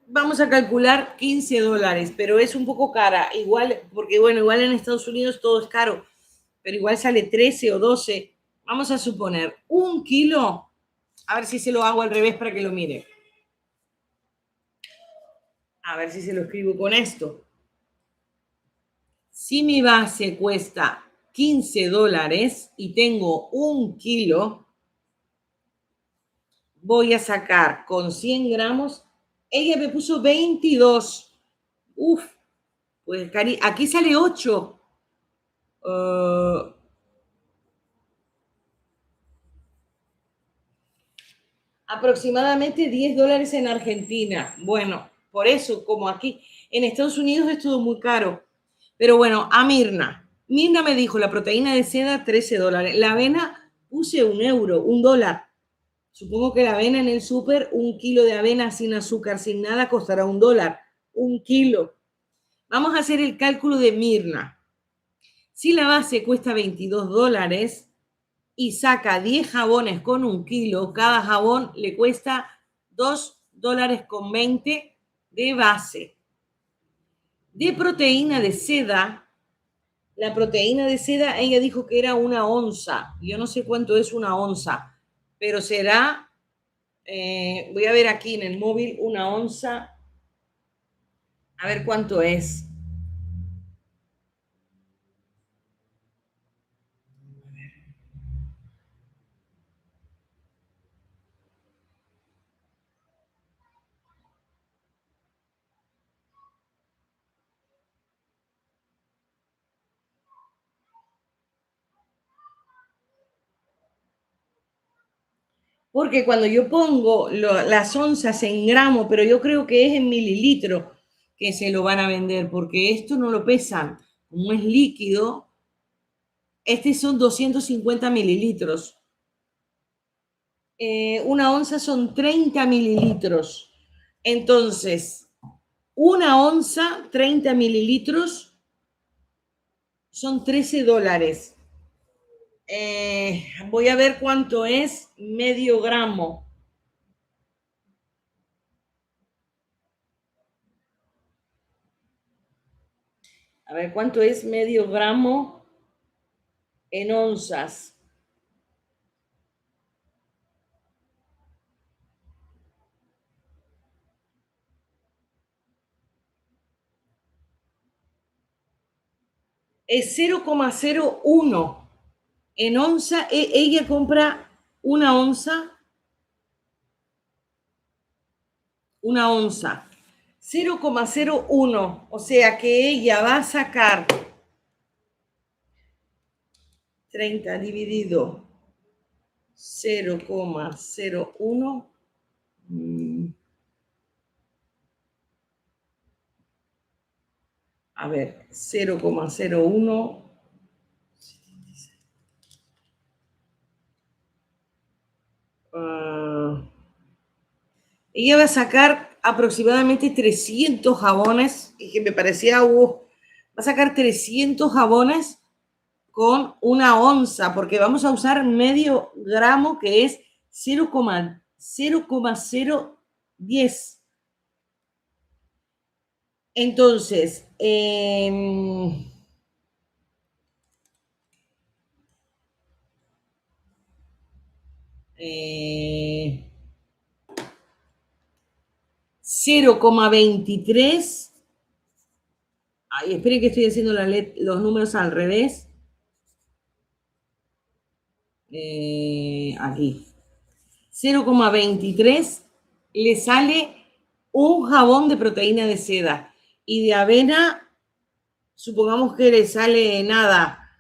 vamos a calcular $15, pero es un poco cara. Igual, porque bueno, igual en Estados Unidos todo es caro, pero igual sale 13 o 12. Vamos a suponer 1 kilo. A ver si se lo hago al revés para que lo mire. A ver si se lo escribo con esto. Si mi base cuesta $15 y tengo 1 kilo, voy a sacar con 100 gramos. Ella me puso 22. Uf, pues aquí sale 8. Aproximadamente $10 en Argentina. Bueno, por eso, como aquí en Estados Unidos es todo muy caro. Pero bueno, a Mirna. Mirna me dijo la proteína de seda $13. La avena puse €1, $1. Supongo que la avena en el súper, 1 kilo de avena sin azúcar, sin nada, costará $1. 1 kilo. Vamos a hacer el cálculo de Mirna. Si la base cuesta $22 y saca 10 jabones con 1 kilo, cada jabón le cuesta $2.20 de base. De proteína de seda, la proteína de seda, ella dijo que era 1 onza. Yo no sé cuánto es 1 onza, pero será, voy a ver aquí en el móvil, 1 onza, a ver cuánto es. Porque cuando yo pongo las onzas en gramos, pero yo creo que es en mililitros que se lo van a vender, porque esto no lo pesan. Como es líquido, este son 250 mililitros. 1 onza son 30 mililitros. Entonces, 1 onza, 30 mililitros, son $13. Voy a ver cuánto es medio gramo. A ver cuánto es medio gramo en onzas. Es 0,01 en onza. Ella compra 1 onza, 1 onza, 0,01, o sea que ella va a sacar 30 dividido 0,01. A ver, 0,01. Ella va a sacar aproximadamente 300 jabones, y que me parecía, va a sacar 300 jabones con 1 onza, porque vamos a usar medio gramo, que es 0,010. Entonces, 0,23. Ay, esperen que estoy haciendo los números al revés. Aquí. 0,23 le sale un jabón de proteína de seda. Y de avena, supongamos que le sale nada,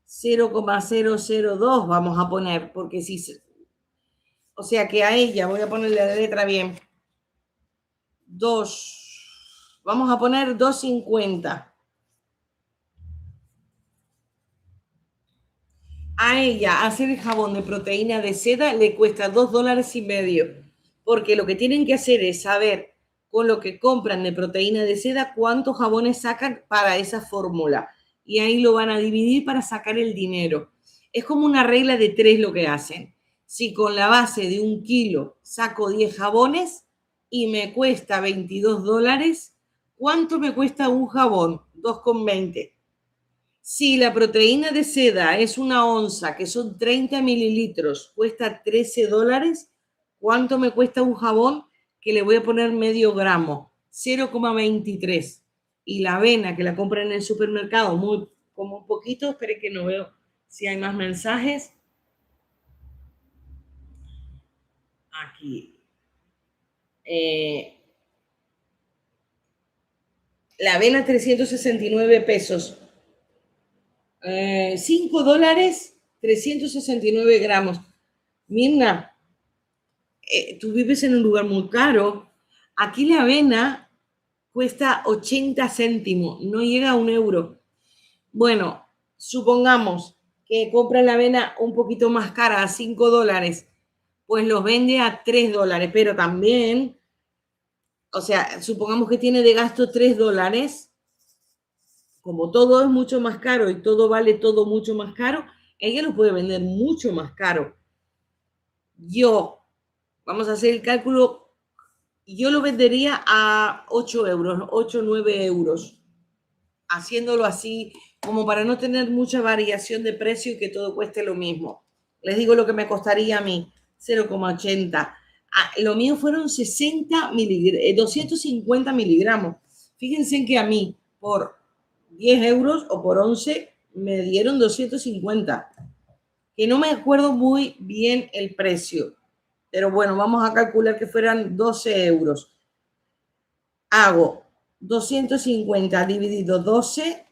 0,002 vamos a poner, porque si, o sea que a ella, voy a ponerle la letra bien, 2, vamos a poner 2,50. A ella hacer el jabón de proteína de seda le cuesta $2,50, porque lo que tienen que hacer es saber con lo que compran de proteína de seda cuántos jabones sacan para esa fórmula, y ahí lo van a dividir para sacar el dinero. Es como una regla de 3 lo que hacen. Si con la base de 1 kilo saco 10 jabones y me cuesta $22, ¿cuánto me cuesta un jabón? 2,20. Si la proteína de seda es 1 onza, que son 30 mililitros, cuesta $13, ¿cuánto me cuesta un jabón que le voy a poner medio gramo? 0,23. Y la avena que la compran en el supermercado, como un poquito, espere que no veo si hay más mensajes. Aquí. La avena 369 pesos. $5, 369 gramos. Mirna, tú vives en un lugar muy caro. Aquí la avena cuesta 80 céntimos, no llega a 1 euro. Bueno, supongamos que compra la avena un poquito más cara, a $5, pues los vende a $3, pero también, o sea, supongamos que tiene de gasto $3. Como todo es mucho más caro y todo vale todo mucho más caro, ella lo puede vender mucho más caro. Vamos a hacer el cálculo, yo lo vendería a 8 euros, 8 o 9 euros. haciéndolo así, como para no tener mucha variación de precio y que todo cueste lo mismo. Les digo lo que me costaría a mí, 0,80. Lo mío fueron 250 miligramos. Fíjense en que a mí, por 10 euros o por 11, me dieron 250. Que no me acuerdo muy bien el precio. Pero bueno, vamos a calcular que fueran 12 euros. Hago 250 dividido 12,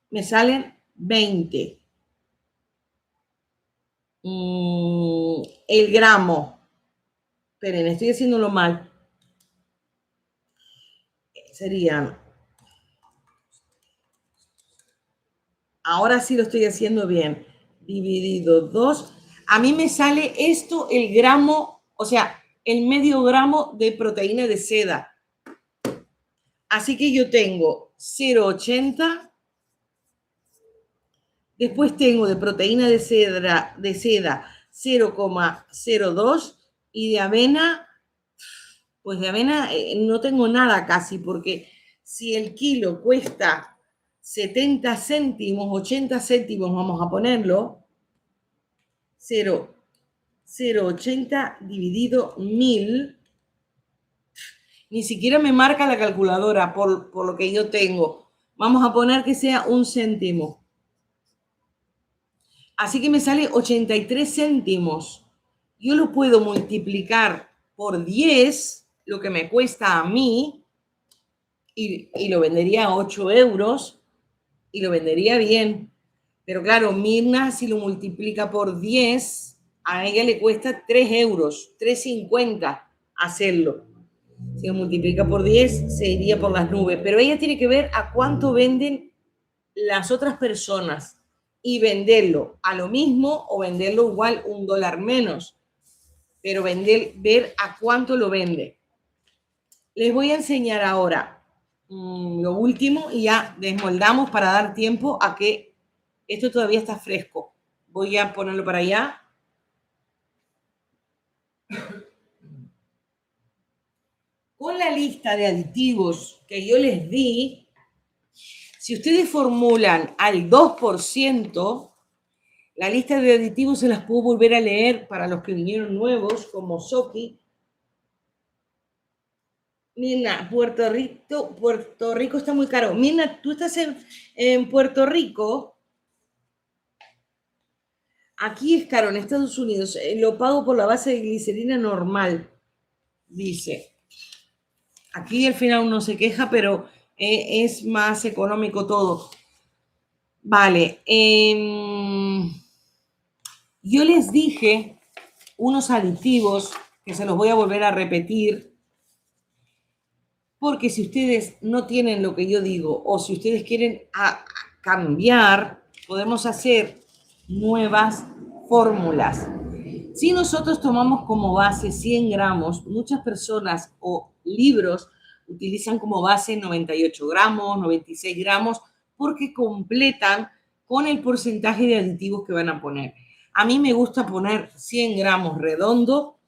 me salen 20. El gramo. Esperen, estoy haciéndolo mal. Serían. Ahora sí lo estoy haciendo bien. Dividido 2. A mí me sale esto, el gramo, o sea, el medio gramo de proteína de seda. Así que yo tengo 0,80. Después tengo de proteína de seda 0,02 y de avena, pues de avena no tengo nada casi, porque si el kilo cuesta 70 céntimos, 80 céntimos, vamos a ponerlo, 0,80 dividido 1000, ni siquiera me marca la calculadora por lo que yo tengo. Vamos a poner que sea 1 céntimo. Así que me sale 83 céntimos. Yo lo puedo multiplicar por 10, lo que me cuesta a mí, y lo vendería a 8 euros, y lo vendería bien. Pero claro, Mirna, si lo multiplica por 10, a ella le cuesta 3 euros, 3,50 hacerlo. Si lo multiplica por 10, se iría por las nubes. Pero ella tiene que ver a cuánto venden las otras personas y venderlo a lo mismo o venderlo igual $1 menos. Pero ver a cuánto lo vende. Les voy a enseñar ahora lo último y ya desmoldamos para dar tiempo a que esto todavía está fresco. Voy a ponerlo para allá. Con la lista de aditivos que yo les di, si ustedes formulan al 2%, la lista de aditivos se las puedo volver a leer para los que vinieron nuevos, como Soki. Mirna, Puerto Rico está muy caro. Mirna, ¿tú estás en Puerto Rico? Aquí es caro, en Estados Unidos. Lo pago por la base de glicerina normal, dice. Aquí al final uno se queja, pero es más económico todo. Vale. Yo les dije unos aditivos que se los voy a volver a repetir, porque si ustedes no tienen lo que yo digo o si ustedes quieren cambiar, podemos hacer nuevas fórmulas. Si nosotros tomamos como base 100 gramos, muchas personas o libros utilizan como base 98 gramos, 96 gramos, porque completan con el porcentaje de aditivos que van a poner. A mí me gusta poner 100 gramos redondo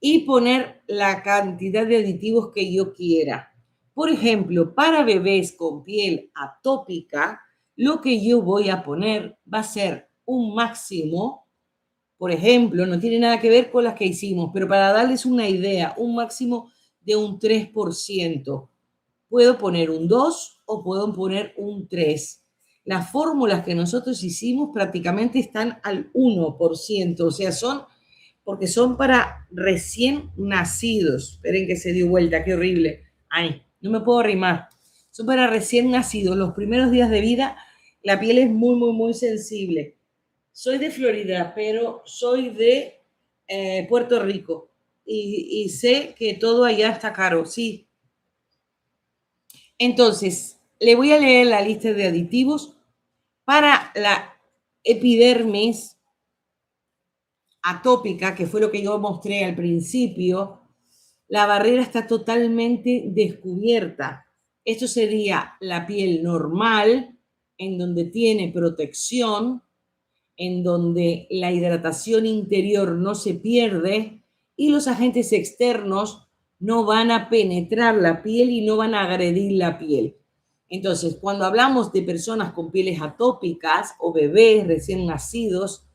y poner la cantidad de aditivos que yo quiera. Por ejemplo, para bebés con piel atópica, lo que yo voy a poner va a ser un máximo. Por ejemplo, no tiene nada que ver con las que hicimos, pero para darles una idea, un máximo de un 3%. Puedo poner un 2 o puedo poner un 3. Las fórmulas que nosotros hicimos prácticamente están al 1%, o sea, porque son para recién nacidos. Esperen que se dio vuelta, qué horrible. Ay, no me puedo arrimar. Son para recién nacidos. Los primeros días de vida, la piel es muy, muy, muy sensible. Soy de Florida, pero soy de Puerto Rico y sé que todo allá está caro, sí. Entonces, le voy a leer la lista de aditivos para la epidermis atópica, que fue lo que yo mostré al principio. La barrera está totalmente descubierta. Esto sería la piel normal, en donde tiene protección, en donde la hidratación interior no se pierde y los agentes externos no van a penetrar la piel y no van a agredir la piel. Entonces, cuando hablamos de personas con pieles atópicas o bebés recién nacidos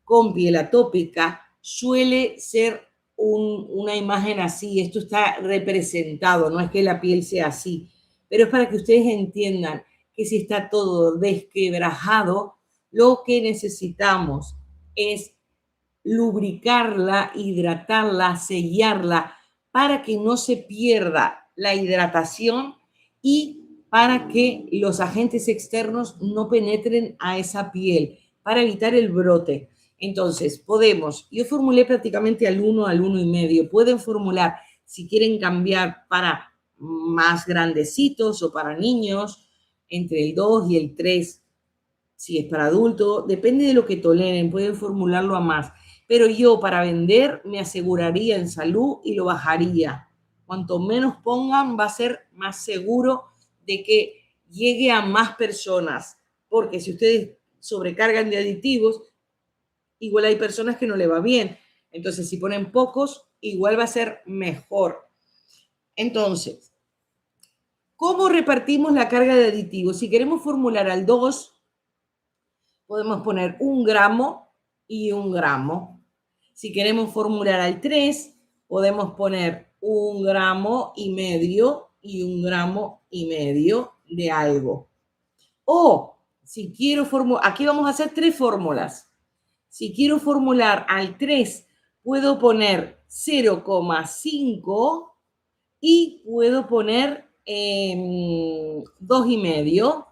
con piel atópica, suele ser una imagen así. Esto está representado, no es que la piel sea así, pero es para que ustedes entiendan que si está todo desquebrajado, lo que necesitamos es lubricarla, hidratarla, sellarla, para que no se pierda la hidratación y para que los agentes externos no penetren a esa piel, para evitar el brote. Entonces, yo formulé prácticamente al 1, al 1,5. Pueden formular si quieren cambiar para más grandecitos o para niños, entre el 2 y el 3. Si es para adultos, depende de lo que toleren, pueden formularlo a más. Pero yo para vender me aseguraría en salud y lo bajaría. Cuanto menos pongan, va a ser más seguro de que llegue a más personas. Porque si ustedes sobrecargan de aditivos, igual hay personas que no le va bien. Entonces, si ponen pocos, igual va a ser mejor. Entonces, ¿cómo repartimos la carga de aditivos? Si queremos formular al 2, podemos poner 1 gramo y 1 gramo. Si queremos formular al 3, podemos poner 1,5 gramos y 1,5 gramos de algo. O si quiero formular, aquí vamos a hacer 3 fórmulas. Si quiero formular al 3, puedo poner 0,5 y puedo poner 2,5.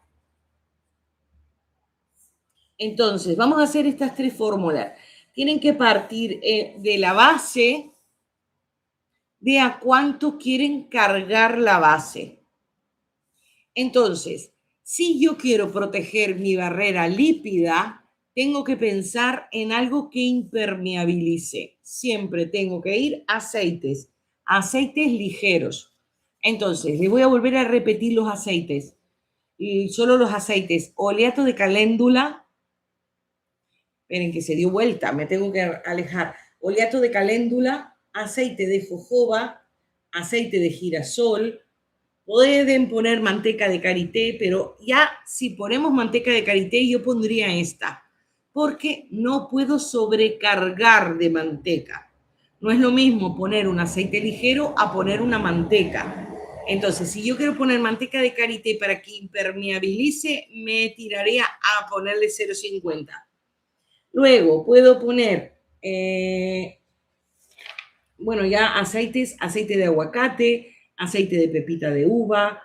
Entonces, vamos a hacer estas 3 fórmulas. Tienen que partir de la base de a cuánto quieren cargar la base. Entonces, si yo quiero proteger mi barrera lípida, tengo que pensar en algo que impermeabilice. Siempre tengo que ir a aceites ligeros. Entonces, les voy a volver a repetir los aceites. Y solo los aceites: oleato de caléndula. Esperen que se dio vuelta, me tengo que alejar. Oleato de caléndula, aceite de jojoba, aceite de girasol. Pueden poner manteca de karité, pero ya si ponemos manteca de karité, yo pondría esta, porque no puedo sobrecargar de manteca. No es lo mismo poner un aceite ligero a poner una manteca. Entonces, si yo quiero poner manteca de karité para que impermeabilice, me tiraría a ponerle 0,50. Luego puedo poner, ya aceite de aguacate, aceite de pepita de uva,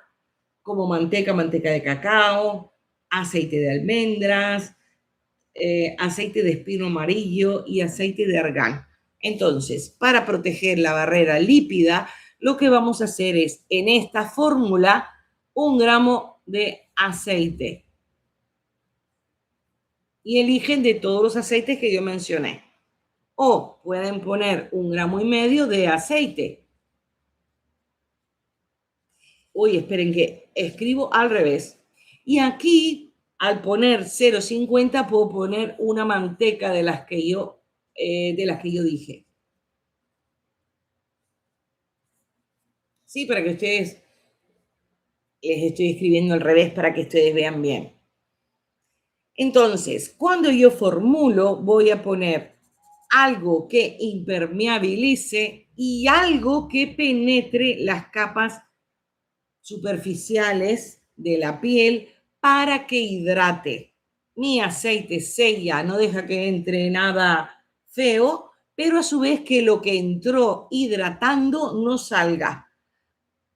como manteca de cacao, aceite de almendras, aceite de espino amarillo y aceite de argán. Entonces, para proteger la barrera lípida, lo que vamos a hacer es, en esta fórmula, 1 gramo de aceite. Y eligen de todos los aceites que yo mencioné. O pueden poner 1,5 gramos de aceite. Uy, esperen que escribo al revés. Y aquí, al poner 0,50, puedo poner una manteca de las que yo dije. Sí, para que ustedes, les estoy escribiendo al revés para que ustedes vean bien. Entonces, cuando yo formulo, voy a poner algo que impermeabilice y algo que penetre las capas superficiales de la piel para que hidrate. Mi aceite sella, no deja que entre nada feo, pero a su vez que lo que entró hidratando no salga.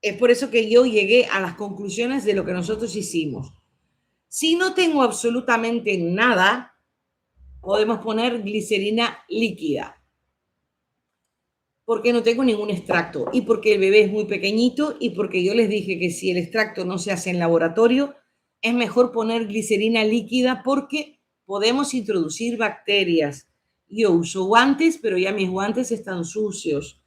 Es por eso que yo llegué a las conclusiones de lo que nosotros hicimos. Si no tengo absolutamente nada, podemos poner glicerina líquida, porque no tengo ningún extracto y porque el bebé es muy pequeño y porque yo les dije que si el extracto no se hace en laboratorio, es mejor poner glicerina líquida porque podemos introducir bacterias. Yo uso guantes, pero ya mis guantes están sucios.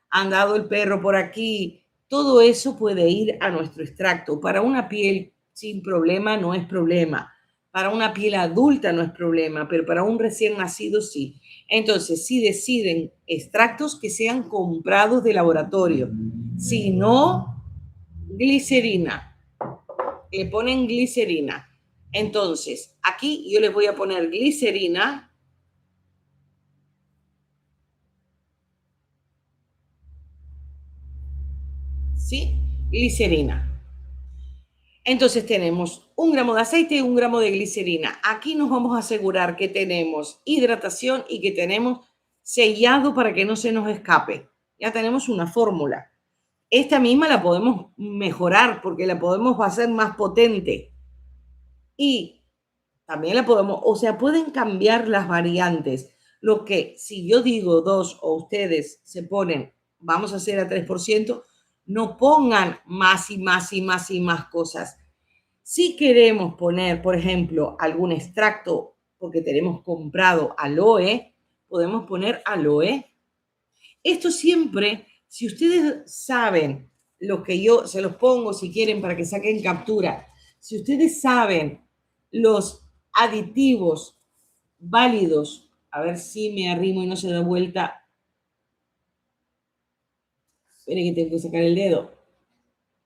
Ha andado el perro por aquí. Todo eso puede ir a nuestro extracto. Para una piel sin problema no es problema. Para una piel adulta no es problema, pero para un recién nacido sí. Entonces, si deciden extractos que sean comprados de laboratorio, si no, glicerina. le ponen glicerina. Entonces, aquí yo les voy a poner glicerina. ¿Sí? Glicerina. Entonces tenemos 1 gramo de aceite y 1 gramo de glicerina. Aquí nos vamos a asegurar que tenemos hidratación y que tenemos sellado para que no se nos escape. Ya tenemos una fórmula. Esta misma la podemos mejorar porque la podemos hacer más potente. Y también la podemos, o sea, pueden cambiar las variantes. Lo que si yo digo 2 o ustedes se ponen, vamos a hacer a 3%, no pongan más y más y más y más cosas. Si queremos poner, por ejemplo, algún extracto, porque tenemos comprado aloe, podemos poner aloe. Esto siempre, si ustedes saben lo que yo se los pongo, si quieren, para que saquen captura, si ustedes saben los aditivos válidos, a ver si me arrimo y no se da vuelta. Esperen que tengo que sacar el dedo.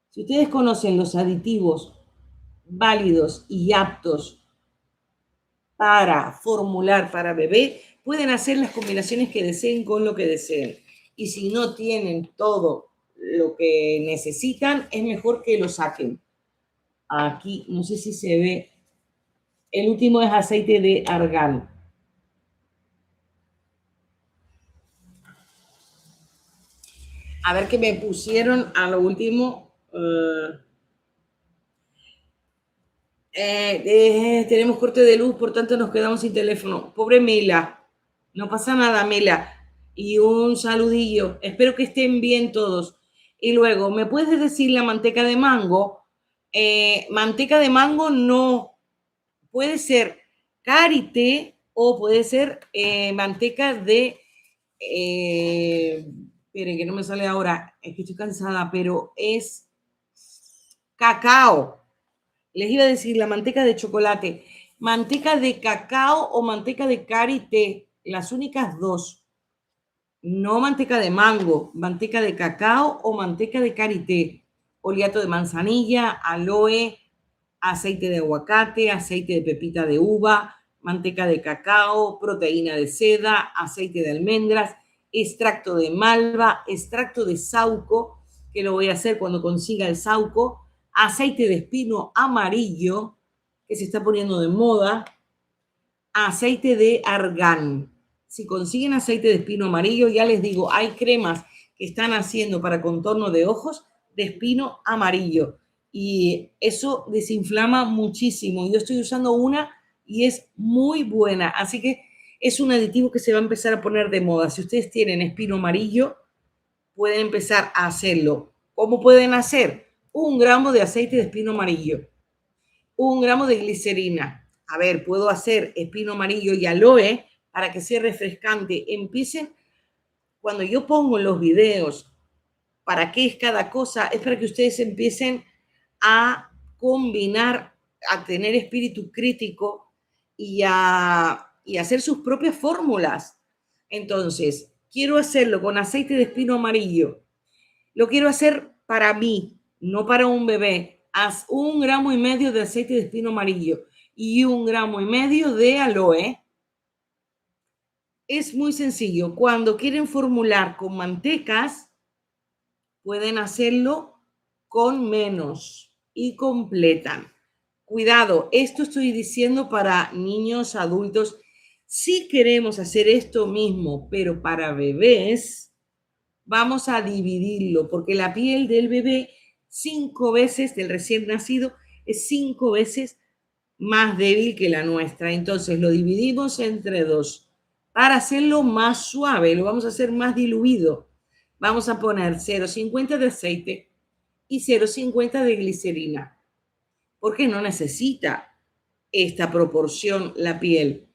Si ustedes conocen los aditivos válidos y aptos para formular para bebé, pueden hacer las combinaciones que deseen con lo que deseen. Y si no tienen todo lo que necesitan, es mejor que lo saquen. Aquí, no sé si se ve. El último es aceite de argán. A ver qué me pusieron a lo último. Tenemos corte de luz, por tanto nos quedamos sin teléfono. Pobre Mela. No pasa nada, Mela. Y un saludillo. Espero que estén bien todos. Y luego, ¿me puedes decir la manteca de mango? Manteca de mango no. Puede ser karité o puede ser manteca de... esperen, que no me sale ahora. Es que estoy cansada, pero es cacao. Les iba a decir la manteca de chocolate, manteca de cacao o manteca de karité, las únicas dos. No manteca de mango, manteca de cacao o manteca de karité, oleato de manzanilla, aloe, aceite de aguacate, aceite de pepita de uva, manteca de cacao, proteína de seda, aceite de almendras, extracto de malva, extracto de sauco, que lo voy a hacer cuando consiga el sauco, aceite de espino amarillo, que se está poniendo de moda, aceite de argán. Si consiguen aceite de espino amarillo, ya les digo, hay cremas que están haciendo para contorno de ojos de espino amarillo y eso desinflama muchísimo. Yo estoy usando una y es muy buena, así que es un aditivo que se va a empezar a poner de moda. Si ustedes tienen espino amarillo, pueden empezar a hacerlo. ¿Cómo pueden hacer? 1 gramo de aceite de espino amarillo, 1 gramo de glicerina. A ver, puedo hacer espino amarillo y aloe para que sea refrescante. Empiecen, cuando yo pongo en los videos para qué es cada cosa, es para que ustedes empiecen a combinar, a tener espíritu crítico y a hacer sus propias fórmulas. Entonces, quiero hacerlo con aceite de espino amarillo. Lo quiero hacer para mí, no para un bebé. Haz 1,5 gramos de aceite de espino amarillo y 1,5 gramos de aloe. Es muy sencillo. Cuando quieren formular con mantecas, pueden hacerlo con menos y completan. Cuidado, esto estoy diciendo para niños, adultos. Si queremos hacer esto mismo, pero para bebés, vamos a dividirlo, porque la piel del bebé 5 veces, del recién nacido, es 5 veces más débil que la nuestra. Entonces lo dividimos entre 2. Para hacerlo más suave, lo vamos a hacer más diluido. Vamos a poner 0,50 de aceite y 0,50 de glicerina, porque no necesita esta proporción la piel.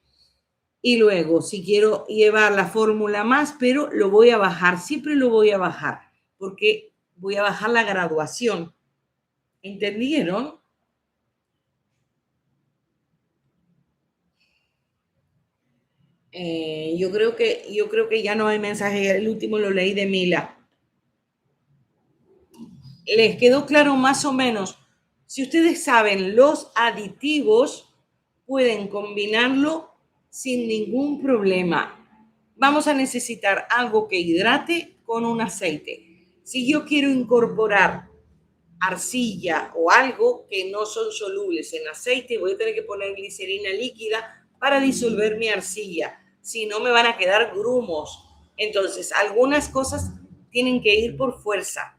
Y luego, si quiero llevar la fórmula más, pero lo voy a bajar, siempre lo voy a bajar, porque voy a bajar la graduación. ¿Entendieron? Yo creo que ya no hay mensaje. El último lo leí de Mila. ¿Les quedó claro más o menos? Si ustedes saben los aditivos, pueden combinarlo sin ningún problema. Vamos a necesitar algo que hidrate con un aceite. Si yo quiero incorporar arcilla o algo que no son solubles en aceite, voy a tener que poner glicerina líquida para disolver mi arcilla. Si no, me van a quedar grumos. Entonces, algunas cosas tienen que ir por fuerza.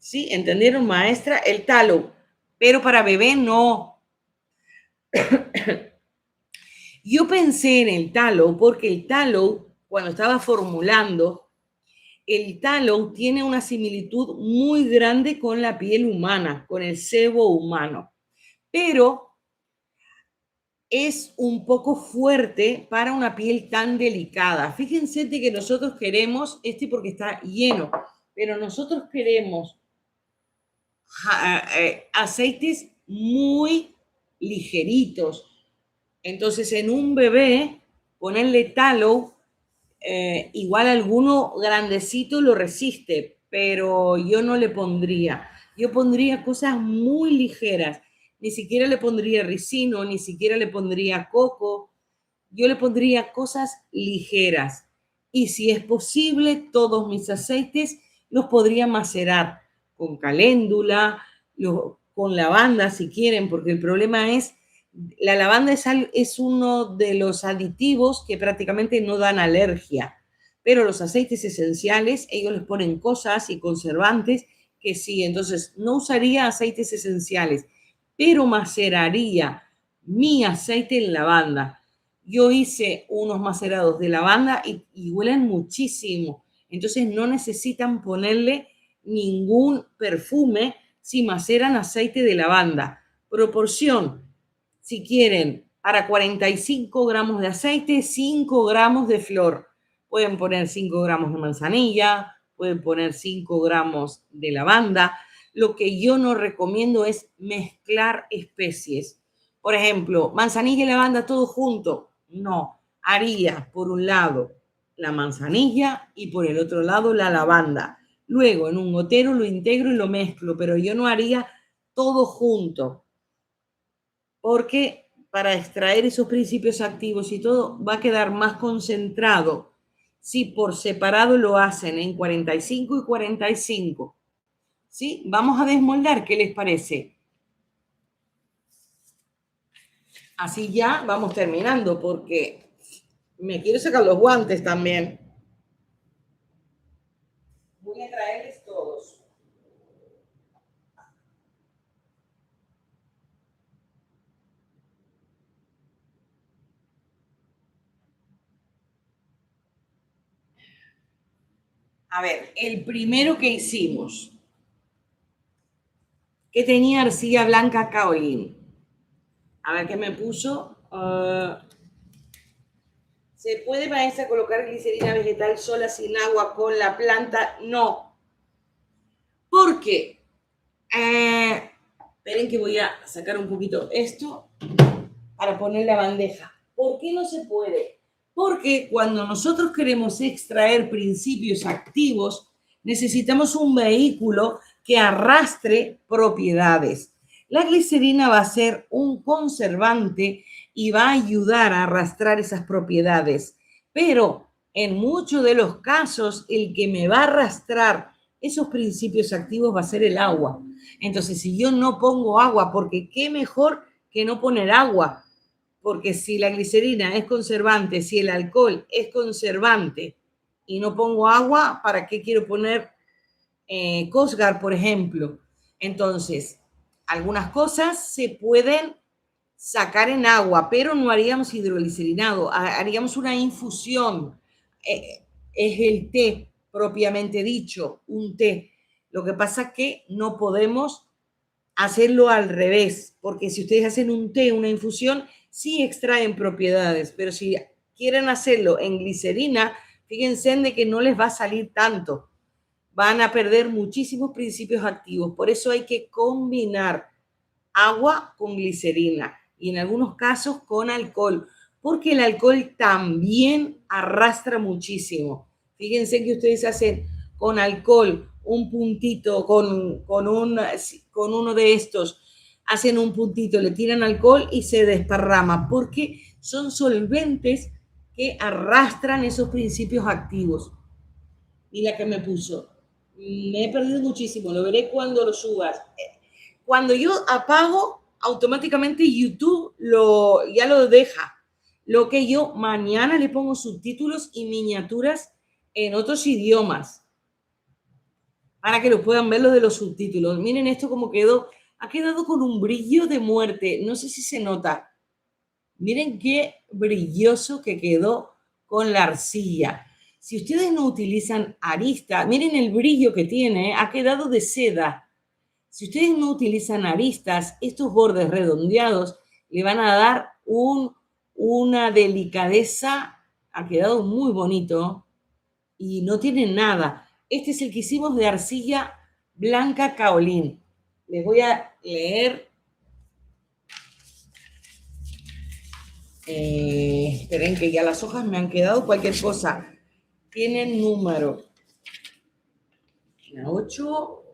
¿Sí? ¿Entendieron, maestra? El tallow. Pero para bebé no. Yo pensé en el tallow porque el tallow, cuando estaba formulando, el tallow tiene una similitud muy grande con la piel humana, con el sebo humano, pero es un poco fuerte para una piel tan delicada. Fíjense de que nosotros queremos, porque está lleno, pero nosotros queremos aceites muy ligeritos. Entonces, en un bebé, ponerle tallow, igual alguno grandecito lo resiste, pero yo no le pondría. Yo pondría cosas muy ligeras. Ni siquiera le pondría ricino, ni siquiera le pondría coco. Yo le pondría cosas ligeras. Y si es posible, todos mis aceites los podría macerar con caléndula, con lavanda si quieren, porque el problema es, la lavanda es uno de los aditivos que prácticamente no dan alergia, pero los aceites esenciales, ellos les ponen cosas y conservantes que sí, entonces no usaría aceites esenciales, pero maceraría mi aceite en lavanda. Yo hice unos macerados de lavanda y huelen muchísimo, entonces no necesitan ponerle ningún perfume si maceran aceite de lavanda. Proporción, si quieren, para 45 gramos de aceite, 5 gramos de flor. Pueden poner 5 gramos de manzanilla, pueden poner 5 gramos de lavanda. Lo que yo no recomiendo es mezclar especies. Por ejemplo, manzanilla y lavanda todo junto. No, haría por un lado la manzanilla y por el otro lado la lavanda. Luego en un gotero lo integro y lo mezclo, pero yo no haría todo junto, porque para extraer esos principios activos y todo va a quedar más concentrado si por separado lo hacen en 45 y 45. ¿Sí? Vamos a desmoldar, ¿qué les parece? Así ya vamos terminando porque me quiero sacar los guantes también. Voy a traerles todos. A ver, el primero que hicimos, que tenía arcilla blanca kaolin. A ver qué me puso. ¿Se puede, maestra, colocar glicerina vegetal sola sin agua con la planta? No. ¿Por qué? Esperen que voy a sacar un poquito esto para poner la bandeja. ¿Por qué no se puede? Porque cuando nosotros queremos extraer principios activos, necesitamos un vehículo que arrastre propiedades. La glicerina va a ser un conservante y va a ayudar a arrastrar esas propiedades. Pero en muchos de los casos, el que me va a arrastrar esos principios activos va a ser el agua. Entonces, si yo no pongo agua, porque qué mejor que no poner agua, porque si la glicerina es conservante, si el alcohol es conservante y no pongo agua, ¿para qué quiero poner Cosgar, por ejemplo? Entonces, algunas cosas se pueden sacar en agua, pero no haríamos hidroglicerinado, haríamos una infusión. Es el té propiamente dicho, un té. Lo que pasa es que no podemos hacerlo al revés, porque si ustedes hacen un té, una infusión, sí extraen propiedades, pero si quieren hacerlo en glicerina, fíjense de que no les va a salir tanto. Van a perder muchísimos principios activos. Por eso hay que combinar agua con glicerina y en algunos casos con alcohol, porque el alcohol también arrastra muchísimo. Fíjense que ustedes hacen con alcohol un puntito, con con uno de estos hacen un puntito, le tiran alcohol y se desparrama, porque son solventes que arrastran esos principios activos. Y la que me puso, me he perdido muchísimo, lo veré cuando lo subas. Cuando yo apago, automáticamente YouTube ya lo deja. Lo que yo mañana le pongo subtítulos y miniaturas en otros idiomas para que lo puedan ver los de los subtítulos. Miren esto como quedó. Ha quedado con un brillo de muerte. No sé si se nota. Miren qué brilloso que quedó con la arcilla. Si ustedes no utilizan arista, miren el brillo que tiene. Ha quedado de seda. Si ustedes no utilizan aristas, estos bordes redondeados le van a dar una delicadeza. Ha quedado muy bonito y no tiene nada. Este es el que hicimos de arcilla blanca kaolín. Les voy a leer. Esperen que ya las hojas me han quedado. Cualquier cosa. Tienen número. 8.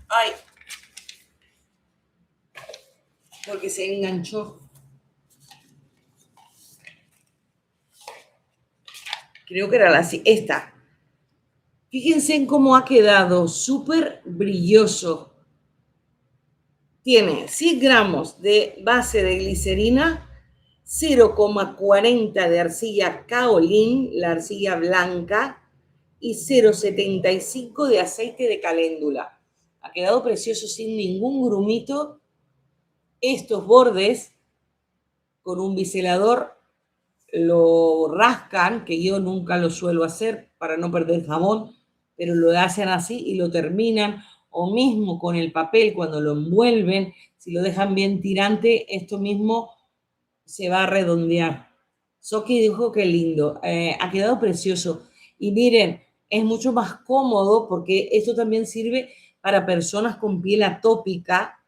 Ay. Porque se enganchó. Creo que era esta. Fíjense en cómo ha quedado. Súper brilloso. Tiene 100 gramos de base de glicerina, 0,40 de arcilla kaolín, la arcilla blanca, y 0,75 de aceite de caléndula. Ha quedado precioso sin ningún grumito. Estos bordes con un biselador lo rascan, que yo nunca lo suelo hacer para no perder jabón, pero lo hacen así y lo terminan, o mismo con el papel cuando lo envuelven, si lo dejan bien tirante, esto mismo se va a redondear. Soki dijo que lindo, ha quedado precioso. Y miren, es mucho más cómodo porque esto también sirve para personas con piel atópica,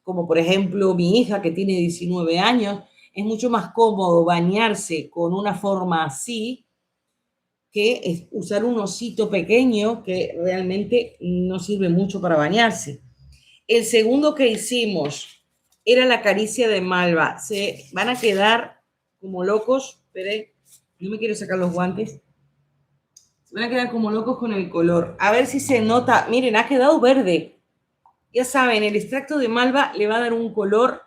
como por ejemplo mi hija que tiene 19 años. Es mucho más cómodo bañarse con una forma así que usar un osito pequeño que realmente no sirve mucho para bañarse. El segundo que hicimos era la caricia de malva. Se van a quedar como locos. Esperen, no me quiero sacar los guantes. Se van a quedar como locos con el color. A ver si se nota. Miren, ha quedado verde. Ya saben, el extracto de malva le va a dar un color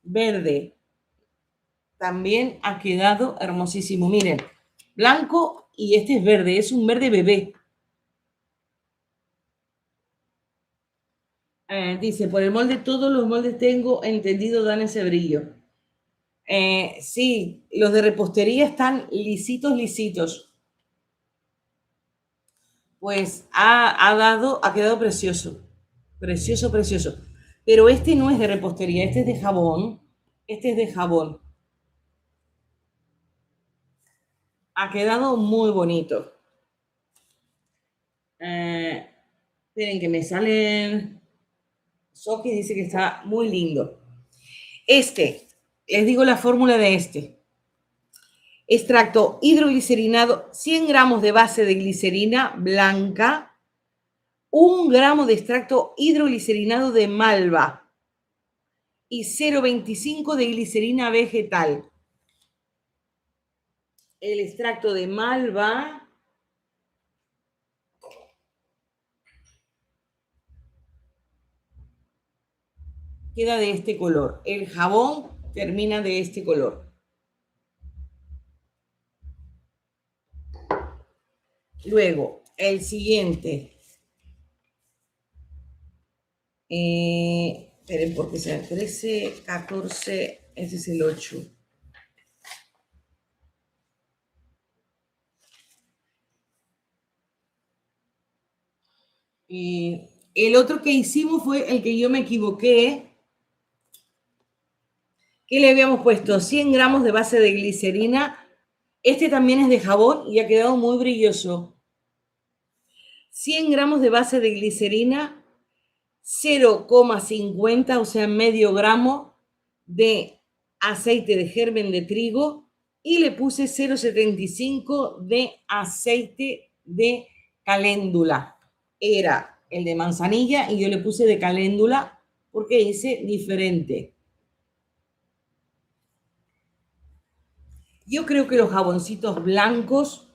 verde. También ha quedado hermosísimo. Miren, blanco y este es verde. Es un verde bebé. Dice, por el molde, todos los moldes tengo entendido, dan ese brillo. Sí, los de repostería están lisitos, lisitos. Pues ha quedado precioso. Precioso, precioso. Pero este no es de repostería, este es de jabón. Este es de jabón. Ha quedado muy bonito. Esperen que me salen. Soki dice que está muy lindo. Les digo la fórmula de este. Extracto hidroglicerinado, 100 gramos de base de glicerina blanca, 1 gramo de extracto hidroglicerinado de malva y 0,25 de glicerina vegetal. El extracto de malva queda de este color. El jabón termina de este color. Luego, el siguiente. Esperen, porque será 13, 14, ese es el 8. El otro que hicimos fue el que yo me equivoqué, que le habíamos puesto 100 gramos de base de glicerina. Este también es de jabón y ha quedado muy brilloso. 100 gramos de base de glicerina, 0,50, o sea, medio gramo de aceite de germen de trigo y le puse 0,75 de aceite de caléndula. era el de manzanilla y yo le puse de caléndula porque hice diferente. Yo creo que los jaboncitos blancos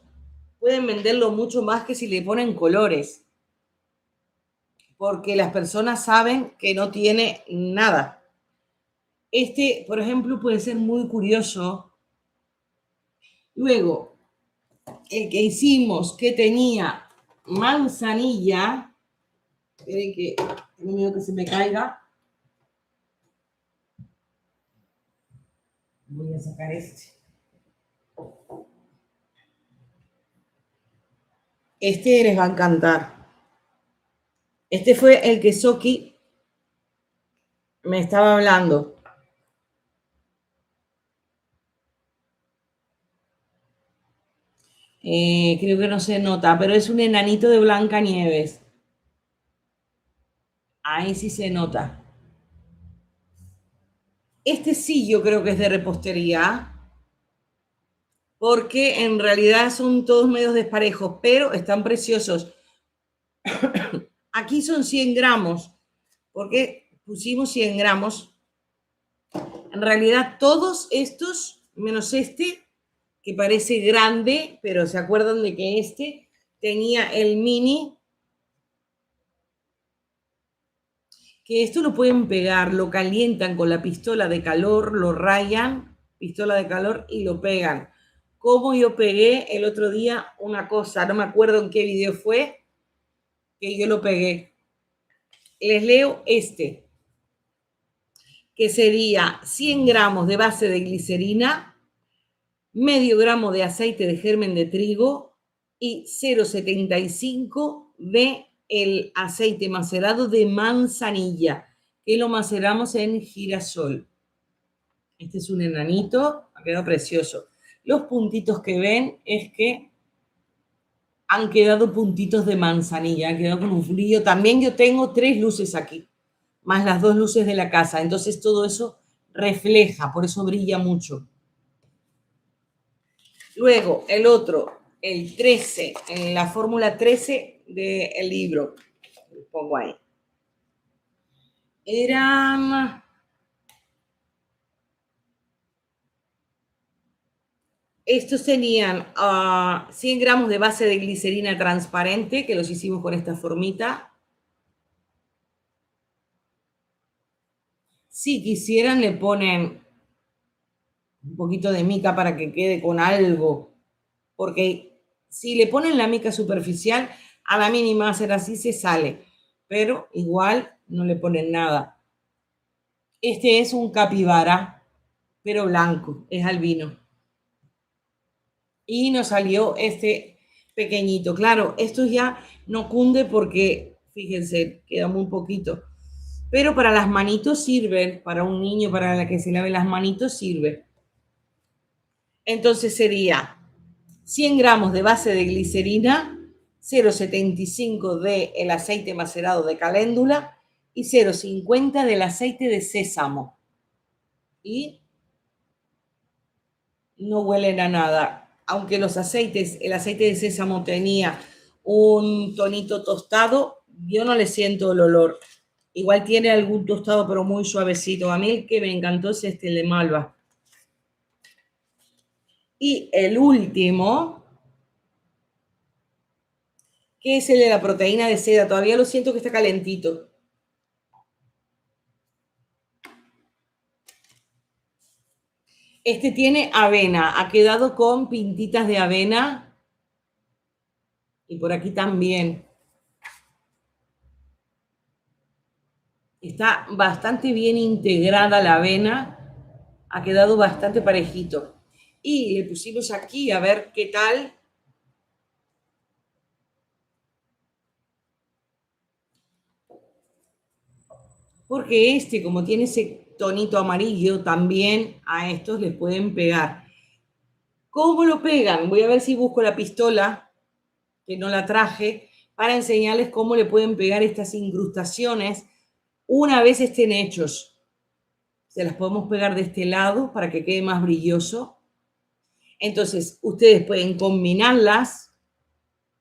pueden venderlo mucho más que si le ponen colores, porque las personas saben que no tiene nada. Este, por ejemplo, puede ser muy curioso. Luego, el que hicimos que tenía manzanilla, esperen que tengo miedo que se me caiga. Voy a sacar este. Este les va a encantar. Este fue el que Soki me estaba hablando. Creo que no se nota, pero es un enanito de Blancanieves. Ahí sí se nota. Este sí yo creo que es de repostería, porque en realidad son todos medios desparejos, pero están preciosos. Aquí son 100 gramos, porque pusimos 100 gramos. En realidad todos estos, menos este, que parece grande, pero se acuerdan de que este tenía el mini, que esto lo pueden pegar, lo calientan con la pistola de calor, lo rayan, pistola de calor, y lo pegan. Como yo pegué el otro día una cosa, no me acuerdo en qué video fue, que yo lo pegué. Les leo este, que sería 100 gramos de base de glicerina, medio gramo de aceite de germen de trigo y 0,75 de el aceite macerado de manzanilla, que lo maceramos en girasol. Este es un enanito, ha quedado precioso. Los puntitos que ven es que han quedado puntitos de manzanilla, han quedado con un brillo. También yo tengo 3 luces aquí, más las 2 luces de la casa. Entonces todo eso refleja, por eso brilla mucho. Luego, el otro, el 13, en la fórmula 13 del libro. Lo pongo ahí. Eran... Estos tenían 100 gramos de base de glicerina transparente, que los hicimos con esta formita. Si quisieran, le ponen un poquito de mica para que quede con algo, porque si le ponen la mica superficial, a la mínima hacer así se sale, pero igual no le ponen nada. Este es un capibara, pero blanco, es albino. Y nos salió este pequeñito. Claro, esto ya no cunde porque, fíjense, queda muy poquito. Pero para las manitos sirven, para un niño, para la que se lave las manitos sirve. Entonces sería 100 gramos de base de glicerina, 0,75 de el aceite macerado de caléndula y 0,50 del aceite de sésamo. Y no huelen a nada. Aunque los aceites, el aceite de sésamo tenía un tonito tostado, yo no le siento el olor. Igual tiene algún tostado, pero muy suavecito. A mí el que me encantó es este, el de malva. Y el último, que es el de la proteína de seda. Todavía lo siento que está calentito. Este tiene avena. Ha quedado con pintitas de avena. Y por aquí también. Está bastante bien integrada la avena. Ha quedado bastante parejito. Y le pusimos aquí a ver qué tal. Porque este, como tiene ese tonito amarillo, también a estos les pueden pegar. ¿Cómo lo pegan? Voy a ver si busco la pistola, que no la traje, para enseñarles cómo le pueden pegar estas incrustaciones una vez estén hechos. Se las podemos pegar de este lado para que quede más brilloso. Entonces, ustedes pueden combinarlas,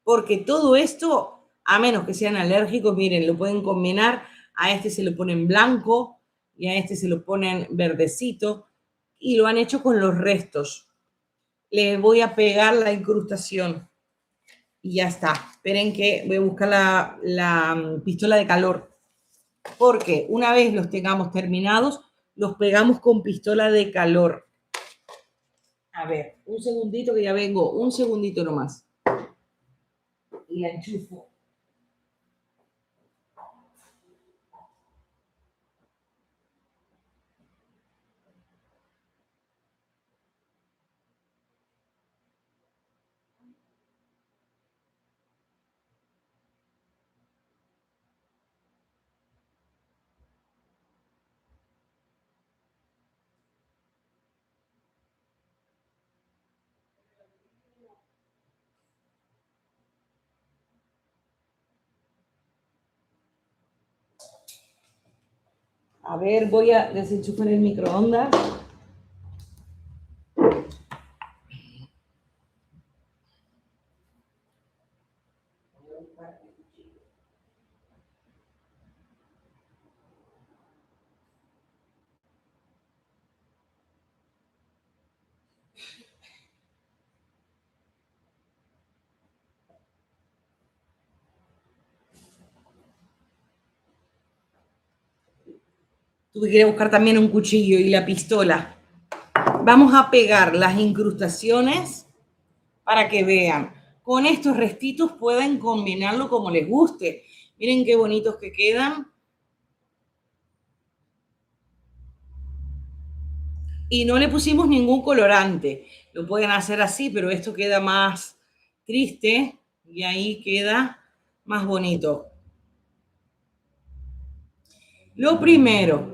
porque todo esto A menos que sean alérgicos, miren, lo pueden combinar. A este se lo ponen blanco y a este se lo ponen verdecito. Y lo han hecho con los restos. Le voy a pegar la incrustación. Y ya está. Esperen que voy a buscar la pistola de calor. Porque una vez los tengamos terminados, los pegamos con pistola de calor. A ver, un segundito que ya vengo. Un segundito nomás. Y la enchufo. A ver, voy a desenchufar el microondas. Tuve que ir a buscar también un cuchillo y la pistola. Vamos a pegar las incrustaciones para que vean. Con estos restitos pueden combinarlo como les guste. Miren qué bonitos que quedan. Y no le pusimos ningún colorante. Lo pueden hacer así, pero esto queda más triste y ahí queda más bonito. Lo primero,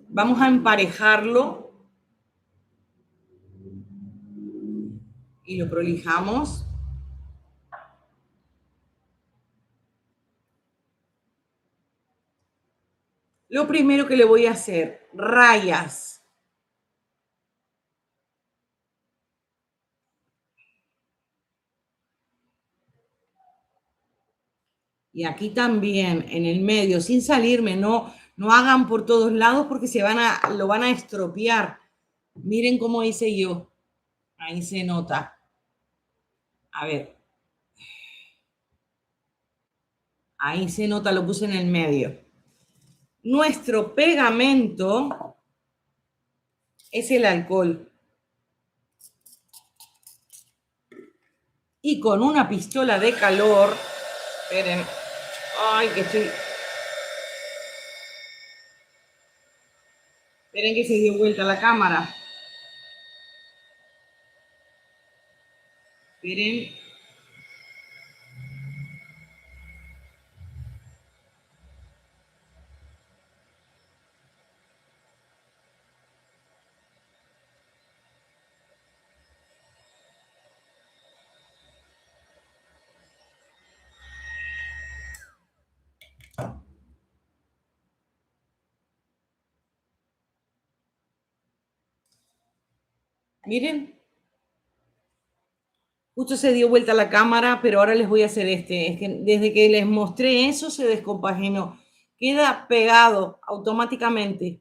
vamos a emparejarlo y lo prolijamos. Lo primero que le voy a hacer, rayas. Y aquí también, en el medio, sin salirme, no hagan por todos lados porque lo van a estropear. Miren cómo hice yo. Ahí se nota. A ver. Ahí se nota, lo puse en el medio. Nuestro pegamento es el alcohol. Y con una pistola de calor, esperen, ay, que estoy... Esperen que se dio vuelta la cámara. Esperen. Miren. Justo se dio vuelta la cámara, pero ahora les voy a hacer este. Es que desde que les mostré eso se descompaginó. Queda pegado automáticamente.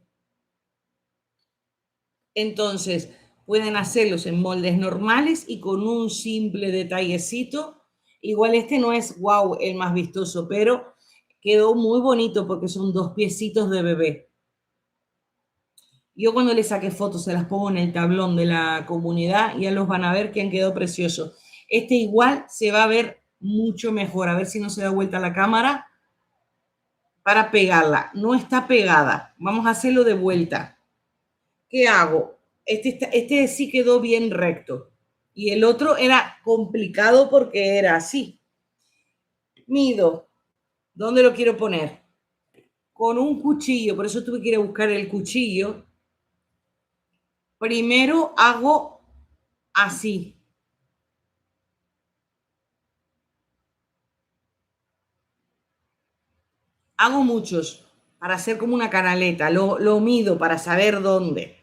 Entonces, pueden hacerlos en moldes normales y con un simple detallecito. Igual este no es wow el más vistoso, pero quedó muy bonito porque son dos piecitos de bebé. Yo cuando les saqué fotos se las pongo en el tablón de la comunidad y ya los van a ver que han quedado preciosos. Este igual se va a ver mucho mejor. A ver si no se da vuelta la cámara para pegarla. No está pegada. Vamos a hacerlo de vuelta. ¿Qué hago? Este sí quedó bien recto. Y el otro era complicado porque era así. Mido. ¿Dónde lo quiero poner? Con un cuchillo. Por eso tuve que ir a buscar el cuchillo. Primero hago así. Hago muchos para hacer como una canaleta. Lo mido para saber dónde.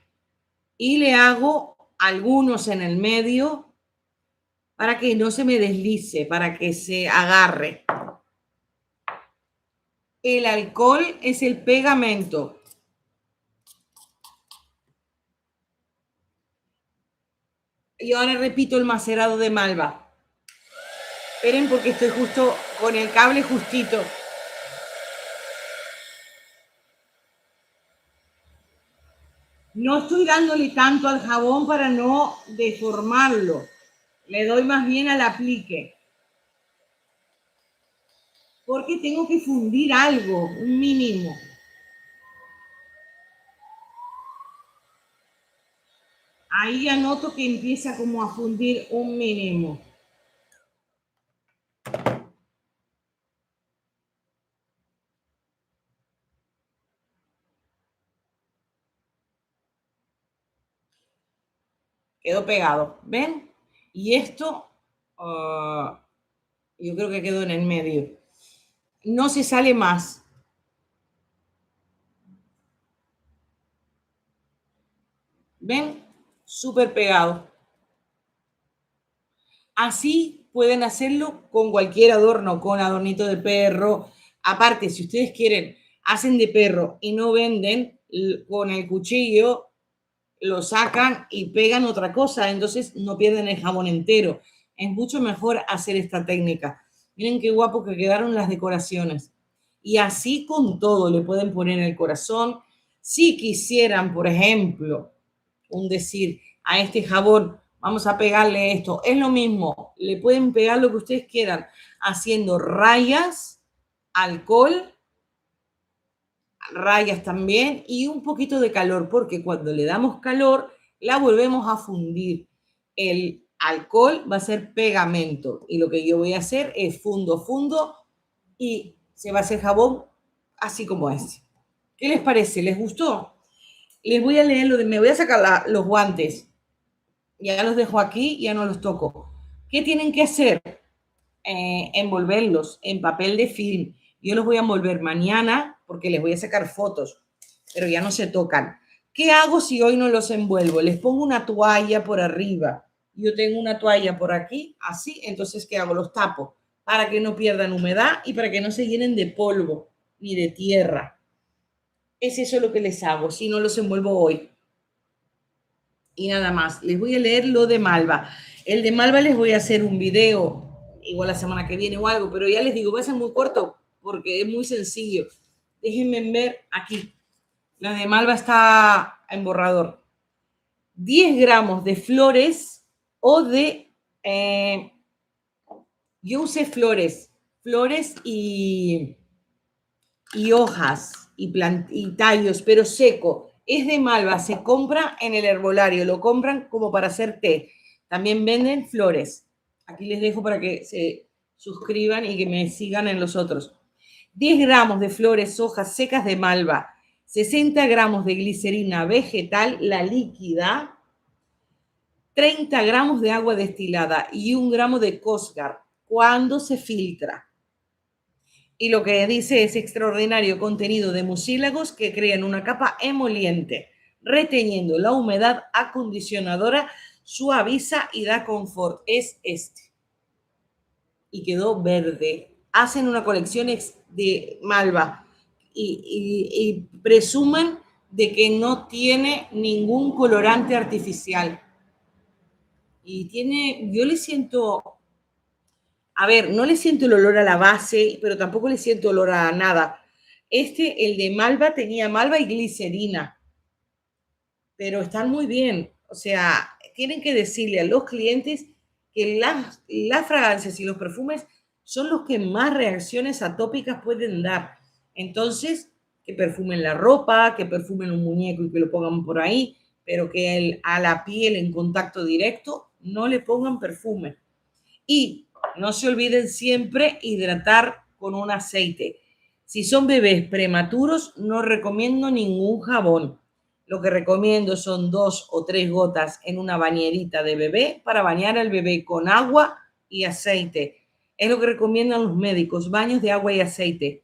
Y le hago algunos en el medio para que no se me deslice, para que se agarre. El alcohol es el pegamento. Y ahora repito el macerado de malva. Esperen porque estoy justo con el cable justito. No estoy dándole tanto al jabón para no deformarlo. Le doy más bien al aplique. Porque tengo que fundir algo, un mínimo. Ahí ya noto que empieza como a fundir un mínimo. Quedó pegado, ¿ven? Y esto, yo creo que quedó en el medio. No se sale más. ¿Ven? Súper pegado. Así pueden hacerlo con cualquier adorno, con adornito de perro. Aparte, si ustedes quieren, hacen de perro y no venden, con el cuchillo lo sacan y pegan otra cosa, entonces no pierden el jabón entero. Es mucho mejor hacer esta técnica. Miren qué guapo que quedaron las decoraciones. Y así con todo, le pueden poner el corazón. Si quisieran, por ejemplo, un decir, a este jabón vamos a pegarle esto, es lo mismo, le pueden pegar lo que ustedes quieran, haciendo rayas, alcohol, rayas también y un poquito de calor, porque cuando le damos calor, la volvemos a fundir. El alcohol va a ser pegamento y lo que yo voy a hacer es fundo y se va a hacer jabón así como es. ¿Qué les parece? ¿Les gustó? Les voy a leer lo de, me voy a sacar los guantes. Ya los dejo aquí, ya no los toco. ¿Qué tienen que hacer? Envolverlos en papel de film. Yo los voy a envolver mañana porque les voy a sacar fotos, pero ya no se tocan. ¿Qué hago si hoy no los envuelvo? Les pongo una toalla por arriba. Yo tengo una toalla por aquí, así, entonces ¿qué hago? Los tapo para que no pierdan humedad y para que no se llenen de polvo ni de tierra. Es eso lo que les hago si no los envuelvo hoy. Y nada más, les voy a leer lo de Malva. El de Malva les voy a hacer un video, igual la semana que viene o algo, pero ya les digo, va a ser muy corto porque es muy sencillo. Déjenme ver aquí. La de Malva está en borrador. 10 gramos de flores o de... yo usé flores y hojas y tallos, pero seco. Es de malva, se compra en el herbolario, lo compran como para hacer té. También venden flores. Aquí les dejo para que se suscriban y que me sigan en los otros. 10 gramos de flores, hojas secas de malva, 60 gramos de glicerina vegetal, la líquida, 30 gramos de agua destilada y 1 gramo de Cosgar cuando se filtra. Y lo que dice es extraordinario contenido de mucílagos que crean una capa emoliente, reteniendo la humedad acondicionadora, suaviza y da confort. Es este. Y quedó verde. Hacen una colección de malva y presumen de que no tiene ningún colorante artificial. Y tiene, yo le siento, a ver, no le siento el olor a la base, pero tampoco le siento olor a nada. El de malva, tenía malva y glicerina, pero están muy bien. O sea, tienen que decirle a los clientes que las fragancias y los perfumes son los que más reacciones atópicas pueden dar. Entonces, que perfumen la ropa, que perfumen un muñeco y que lo pongan por ahí, pero que a la piel en contacto directo no le pongan perfume. Y no se olviden siempre hidratar con un aceite. Si son bebés prematuros, no recomiendo ningún jabón. Lo que recomiendo son 2 o 3 gotas en una bañerita de bebé para bañar al bebé con agua y aceite. Es lo que recomiendan los médicos, baños de agua y aceite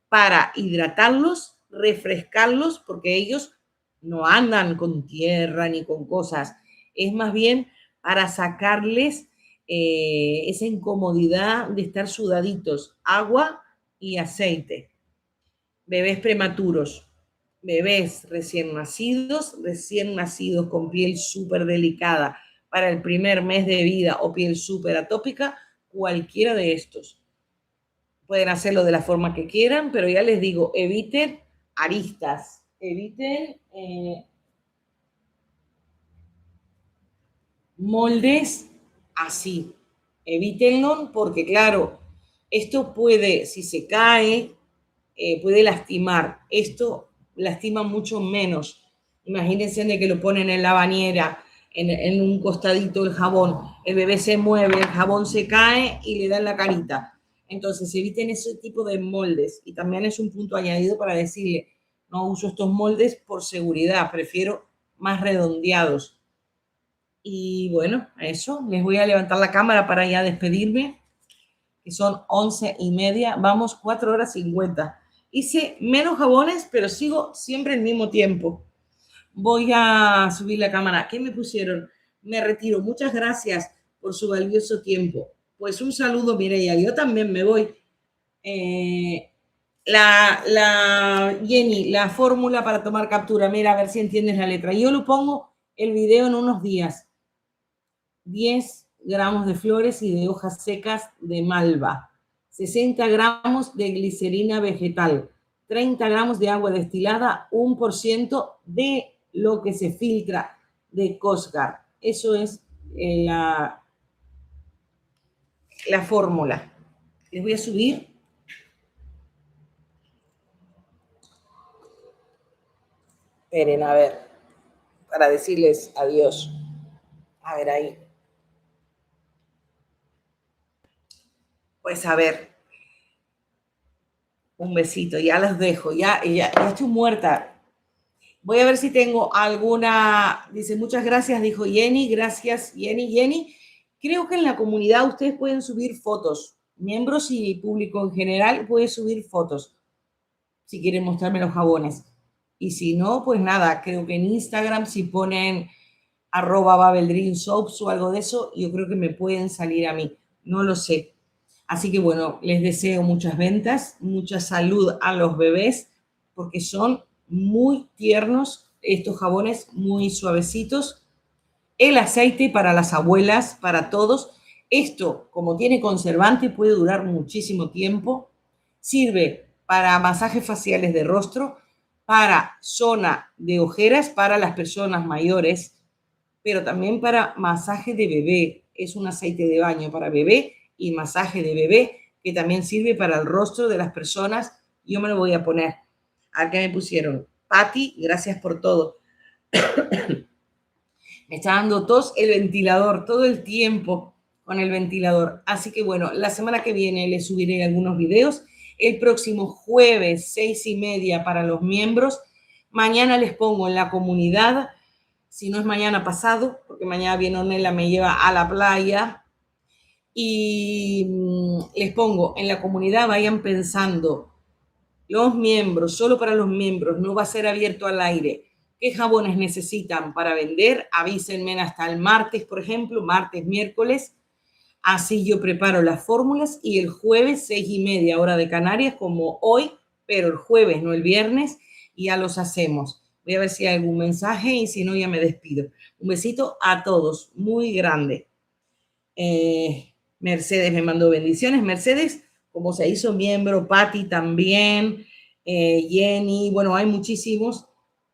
para hidratarlos, refrescarlos, porque ellos no andan con tierra ni con cosas. Es más bien para sacarles esa incomodidad de estar sudaditos, agua y aceite. bebés prematuros, bebés recién nacidos con piel súper delicada para el primer mes de vida o piel súper atópica, cualquiera de estos. Pueden hacerlo de la forma que quieran, pero ya les digo, eviten aristas, eviten moldes así. Evítenlo porque, claro, esto puede, si se cae, puede lastimar. Esto lastima mucho menos. Imagínense de que lo ponen en la bañera, en un costadito el jabón, el bebé se mueve, el jabón se cae y le da en la carita. Entonces eviten ese tipo de moldes. Y también es un punto añadido para decirle, no uso estos moldes por seguridad, prefiero más redondeados. Y bueno, eso, les voy a levantar la cámara para ya despedirme, que son 11:30, vamos 4 horas 50. Hice menos jabones, pero sigo siempre el mismo tiempo. Voy a subir la cámara. ¿Qué me pusieron? Me retiro. Muchas gracias por su valioso tiempo. Pues un saludo, Mireia. Yo también me voy. Jenny, la fórmula para tomar captura. Mira, a ver si entiendes la letra. Yo lo pongo el video en unos días. 10 gramos de flores y de hojas secas de malva, 60 gramos de glicerina vegetal, 30 gramos de agua destilada, 1% de lo que se filtra de Cosgar. Eso es la fórmula. Les voy a subir. Esperen, a ver, para decirles adiós. A ver ahí. Pues a ver, un besito, ya los dejo, ya estoy muerta. Voy a ver si tengo alguna, dice, muchas gracias, dijo Jenny, gracias Jenny. Creo que en la comunidad ustedes pueden subir fotos, miembros y público en general puede subir fotos, si quieren mostrarme los jabones. Y si no, pues nada, creo que en Instagram si ponen @BabelDreamSoaps o algo de eso, yo creo que me pueden salir a mí, no lo sé. Así que bueno, les deseo muchas ventas, mucha salud a los bebés, porque son muy tiernos estos jabones, muy suavecitos. El aceite para las abuelas, para todos. Esto, como tiene conservante, puede durar muchísimo tiempo. Sirve para masajes faciales de rostro, para zona de ojeras para las personas mayores, pero también para masaje de bebé. Es un aceite de baño para bebé y masaje de bebé que también sirve para el rostro de las personas. Yo me lo voy a poner. Acá me pusieron, Patti, gracias por todo. Me está dando tos el ventilador todo el tiempo con el ventilador. Así que bueno, la semana que viene les subiré algunos videos. El próximo jueves, 6:30 para los miembros. Mañana les pongo en la comunidad, si no es mañana pasado, porque mañana viene Ornella, me lleva a la playa. Y les pongo en la comunidad, vayan pensando, los miembros, solo para los miembros, no va a ser abierto al aire. ¿Qué jabones necesitan para vender? Avísenme hasta el martes, por ejemplo, martes, miércoles. Así yo preparo las fórmulas y el jueves, 6:30 hora de Canarias, como hoy, pero el jueves, no el viernes, y ya los hacemos. Voy a ver si hay algún mensaje y si no, ya me despido. Un besito a todos, muy grande. Mercedes me mandó bendiciones. Mercedes, como se hizo miembro, Patti también, Jenny, bueno, hay muchísimos.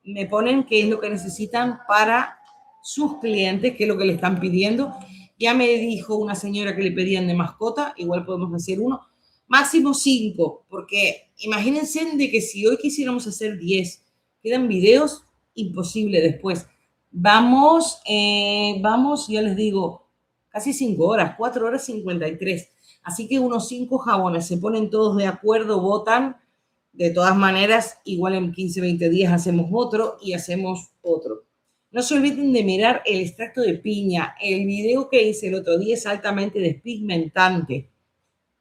Me ponen qué es lo que necesitan para sus clientes, qué es lo que le están pidiendo. Ya me dijo una señora que le pedían de mascota, igual podemos hacer uno. Máximo 5, porque imagínense de que si hoy quisiéramos hacer 10, quedan videos, imposible después. Vamos, ya les digo, casi 5 horas, 4 horas 53. Así que unos 5 jabones, se ponen todos de acuerdo, votan. De todas maneras, igual en 15, 20 días hacemos otro y hacemos otro. No se olviden de mirar el extracto de piña. El video que hice el otro día es altamente despigmentante.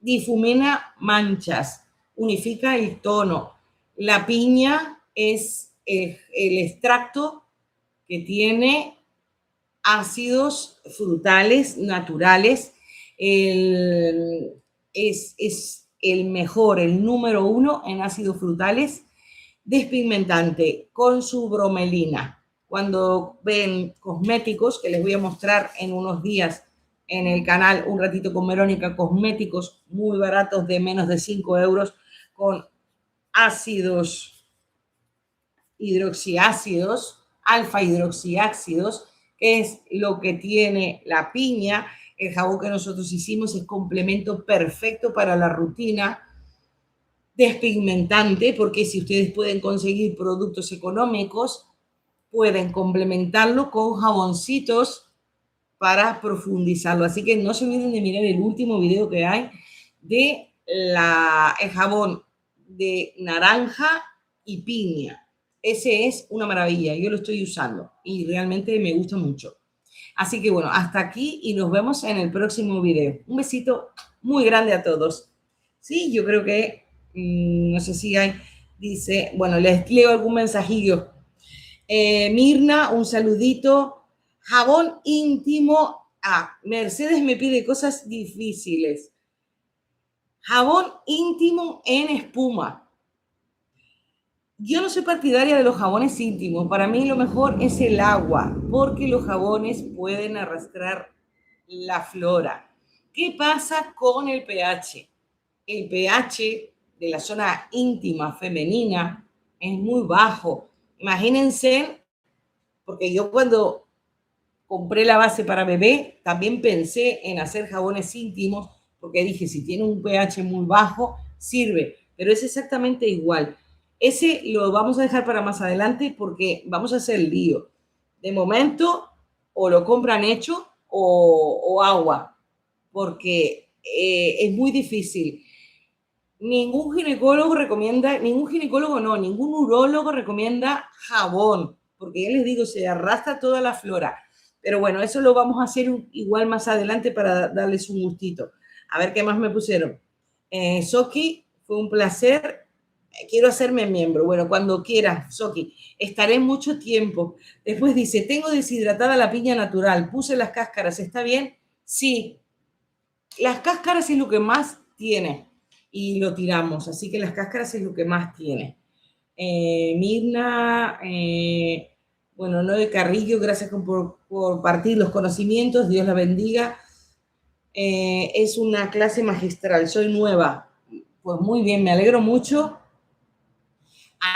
Difumina manchas, unifica el tono. La piña es el extracto que tiene ácidos frutales naturales. Es el mejor, el número 1 en ácidos frutales, despigmentante con su bromelina. Cuando ven cosméticos, que les voy a mostrar en unos días en el canal Un Ratito con Verónica, cosméticos muy baratos de menos de 5 euros con ácidos hidroxiácidos, alfa hidroxiácidos, que es lo que tiene la piña. El jabón que nosotros hicimos es complemento perfecto para la rutina despigmentante, porque si ustedes pueden conseguir productos económicos, pueden complementarlo con jaboncitos para profundizarlo. Así que no se olviden de mirar el último video que hay de el jabón de naranja y piña. Ese es una maravilla, yo lo estoy usando y realmente me gusta mucho. Así que bueno, hasta aquí y nos vemos en el próximo video. Un besito muy grande a todos. Sí, yo creo que, no sé si hay, dice, bueno, les leo algún mensajillo. Mirna, un saludito. Jabón íntimo. Mercedes me pide cosas difíciles. Jabón íntimo en espuma. Yo no soy partidaria de los jabones íntimos. Para mí lo mejor es el agua, porque los jabones pueden arrastrar la flora. ¿Qué pasa con el pH? El pH de la zona íntima femenina es muy bajo. Imagínense, porque yo cuando compré la base para bebé, también pensé en hacer jabones íntimos, porque dije, si tiene un pH muy bajo, sirve, pero es exactamente igual. Ese lo vamos a dejar para más adelante porque vamos a hacer el lío. De momento, o lo compran hecho o agua, porque es muy difícil. Ningún ginecólogo recomienda, ningún urólogo recomienda jabón, porque ya les digo, se arrastra toda la flora. Pero bueno, eso lo vamos a hacer igual más adelante para darles un gustito. A ver qué más me pusieron. Soki, fue un placer. Quiero hacerme miembro. Bueno, cuando quieras, Soki. Estaré mucho tiempo. Después dice, tengo deshidratada la piña natural. Puse las cáscaras. ¿Está bien? Sí. Las cáscaras es lo que más tiene. Y lo tiramos. Así que las cáscaras es lo que más tiene. Mirna, bueno, Noé Carrillo, gracias por compartir los conocimientos, Dios la bendiga. Es una clase magistral, soy nueva. Pues muy bien, me alegro mucho.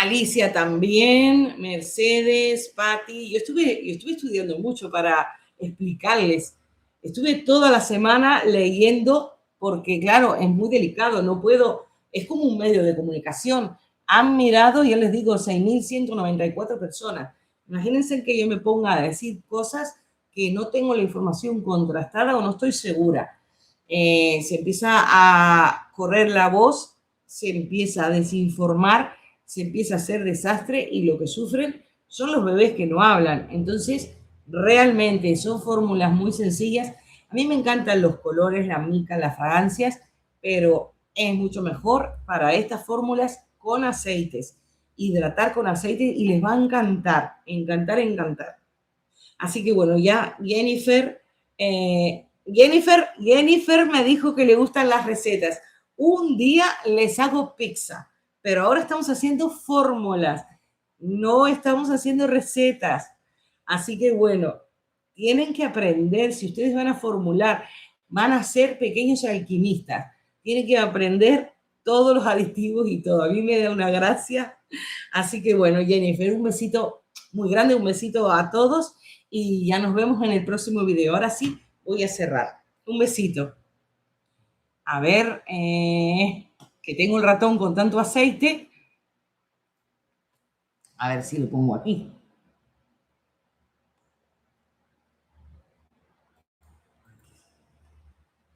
Alicia también, Mercedes, Patti. Yo estuve estudiando mucho para explicarles. Estuve toda la semana leyendo porque, claro, es muy delicado, no puedo, es como un medio de comunicación. Han mirado, yo les digo, 6.194 personas. Imagínense que yo me ponga a decir cosas que no tengo la información contrastada o no estoy segura. Se empieza a correr la voz, se empieza a desinformar, se empieza a hacer desastre y lo que sufren son los bebés que no hablan. Entonces, realmente son fórmulas muy sencillas. A mí me encantan los colores, la mica, las fragancias, pero es mucho mejor para estas fórmulas con aceites. Hidratar con aceite y les va a encantar, encantar, encantar. Así que bueno, ya Jennifer me dijo que le gustan las recetas. Un día les hago pizza, pero ahora estamos haciendo fórmulas, no estamos haciendo recetas. Así que bueno, tienen que aprender, si ustedes van a formular, van a ser pequeños alquimistas, tienen que aprender todos los aditivos y todo. A mí me da una gracia. Así que bueno, Jennifer, un besito muy grande, un besito a todos y ya nos vemos en el próximo video. Ahora sí, voy a cerrar. Un besito. A ver, que tengo el ratón con tanto aceite. A ver si lo pongo aquí.